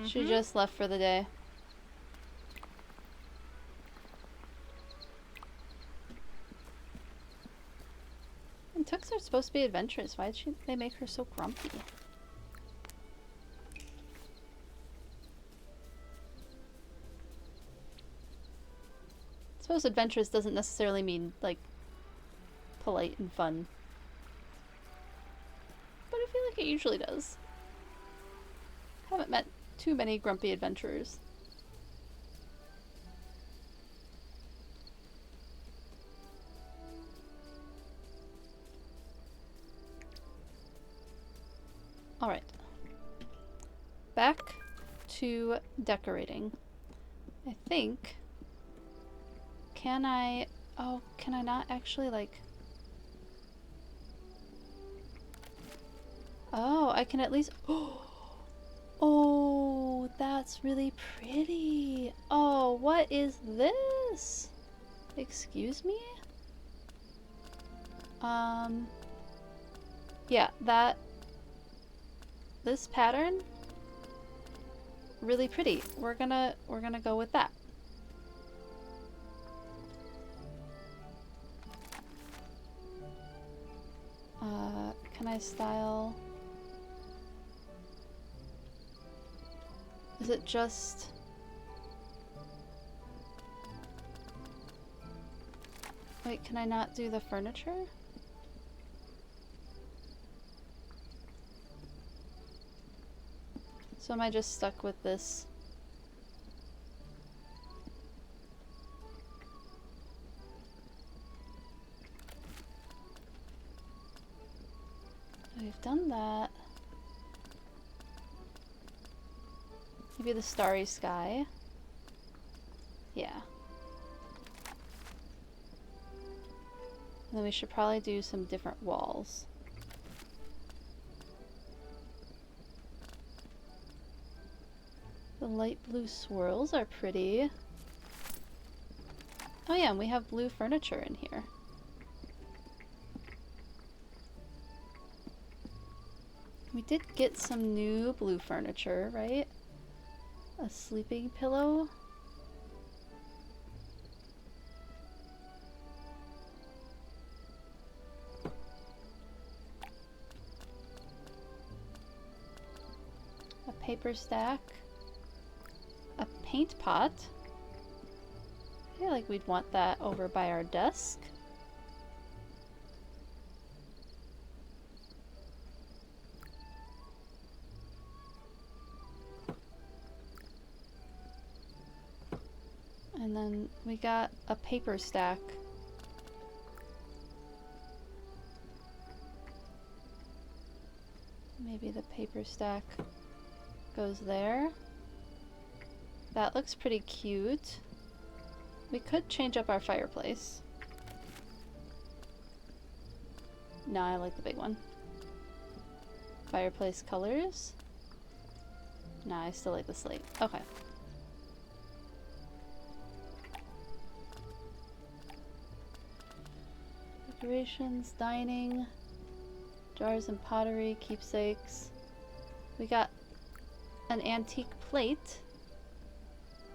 She just left for the day. And Tooks are supposed to be adventurous. Why did they make her so grumpy? I suppose adventurous doesn't necessarily mean, like, polite and fun. But I feel like it usually does. Haven't met too many grumpy adventurers. Alright. Back to decorating. I think... Can I... Oh, can I not actually, like... Oh, I can at least... Oh, that's really pretty. Oh, what is this? Excuse me? Yeah, that... This pattern? Really pretty. We're gonna go with that. Can I style... Is it just... Wait, can I not do the furniture? So am I just stuck with this? We've done that. Maybe the starry sky. Yeah. And then we should probably do some different walls. The light blue swirls are pretty. Oh yeah, and we have blue furniture in here. We did get some new blue furniture, right? A sleeping pillow. A paper stack. A paint pot. feel like we'd want that over by our desk. And then we got a paper stack. Maybe the paper stack goes there. That looks pretty cute. We could change up our fireplace. No, I like the big one. Fireplace colors. Nah, I still like the slate. Okay. Decorations, dining, jars and pottery, keepsakes. We got an antique plate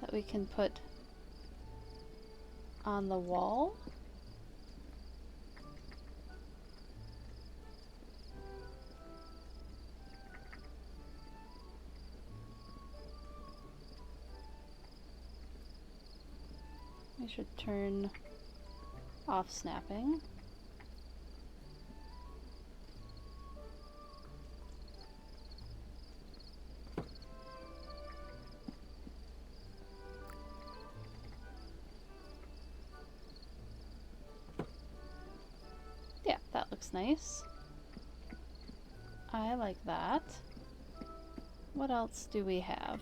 that we can put on the wall. We should turn off snapping. Yeah, that looks nice. I like that. What else do we have?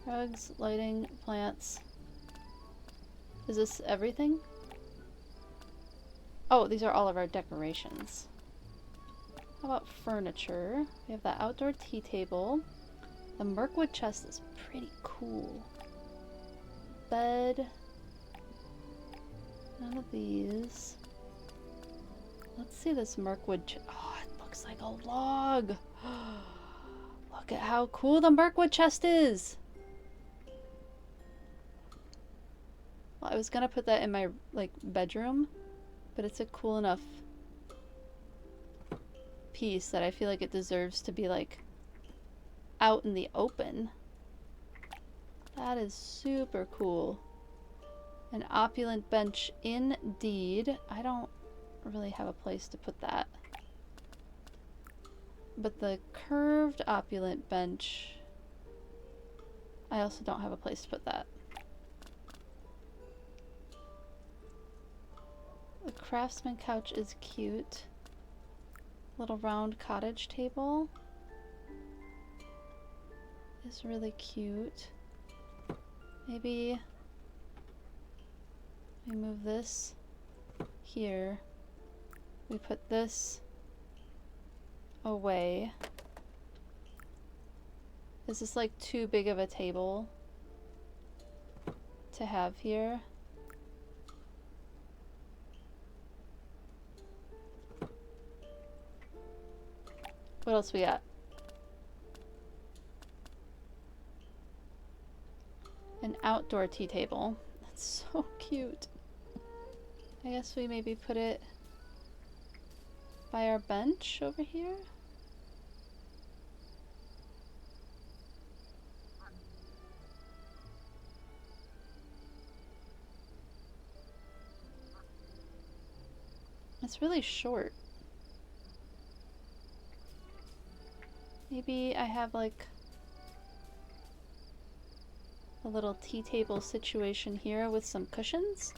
Rugs, lighting, plants. Is this everything? Oh, these are all of our decorations. How about furniture? We have the outdoor tea table. The Mirkwood chest is pretty cool. Bed. None of these. Let's see this Mirkwood chest. Oh, it looks like a log. Look at how cool the Mirkwood chest is. Well, I was gonna put that in my bedroom, but it's a cool enough piece that I feel like it deserves to be out in the open. That is super cool. An opulent bench indeed. I don't really have a place to put that. But the curved opulent bench, I also don't have a place to put that. The craftsman couch is cute. Little round cottage table is really cute. Maybe we move this here. We put this away. Is this too big of a table to have here? What else we got? An outdoor tea table. That's so cute. I guess we maybe put it by our bench over here. It's really short. Maybe I have a little tea table situation here with some cushions.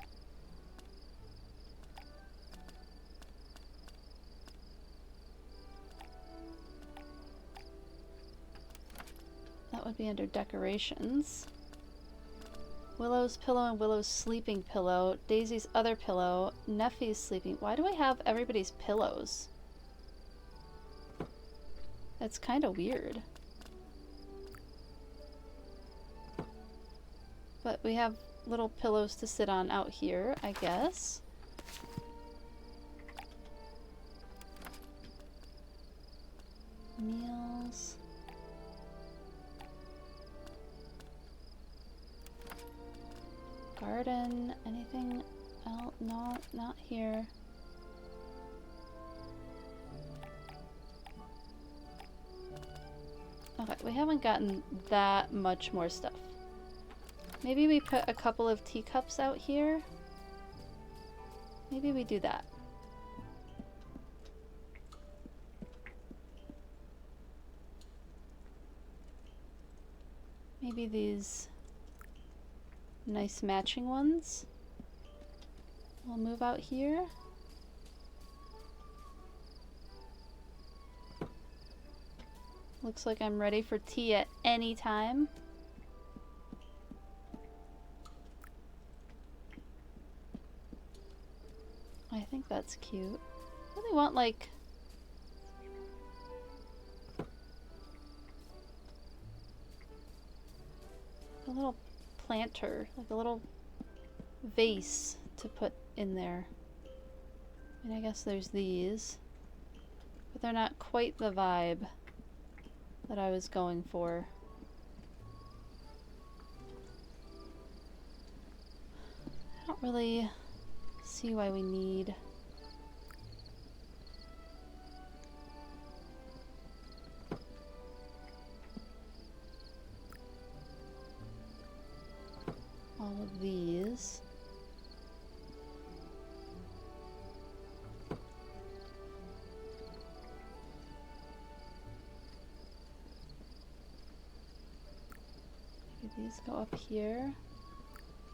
That would be under decorations. Willow's pillow and Willow's sleeping pillow. Daisy's other pillow. Neffy's sleeping. Why do I have everybody's pillows? That's kind of weird. But we have little pillows to sit on out here, I guess. Meals. Garden. Anything else? No, not here. Okay, we haven't gotten that much more stuff. Maybe we put a couple of teacups out here. Maybe we do that. Maybe these nice matching ones. We'll move out here. Looks like I'm ready for tea at any time. I think that's cute. I really want like a little planter, like a little vase to put in there. And I guess there's these, but they're not quite the vibe that I was going for. I don't really see why we need all of these. Maybe these go up here,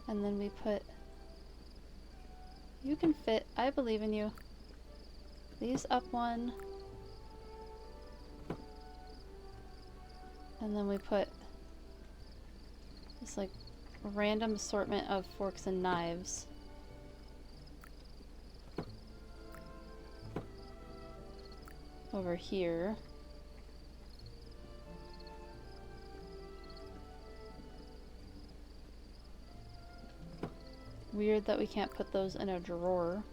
and then we put, you can fit, I believe in you, these up one, and then we put this like random assortment of forks and knives. Over here. Weird that we can't put those in a drawer.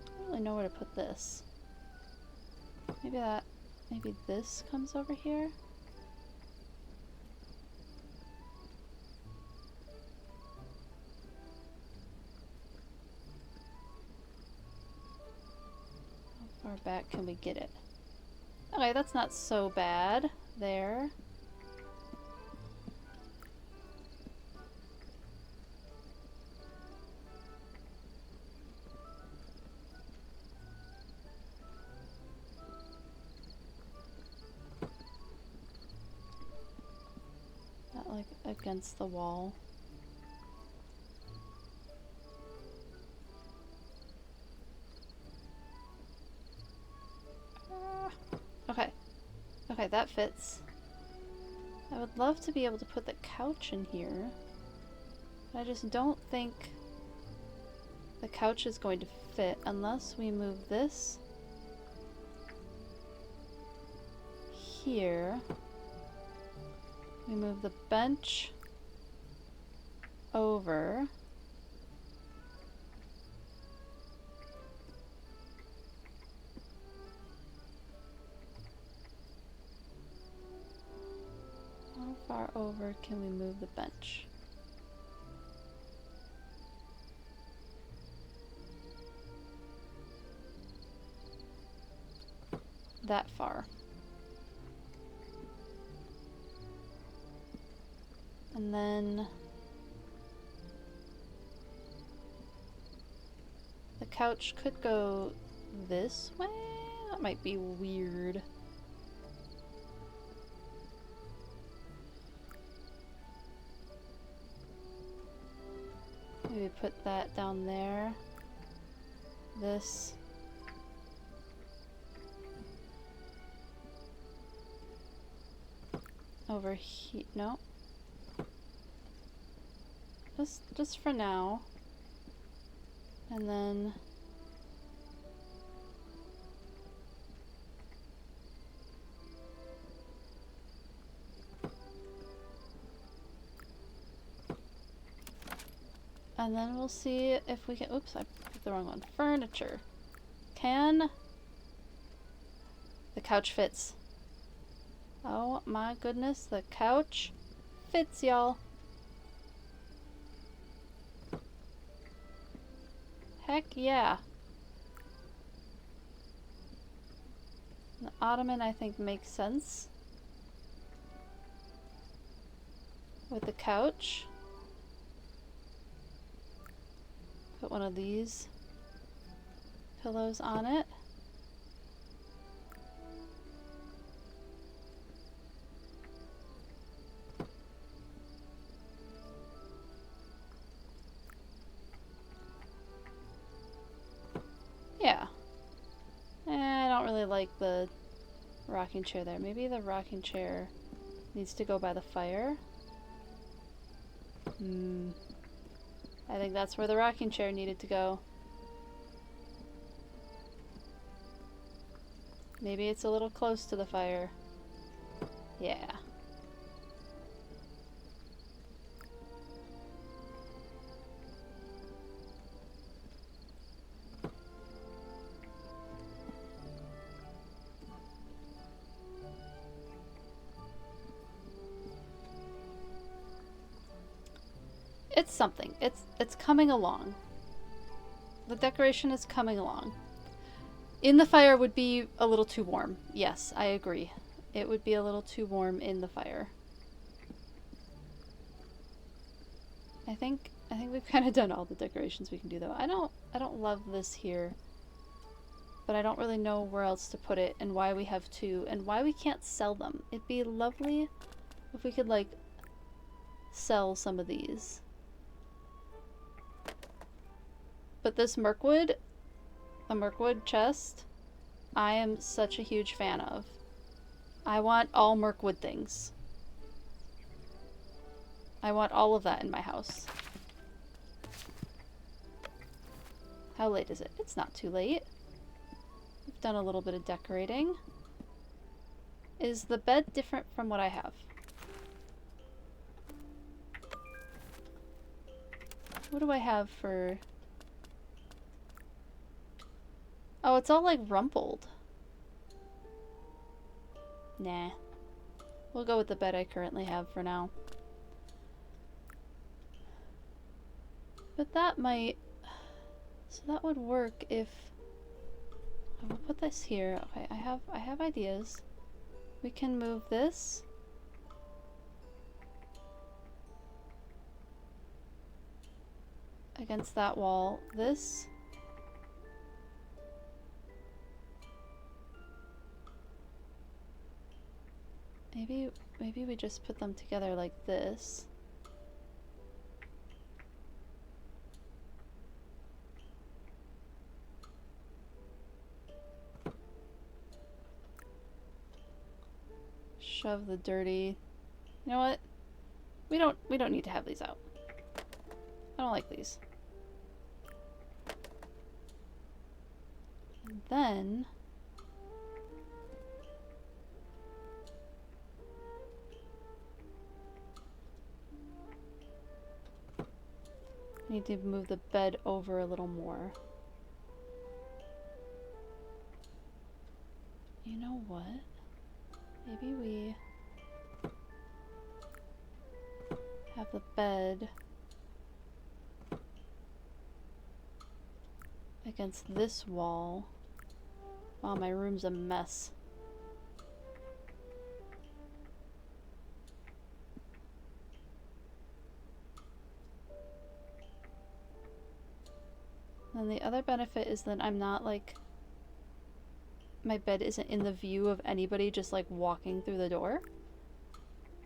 I don't really know where to put this. Maybe this comes over here? How far back can we get it? Okay, that's not so bad. There. Like against the wall. Okay. Okay, that fits. I would love to be able to put the couch in here, but I just don't think the couch is going to fit unless we move this here. We move the bench over. How far over can we move the bench? That far. And then the couch could go this way. That might be weird. Maybe put that down there. This. Over here. No. Just for now. And then we'll see if we can, oops, I picked the wrong one. Furniture. Can The couch fits. Oh my goodness, the couch fits, y'all. Heck yeah. The ottoman, I think, makes sense with the couch. Put one of these pillows on it. Yeah. I don't really like the rocking chair there. Maybe the rocking chair needs to go by the fire. I think that's where the rocking chair needed to go. Maybe it's a little close to the fire. Yeah. It's something. It's coming along. The decoration is coming along. In the fire would be a little too warm. Yes, I agree. It would be a little too warm in the fire. I think we've kind of done all the decorations we can do though. I don't love this here. But I don't really know where else to put it and why we have two and why we can't sell them. It'd be lovely if we could like sell some of these. But this Mirkwood, the Mirkwood chest, I am such a huge fan of. I want all Mirkwood things. I want all of that in my house. How late is it? It's not too late. We've done a little bit of decorating. Is the bed different from what I have? What do I have for... Oh, it's all like rumpled. Nah. We'll go with the bed I currently have for now. But that might... So that would work if... I will put this here. Okay, I have ideas. We can move this. Against that wall. This. Maybe we just put them together like this. Shove the dirty. You know what? We don't need to have these out. I don't like these. And then need to move the bed over a little more. You know what? Maybe we have the bed against this wall. Wow, my room's a mess. And the other benefit is that I'm not like... My bed isn't in the view of anybody just like walking through the door.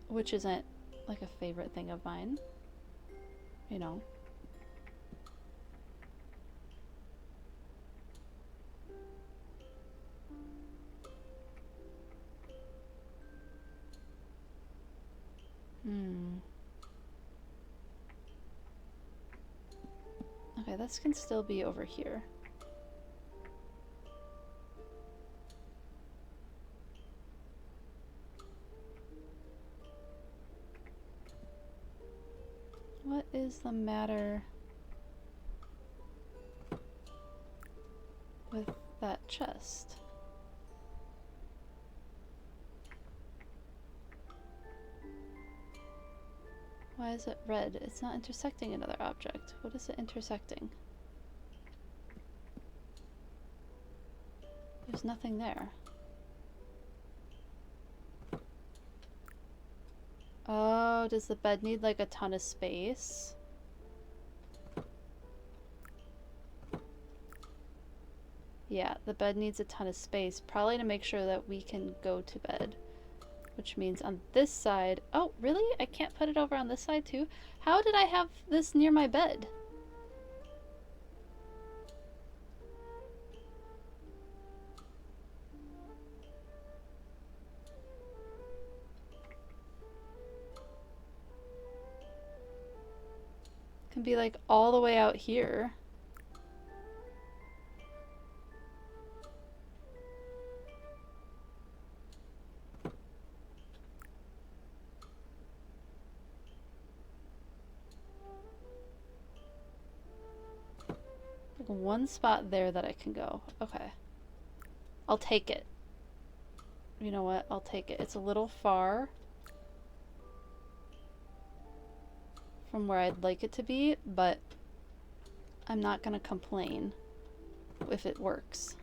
Which isn't like a favorite thing of mine. You know. Okay, this can still be over here. What is the matter with that chest? Why is it red? It's not intersecting another object. What is it intersecting? There's nothing there. Oh, does the bed need like a ton of space? Yeah, the bed needs a ton of space, probably to make sure that we can go to bed. Which means on this side... Oh, really? I can't put it over on this side too? How did I have this near my bed? Can be like all the way out here. Like one spot there that I can go. Okay. I'll take it. You know what? I'll take it. It's a little far from where I'd like it to be, but I'm not gonna complain if it works.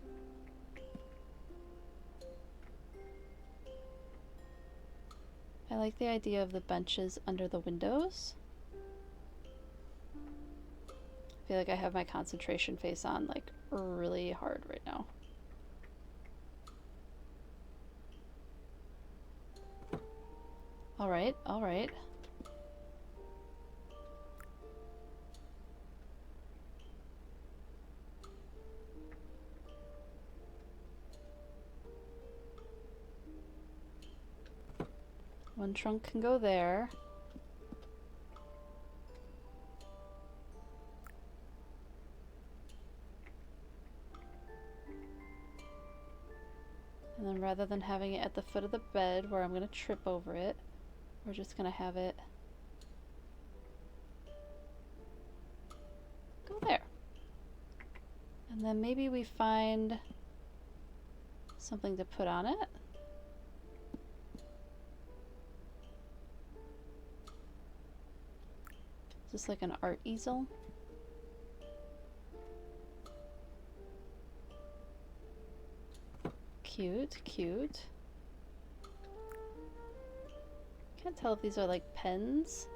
I like the idea of the benches under the windows. I feel like I have my concentration face on like really hard right now. All right, all right. One trunk can go there. And then rather than having it at the foot of the bed where I'm going to trip over it, we're just going to have it go there. And then maybe we find something to put on it. Just like an art easel. Cute, cute. Can't tell if these are like pens.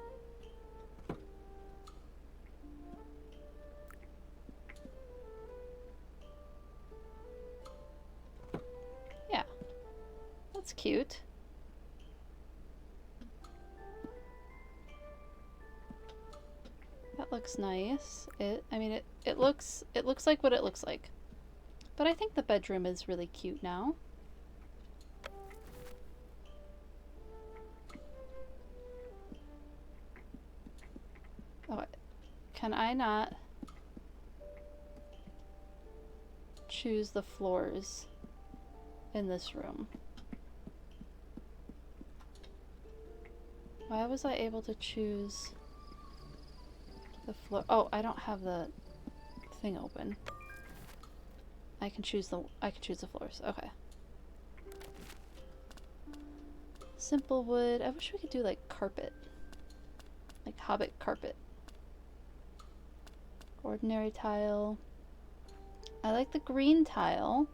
Yeah, that's cute. That looks nice. It looks like what it looks like. But I think the bedroom is really cute now. Oh, can I not choose the floors in this room? Why was I able to choose the floor? Oh, I don't have the thing open. I can choose the floors. Okay. Simple wood. I wish we could do like carpet. Like hobbit carpet. Ordinary tile. I like the green tile.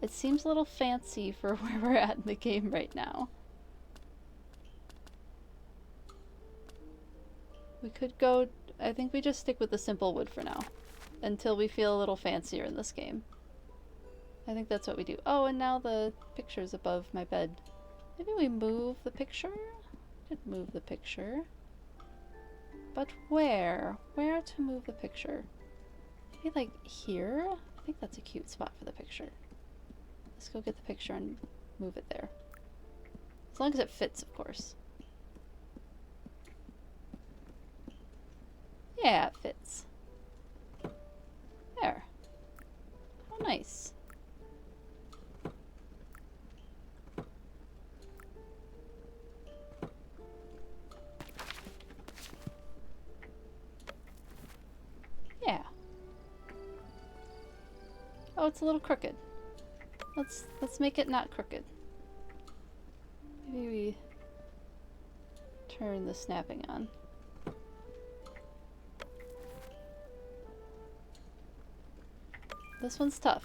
It seems a little fancy for where we're at in the game right now. We could go... I think we just stick with the simple wood for now. Until we feel a little fancier in this game. I think that's what we do. Oh, and now the picture's above my bed. Maybe we move the picture? We could move the picture. But where? Where to move the picture? Maybe like here? I think that's a cute spot for the picture. Let's go get the picture and move it there. As long as it fits, of course. Yeah, it fits. There. How nice. Yeah. Oh, it's a little crooked. Let's make it not crooked. Maybe we turn the snapping on. This one's tough.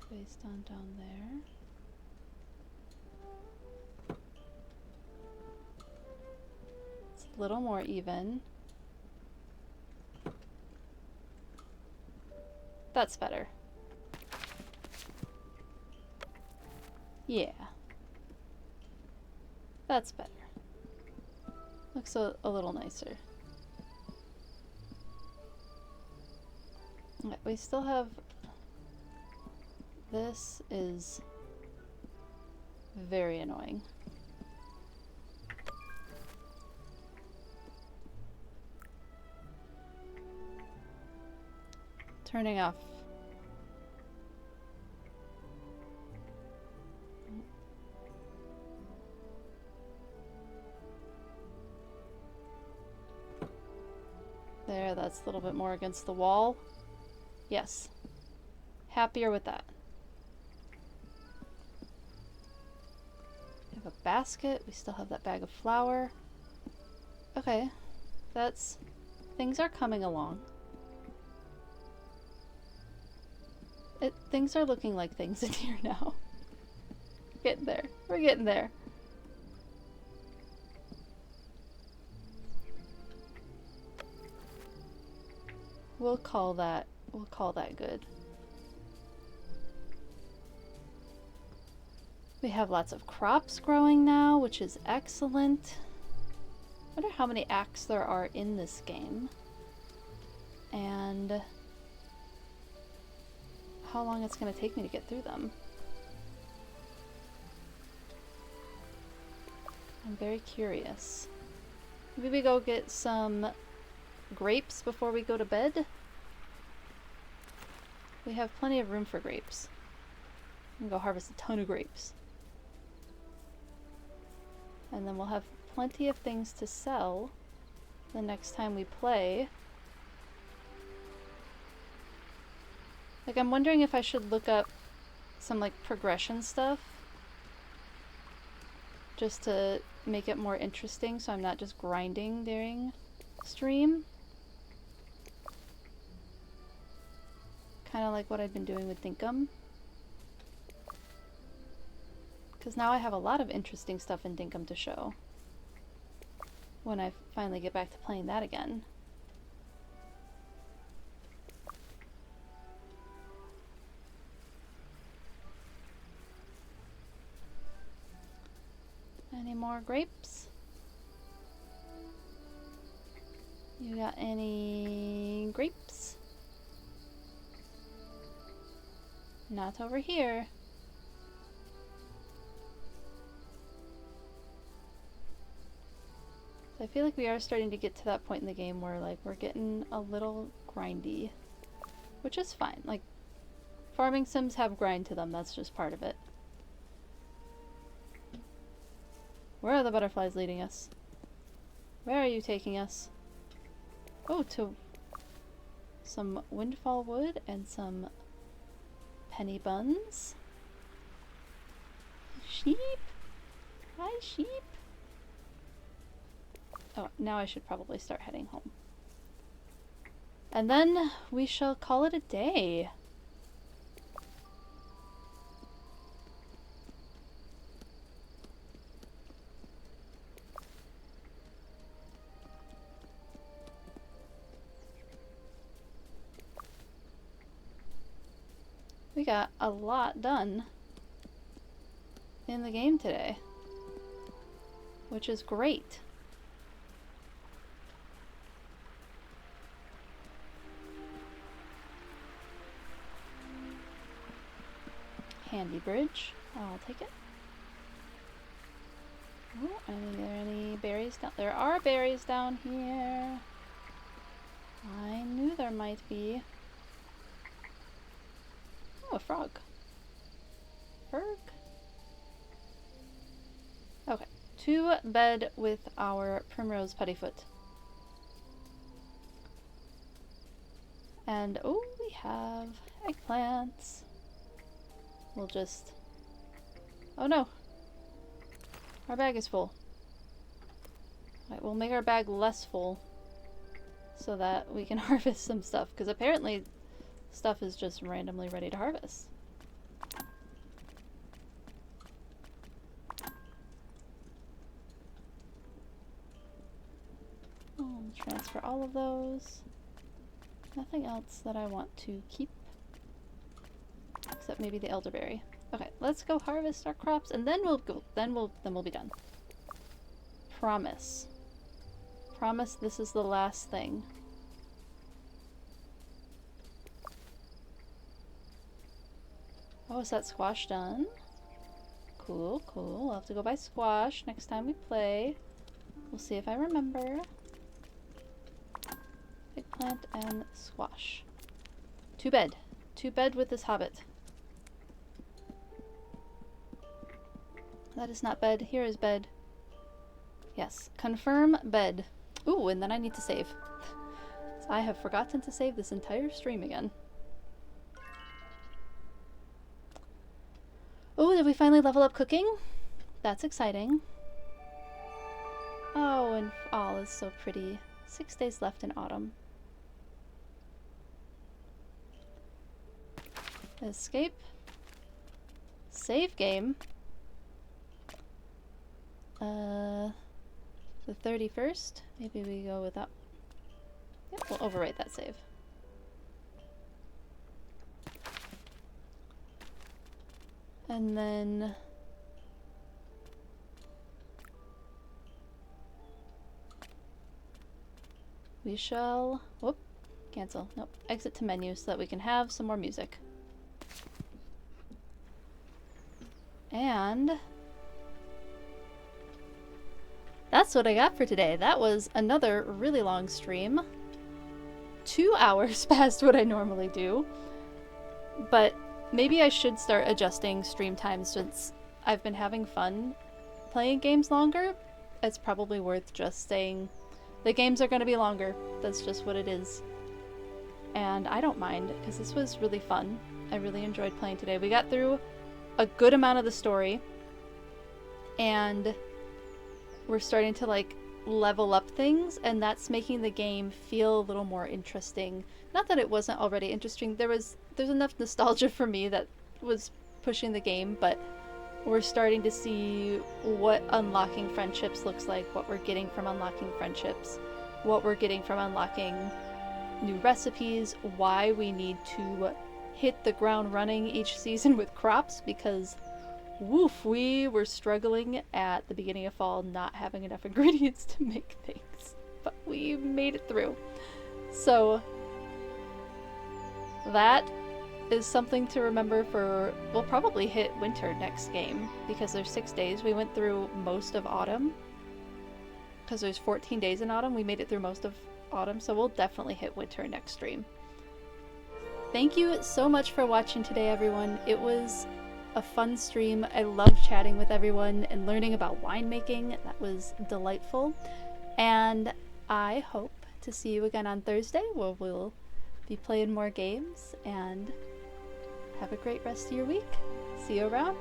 Based on down there. It's a little more even. That's better. Yeah. That's better. Looks a little nicer. Okay, we still have... This is very annoying. Turning off. There, that's a little bit more against the wall. Yes. Happier with that. We have a basket. We still have that bag of flour. Okay. That's... Things are coming along. Things are looking like things in here now. Getting there. We're getting there. We'll call that good. We have lots of crops growing now, which is excellent. I wonder how many acts there are in this game. And how long it's going to take me to get through them. I'm very curious. Maybe we go get some grapes before we go to bed? We have plenty of room for grapes. We can go harvest a ton of grapes. And then we'll have plenty of things to sell the next time we play. Like, I'm wondering if I should look up some, like, progression stuff. Just to make it more interesting so I'm not just grinding during stream. Kind of like what I've been doing with Dinkum. Because now I have a lot of interesting stuff in Dinkum to show. When I finally get back to playing that again. Any more grapes? You got any grapes? Not over here. So I feel like we are starting to get to that point in the game where, like, we're getting a little grindy. Which is fine. Like, farming sims have grind to them. That's just part of it. Where are the butterflies leading us? Where are you taking us? Oh, to some windfall wood and some penny buns. Sheep? Hi, sheep. Oh, now I should probably start heading home. And then we shall call it a day. We got a lot done in the game today, which is great. Handy bridge. I'll take it. Oh, are there any berries down? There are berries down here. I knew there might be. Oh, a frog. Ferg. Okay. To bed with our primrose puttyfoot. And, oh, we have eggplants. We'll just... Oh no! Our bag is full. Alright, we'll make our bag less full so that we can harvest some stuff, because apparently stuff is just randomly ready to harvest. Transfer all of those. Nothing else that I want to keep. Except maybe the elderberry. Okay, let's go harvest our crops and then we'll go then we'll be done. Promise. Promise this is the last thing. Oh, is that squash done? Cool, cool. We'll have to go buy squash next time we play. We'll see if I remember. Eggplant and squash. To bed. To bed with this hobbit. That is not bed. Here is bed. Yes. Confirm bed. Ooh, and then I need to save. So I have forgotten to save this entire stream again. Oh, did we finally level up cooking? That's exciting. Oh, and fall is so pretty. 6 days left in autumn. Escape. Save game. The 31st. Maybe we go with that. Yep, we'll overwrite that save. And then we shall, whoop, cancel, nope, exit to menu so that we can have some more music. And that's what I got for today. That was another really long stream. 2 hours past what I normally do. But maybe I should start adjusting stream times since I've been having fun playing games longer. It's probably worth just saying the games are going to be longer. That's just what it is. And I don't mind because this was really fun. I really enjoyed playing today. We got through a good amount of the story and we're starting to like level up things, and that's making the game feel a little more interesting. Not that it wasn't already interesting. There's enough nostalgia for me that was pushing the game, but we're starting to see what unlocking friendships looks like, what we're getting from unlocking friendships, what we're getting from unlocking new recipes, why we need to hit the ground running each season with crops, because woof, we were struggling at the beginning of fall not having enough ingredients to make things, but we made it through. So that is something to remember for, we'll probably hit winter next game because there's 6 days. We went through most of autumn because there's 14 days in autumn. We made it through most of autumn, so we'll definitely hit winter next stream. Thank you so much for watching today, everyone. It was a fun stream. I loved chatting with everyone and learning about winemaking. That was delightful. And I hope to see you again on Thursday where we'll be playing more games, and have a great rest of your week. See you around.